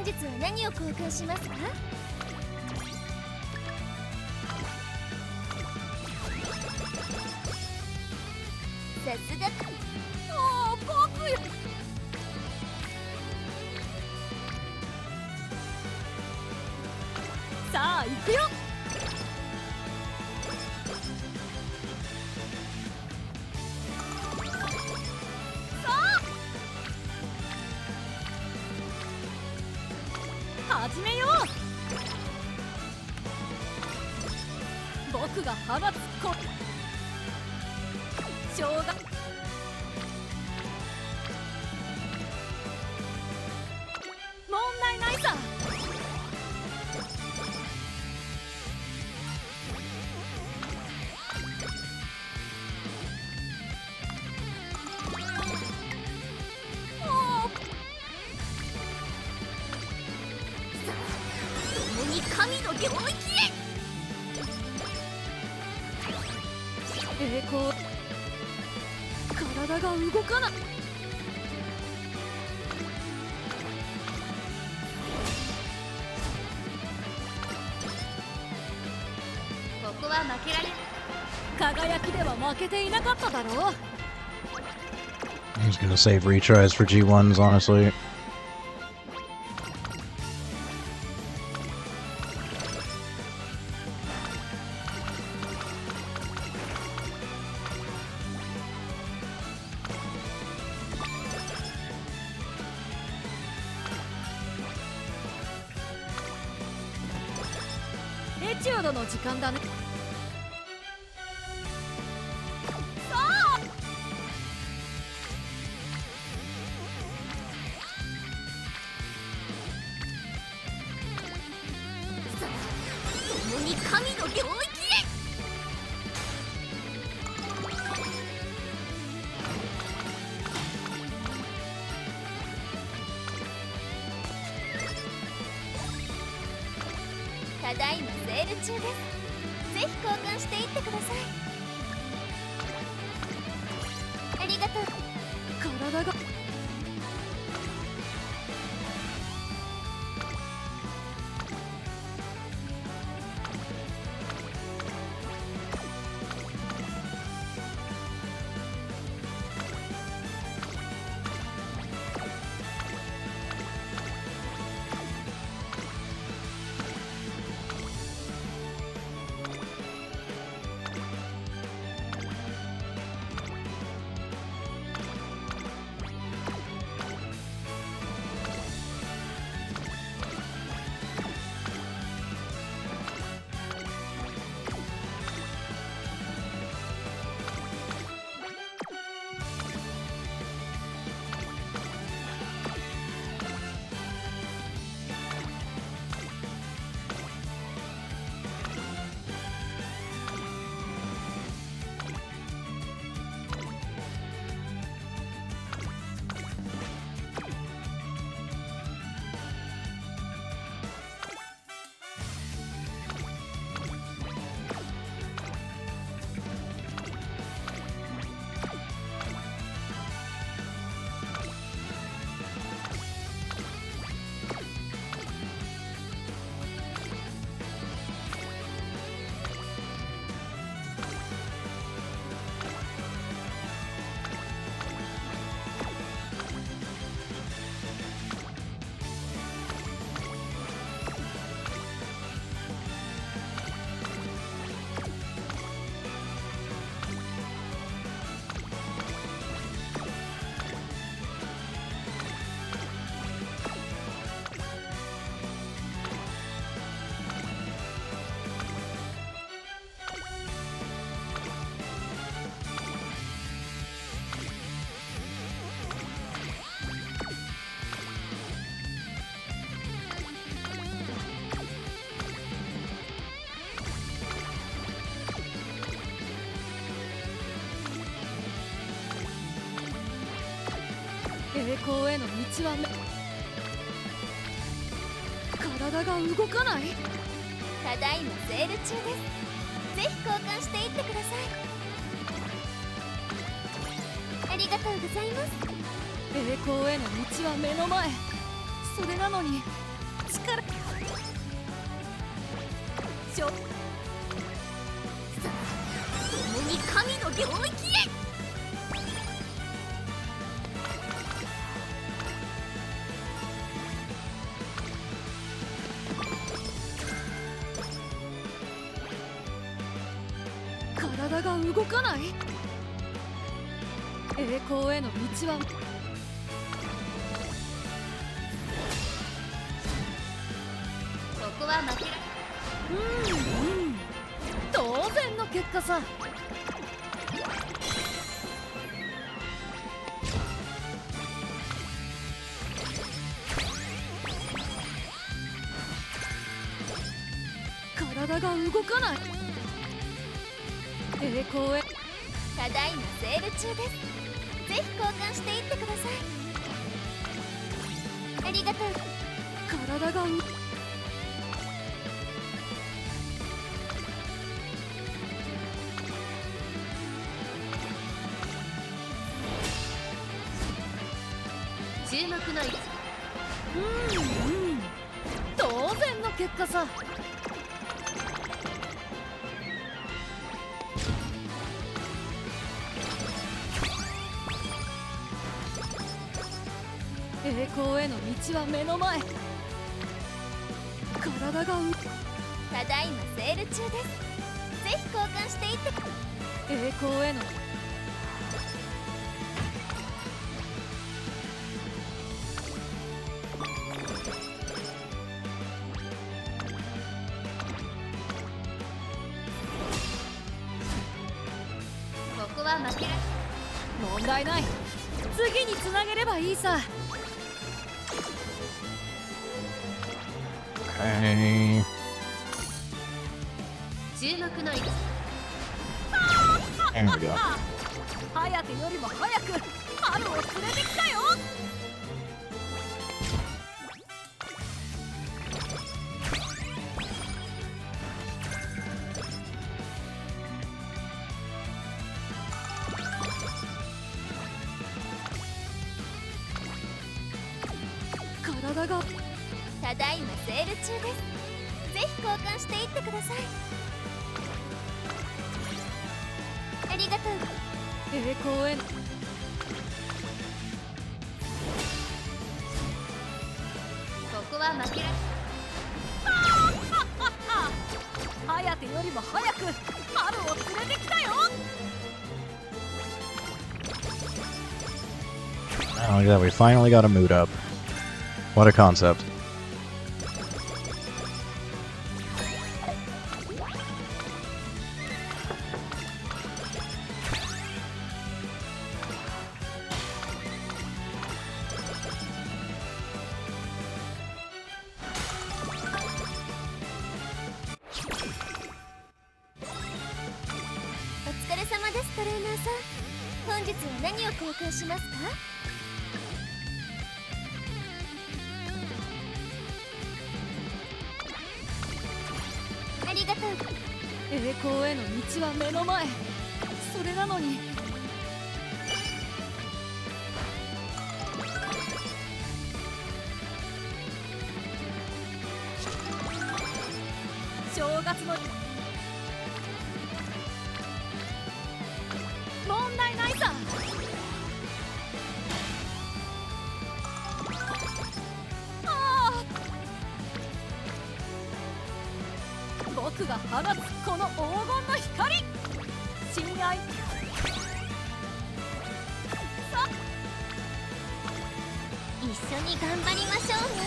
本日は何を交換しますか？さすが。もう僕よ。さあ行くよ。さあ始めよう。僕が放つしょうが問題ないさ。共に神の領域へ。栄光。体が動かない。ここは負けられる。輝きでは負けていなかっただろう。 He's gonna save retries for G1s, honestly.エチュードの時間だね。共に神の領域へ。ただいまセール中です。ぜひ交換していってください。ありがとう。体が栄光への道は体が動かない。ただいまセール中です。ぜひ交換していってください。ありがとうございます。栄光への道は目の前。それなのに力しょ共に神の領域へ。体が動かない。栄光への道はここは負けら当然の結果さ。体が動かない。栄光へ。ただいまセール中です。ぜひ交換していってください。ありがとう。体が注目の位置。当然の結果さ。栄光への道は目の前。体がただいまセール中です。ぜひ交換していってください。栄光へのここは負けられ問題ない。次につなげればいいさ。Okay. 注目の位置。There we go. 早手よりも早く春を連れてきたよ。体がただいまセール中です。ぜひ交換していってください。ありがとう。栄光へのここは負けられ早手よりも早く春を連れてきたよ。Oh, look at that. We finally got a mood up. What a concept.お疲れ様です。トレーナーさん、本日は何を交換しますか？ありがとう。栄光への道は目の前。それなのに正月の問題ないさ。僕が放つこの黄金の光。親愛さ一緒に頑張りましょうね。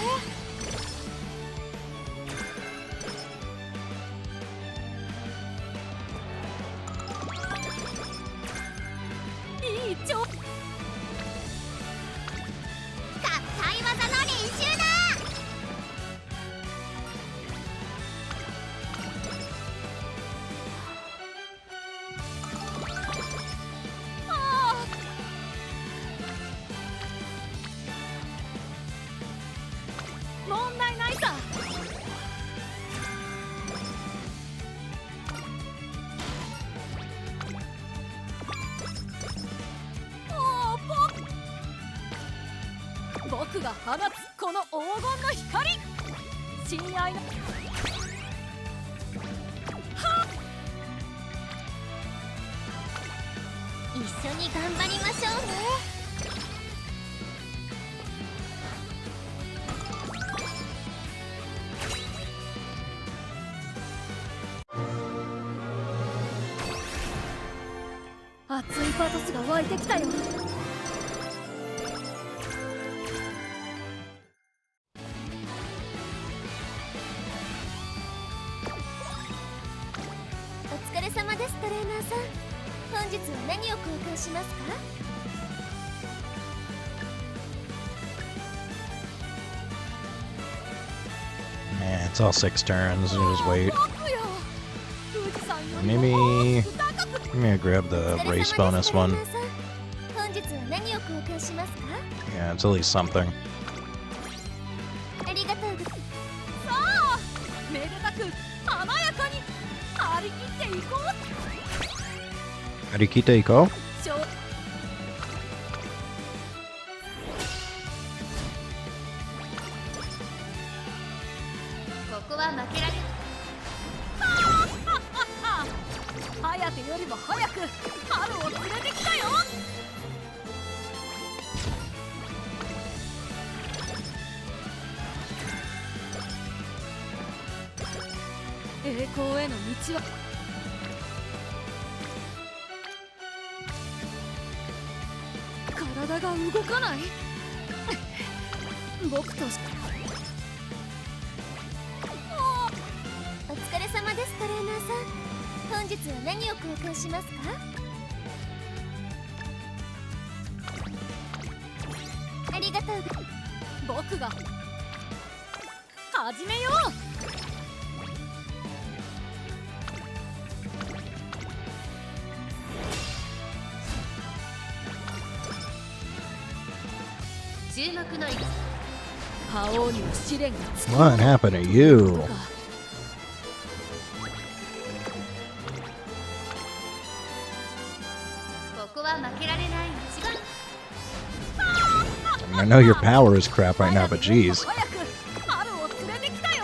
いい調合体技の練習だ。問題ないさ。僕が放つこの黄金の光。親愛の一緒に頑張りましょうね。熱いパトスが湧いてきたよ。お疲れ様ですトレーナーさん。本日は何を交換しますか？Yeah, it's all 6 turns. You just wait. 僕よ、富士山より Maybe も高く maybe I grab the race bonus one. 本日は何を交換しますか？ Yeah, it's at least something. ありがとうございます。さあ、めでたく華やかに張り切っていこう。 Arikite Iko? しょここは負けられハヤテよりも早く春を連れてきたよ。栄光への道は体が動かない。僕としお疲れ様ですトレーナーさん。本日は何を交換しますか？ありがとう僕が始めよう。注目の覇王には試練がつく。 What happened to you? ここは負けられない一番。 I know your power is crap right now, but geez. 早く春を連れてきたよ。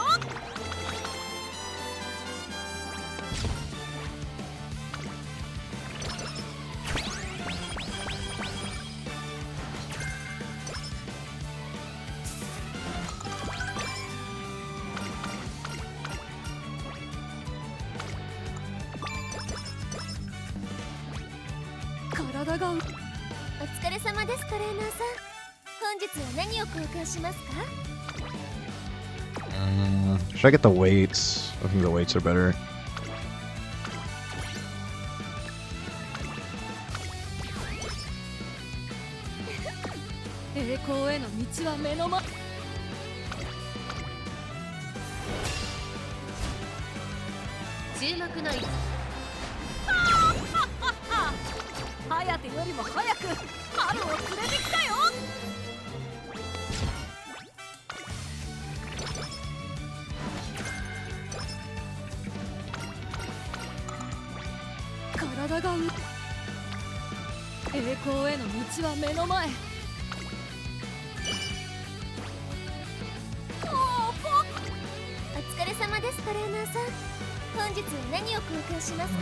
体がお疲れ様ですトレーナーさん。本日は何を交換しますか？ Should I get the weights? I think the weights are better. 栄光への道は目の前。注目のハヤテよりも早く春を連れてきたよ。体が栄光への道は目の前。お疲れ様ですトレーナーさん。本日は何を交換しますか？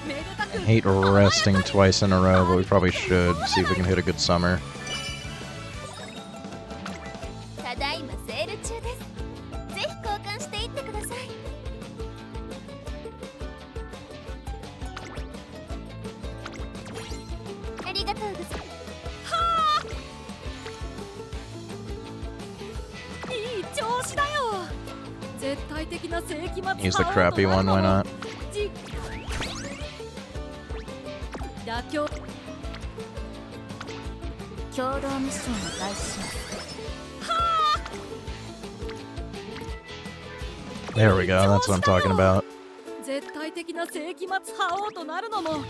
めでたく I hate resting twice in a row, but we probably should see if we can hit a good summer. ただいまセール中です。ぜひ交換していってください。ありがとうございます。いい調子だよ。絶対的な世紀末 Use the crappy one, why not? 妥協。共同ミッションを開始します。 There we go, that's what I'm talking about. 絶対的な世紀末覇王となるのも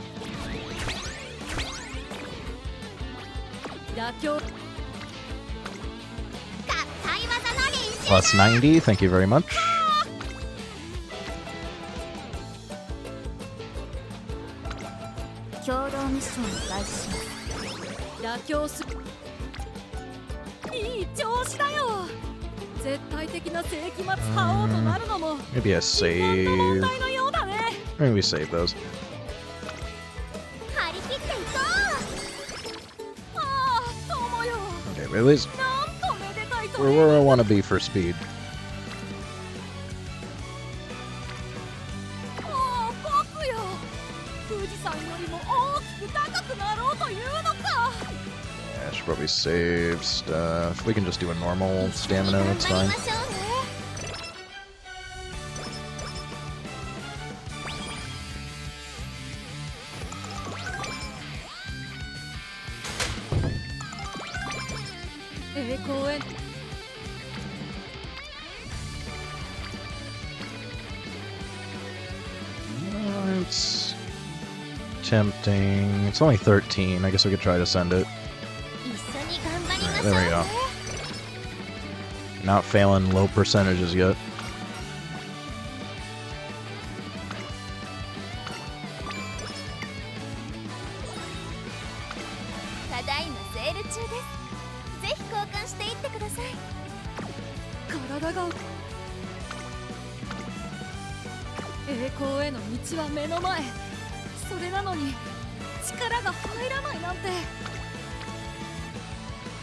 妥協。 硬い技の練習。 Plus 90, thank you very much. 共同ミッションを開始します。妥協する。いい調子だよ。絶対的な世紀末覇王となるのも Maybe I 時間の問 save. 題のようだね。 Maybe we save those. 張り切っていこああ、友よ、 Okay, but at least なんとめでたいと we're いう。 where I want to be for speed. もう僕よ、富士山よりも大きく高くなろうというのか。 Yeah, I should probably save stuff. We can just do a normal う。 stamina, 頑 that's 張 fine. りましょうね。栄光へ。 It's tempting. It's only 13. I guess we could try to send it. 一緒に頑張りましょう There we ね go. Not failing low percentages yet. ただいまセール中です。ぜひ交換していってください。体が栄光への道は目の前。それなのに力が入らないなんて。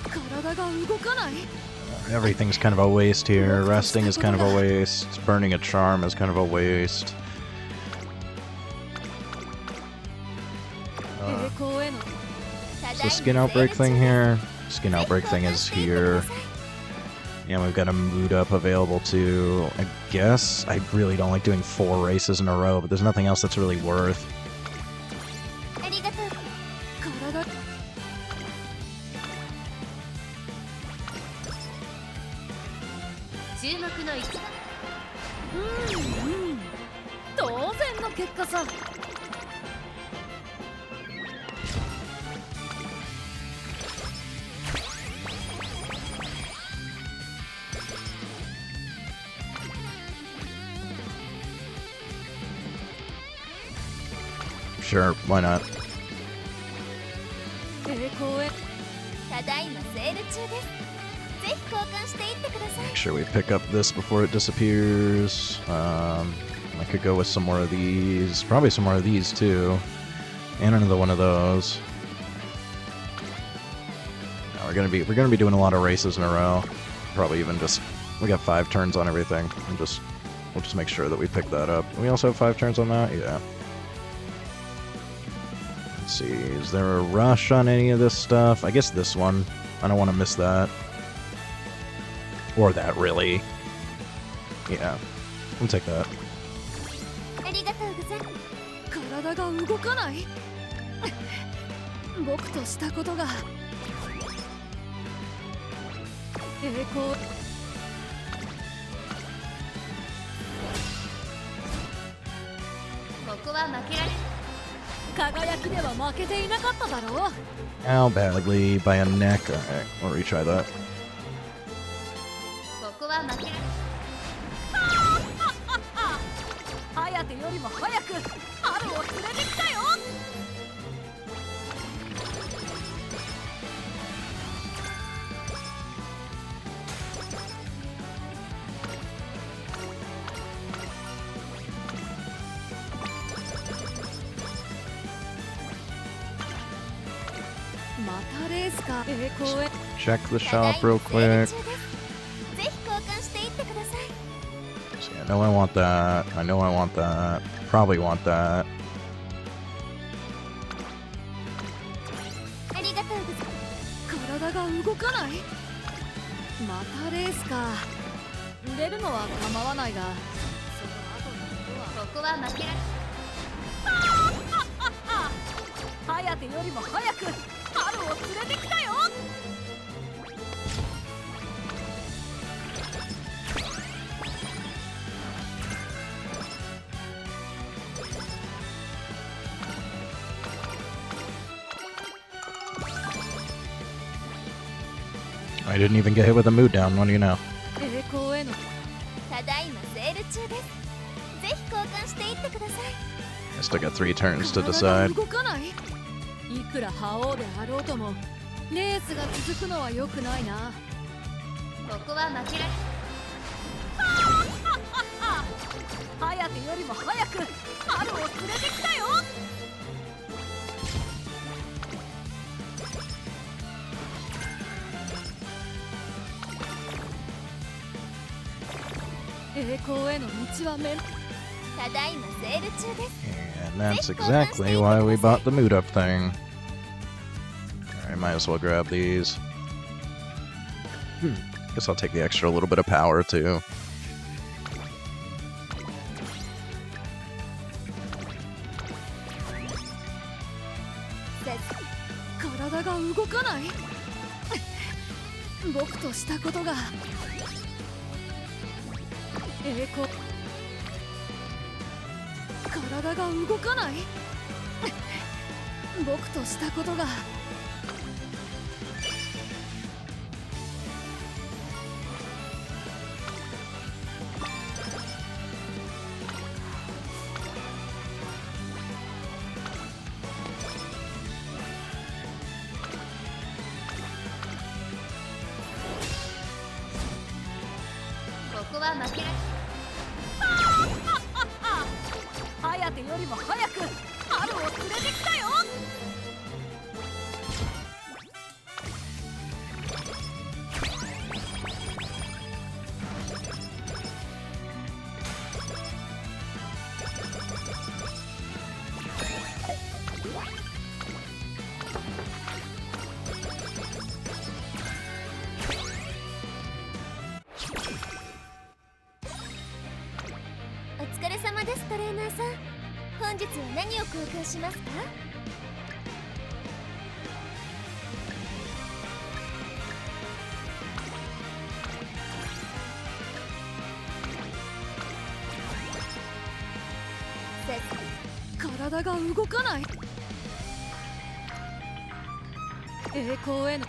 体が動かない。 Everything's kind of a waste here. Resting is kind of a waste. Burning a charm is kind of a waste. 栄光への Is the skin outbreak thing here? Skin outbreak thing is here. Yeah, we've got a mood up available too. I guess I really don't like doing 4 races in a row, but there's nothing else that's really worth. ありがとう。体注目の一番。当然の結果さ。 Sure, why not? 栄光へ。ただいまセール中です。ぜひ交換していってください。 Make sure we pick up this before it disappears. I could go with some more of these. Probably some more of these too. And another one of those. Now we're gonna be doing a lot of races in a row. Probably even just we got 5 turns on everything. We'll just make sure that we pick that up. We also have 5 turns on that? Yeah. Let's see, is there a rush on any of this stuff? I guess this one. I don't want to miss that. Or that, really. Yeah. We'll take that. ありがとうございます。体が動かない。僕としたことが。栄光。 ここは負けられない。輝きでは負けていなかっただろう。 How badly? By a neck? Alright, we'll retry that. ここは負けられない。颯よりも早く春を連れてきたよ。 またレースか。栄光へ。 Check the ただ shop い real まセール quick. 中です。ぜひ交換していってください。 See, I know I want that. I know I want that. Probably want that. ありがとうございます。体が動かない。またレースか。出るのは構わないが、その後のことは。ここは負けられない。颯よりも早く春を連れてきたよ。 I didn't even get hit with a mood down. What do you know? 栄光への。ただいまセール中です。ぜひ交換していってください。 I still got 3 turns to 体が decide. 動かない。いくら覇王であろうともレースが続くのは良くないな。ここは負けられない。早手よりも早く春を連れてきたよ。栄光への道は目。ただいまセール中です。 And that's exactly why we bought the mood up thing. I might as well grab these. Guess I'll take the extra little bit of power too. 体が動かない。僕としたことが栄光。体が動かない。僕としたことが。ここは負けられ早手よりも早く春を連れてきたよ。お疲れ様です。トレーナーさん、本日は何を交換しますか？体が動かない。栄光への。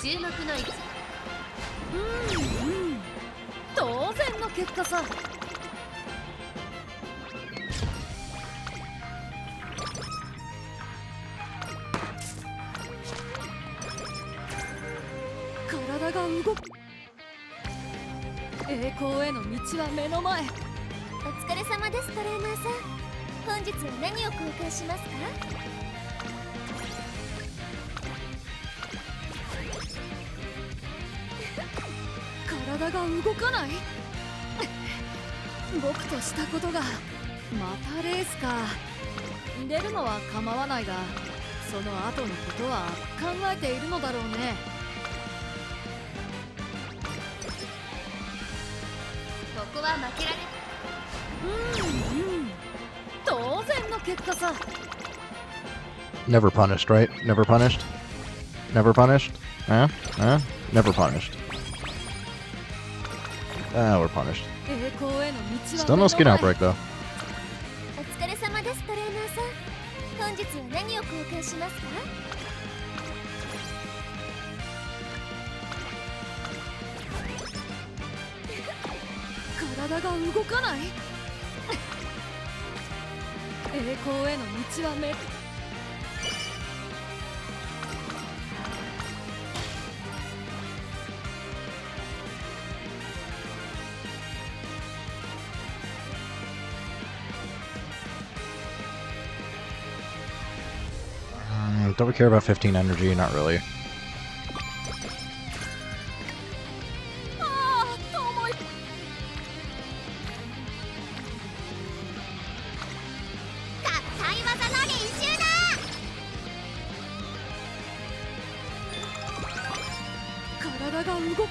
注目の位置。当然の結果さ。体が動く。栄光への道は目の前。お疲れ様です。トレーナーさん、本日は何を交換しますか？体が動かない。僕としたことが。またレースか。出るのは構わないが、その後のことは考えているのだろうね。ここは負けられ当然の結果さ。 Never punished, right? Never punished? Never punished? Never punished. Ah, we're punished. 栄光への道は Still no skin outbreak though. お疲れ様です。トレーナーさん、本日は何を交換しますか？体が動かない。栄光への道は目。Don't we care about 15 energy? Not really. 重い。合技の練習だ。体が動く。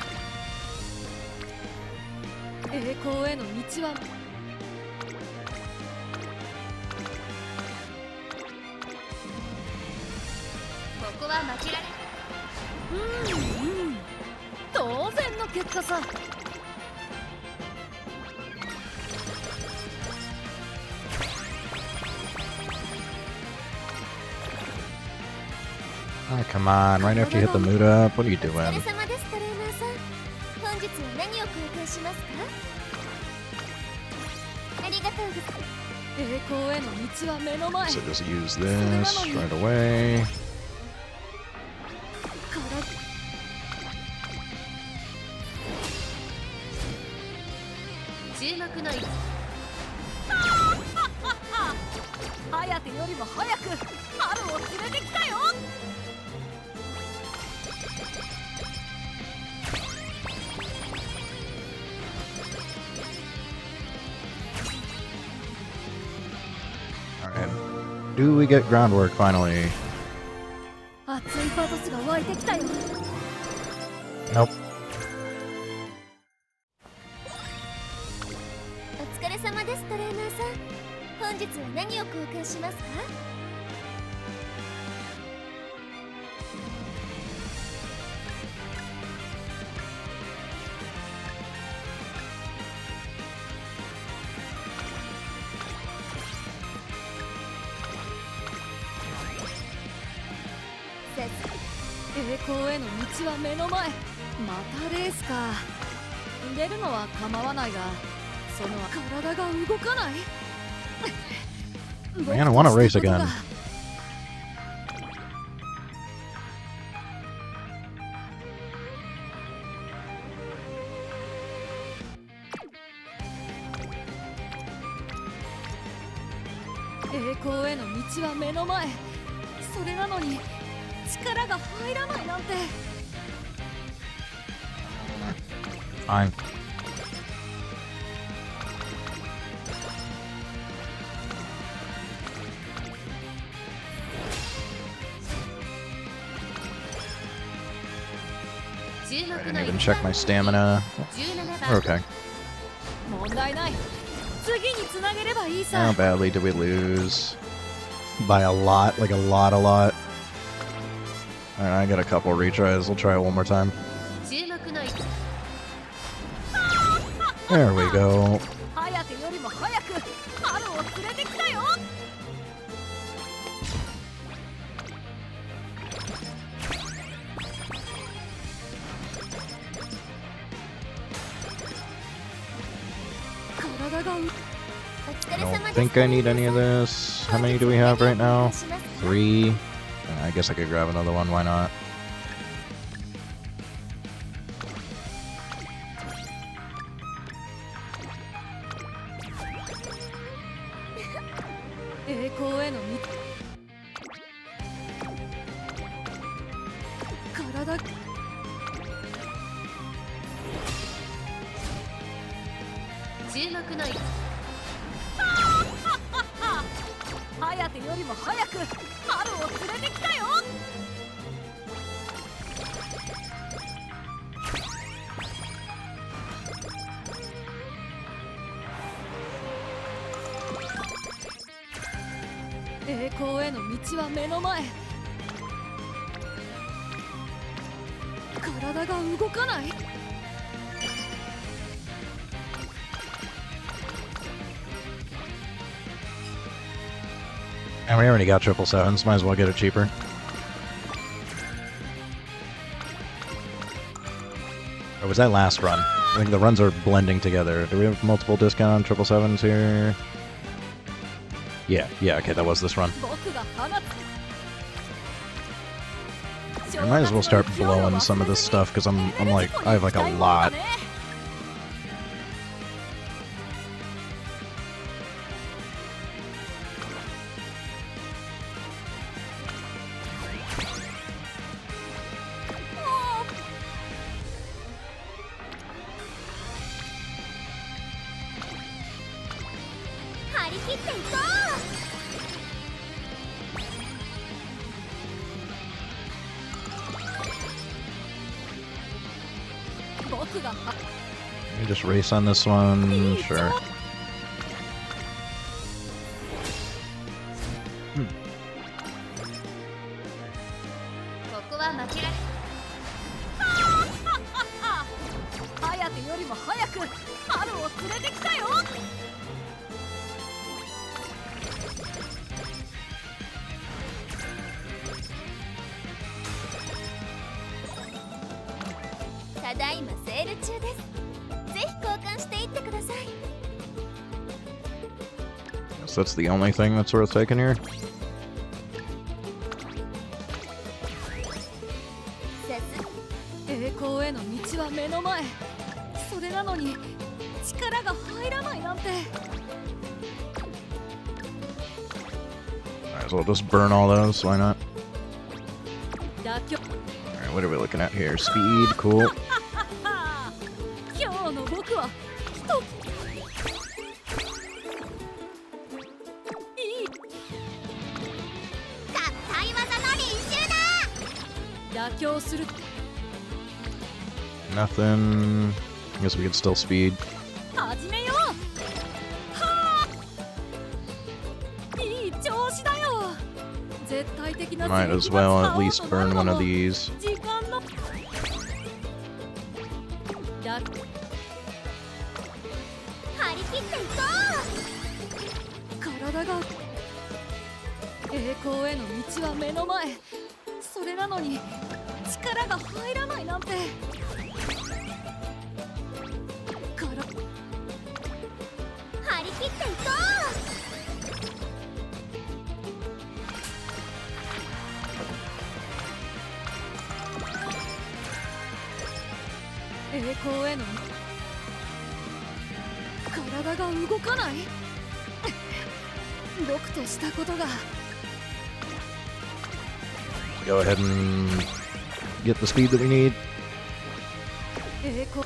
栄光への道は。ここは負けられ当然の結果さ。Oh, come on. Right after you hit the mood up. What are you お疲 doing? れ様です。トレーナーさん、本日は何を交換しますか？ありがとうございます。栄光への道は目の前。 So just use this right away. 注目の位置ハヤテよりも早く春を連れてきたよ。Alright. Do we get groundwork finally? 熱いバトスが湧いてきたよ。Nope. お疲れ様ですトレーナーさん。本日は何を交換しますか？栄光への道は目の前。またレースか。出るのは構わないが、その体が動かない。Man, I want to race again. 栄光への道は目の前。それなのに力が入らないなんて。Fine. 注目 I の didn't 位 even 置 check my stamina. 17 We're 番 okay. 問題ない。次につなげればいいさ。 How badly did we lose? By a lot, like a lot. Alright, I got a couple retries. We'll try it one more time. 注目の位置 There we go. ハヤテよりも早く春を連れてきたよ。体がお疲 I れ don't 様です think I need any of this. How many do we have right now? しますか？ 3. I guess I could grab another one. Why not? 栄光への道。体注目の位置ハヤテよりも早く春を連れてきたよ。栄光への道は目の前。体が動かない。And we already got 777s. Might as well get it cheaper. Or was that last run? I think the runs are blending together. Do we have multiple discount 777s here? Yeah, okay, that was this run. 僕が放つ。 I might as well start blowing some of this stuff because I'm like, I have like a lot. Let me just race on this one, sure. Hmm. ここは負けられハヤテよりも早く春を連れてきたよ。ただいまセール中です。ぜひ交換していってください。 So that's the only thing that's worth taking here? セれなのに力が入らないなんて。 Alright, so we'll just burn all those. Why not? 妥協。 Alright, what are we looking at here? Speed, cool. 今日の僕は一いい合体技の練習だ。妥協する。 Nothing. I guess we could still speed. 始めよう。はあ、いい調子だよ。絶対的な Might as well at least burn one of these. 時間のだ。張り切っていこ体が栄光への道は目の前。それなのに力が入らないなんて。う。張り切っていこ栄光への体が動かない。僕としたことが。 Go ahead and get the speed that we need. 栄光。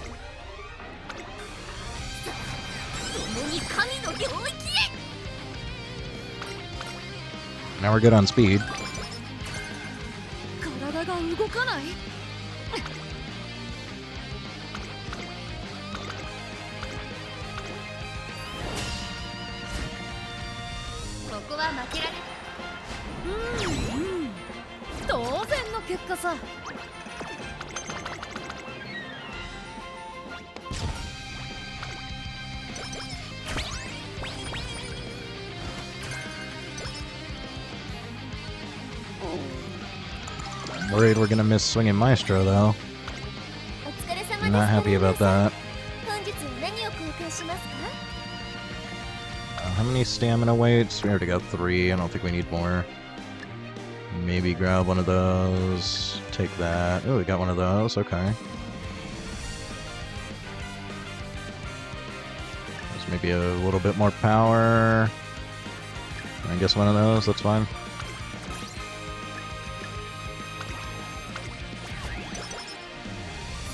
共に神の領域へ。 Now we're good on speed. 体が動かない。ここは負けられ。当然の結果さ。I'm worried we're gonna miss swinging Maestro though. お疲れ様 I'm です。 not happy about that. 本日は何を交換しますか？ How many stamina weights? We already got 3. I don't think we need more. Maybe grab one of those. Take that. Oh, we got one of those. Okay. There's maybe a little bit more power. I guess one of those. That's fine.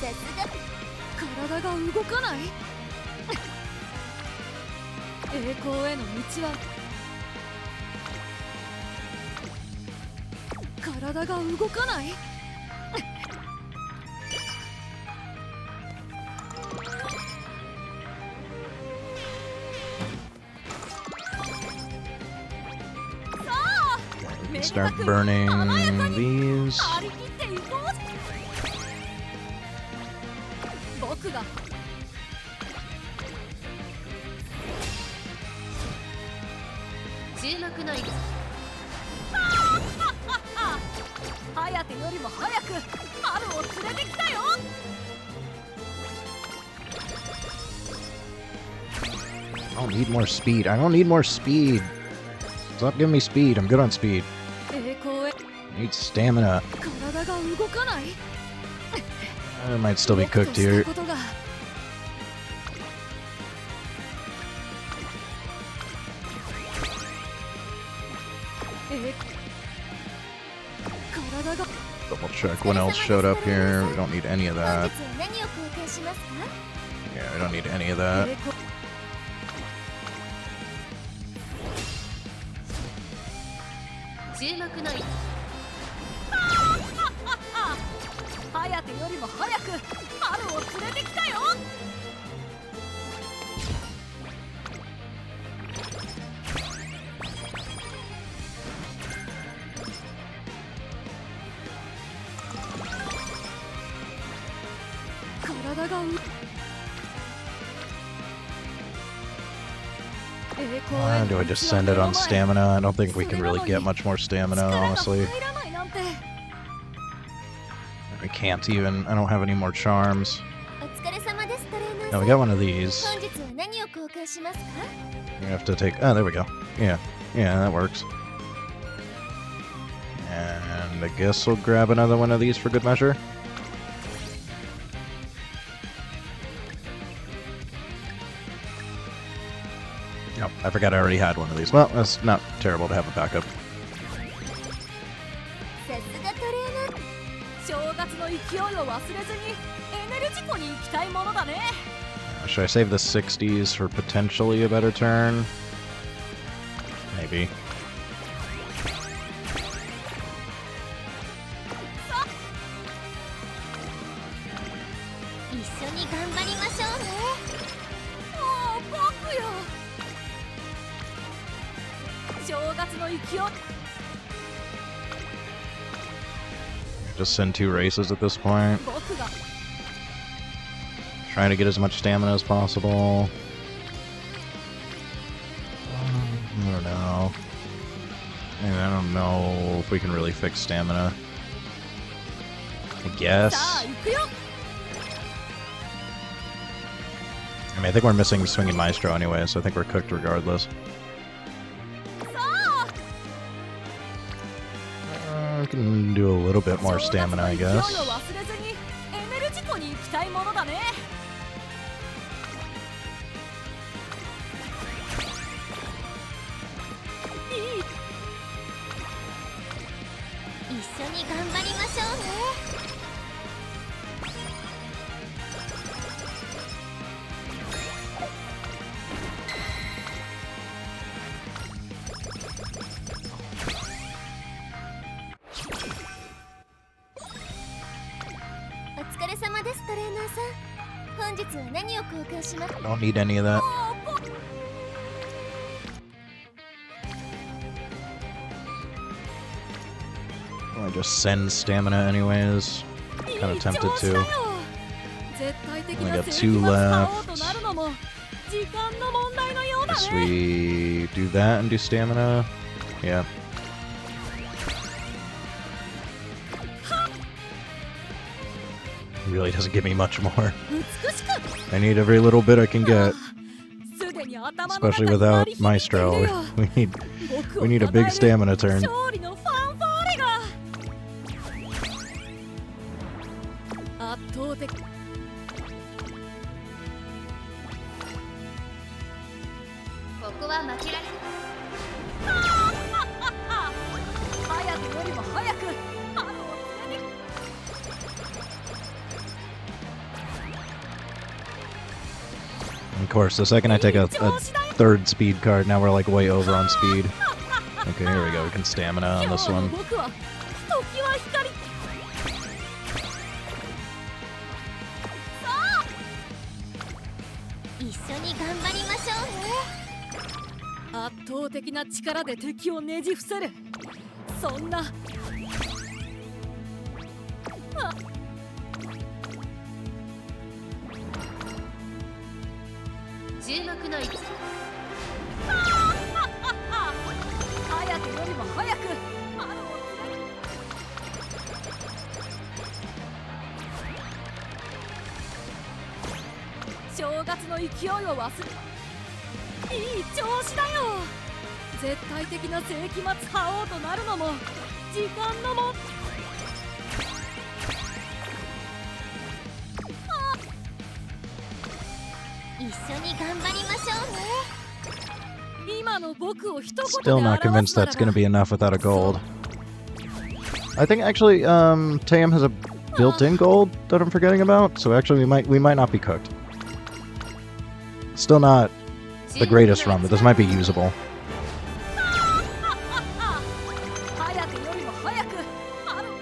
さすが。体が動かない。栄光への道は。体が動かない。さあ、 We can start burning these. 張り切っていこう。僕が。注目の位置。ハテよりも早く春を連れてきたよ。 I don't need more speed. I don't need more speed. Stop giving me speed. I'm good on speed. 栄光へ。 I need stamina. 体が動かない。 I might still be cooked here. 僕としたことが。体が。 Double check what else showed up here. We don't need any of 本 that. 日は何を交換しますか？ Yeah, we don't need any of that. 栄光。注目の位置。ハテよりも早く春を連れてきたよ。 体が。 Do I just send it on stamina? I don't think we can really get much more stamina, honestly. I can't even. I don't have any more charms. お疲れ様です、トレーナー No, さん。 we got one of these. 本日は何を交換しますか？ We have to take. Oh, there we go. Yeah. Yeah, that works. And I guess we'll grab another one of these for good measure. Yep, I forgot I already had one of these. Well, that's not terrible to have a backup. さすがトレーナー。正月の勢いを忘れずにエネルジコに行きたいものだね。 Should I save the 60s for potentially a better turn? Maybe. 一緒に頑張りましょうね。もう僕よ。正月の勢い。 Just send 2 races at this point. 僕が Trying to get as much stamina as possible. I don't know. I don't know if we can really fix stamina. I さあ guess. 行くよ。 I mean, I think we're missing Swinging Maestro anyway, so I think we're cooked regardless. さあ I can do a little bit more stamina, I 正月 guess. の勢いを忘れずにエネルジコに行きたいものだね。 一緒に頑張りましょうね。 お疲れ様です、トレーナーさん。本日は何を交換します？ Don't need any of that. I just send stamina anyways. Kind of tempted to. 絶対的 Only な got 世紀 two 末覇 left. 王となるのも時間の問題のようだ Guess ね。 we do that and do stamina. Yeah. Really doesn't give me much more. 美しく I need every little bit I can get, すでに頭の中 especially に without 鳴り響いている Maestro. よ We need 僕を we need a 称 big える stamina turn. 勝利のファンファーレが圧倒的。ここは負けられる。早くよりも早くハローを連れて Of course, the second I take a third speed card, now we're like way over on speed. Okay, here we go. We can stamina on this 今日の one. 僕は時は光。一緒に頑張りましょうね。圧倒的な力で敵をねじ伏せる。そんな注目の位置。早くよりも早くハローを連れて正月の勢いを忘れいい調子だよ。絶対的な世紀末覇王となるのも時間のも一緒に頑張りましょうね。今の僕を一言で Still not 表 convinced すなら that's going to be enough without a gold. I think actually, Tayam has a built-in gold that I'm forgetting about, so actually we might not be cooked. Still not the greatest run, but this might be usable. 早くよりも早くハロー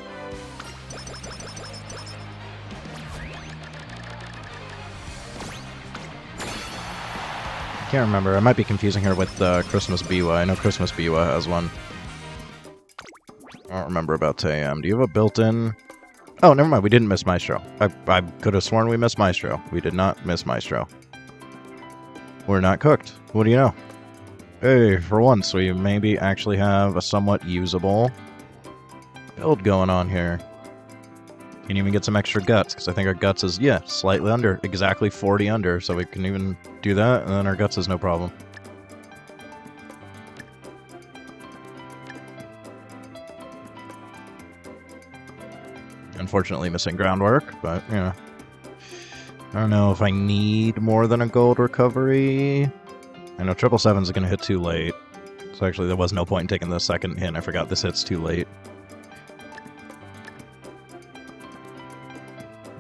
Can't remember. I might be confusing her with Christmas Biwa. I know Christmas Biwa has one. I don't remember about Tayam. Do you have a built-in? Oh, never mind. We didn't miss Maestro. I could have sworn we missed Maestro. We did not miss Maestro. We're not cooked. What do you know? Hey, for once, we maybe actually have a somewhat usable build going on here. Can even get some extra guts, because I think our guts is, yeah, slightly under. Exactly 40 under, so we can even do that, and then our guts is no problem. Unfortunately missing groundwork, but, you know. I don't know if I need more than a gold recovery. I know 777's is going to hit too late. So actually, there was no point in taking the second hit. I forgot this hit's too late.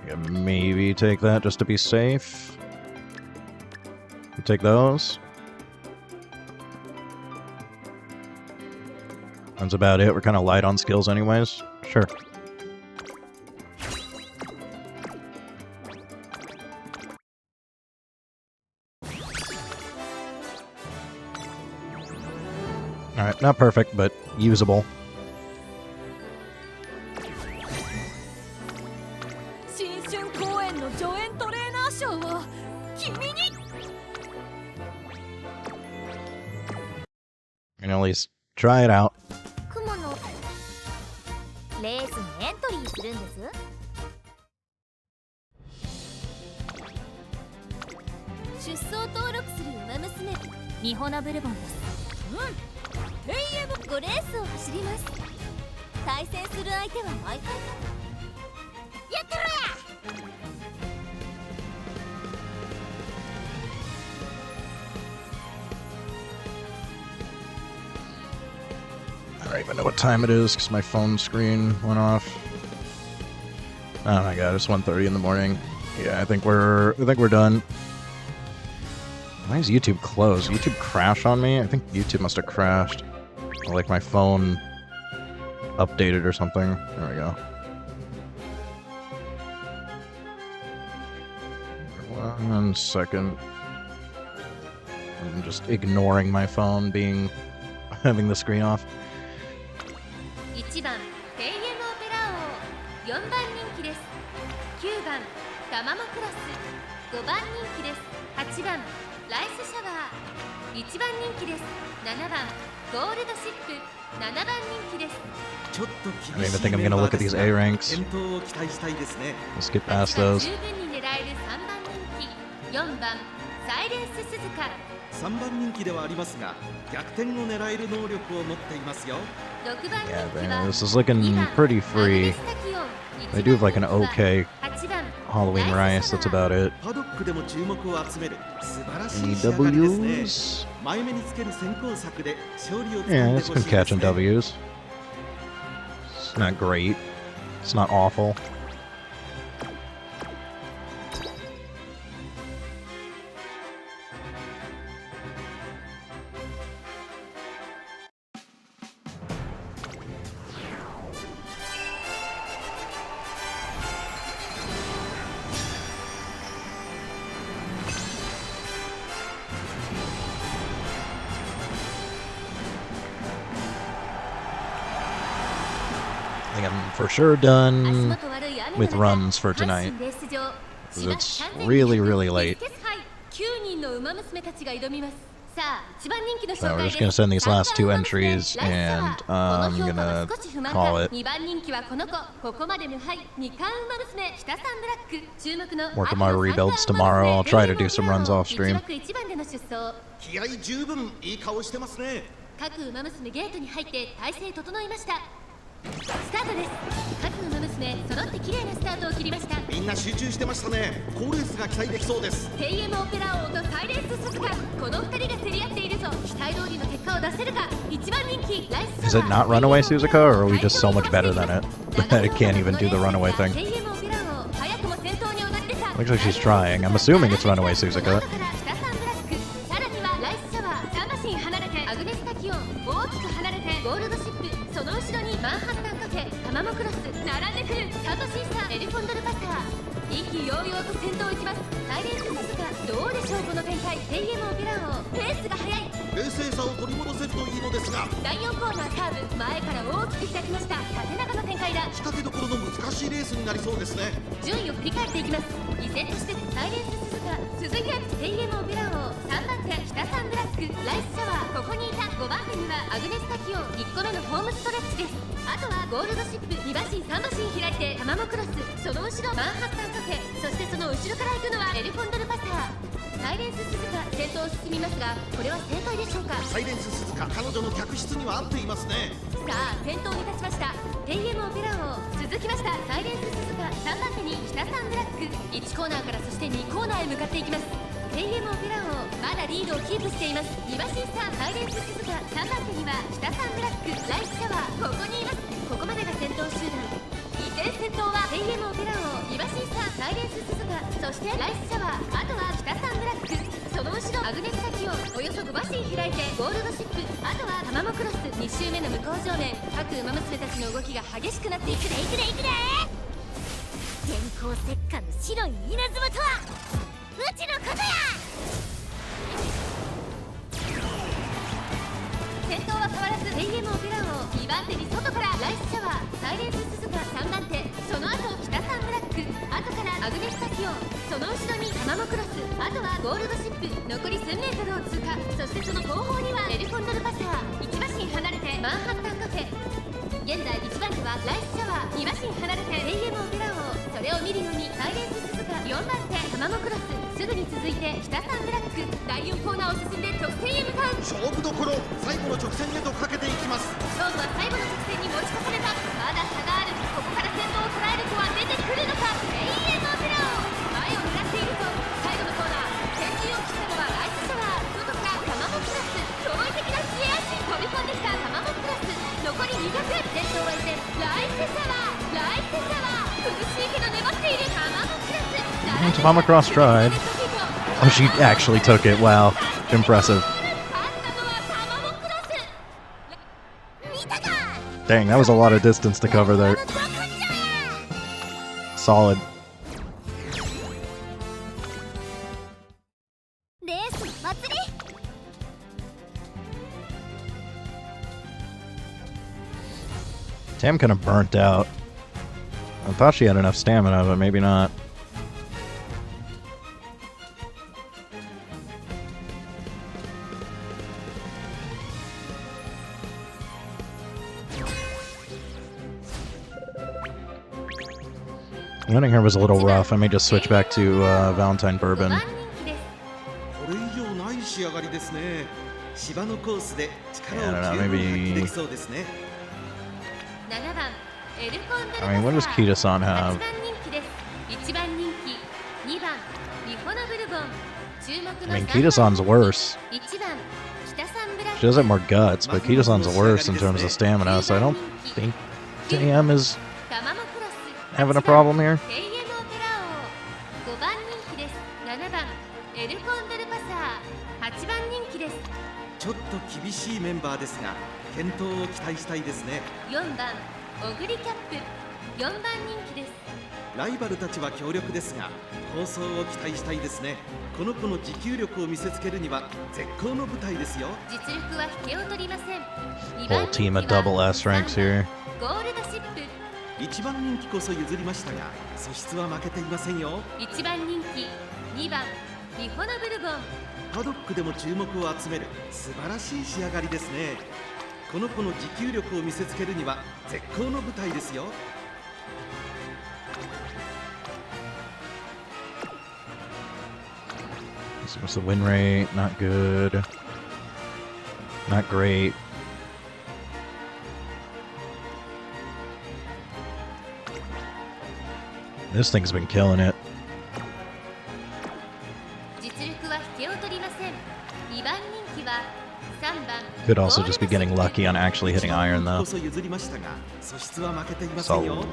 Yeah, maybe take that just to be safe. You take those. That's about it. We're kind of light on skills anyways. Sure. Alright, not perfect, but usable. 新春公演の助演トレーナー賞を君に And at least try it out. 雲のレースにエントリーするんです。出走登録する馬娘ミホナブルボンです。5レースを走ります。対戦する相手は毎回やってろや。 I don't even know what time it is because my phone screen went off. Oh my god, it's 1:30 in the morning. Yeah, I think we're done. Why is YouTube closed? YouTube crashed on me? I think YouTube must have crashed. Or like my phone updated or something. There we go. 1 second. I'm just ignoring my phone having the screen off. 1番テイエムオペラ王4番人気です。9番タマモクラス5番人気です。8番ライスシャワー1番人気です。7番ゴールドシップ7番人気です。 I don't even think I'm gonna look at these A ranks. Let's get past those. 十分に狙える3番人気4番サイレンス鈴鹿3番人気ではありますが逆転を狙える能力を持っていますよ。 6番 Yeah, 人気 man, は this is looking pretty free. They do have like an okay Halloween rice, that's about it. パドックでも注目を集める素晴らしい仕上がりですね。 W's? 前目につける先行策で勝利をつかん Yeah, で it's ほ been しいです catching ね。 W's. It's not great. It's not awful. I think I'm for sure done with runs for tonight. Because it's really, really late. So we're just going to send these last 2 entries and I'm going to call it. Work on my rebuilds tomorrow. I'll try to do some runs off stream. 気合十分いい顔してますね。各馬娘ゲートに入って体勢整いました。スタートです。各馬娘揃って綺麗なスタートを切りました。みんな集中してましたね。好レースが期待できそうです。テイエムオペラ王とサイレンス鈴鹿、この2人が競り合っているぞ。期待通りの結果を出せるか。1番人気ライス Is it not Runaway Suzuka, or are we just so much better than it that it can't even do the runaway thing? テイエムオペラ王早くも先頭に躍り出た。 Looks like she's trying. I'm assuming it's Runaway Suzuka. さらにはライスシャワー3馬身離れてアグネスタキオン大きく離れてゴールドシップその後ろにマンハッタンカフェタマモクロス並んでくるサトシーサエルフォンドルパスター意気揚々と先頭を行きます。サイレンス鈴鹿どうでしょうこの展開。テイエムオペラ王ペースが速い。冷静さを取り戻せるといいのですが第4コーナーカーブ前から大きく開きました。縦長の展開だ。仕掛けどころの難しいレースになりそうですね。順位を振り返っていきます。リセットしてサイレンス鈴鹿続いてテイエムオペラ王3番手北さんブラックライスシャワーここにいた5番手にはアグネスタキオン1個目のホームストレッチです。あとはゴールドシップ2馬身3馬身開いてタマモクロスその後ろマンハッタンカフェそしてその後ろから行くのはエルフォンドルパスター。サイレンス鈴鹿先頭を進みますがこれは正解でしょうか。サイレンス鈴鹿彼女の客室には合っていますね。さあ先頭に立ちました。テイエムオペラ王続きましたサイレンス鈴鹿3番手に北さんブラック1コーナーからそして2コーナーへ向かっていきます。テイエモンフェラ王まだリードをキープしています。イワシンサーサイレンス鈴鹿3番手には北サンブラックライスシャワーここにいます。ここまでが先頭集団。依然先頭はテイエモンフェラ王イワシンサーサイレンス鈴鹿そしてライスシャワーあとは北サンブラックその後ろアグネスタキオンおよそ5馬身開いてゴールドシップあとはタマモクロス2周目の向こう正面各馬娘たちの動きが激しくなっていくでいくでいくで電光石火の白い稲妻とはうちのことや。先頭は変わらずテイエモンフェラ王2番手に外からライスシャワーサイレンス鈴鹿3番手その後北サンブラック後からアグネスタキオンその後ろにタマモクロスあとはゴールドシップ残り1000メートルを通過そしてその後方にはエルコンドルパサー1馬身離れてマンハッタンカフェ現在1番手はライスシャワー2馬身離れてテイエモンフェラ王それを見るようにサイレンス鈴鹿4番手タマモクロスすぐに続いて北サンブラック第4コーナーを進んで直線へ向かう。勝負どころ最後の直線へとかけていきます。勝負は最後の直線に持ち越された。まだ差がある。ここから先頭を捉える子は出てくるのか。テイエモンフェラ王前を狙っていると最後のコーナー先陣を切ったのはライスシャワー外からタマモクロス驚異的な末脚飛び込んできたタマモクロス残り200先頭は依然ライスシャワーライスシャワー苦しいけど粘っているタマモクロスMama Cross tried. Oh, she actually took it. Wow. Impressive. Dang, that was a lot of distance to cover there. Solid. Tam kind of burnt out. I thought she had enough stamina, but maybe not. Winning her was a little rough. I may just switch back to Valentine Bourbon. これ以上ない仕上がりですね。芝のコースで力 Yeah, を I don't know, 十分 maybe- 発揮できそうですね。 7番エルコンドルパサー I mean, what does Kita-san 8 have? 番人気です1番人気2番ミホノブルボン注目の I mean, 3 Kita-san's worse. 1番北サンブラッ She does have more guts, but Kita-san's worse in terms of stamina, so I don't think Tam is タマモクロス having a problem here. テイエモンフェラ王5番人気です7番エルコンドルパサー8番人気ですちょっと厳しいメンバーですが、健闘を期待したいですね。4番オグリキャップ4番人気ですライバルたちは強力ですが、構想を期待したいですね。この子の持久力を見せつけるには絶好の舞台ですよ。実力は引けを取りません2 Whole 番 team 人 of 気は double S ranks here. ゴールドシップ一番人気こそ譲りましたが、素質は負けていませんよ。1番人気2番ミホノブルボンパドックでも注目を集める素晴らしい仕上がりですね。この子の持久力を見せつけるには絶好の舞台ですよ。So what's the win rate? Not good. Not great. This thing's been killing it. 実力は引けを取りません2番人気は3番 Could also just be getting lucky on actually hitting iron こ though. そ譲りましたが、素質は負けていませんよ。 So,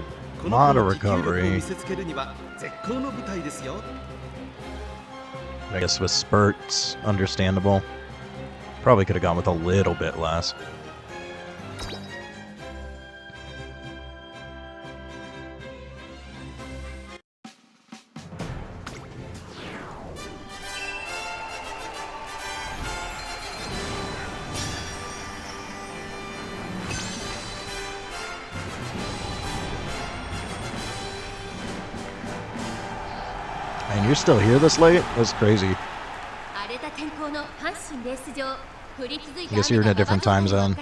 この lot 子 of の持久力を recovery. 見せつけるには絶好の舞台ですよ。 I guess with spurts, understandable. Probably could have gone with a little bit less. And you're still here this late? That's crazy. 荒れた天候の阪神レース場降り続いた I guess you're in a different time zone.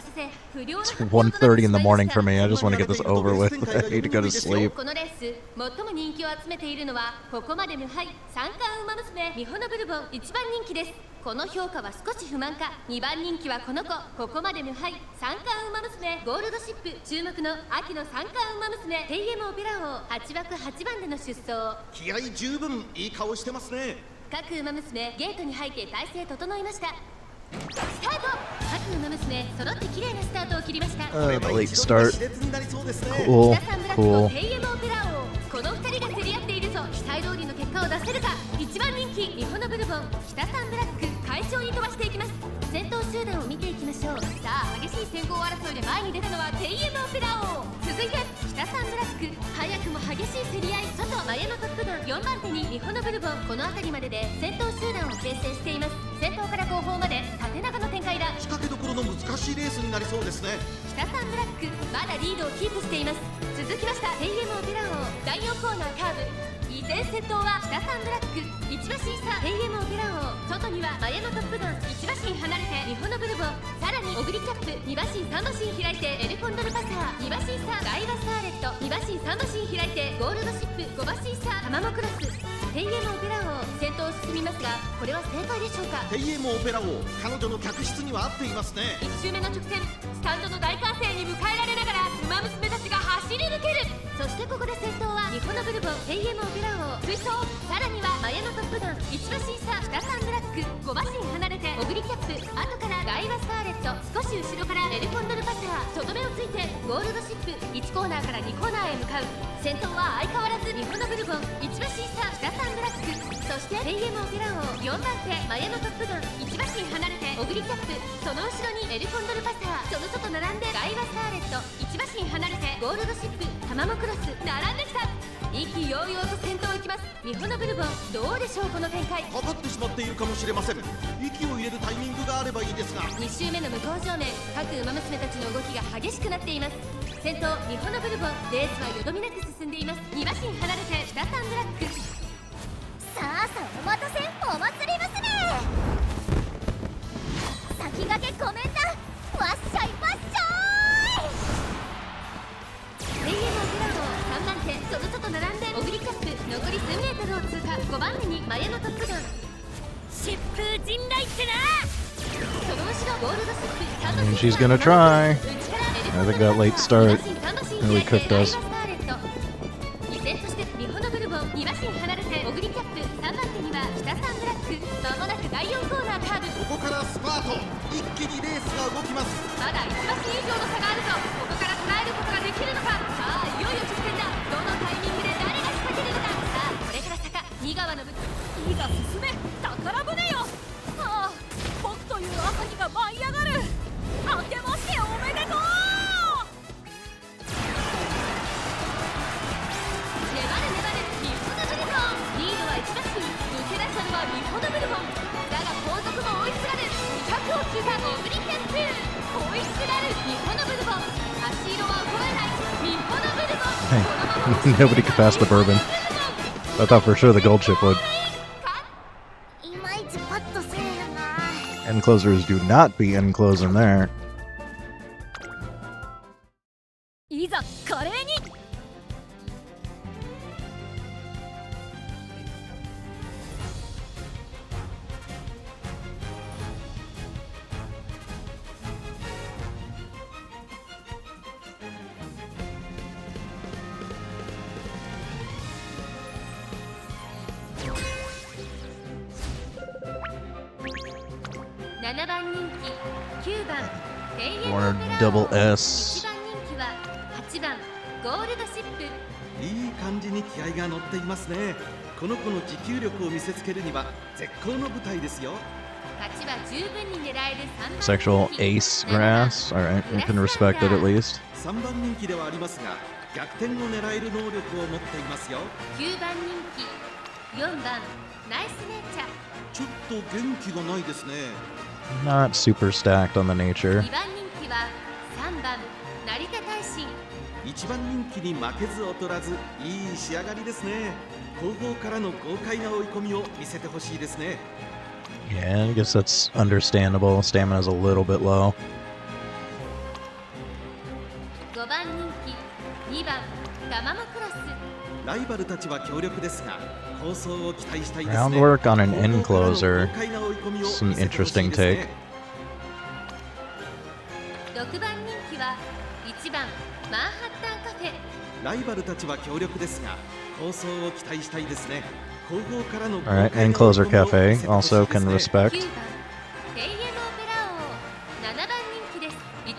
It's 1:30 in the morning for me. I just want to get this over with. I need to go to sleep. このレース最も人気を集めているのはここまで無敗三冠馬娘ミホノブルボン1番人気ですこの評価は少し不満か2番人気はこの子ここまで無敗三冠馬娘ゴールドシップ注目の秋の三冠馬娘テイエモオペラ王8枠8番での出走気合十分いい顔してますね。各馬娘ゲートに入って体勢整いました。スタート。各馬娘揃って綺麗なスタートを切りました。 The late start. 熾烈になりそうですね。 Cool. 北サンブラックと Cool. ヘイエムオペラ王、この2人が競り合っているぞ。期待通りの結果を出せるか。1番人気日本のブルボン北サンブラック快調に飛ばしていきます。先頭集団を見ていきましょう。さあ激しい先行争いで前に出たのはヘイエムオペラ王。続いて北サンブラック、早くも激しい競り合い。外前のトップガン4番手に日本のブルボン、この辺りまでで先頭集団を形成しています。先頭から後方まで縦長の展開だ。仕掛けどころの難しいレースになりそうですね。北サンブラックまだリードをキープしています。続きましたヘイエムオペラ王、第4コーナーカーブ。依然先頭は北サンブラック、1馬身差ヘイエムオペラ王。外には前のトップガン1馬身離れて日本のブルボン、さらにオグリキャップ2馬身3馬身開いてエルコンドルパサー、2馬身差ダイワスターレット2馬身3馬身開いてゴールドシップ5馬身差タマモクロス。ヘイエムオペラ王先頭を進みますが、これは正解でしょうか。ヘイエムオペラ王、彼女の客室には合っていますね。1周目の直線、スタンドの大歓声に迎えられながら馬娘たちが走り抜ける。そしてここで先頭は日本のブルボンヘイエムオペラ王追走。さらには前のトップガン1馬身差北サンブラック5馬身離れてオグリキャップ、後からダイワスターレット、少し後ろからエルコンドルパサー、外目をついてゴールドシップ、1コーナーから2コーナーへ向かう。先頭は相変わらず日本のブルボン1馬身差北サンブラック、そしてヘイエムオペラ王4番手前のトップガン1馬身離れてオグリキャップ、その後ろにエルコンドルパサー、その外並んでダイワスターレット1馬身離れてゴールドシップタマモクロス、並んできた。意気揚々と先頭を行きます日本のブルボン。どうでしょうこの展開。かかってしまっているかもしれません。息を入れるタイミングがあればいいですが。2周目の向こう正面、各馬娘たちの動きが激しくなっています。先頭日本のブルボン、レースはよどみなく進んでいます。2馬身離れて北サンブラック。さあさあお待たせお祭り娘、先駆けコメンダわっしゃいわっしゃヘイエムオペラ王3番手、その外並んでオグリキャップ、残り数メートルを通過。5番手に前のトップガン疾風陣雷ってな。その後ろゴールドシップ3馬 And 身 she's gonna try. 内からエルコ I ンド think ル that late パサ start ー、2馬身 really 開いて cooked ダイワ us. スターレット。依然として日本のブルボン2馬身離れてオグリキャップ、3番手には北サンブラック。まもなく第4コーナーカーブ。ここからスパート、一気にレースが動きます。まだ1馬身以上の差があるぞ。ここから捉えることができるのか。さあいよいよ直線だ。どのタイミングで誰が仕掛けるのか。さあこれから坂2川のいざ進め宝船よ。ああ僕という朝日が舞い上がる。明けましておめでとう。粘る粘る日本のブルボン。リードは1馬身、抜け出したのは日本のブルボン。だが後続も追いすがる。200を通過オグリキャップ、追いすがる日本のブルボン。足色は衰えない日本のブルボン。 Hey, このまま nobody could pass the bourbon. I thought for sure the gold chip would. いまいちパッとせえよな。 End closers do not be end closing there. いざ華麗に。7番人気9番ヘイエムオ Or ペラ double 王。 S. 1番人気は8番ゴールドシップ。いい感じに気合が乗っていますね。この子の持久力を見せつけるには絶好の舞台ですよ。勝ちは十分に狙える3番 Sexual 人気 ace grass. Alright, we can respect it at least. 3番人気ではありますが、逆転を狙える能力を持っていますよ。9番人気4番ナイスネイチャー。ちょっと元気がないですね。 Not super stacked on the nature. 2番人気は3番成田大臣。1番人気に負けず劣らず、いい仕上がりですね。後方からの豪快な追い込みを見せてほしいですね。 Yeah, I guess that's understandable. Stamina's a little bit low. 5番人気2番タマモクロス。ライバルたちは強力ですが、構想を期待したいですね。 Groundwork on an end 後方からの closer. 豪快な追い込みを Some 見せてほしい interesting ですね。 6番人気は1番マンハッタンカフェ。ライバルたちは強力ですが、構想を期待したいですね。Alright, and Closer Cafe also can respect. 9番テイエムオペラ王7番人気です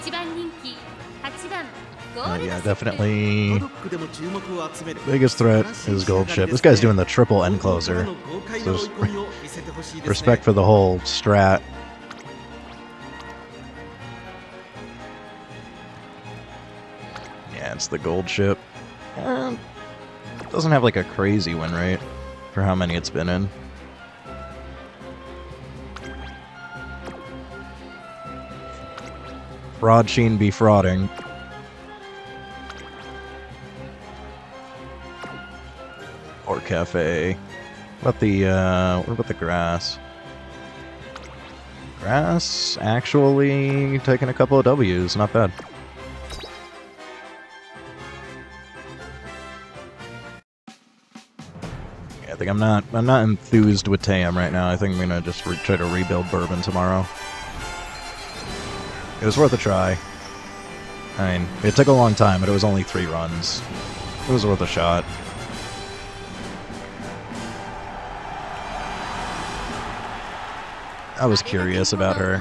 1番人気8番ゴールド Yeah, シップ definitely パドックでも注目を集める biggest threat is Gold Ship. This guy's doing the triple end closer. 豪快な追い込みを見せてほしいですね Respect for the whole strat. Yeah, it's the Gold Ship. Doesn't have like a crazy win rate for how many it's been in. Fraud Sheen be frauding. Or cafe. What about the grass? Grass actually taking a couple of W's, not bad. Yeah, I think I'm not enthused with Tayam right now. I think I'm gonna just try to rebuild Bourbon tomorrow. It was worth a try. I mean, it took a long time, but it was only 3 runs. It was worth a shot. I was curious about her.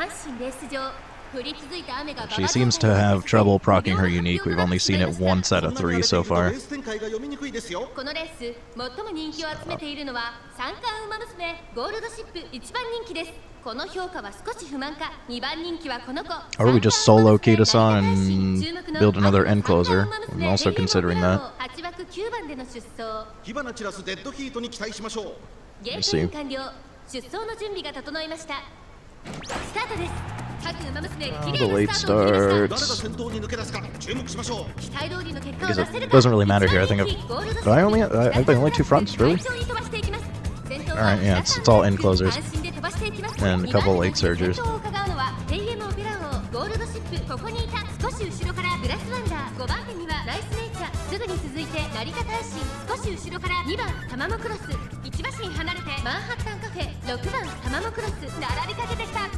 She seems to have trouble proccing her unique. We've only seen it once out of 3 so far. レース展開が読みにくいですよこのレース最も人気を集めているのは三冠馬娘ゴールドシップ1番人気ですこの評価は少し不満か2番人気はこの子 Or we just solo Kita-san and build another end closer? I'm also considering that. 8枠9番での出走火花散らすデッドヒートに期待しましょうゲートイン完了出走の準備が整いましたスタートです各馬娘綺 The 麗 late なスタートを切りました誰が starts. 先頭に抜け出すか注目しましょう期待通りの結果 I を guess 出せる it か doesn't really matter here. I think I've I have the only 2 fronts, really? Alright, yeah, it's all end closers. And a couple late surgers. ゴールドシップここにいた少し後ろからグラスワンダー5番手にはナイスネイチャーすぐに続いて成田大臣少し後ろから2番タマモクロス1馬身離れてマンハッタンカフェ6番タマモクロス並びかけてきた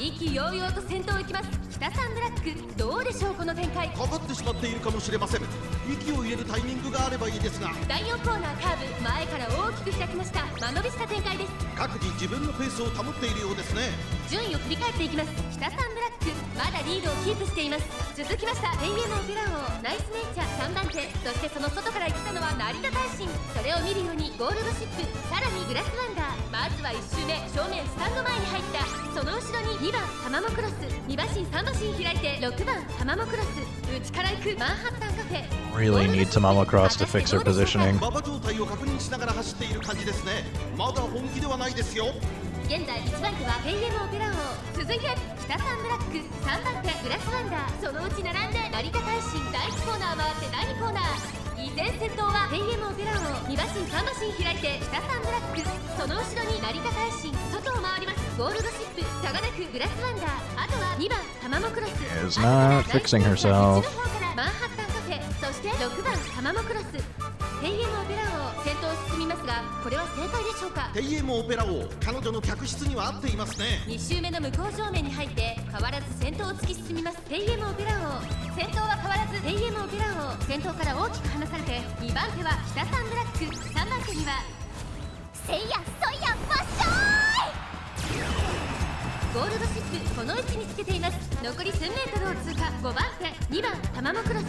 意気揚々と先頭行きます北サンブラックどうでしょうこの展開かかってしまっているかもしれません息を入れるタイミングがあればいいですが第4コーナーカーブ前から大きく開きました間延びした展開です各自自分のペースを保っているようですね順位を振り返っていきます北サンブラックまだリードをキープしています続きましたペイエムオペラ王ナイスネイチャー3番手そしてその外から来たのは成田大臣それを見るようにゴールドシップさらにグラスワンダーまずは1周目正面スタンド前に入ったその後ろに2番タマモクロス2馬身3馬身開いて6番タマモクロス内から行くマンハッタンカフェ Really need Tamamo Cross to fix her positioning. 馬場状態を確認しながら走っている感じですねまだ本気ではないですよ現在1番手はペイエムオペラ王続いて北サンブラック3番手グラスワンダーそのうち並んで成田大臣第1コーナー回って第2コーナー依然先頭はペイエムオペラ王2馬身3馬身開いて北サンブラックその後ろに成田大臣外を回りますゴールドシップ差がなくグラスワンダーあとは2番タマモクロス Is not fixing herself. マンハッタンカフェそして6番タマモクロスペイエムオペラ王先頭を進みますがこれは正解でしょうかテイエムオペラ王彼女の客室には合っていますね2周目の向こう正面に入って変わらず先頭を突き進みますペイエムオペラ王先頭は変わらずペイエムオペラ王先頭から大きく離されて2番手は北サンブラック3番手にはせいやそいやわっしょゴールドシップこの位置につけています残り 1000m を通過5番手2番タマモクロス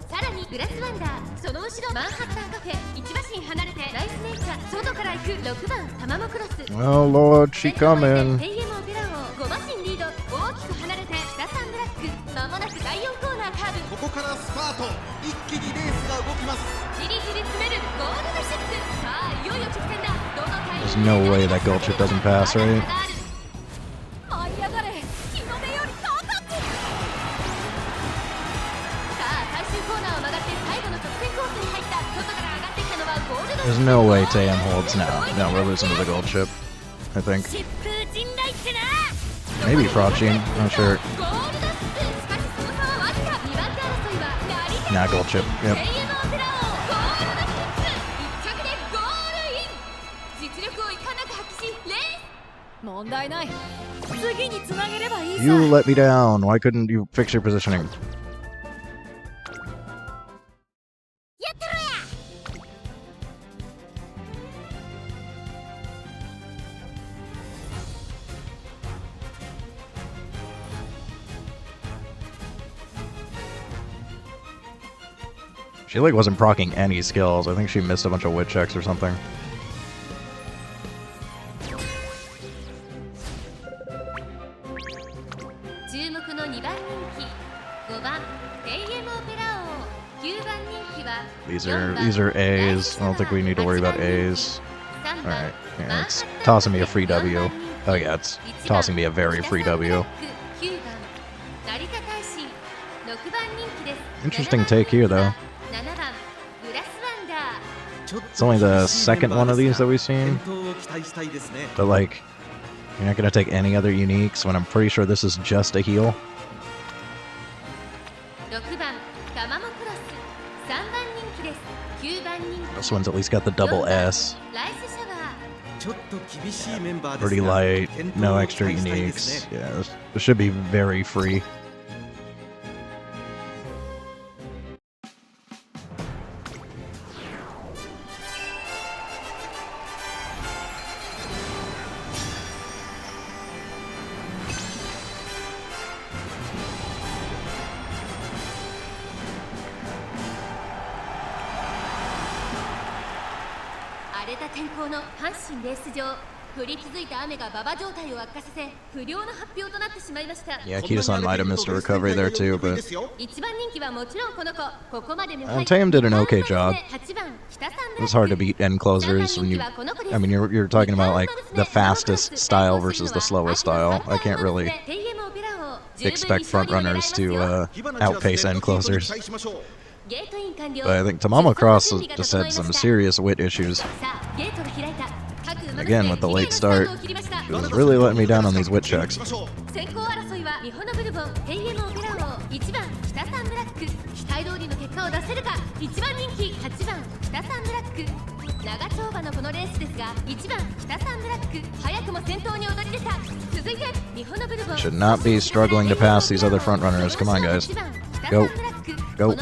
さらにグラスワンダーその後ろマンハッタンカフェ1馬身離れてナイスネイチャー外から行く6番タマモクロス Oh Lord, she coming. ペイエムオペラ王5馬身リード大きく離れて北サンブラックまもなく第4コーナーカーブここからスパート一気にレースが動きますじりじり詰めるゴールドシップさあいよいよ直線だどのタイ There's ミング no way that Gold Ship doesn't pass, right? 舞い上がれ日の出より高くさあ最終コーナーを曲がって最後の直線コースに入った外から上がってきたのはゴールドシッ There's プ no way Tayam holds now. No, we're losing to the Gold Ship. I think. 疾風陣雷ってな Maybe Fraud Sheen. Not sure. ゴールドシップしかしその差はわずか2番手争いは成田 Nah, Gold Ship. ペ Yep. イエムオペラ王ゴールドシップ1着でゴールイン実力をいかなく発揮しレース問題ない次につなげればいいさ You let me down. Why couldn't you fix your positioning? やってろや She like wasn't proccing any skills. I think she missed a bunch of wit checks or something. These are A's. I don't think we need to worry about A's. Alright, yeah, it's tossing me a free W. Oh yeah, it's tossing me a very free W. Interesting take here though. It's only the second one of these that we've seen. But like, you're not gonna take any other uniques when I'm pretty sure this is just a heal. This one's at least got the double S. Pretty light, no extra uniques. Yeah, this should be very free. Yeah, Kita-san might have missed a recovery there too, but Tam did an okay job. It was hard to beat end closers when you, I mean, you're talking about like the fastest style versus the slowest style. I can't really expect front runners to outpace end closers. But I think Tamamo Cross just had some serious wit issues. And again, with the late start, she was really letting me down on these wit checks. Should not be struggling to pass these other front runners. Come on, guys. Go. Go.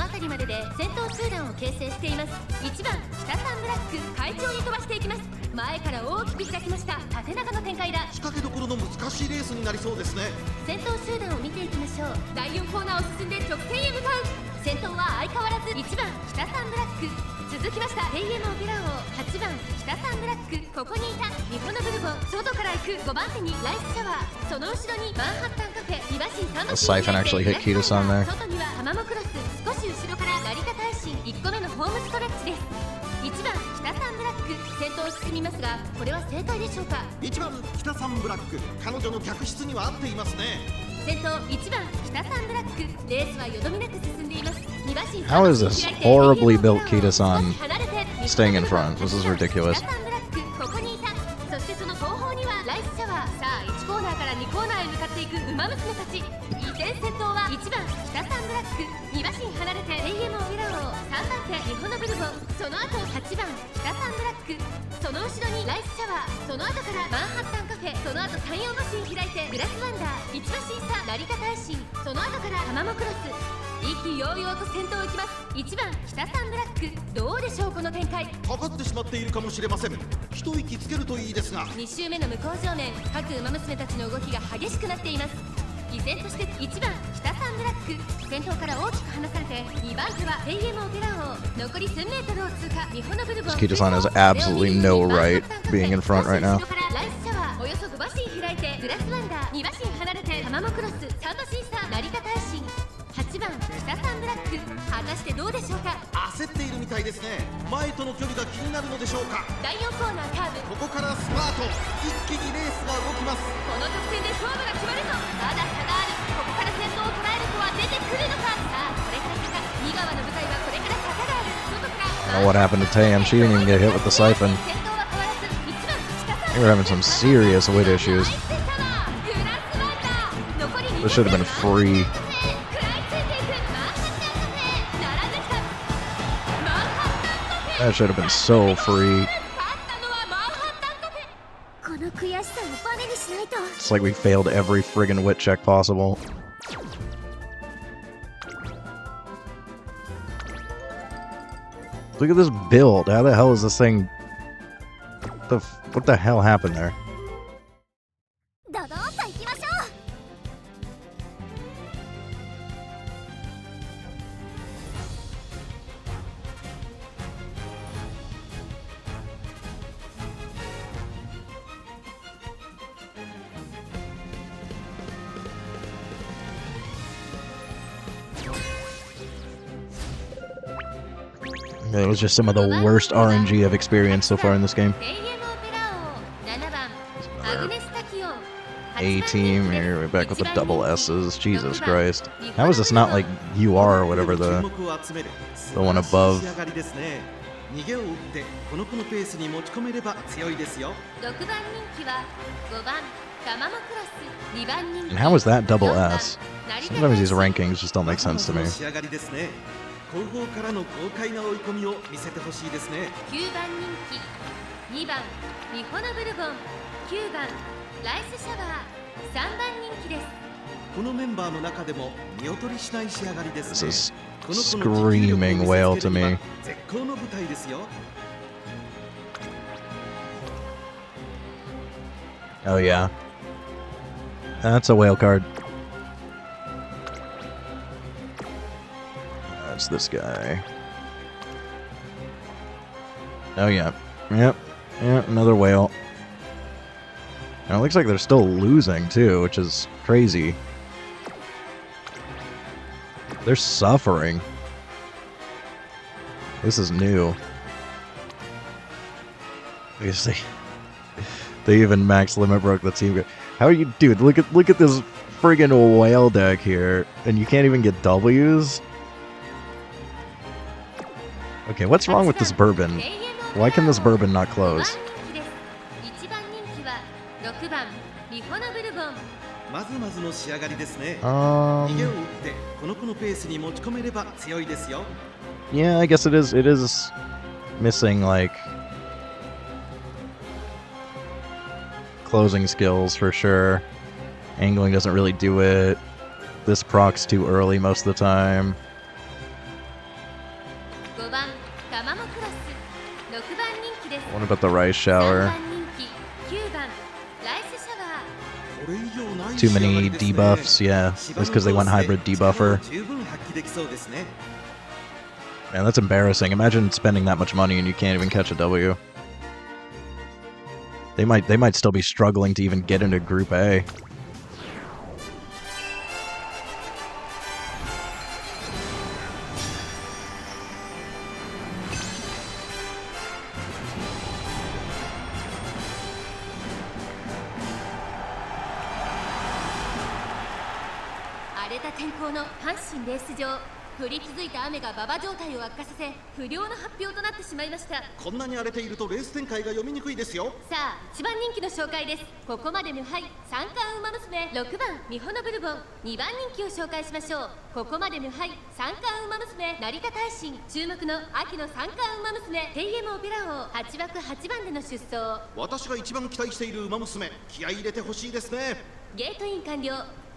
The siphon actually hit Kita-san there. How is this horribly built Kita-san staying in front? This is ridiculous. This Kita-san has absolutely no right being in front right now. I don't know what happened to Tam. She didn't even get hit with the siphon. They were having some serious wit issues. This should have been free. That should have been so free. It's like we failed every friggin' wit check possible. Look at this build. How the hell is this thing? What the hell happened there? That was just some of the worst RNG I've experienced so far in this game. A team here, we're back with the double S's. Jesus Christ. How is this not like UR or whatever the one above? And how is that double S? Sometimes these rankings just don't make sense to me. 後方からの豪快な追い込みを見せてほしいですね。9番人気、2番ミホノブルボン、9番ライスシャワー、3番人気です。このメンバーの中でも見劣りしない仕上がりですね。 This is screaming whale to me. 絶好の舞台ですよ。 Oh yeah. That's a whale card. That's this guy. Oh yeah. Yep. Yep, another whale. And it looks like they're still losing too, which is crazy. They're suffering. This is new. You see, they even max limit broke the team. How are you, dude? Look at this friggin' whale deck here, and you can't even get W's. Okay, what's wrong with this bourbon? Why can this bourbon not close? まずまずの仕上がりですね。 Yeah, I guess it is missing like closing skills for sure. Angling doesn't really do it. This proc's too early most of the time. What about the rice shower? Too many debuffs, yeah. That's because they went hybrid debuffer. Man, that's embarrassing. Imagine spending that much money and you can't even catch a W. They might still be struggling to even get into Group A.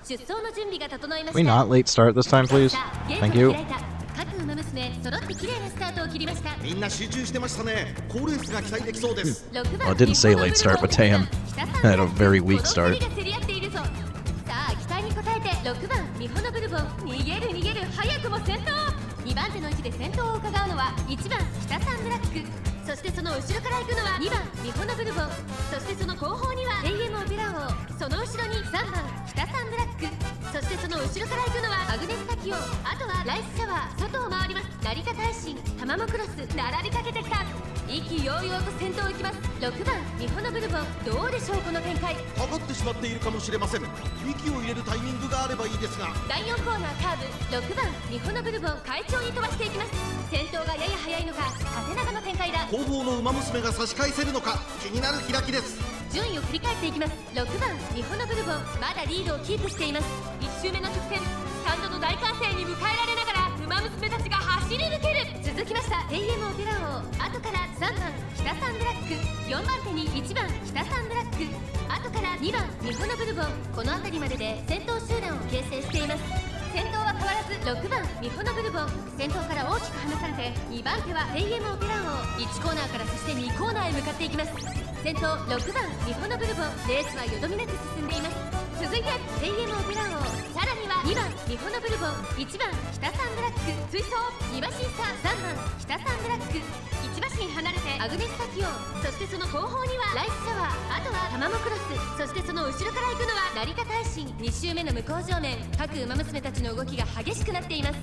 Can we not late start this time, please? Thank you. Well, it didn't say late start, but damn, had a very weak start. 2番手の位置で先頭を伺うのは1番北サンブラック、そしてその後ろから行くのは2番ミホノブルボン、そしてその後方には AM オペラ王、その後ろに3番北サンブラック、そしてその後ろから行くのはアグネスタキオ、あとはライスシャワー、外を回ります。成田大臣、タマモクロス、並びかけてきた。意気揚々と先頭を行きます。6番ミホノブルボン、どうでしょうこの展開。かかってしまっているかもしれません。息を入れるタイミングがあればいいですが。第4コーナーカーブ、6番ミホノブルボン、快調に飛ばしていきます。先頭がやや速いのか、縦長の展開だ。後方の馬娘が差し返せるのか、気になる開きです。順位を振り返っていきます。6番ミホノブルボン、まだリードをキープしています。1周目の直線、スタンドの大歓声に迎えられながら馬娘たちが走り抜ける。続きました AM オペラ王、後から3番北サンブラック、4番手に1番北サンブラック、後から2番ミホノブルボン、この辺りまでで先頭集団を形成しています。先頭は変わらず6番ミホノブルボン、先頭から大きく離されて2番手は AM オペラ王、1コーナーからそして2コーナーへ向かっていきます。先頭6番ミホノブルボン、レースはよどみなく進んでいます。続いて AM オペラ王、さらには2番ミホノブルボン、1番北サンブラック、追走2馬身差3番北サンブラック、1馬身離れてアグネスタキオ、そしてその後方にはライスシャワー、あとはタマモクロス、そしてその後ろから行くのは成田大臣。2周目の向こう正面、各馬娘たちの動きが激しくなっています。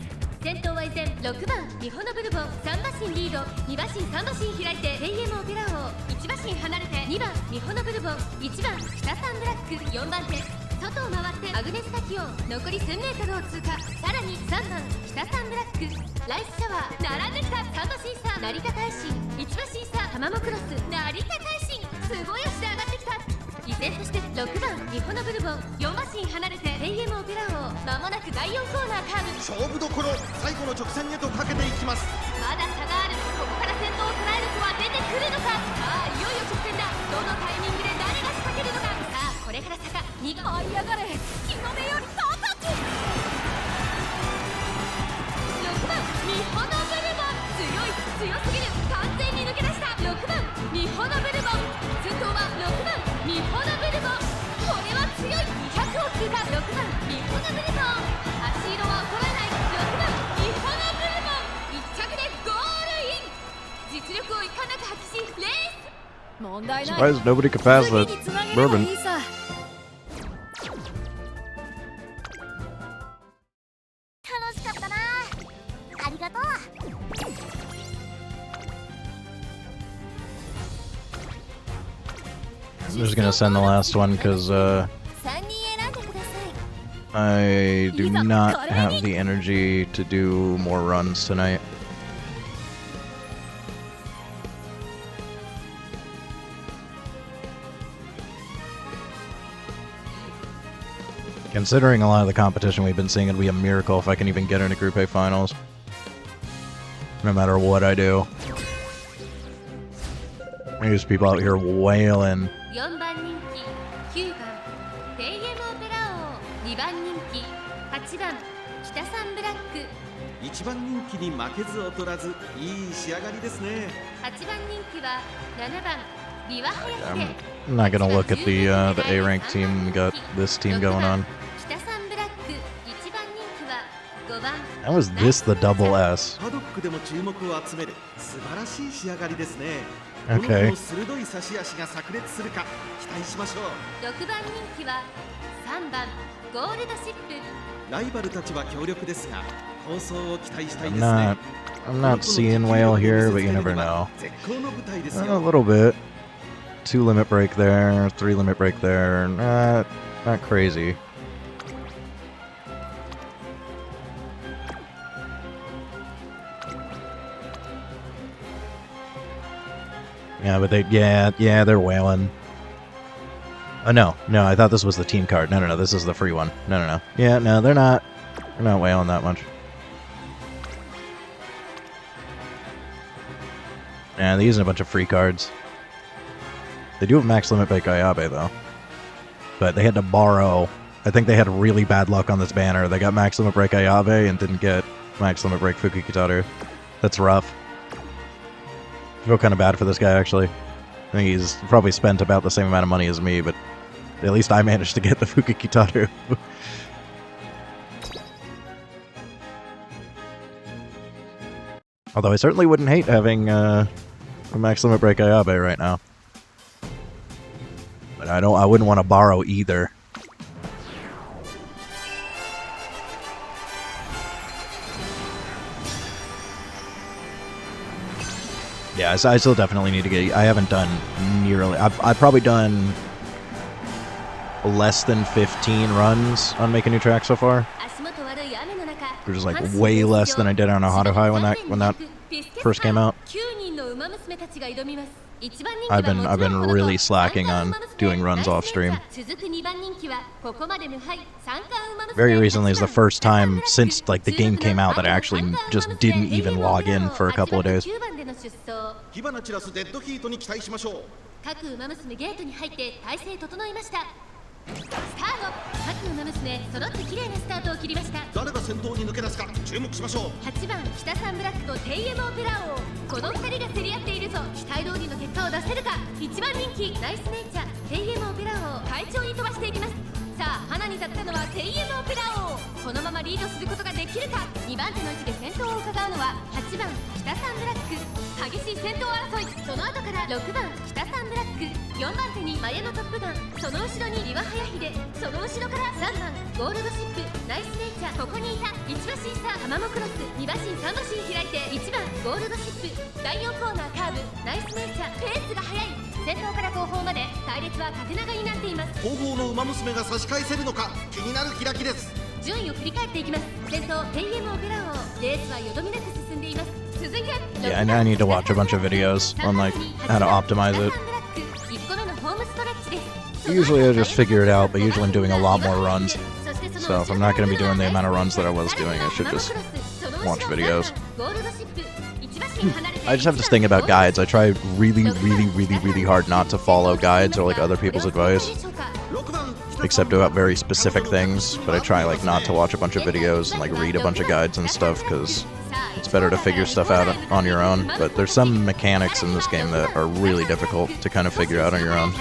先頭は依然6番ミホノブルボン、3馬身リード、2馬身3馬身開いて AM オペラ王、1馬身離れて2番ミホノブルボン、1番北サンブラック、4番手外を回ってアグネスタキオン、残り1000メートルを通過。さらに3番北サンブラック、ライスシャワー並んできた。3馬身差成田大臣、1馬身差タマモクロス、成田大臣すごい足で上がってきた。依然として6番ミホノブルボン、4馬身離れて AM オペラ王、まもなく第4コーナーカーブ。勝負どころ、最後の直線へとかけていきます。まだ差がある。ここから先頭を捉える子は出てくるのか。さあいよいよ直線だ。どのタイミングで誰が仕掛けるのか。さあこれから坂2舞い上がれ日の出より高く。6番ミホノブルボン、強すぎる、完全に抜け出した。6番ミホノブルボン、先頭は6番ミホノブルボン、これは強い。200を通過。6番ミホノブルボン、足色は衰えない。6番ミホノブルボン、1着でゴールイン。実力をいかなく発揮しレース。問題ない。 Surprised nobody could pass 次 the につなげれば bourbon. いいさ。楽しかったな。ありがとう。 I'm just gonna send the last one because 3人選んでください。 I do not have the energy to do more runs tonight. Considering a lot of the competition we've been seeing, it'd be a miracle if I can even get into Group A finals. No matter what I do. There's people out here wailing. 4番人気9番テイエムオペラ王、2番人気8番北サンブラック、一番人気に負けず劣らず、いい仕上がりですね。8番人気は7番リワハヤヒデ。 I'm not gonna look at the A rank team. We got this team going on. 北サンブラック、1番人気は5番。 How is this the double S? パドックでも注目を集める素晴らしい仕上がりですね。 Okay. この子の鋭い差し足が炸裂するか期待しましょう。6番人気は3番ゴールドシップ。ライバルたちは強力ですが、構想を期待したいです I'm ね。 not seeing whale here, but you never know. 絶好の舞台です A よ。 little bit. 2 limit break there, 3 limit break there. Not crazy. Yeah, but they're whaling. Oh no, I thought this was the team card. No, this is the free one. No. Yeah, no, they're not whaling that much. Yeah, they're using a bunch of free cards. They do have max limit break Ayabe though. But they had to borrow. I think they had really bad luck on this banner. They got max limit break Ayabe and didn't get max limit break Fukukitaru. That's rough. I feel kind of bad for this guy, actually. I think he's probably spent about the same amount of money as me, but at least I managed to get the Fukukitaru. Although I certainly wouldn't hate having a max limit break Ayabe right now. But I wouldn't want to borrow either. Yeah, I still definitely need to get... I haven't done nearly... I've probably done less than 15 runs on Make a New Track so far. Which is like way less than I did on a Hado High when that first came out. I've been really slacking on doing runs off stream. Very recently is the first time since like the game came out that I actually just didn't even log in for a couple of days. 火花散らすデッドヒートに期待しましょう。各馬娘ゲートに入って体勢整いました。スタート。各馬娘揃って綺麗なスタートを切りました。誰が先頭に抜け出すか注目しましょう。8番北サンブラックとテイエムオペラ王、この2人が競り合っているぞ。期待通りの結果を出せるか。1番人気ナイスネイチャー、テイエムオペラ王快調に飛ばしていきます。さあ花に立ったのはテイエムオペラ王。このままリードすることができるか。2番手の位置で先頭を伺うのは8番北サンブラック。激しい先頭争い。その後から6番北サンブラック。4番手にマヤのトップガン。その後ろに岩早秀。その後ろから3番ゴールドシップナイスネイチャー。ここにいた1馬身差ハマモクロス。2馬身3馬身開いて1番ゴールドシップ。第4コーナーカーブナイスネイチャー。ペースが速い。先頭から後方まで隊列は縦長になっています。後方の馬娘が差し返せるのか気になる開きです。順位を振り返っていきます。先頭テイエムオペラ王。レースはよどみなく進んでいます。続いて Yeah, I need to watch a bunch of videos on like how to optimize it. 1個目のホームストレッチです。 Usually I just figure it out, but usually I'm doing a lot more runs. So if I'm not going to be doing the amount of runs that I was doing, I should just watch videos. I just have this thing about guides. I try really hard not to follow guides or like other people's advice, except about very specific things. But I try like not to watch a bunch of videos and like read a bunch of guides and stuff because it's better to figure stuff out on your own. But there's some mechanics in this game that are really difficult to kind of figure out on your own.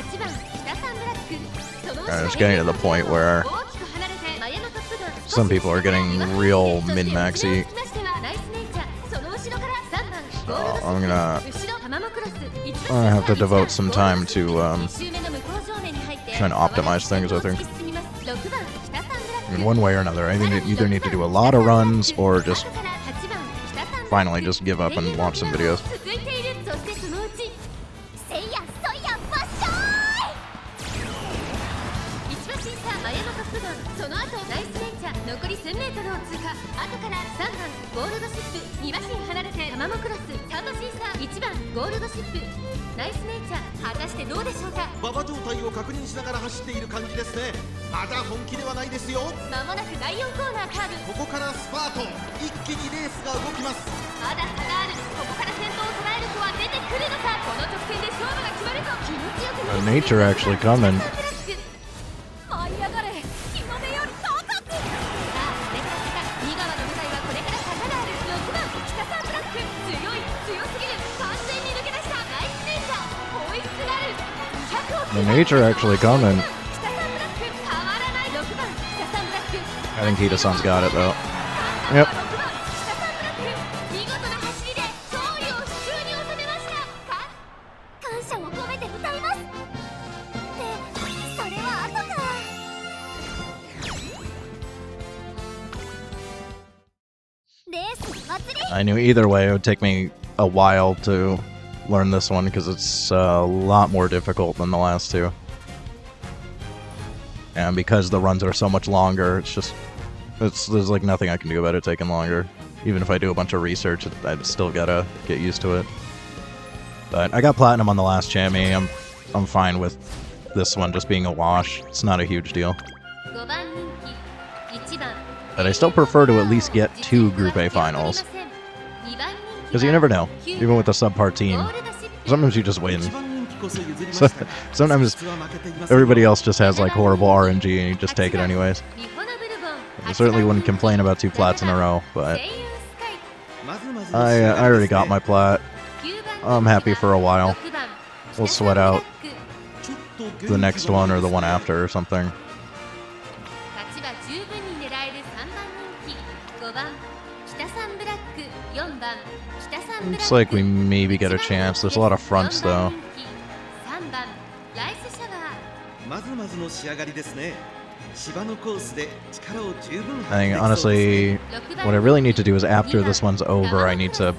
It's getting to the point where some people are getting real min-maxy. So I'm gonna have to devote some time to trying to optimize things, I think. In one way or another, I either need to do a lot of runs or just finally just give up and watch some videos. 残り 1000m を通過。後から3番ゴールドシップ。2馬身離れてタマモクロス。3馬身差1番ゴールドシップナイスネイチャー。果たしてどうでしょうか。馬場状態を確認しながら走っている感じですね。まだ本気ではないですよ。まもなく第4コーナーカーブ。ここからスパート。一気にレースが動きます。まだ差がある。ここから先頭を捉える子は出てくるのか。この直線で勝負が決まると気持ちよくなる。Nature actually coming. 舞い上がれ日の出より高く。さあこれから坂。2川の舞台はこれから坂がある。6番北サンブラック。強すぎる。完全に抜け出したナイスネイチャー。ホイッスルある。200 The nature actually coming. 北サンブラック変わらない。6番北サンブラック。 I think Hida-san's got it though. Yep. 6番北サンブラック。見事な走りで勝利を手中に収めました。感謝を込めて歌います。でそれは後か。レースの祭り。 I knew either way it would take me a while to learn this one because it's a lot more difficult than the last two. And because the runs are so much longer, there's like nothing I can do about it taking longer. Even if I do a bunch of research, I'd still gotta get used to it. But I got platinum on the last Chammy. I'm fine with this one just being a wash. It's not a huge deal. 5番人気1番 But I still prefer to at least get 2 Group A finals. Because you never know, even with a subpar team. Sometimes you just win. Sometimes everybody else just has like horrible RNG and you just take it anyways. I certainly wouldn't complain about 2 plats in a row, but I already got my plat. I'm happy for a while. We'll sweat out the next one or the one after or something. 勝ちは十分に狙える3番人気5番北サンブラック4番北サンブラック Looks like we maybe get a chance. There's a lot of fronts though. 3番ライスシャワー。まずまずの仕上がりですね。芝のコースで力を十分 I think honestly, what I really need to do is after this one's over, I need to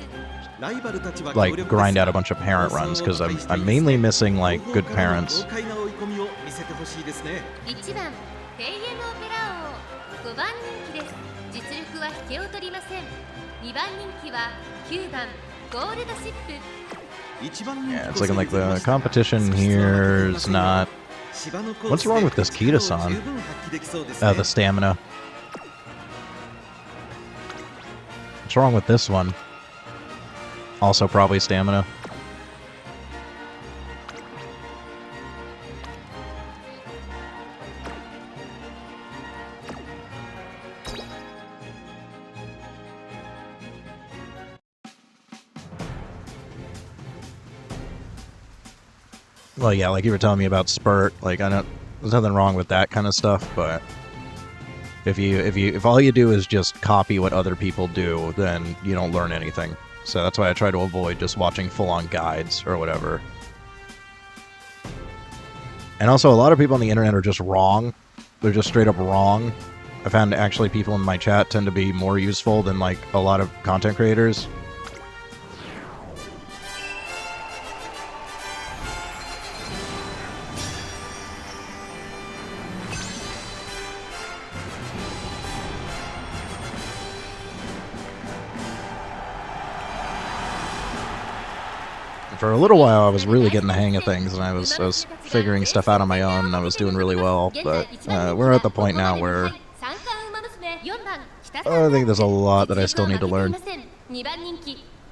ライバルたちは like grind out a bunch of parent runs because I'm mainly missing like good parents. 豪快な追い込みを見せてほしいですね。1番テイエムオペラ王5番人気です。実力は引けを取りません。2番人気は9番ゴールドシップ。 Yeah, it's looking like the competition here is not. What's wrong with this Kita-san? The stamina. What's wrong with this one? Also probably stamina. Well, yeah, like you were telling me about Spurt. Like, I know there's nothing wrong with that kind of stuff, but If all you do is just copy what other people do, then you don't learn anything. So that's why I try to avoid just watching full-on guides or whatever. And also, a lot of people on the internet are just wrong. They're just straight up wrong. I found actually people in my chat tend to be more useful than like a lot of content creators. For a little while, I was really getting the hang of things, and I was figuring stuff out on my own, and I was doing really well. But we're at the point now where I think there's a lot that I still need to learn.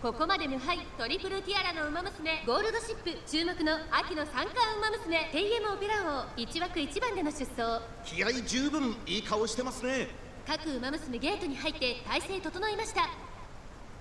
ここまで無敗トリプルティアラの馬娘ゴールドシップ注目の秋の三冠馬娘テイエムオペラ王1枠1番での出走気合十分いい顔してますね各馬娘ゲートに入って体勢整いました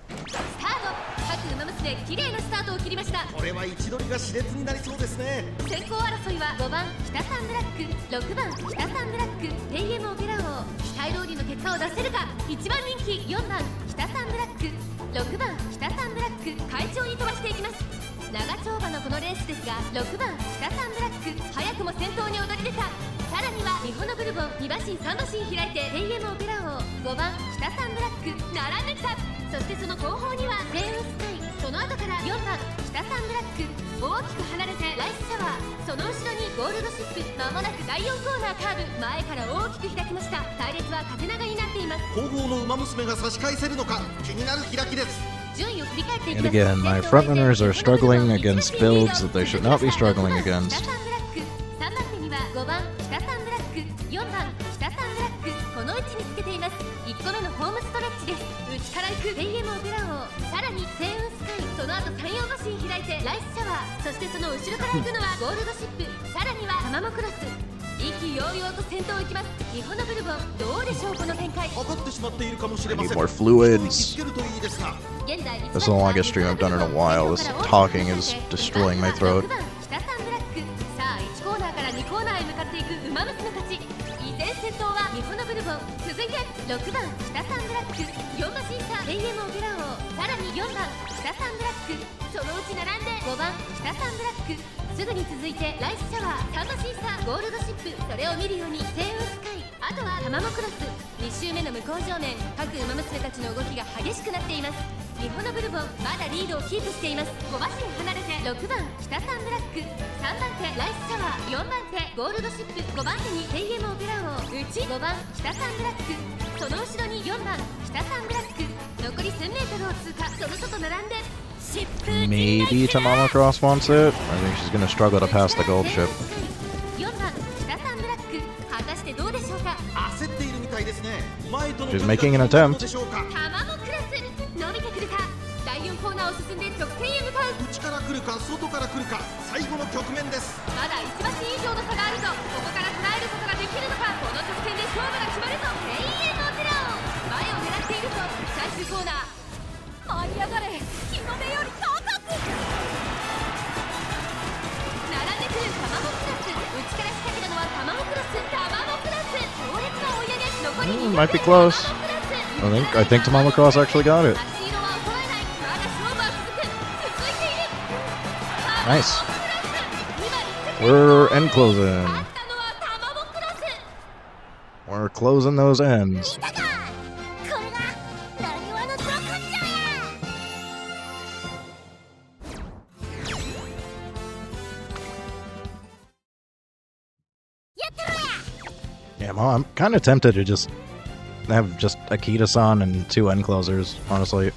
スタート各馬娘綺麗なスタートを切りましたこれは位置取りが熾烈になりそうですね先行争いは5番北サンブラック6番北サンブラックテイエムオペラ王期待通りの結果を出せるか1番人気4番北サンブラック6番北サンブラック快調に飛ばしていきます長丁場のこのレースですが6番北サンブラック早くも先頭に躍り出たさらにはミホノブルボン2馬身3馬身開いてテイエムオペラ王5番北サンブラック並んできたそしてその後方にはセーウスカイその後から4番北サンブラック大きく離れてライスシャワーその後ろにゴールドシップまもなく第4コーナーカーブ前から大きく開きました隊列は縦長になっています後方の馬娘が差し返せるのか気になる開きです And again, my frontrunners are struggling against builds that they should not be struggling against. 3番手には5番北サンブラック4番北サンブラックこの位置につけています1個目のホームストレッチです内から行くテイエムオペラ王さらにセーウンスカイその後3、4馬身開いてライスシャワーそしてその後ろから行くのはゴールドシップさらにはタマモクロス意気揚々と先頭行きますミホノブルボンどうでしょうこの展開当たってしまっているかもしれま I せ need ん more fluids. つけるといいですが 現在 This is the longest stream I've done in a while. This talking is destroying my throat. 6番北サンブラックさあ1コーナーから2コーナーへ向かっていく馬娘たち依然先頭はミホノブルボン続いて6番北サンブラック4馬審査テイエムオペラ王さらに4番北サンブラックそのうち並んで5番北サンブラックすぐに続いてライスシャワー3馬審査ゴールドシップそれを見るようにセーウンスカイあとはタマモクロス2周目の向こう上面各馬娘たちの動きが激しくなっていますミホノブルボンまだリードをキープしています5馬身離れて6番北サンブラック3番手ライスシャワー4番手ゴールドシップ5番手にテイエムオペラ王内5番北サンブラックその後ろに4番北サンブラック残り 1000m を通過その外並んで Maybe Tamama Cross wants it. I think she's gonna struggle to pass the gold ship. 4番北サンブラック果たしてどうでしょうか焦っているみたいですね前との She's making an attempt. でしょうかタマモクロス伸びてくれた第4コーナーを進んで直線へ向かう内から来るか外から来るか最後の局面ですまだ1馬身以上の差があるぞここから捉えることができるのかこの直線で勝負が決まるぞテイエムオペラ王前を狙っているぞ最終コーナー舞い上がれ日の出より高く並んでくるタマモクロス内から仕掛けたのはタマモクロスタマモクロス強烈な追い上げ残り Might be close. I think Tamama Cross actually got it. 足色は衰えないまだ勝負は続いている Nice. We're end closing. 勝ったのはタマモクロス We're closing those ends. 見たかこれがなにわのド根性や Yeah, well, I'm kind of tempted to just have just Akita-san and 2 end closers, honestly.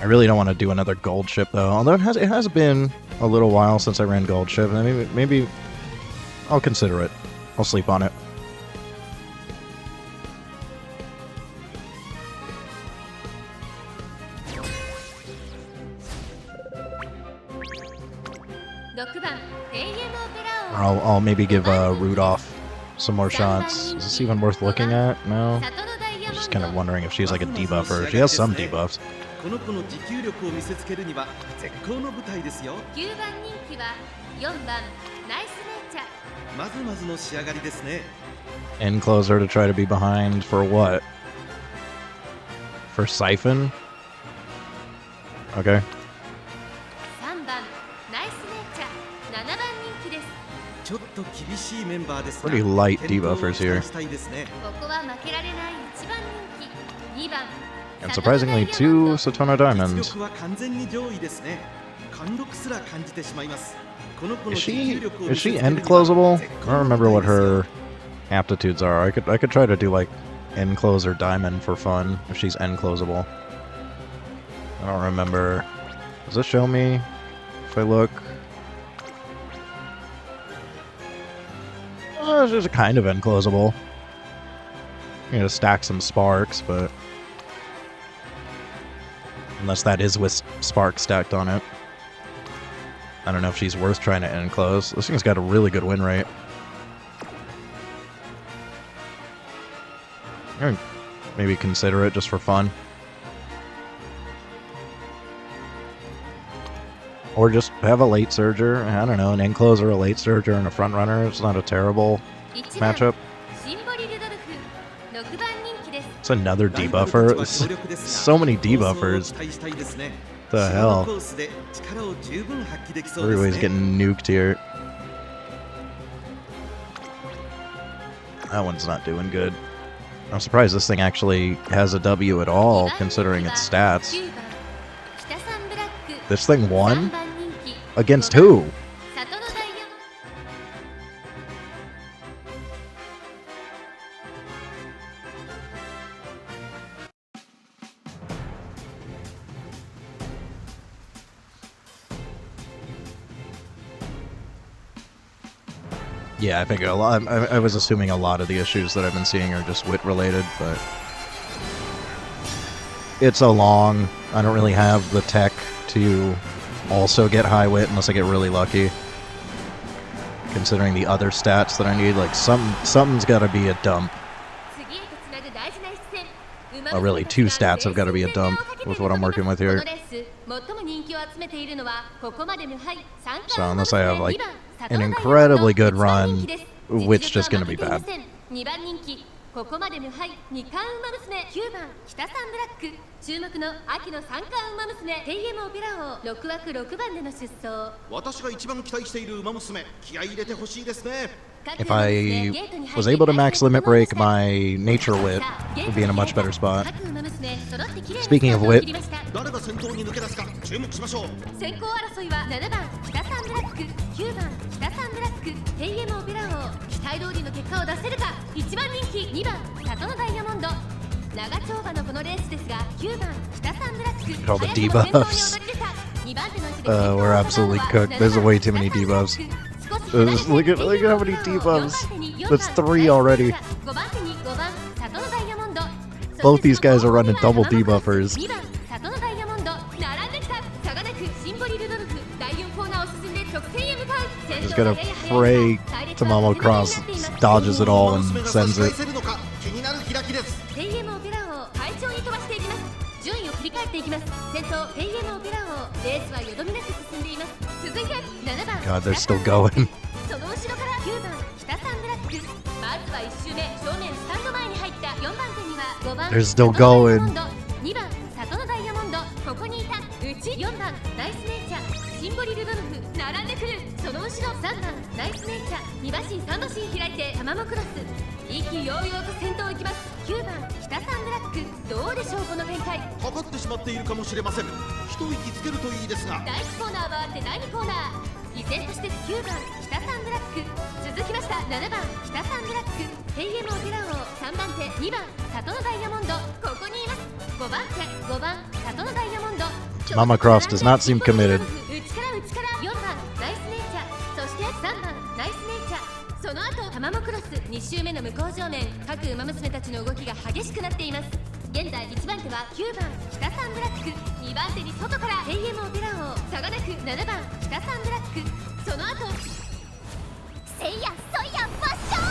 I really don't want to do another gold ship though, although it has been a little while since I ran gold ship, and maybe I'll consider it. I'll sleep on it. Or I'll maybe give Rudolph some more shots. Is this even worth looking at? No? I'm just kind of wondering if she's like a debuffer. She has some debuffs. この子の持久力を見せつけるには絶好の舞台ですよ9番人気は4番ナイスメーチャ まずまずの仕上がりですね。 End closer to try to be behind for what? For Siphon? Okay. 3番ナイスネイチャ7番人気です。ちょっと厳しいメンバーですが Pretty light 健闘を debuffers here. 期待したいですね。ここは負けられない1番人気2番 And surprisingly, 2 Satona 実 Diamonds. 力は完全に上位ですね。貫禄すら感じてしまいます。この子の Is 持 she 久力を is 見せ she つける end には closable? 絶 I 好 don't の remember 舞 what 台ですよ。 her aptitudes are. I could try to do like end closer diamond for fun if she's end closable. I don't remember. Does this show me if I look? She's kind of end closable. You know, stack some sparks, but unless that is with sparks stacked on it. I don't know if she's worth trying to end close. This thing's got a really good win rate. Maybe consider it just for fun. Or just have a late surger. I don't know, an end closer, a late surger, and a front runner. It's not a terrible 1番 matchup. シンボリ・ルドルフ6番人気です。 It's another ライバルたち debuffer. は It's 強力ですが so many 構想を debuffers. 期待したいですね。 The 芝の hell? コースで力を十分発揮できそうです Everybody's ね。 getting nuked here. That one's not doing good. I'm surprised this thing actually has a W at all, considering its stats. 9番北サンブラック This thing 3 won? 番人気 Against who? 里のダイヤモン Yeah, I think a lot. I was assuming a lot of the issues that I've been seeing are just wit related, but it's so long. I don't really have the tech to also get high wit unless I get really lucky. Considering the other stats that I need, like something's got to be a dump. 次へとつなぐ大事な一戦 Oh, really, 2 stats have got to be a dump with what I'm working with この here. レース最も人気を集めているのはここまで無敗3 So 冠 unless I have like 2番 an 里のダイヤモンド incredibly good 1番 run, 人気です wit's just 実 gonna 力 be は負 bad. けていません2番人気ここまで無敗2冠馬娘9番北サンブラック注目の秋の3冠馬娘テイエムオペラ王6枠6番での出走私が一番期待している馬娘、気合い入れてほしいですね。 If I was able to max limit break, my nature wit would be in a much better spot. Speaking of wit, 誰が先頭に抜け出すか注目しましょう。先行争いは7番北サンブラック9番北サンブラックテイエムオペラ王期待通りの結果を出せるか1番人気2番里のダイヤモンド長丁場のこのレースですが9番北サンブラック all the 早くも先頭に debuffs. 躍り出た2番手の位置で We're absolutely cooked. There's way too many debuffs. Look at how many debuffs. That's 3 already. Both these guys are running double debuffers. Just gotta pray Tamamo Cross dodges it all and sends it. 気になる開きです。テイエムオペラ王快調に飛ばしていきます順位を振り返っていきます先頭テイエムオペラ王レースはよどみなく進んでいます続いて7番 God, they're still going. その後ろから9番北サンブラックまずは1周目正面スタンド前に入った4番手には5番 They're still going. 2番里のダイヤモンドここにいたうち4番ナイスネイチャーシンボリルドルフ並んでくるその後ろ3番ナイスネイチャー2馬身3馬身開いてタマモクロス意気揚々と先頭行きます9番北サンブラックどうでしょうこの展開かかってしまっているかもしれません。一息つけるといいですが。第1コーナー回って第2コーナー依然として9番北サンブラック続きました7番北サンブラックテイエムオペラ王3番手2番里のダイヤモンドここにいます5番手5番里のダイヤモンド Mama Cross does not seem committed. 内から4番ナイスネイチャーそして3番ナイスネイチャーその後タマモクロス2周目の向こう正面各馬娘たちの動きが激しくなっています現在1番手は9番北サンブラック2番手に外からテイエムオペラ王差がなく7番北サンブラックその後せいやそいやバッショー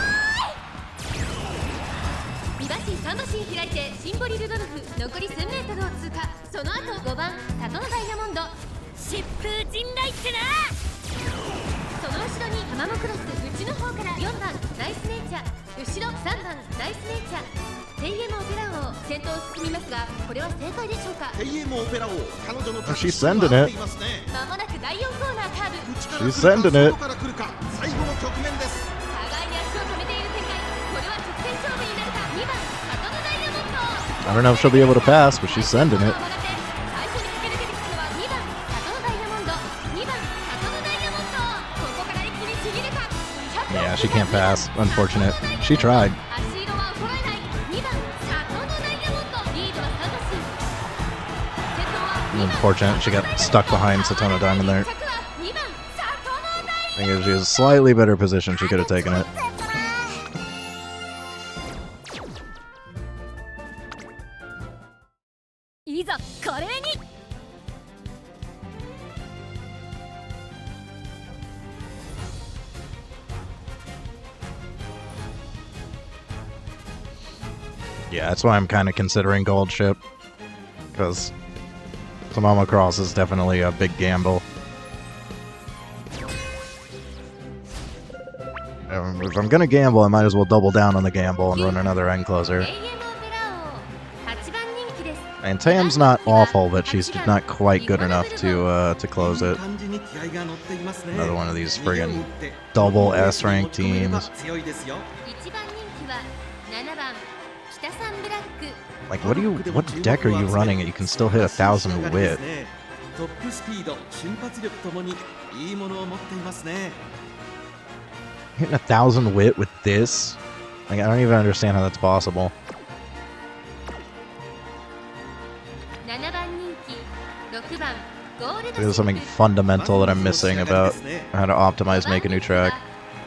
イ2馬身3馬身開いてシンボリルドルフ残り1000メートルを通過その後5番里のダイヤモンド疾風陣雷ってなその後ろにタマモクロス内内の方から4番ナイスネイチャー、後ろ3番ナイスネイチャー、テイエムオペラ王先頭を進みますが、これは正解でしょうか。テイエムオペラ王、彼女の She's sending it. まもなく第4コーナーカーブ。 She's sending it. から来るか、最後の局面です。互いに足を止めている展開。これは直線勝負になるか。2番里のダイヤモンド。 I don't know if she'll be able to pass, but she's sending it. 最初に駆け抜けてきたのは2番里のダイヤモンド。2番里のダイヤモンド。ここから一気にちぎるか。 Yeah, she can't pass. Unfortunate. She tried. 足色は衰えない。2番里のダイヤモンド。リードは3馬身。先頭は2番 Unfortunate. She got stuck behind Satona Diamond there. 着は2番里のダイ I think if she was a slightly better position, she could have taken it. いざ華麗に。 Yeah, that's why I'm kind of considering Gold Ship. Because Tamama Cross is definitely a big gamble. If I'm gonna gamble, I might as well double down on the gamble and run another end closer. テイエムオペラ王8番人気です。 And Tam's not awful, but she's not quite good enough to close it. 感じに気合が乗っていますね。 Another one of these friggin' double S rank teams. 強いですよ。1番人気は7番北サンブラック。 Like, what deck are you running and you can still hit 1,000 wit? トップスピード、瞬発力ともにいいものを持っていますね。 Hitting 1,000 wit with this? Like, I don't even understand how that's possible. 7番人気6番ゴールド There's something fundamental that I'm missing about how to optimize make a new track.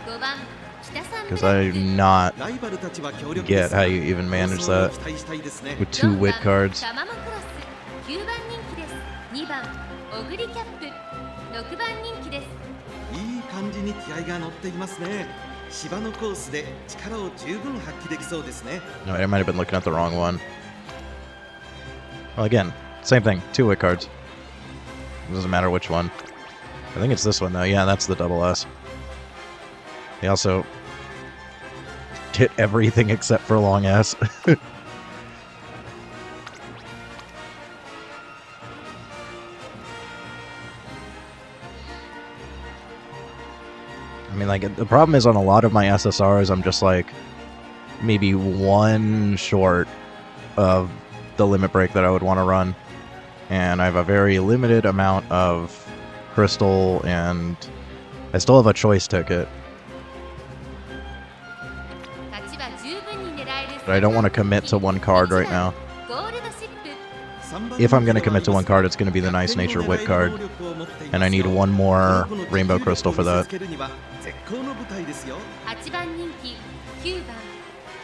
5番北サンブ Because ラ I ッ do ク not ライバルたちは強力 get how you even manage that 期待したいですね。 with 2 wit cards. タマモクロス9番人気です。2番オグリキャップ6番人気です。いい感じに気合が乗っていますね。芝のコースで力を十分発揮できそうですね。 No, I might have been looking at the wrong one. Well, again, same thing. 2 wit cards. It doesn't matter which one. I think it's this one, though. Yeah, that's the double S. They also hit everything except for long S. I mean, like, the problem is on a lot of my SSRs, I'm just like maybe one short of the limit break that I would want to run. And I have a very limited amount of crystal, and I still have a choice ticket. 勝ちは十分に狙える。 But I don't want to commit to one card right now. ゴールドシップ If I'm going to commit to one card, it's going to be the Nice Nature Wit card. And I need one more Rainbow Crystal for that. 8番人気9番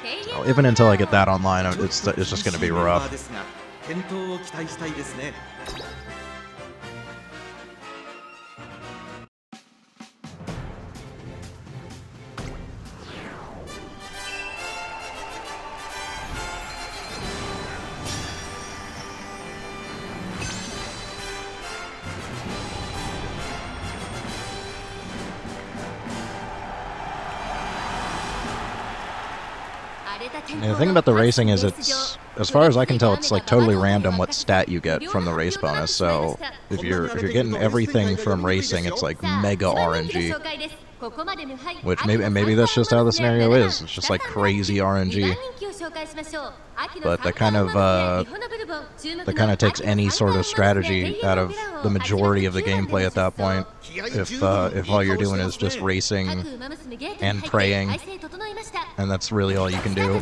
テイエム Even until I get that online, it's just going to be rough. 健闘を期待したいですね。 And the thing about the racing is it's, as far as I can tell, it's like totally random what stat you get from the race bonus. So if you're getting everything from racing, it's like mega RNG. Which maybe that's just how the scenario is. It's just like crazy RNG. But that kind of takes any sort of strategy out of the majority of the gameplay at that point. If all you're doing is just racing and praying, and that's really all you can do.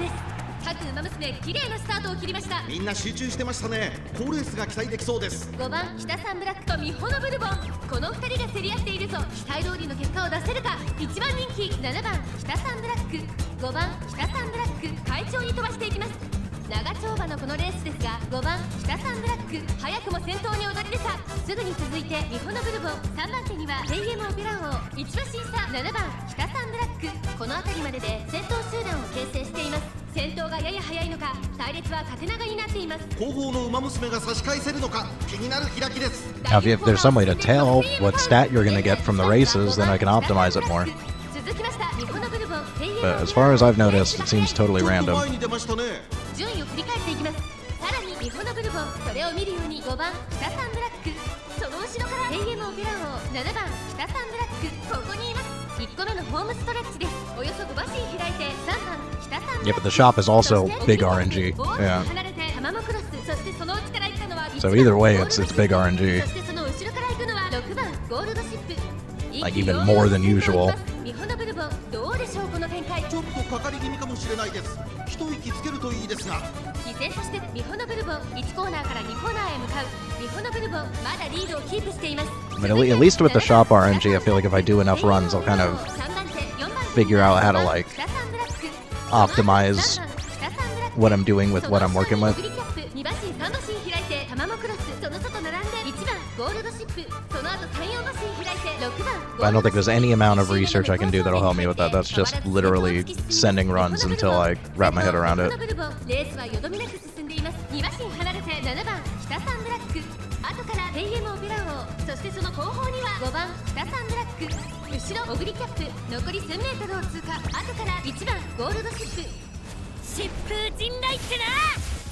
各馬娘綺麗なスタートを切りました。みんな集中してましたね。好レースが期待できそうです。5番北サンブラックとミホノブルボン、この2人が競り合っているぞ。期待通りの結果を出せるか。1番人気7番北サンブラック、5番北サンブラック、快調に飛ばしていきます。長丁場のこのレースですが、5番北サンブラック早くも先頭に躍り出た。すぐに続いてミホノブルボン、3番手にはテイエムオペラ王、1馬審査7番北サンブラック、この辺りまでで先頭集団を形成しています。先頭がやや早いのか、隊列は縦長になっています。後方の馬娘が差し返せるのか、気になる開きです。 Now, if there's some way to tell what stat you're going to get from the races, then I can optimize it more. 続きました日 but as far as I've noticed, it seems totally ちょっと random. 前に出ましたね。順位を振り返っていきます。さらにミホノブルボン、それを見るように5番北サンブラック、その後ろからヘイエムオペラ王7番北サンブラック、ここにいます。1個目のホームストレッチです。およそ5馬身開いて3番北サンブラック。 Yeah, but the shop is also big RNG. ボール Yeah. 離れてタマモクロス、そしてその内から行ったのは So either way, it's big RNG. そしてその後ろから行くのは6番ゴールドシップ。 Like even more than usual. ミホノブルボン、どうでしょうこの展開。ちょっとかかり気味かもしれないです。一息つけるといいですが。依然としてミホノブルボン1コーナーから2コーナーへ向かう。ミホノブルボンまだリードをキープしています。 I mean, at least with the shop RNG, I feel like if I do enough runs, I'll kind of figure out how to like optimize what I'm doing with what I'm working with. 2馬身3馬身開いてタマモクロス、その外並んで1番ゴールドシップ、その後3、4馬身開いて6番。 But I don't think there's any amount of research I can do that'll help me with that. That's just literally sending runs until I wrap my head around it. レースはよどみなく進んでいます。2馬身離れて7番北サンブラック、後からヘイエムオペラ王、そしてその後方には5番北サンブラック、後ろオグリキャップ、残り 1000m を通過、後から1番ゴールドシップ。疾風陣雷ってな。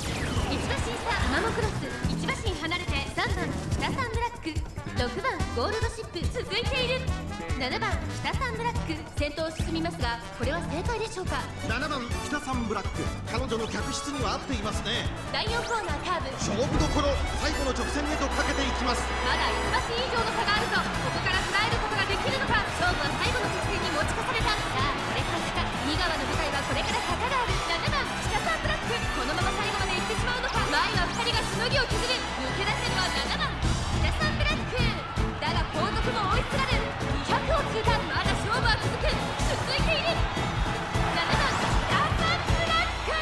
1馬身差タマモクロス、1馬身離れて3番北サンブラック、6番ゴールドシップ続いている。7番北サンブラック先頭を進みますが、これは正解でしょうか。7番北サンブラック、彼女の客室には合っていますね。第4コーナーカーブ、勝負どころ、最後の直線へとかけていきます。まだ1馬身以上の差があるぞ。ここから捉えることができるのか。勝負は最後の直線に持ち越された。さあこれから坂、2側の舞台はこれから坂がある。7番北サンブラック、このまま最後まで行ってしまうのか。前は2人がしのぎを削る。抜け出せるは7番北サンブラックだが後続も追いつられる。200を通過、まだ勝負は続く。続いている7番北サンブラック、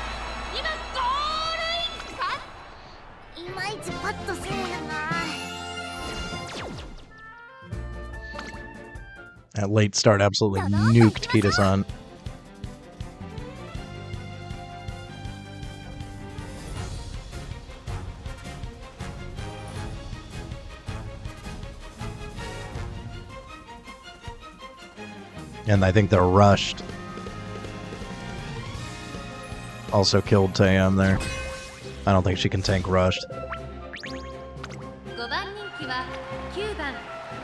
今ゴールインか。いまいちパッとせえへんな。 That late start absolutely nuked Kita-san. And I think they're rushed. Also killed Taeyam there. I don't think she can tank rushed. 5番人気は9番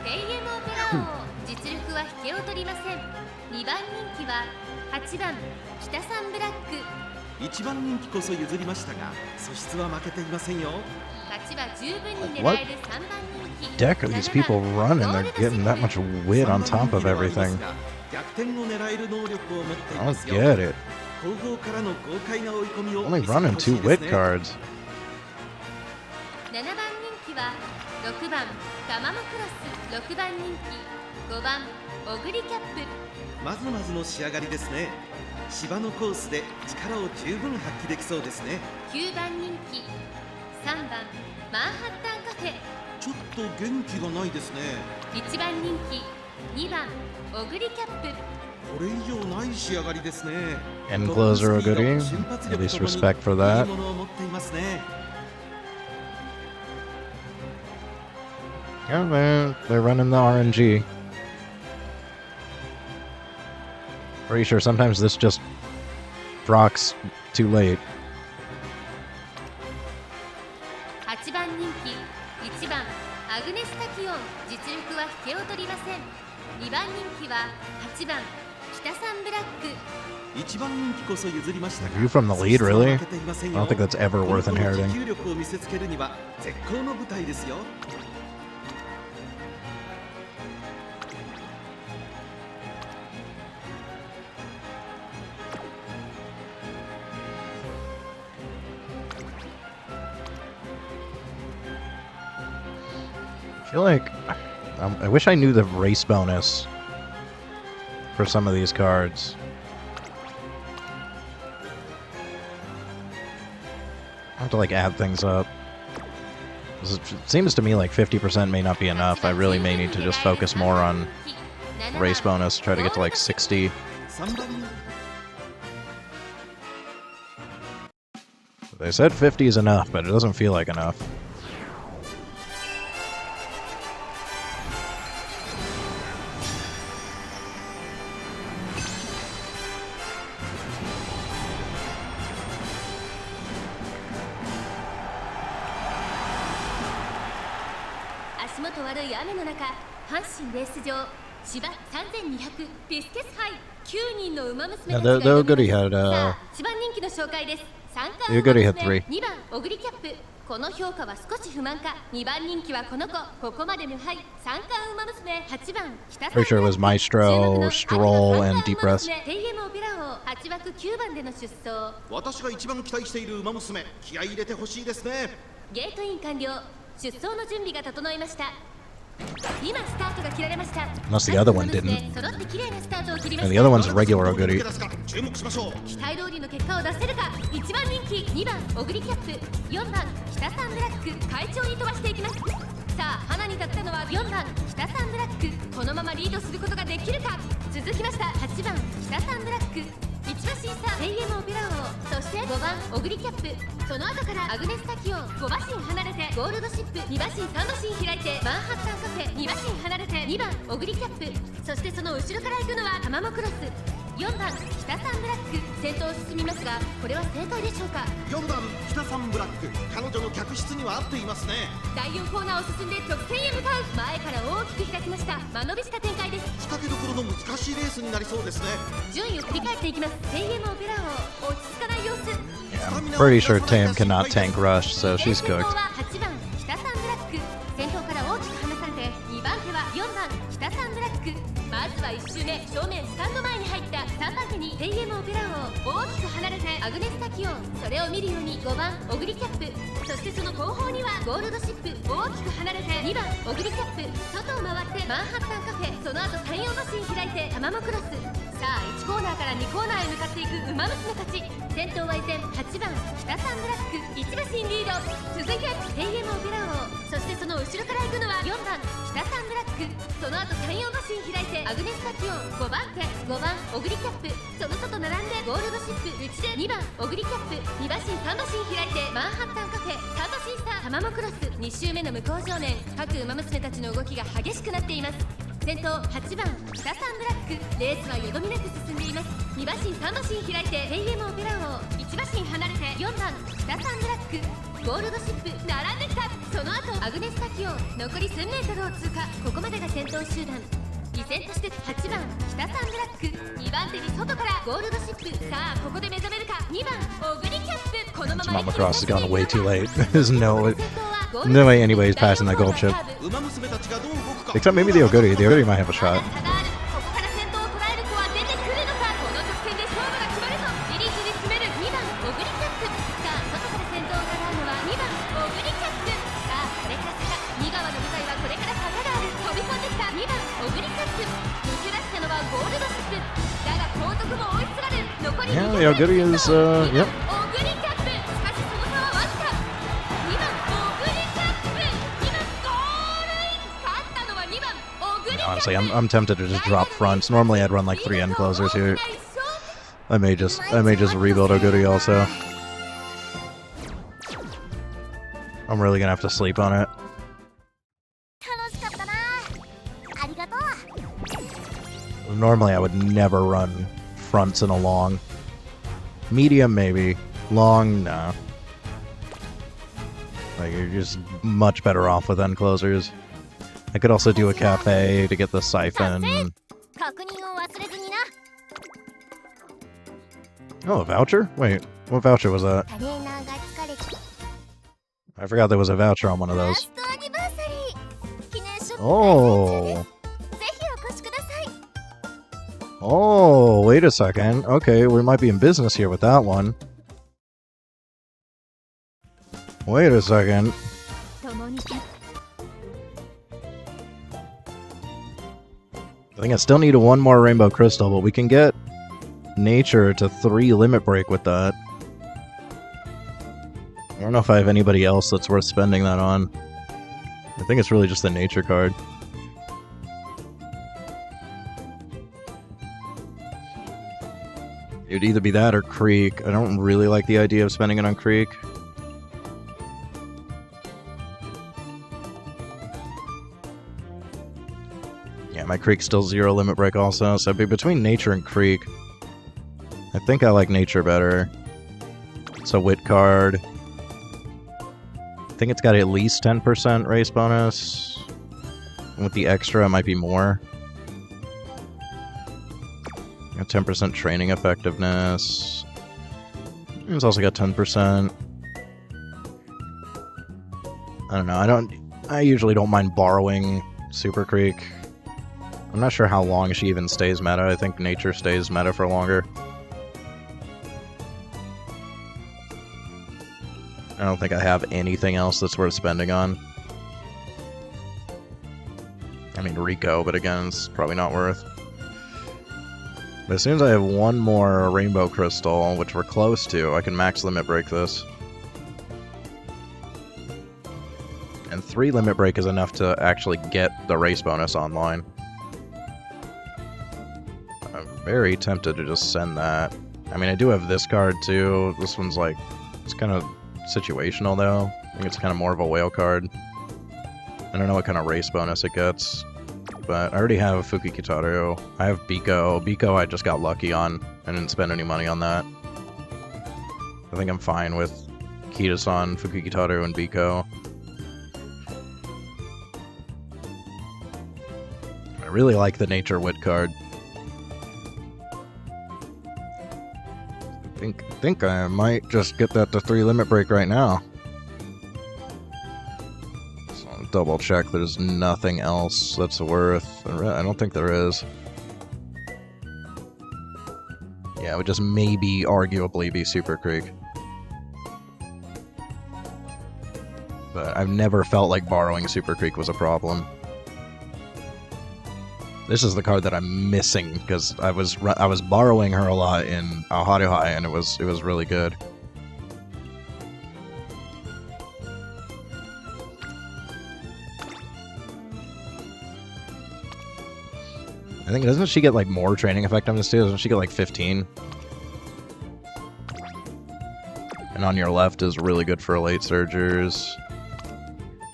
ヘイエムオペラ王、実力は引けを取りません。2番人気は8番北サンブラック、1番人気こそ譲りましたが、素質は負けていませんよ。勝ちは十分に狙える3番人気。 Deck of these people running, they're getting that much wit on top of everything. 逆転を狙える能力を持ってい I ま don't すよ。 get it. 後方からの豪快な追い込みを Only 見せて running ほし 2 wit いですね。 cards. 7番人気は6番タマモクロス、6番人気5番オグリキャップ。まずまずの仕上がりですね。芝のコースで力を十分発揮できそうですね。9番人気3番マンハッタンカフェ。ちょっと元気がないですね。1番人気2番オグリキャップ。これ以上ない仕上がりですね。 End closer a goodie. At least respect for that. いいものを持っていますね。 Yeah, man, they're running the RNG. Pretty sure sometimes this just rocks too late. 8番人気1番アグネスタキオン、実力は引けを取りません。2番人気は8番北サンブラック。1番人気こそ譲りましたが、 You from the lead, really? 負けていません I よ。 don't think that's ever worth この inheriting. 持久力を見せつけるには絶好の舞台ですよ。 I feel like I wish I knew the race bonus for some of these cards. I have to like add things up. It seems to me like 50% may not be enough. I really may need to just focus more on race bonus, try to get to like 60. 3番人 They said 50 is enough, but it doesn't feel like enough. のと悪い雨の中、阪神レース場芝3200ピスケス杯9人の馬娘たちが they're good. He had さあ一番人気の紹介です。三冠 You're 馬 good, he 娘 had 2番オグリキャップ。この評価は少し不満か。2番人気はこの子、ここまで無敗。三冠馬娘8番北 Pretty sure it was Maestro, Stroll, and Deep Breath. テイエムオペラ王8枠9番での出走。私が一番期待している馬娘、気合い入れてほしいですね。ゲートイン完了。出走の準備が整いました。今スタートが切られました。 Unless the other one didn't. 揃って綺麗なスタートを切りま And し the た。 other one's a regular Oguri. 注目しましょう。期待通りの結果を出せるか。1番人気2番オグリキャップ、4番北サンブラック快調に飛ばしていきます。さあ花に立ったのは4番北サンブラック。このままリードすることができるか。続きました8番北サンブラック、1馬審査テイエムオペラ王、そして5番オグリキャップ。その後からアグネスタキオン、5馬身離れてゴールドシップ、2馬身3馬身開いてマンハッタンカフェ、2馬身離れて2番オグリキャップ。そしてその後ろから行くのはタマモクロス、4番北サンブラック。先頭を進みますがこれは正解でしょうか。4番北サンブラック、彼女の客室には合っていますね。第4コーナーを進んで直線へ向かう。前から大きく開きました。間延びした展開です。仕掛けどころの難しいレースになりそうですね。順位を振り返っていきます。テイエムオペラ王落ち着かない様子。 Yeah, I'm pretty sure Tam cannot tank rush, so she's 先頭 cooked. は8番北サンブラック。先頭から大きく離されて2番手は4番北サンブラック。まずは1周目正面スタンド前に入った3番手にテイエムオペラ王、大きく離れてアグネスタキオン、それを見るように5番オグリキャップ。そしてその後方にはゴールドシップ、大きく離れて2番オグリキャップ。外を回ってマンハッタンカフェ、その後34馬身開いてタマモクロス。さあ1コーナーから2コーナーへ向かっていく馬娘たち。先頭は依然8番北サンブラック、1馬身リード。続いてテイエムオペラ王、そしてその後ろから行くのは4番北サンブラック。その後34馬身開いてアグネスタキオン、5番手5番オグリキャップ。その外並んでゴールドシップ、内で2番オグリキャップ、2馬身3馬身開いてマンハッタンカフェ、3馬身差タマモクロス。2周目の向こう正面、各馬娘たちの動きが激しくなっています。先頭8番北サンブラック、レースはよどみなく進んでいます。2馬身3馬身開いてテイエムオペラ王、1馬身離れて4番北サンブラック。ゴールドシップ並んできた。その後アグネスタキオン、残り1000メートルを通過。ここまでが先頭集団。依然として8番北サンブラック、2番手に外からゴールドシップ。さあここで目覚めるか。2番オグリキャップ。このまま Mama Cross has gone way too late. There's no way anybody's passing that gold chip. 馬娘たちがどう動くか。 Except maybe the Oguri. The Oguri might have a shot. ここから先頭を捉える子は出てくるのか。この直線で勝負が決まるぞ。リリースに詰める2番オグリキャップ。さあ外から先頭を狙うのは2番オグリキャップ。さあこれから坂、2側の舞台はこれから坂がある。飛び込んできた2番オグリキャップ。抜け出したのはゴールドシップ。だが後続も追いすがる。残り Yeah, the Oguri is, yep. オグリキャップ。しかしその差はわずか。2番オグリキャップ。2番ゴールイン。勝ったのは2番オグリキャップ。 Honestly, I'm tempted to just drop fronts. Normally, I'd run like 3 end closers here. I may just rebuild Oguri also. I'm really gonna have to sleep on it. 楽しかったな。ありがとう。 Normally, I would never run fronts in a long. Medium, maybe. Long, no. Like, you're just much better off with end closers. I could also do a cafe to get the siphon. 確認を忘れずにな。 Oh, a voucher? Wait, what voucher was that? トレーナーが疲れちゃう。 I forgot there was a voucher on one of ラ those. ストアニバーサリー。記念ショップ Oh. ぜひお越しください。 Oh, wait a second. Okay, we might be in business here with that one. Wait a second. 共に I think I still need one more rainbow crystal, but we can get nature to 3 limit break with that. I don't know if I have anybody else that's worth spending that on. I think it's really just the nature card. It would either be that or Creek. I don't really like the idea of spending it on Creek. Yeah, my Creek's still 0 limit break also, so it'd be between Nature and Creek. I think I like Nature better. It's a Wit card. I think it's got at least 10% race bonus. With the extra, it might be more. Got 10% training effectiveness. It's also got 10%. I don't know. I usually don't mind borrowing Super Creek. I'm not sure how long she even stays meta. I think nature stays meta for longer. I don't think I have anything else that's worth spending on. I mean, Rico, but again, it's probably not worth. But as soon as I have one more Rainbow Crystal, which we're close to, I can max limit break this. And 3 limit break is enough to actually get the race bonus online. I'm very tempted to just send that. I mean, I do have this card too. This one's like, it's kind of situational though. I think it's kind of more of a whale card. I don't know what kind of race bonus it gets. But I already have Fuki Kitaru. I have Biko. Biko I just got lucky on. I didn't spend any money on that. I think I'm fine with Kita-san, Fuki Kitaru, and Biko. I really like the Nature Wit card. I think I might just get that to 3 limit break right now. Double check there's nothing else that's worth. I don't think there is. Yeah, it would just maybe arguably be Super Creek. But I've never felt like borrowing Super Creek was a problem. This is the card that I'm missing because I was borrowing her a lot in Haruhai and it was really good. I think, doesn't she get, like, more training effectiveness, too? Doesn't she get, like, 15? And on your left is really good for late surgers.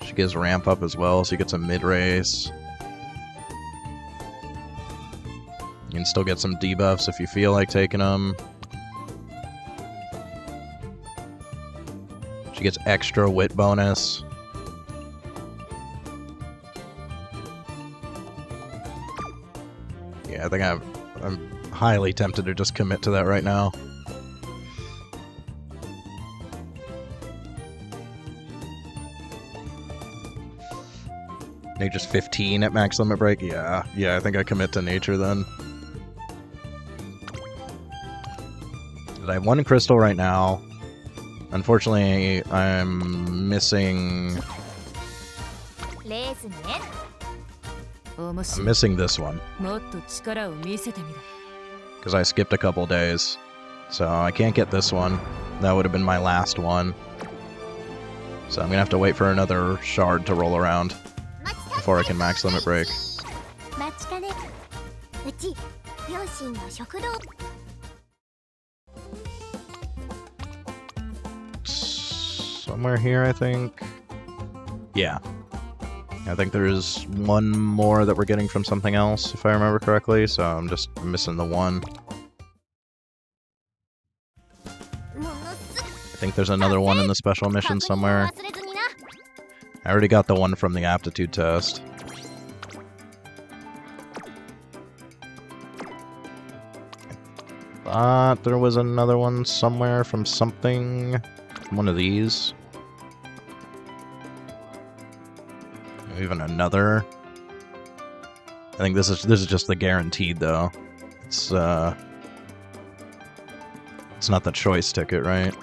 She gives ramp up as well, so you get some mid-race. You can still get some debuffs if you feel like taking them. She gets extra wit bonus. I think I'm highly tempted to just commit to that right now. Nature's 15 at max limit break? Yeah, I think I commit to Nature then. I have 1 crystal right now. Unfortunately, I'm missing... I'm missing this one. Because I skipped a couple days. So I can't get this one. That would have been my last one. So I'm going to have to wait for another shard to roll around before I can max limit break. Somewhere here, I think. Yeah. I think there's one more that we're getting from something else, if I remember correctly, so I'm just missing the one. I think there's another one in the special mission somewhere. I already got the one from the aptitude test. I thought there was another one somewhere from something. One of these. Even another. I think this is just the guaranteed though. It's not the choice ticket, right?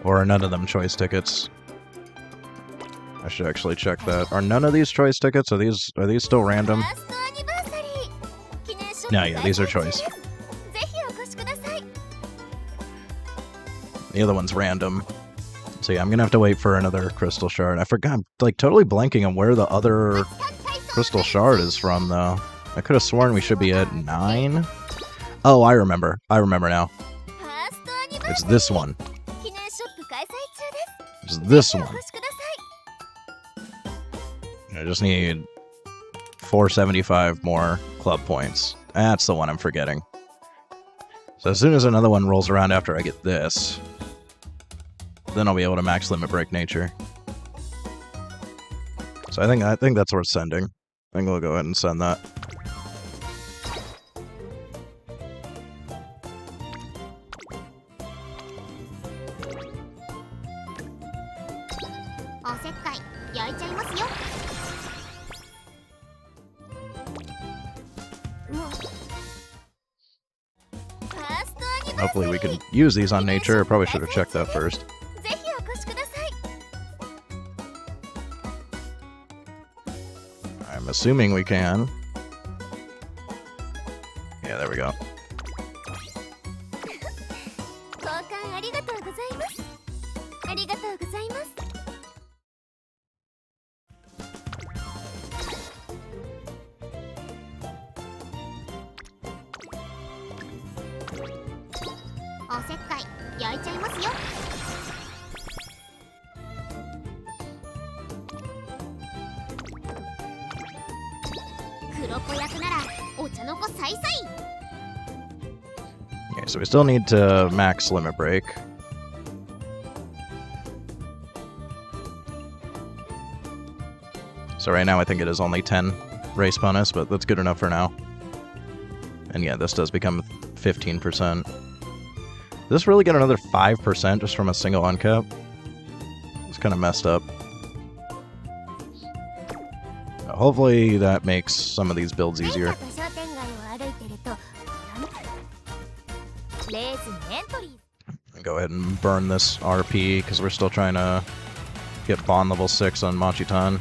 Or are none of them choice tickets? I should actually check that. Are none of these choice tickets? Are these still random? No, yeah, these are choice. The other one's random. So yeah, I'm gonna have to wait for another crystal shard. I forgot, I'm like totally blanking on where the other crystal shard is from though. I could have sworn we should be at 9. Oh, I remember. I remember now. It's this one. It's this one. I just need 475 more club points. That's the one I'm forgetting. So as soon as another one rolls around after I get this, then I'll be able to max limit break nature. So I think that's worth sending. I think we'll go ahead and send that. Hopefully we can use these on nature. I probably should have checked that first. I'm assuming we can. Yeah, there we go. Okay, so we still need to max limit break. So right now I think it is only 10 race bonus, but that's good enough for now. And yeah, this does become 15%. Does this really get another 5% just from a single uncap? It's kind of messed up. Hopefully that makes some of these builds easier. Go ahead and burn this RP because we're still trying to get bond level 6 on Machitan.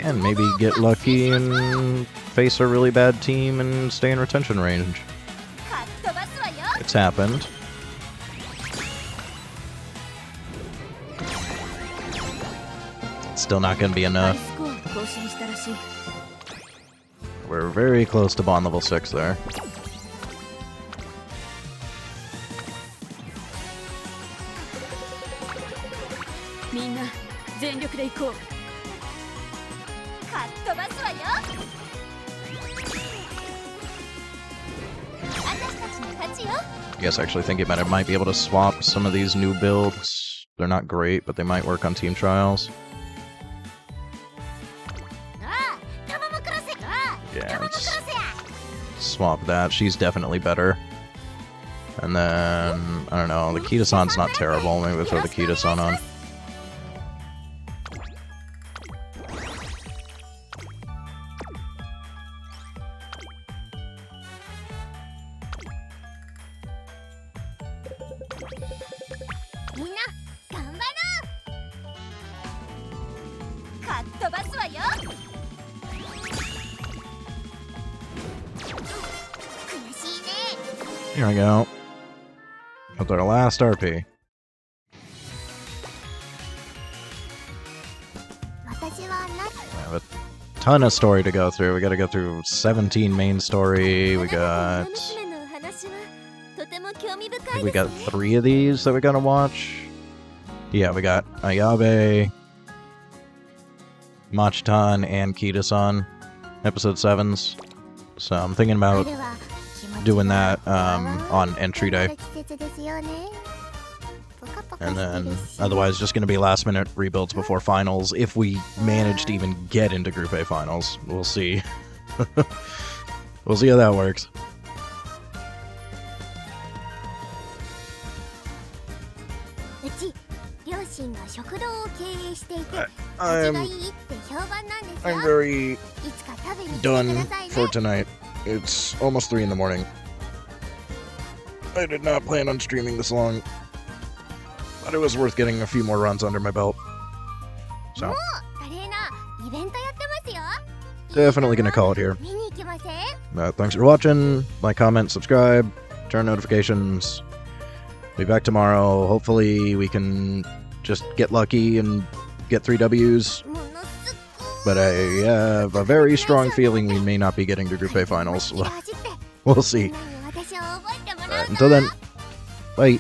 And maybe get lucky and face a really bad team and stay in retention range. It's happened. It's still not going to be enough. We're very close to bond level 6 there. Yes, I actually think it might be able to swap some of these new builds. They're not great, but they might work on team trials. Yeah, let's swap that. She's definitely better. And then, I don't know, the Kita-san's not terrible. Maybe we'll throw the Kita-san on. Here we go. With our last RP. I have a ton of story to go through. We gotta go through 17 main story. We got... I think we got 3 of these that we gotta watch. Yeah, we got Ayabe, Machitan, and Kita-san. Episode 7s. So I'm thinking about doing that on entry day. And then otherwise just going to be last minute rebuilds before finals if we manage to even get into Group A finals. We'll see. We'll see how that works. I'm very done for tonight. It's almost 3 in the morning. I did not plan on streaming this long, but it was worth getting a few more runs under my belt. So, definitely gonna call it here. Thanks for watching. Like, comment, subscribe, turn notifications. Be back tomorrow. Hopefully we can just get lucky and get 3 Ws. But I have a very strong feeling we may not be getting to Group A finals. We'll see. Until then, bye.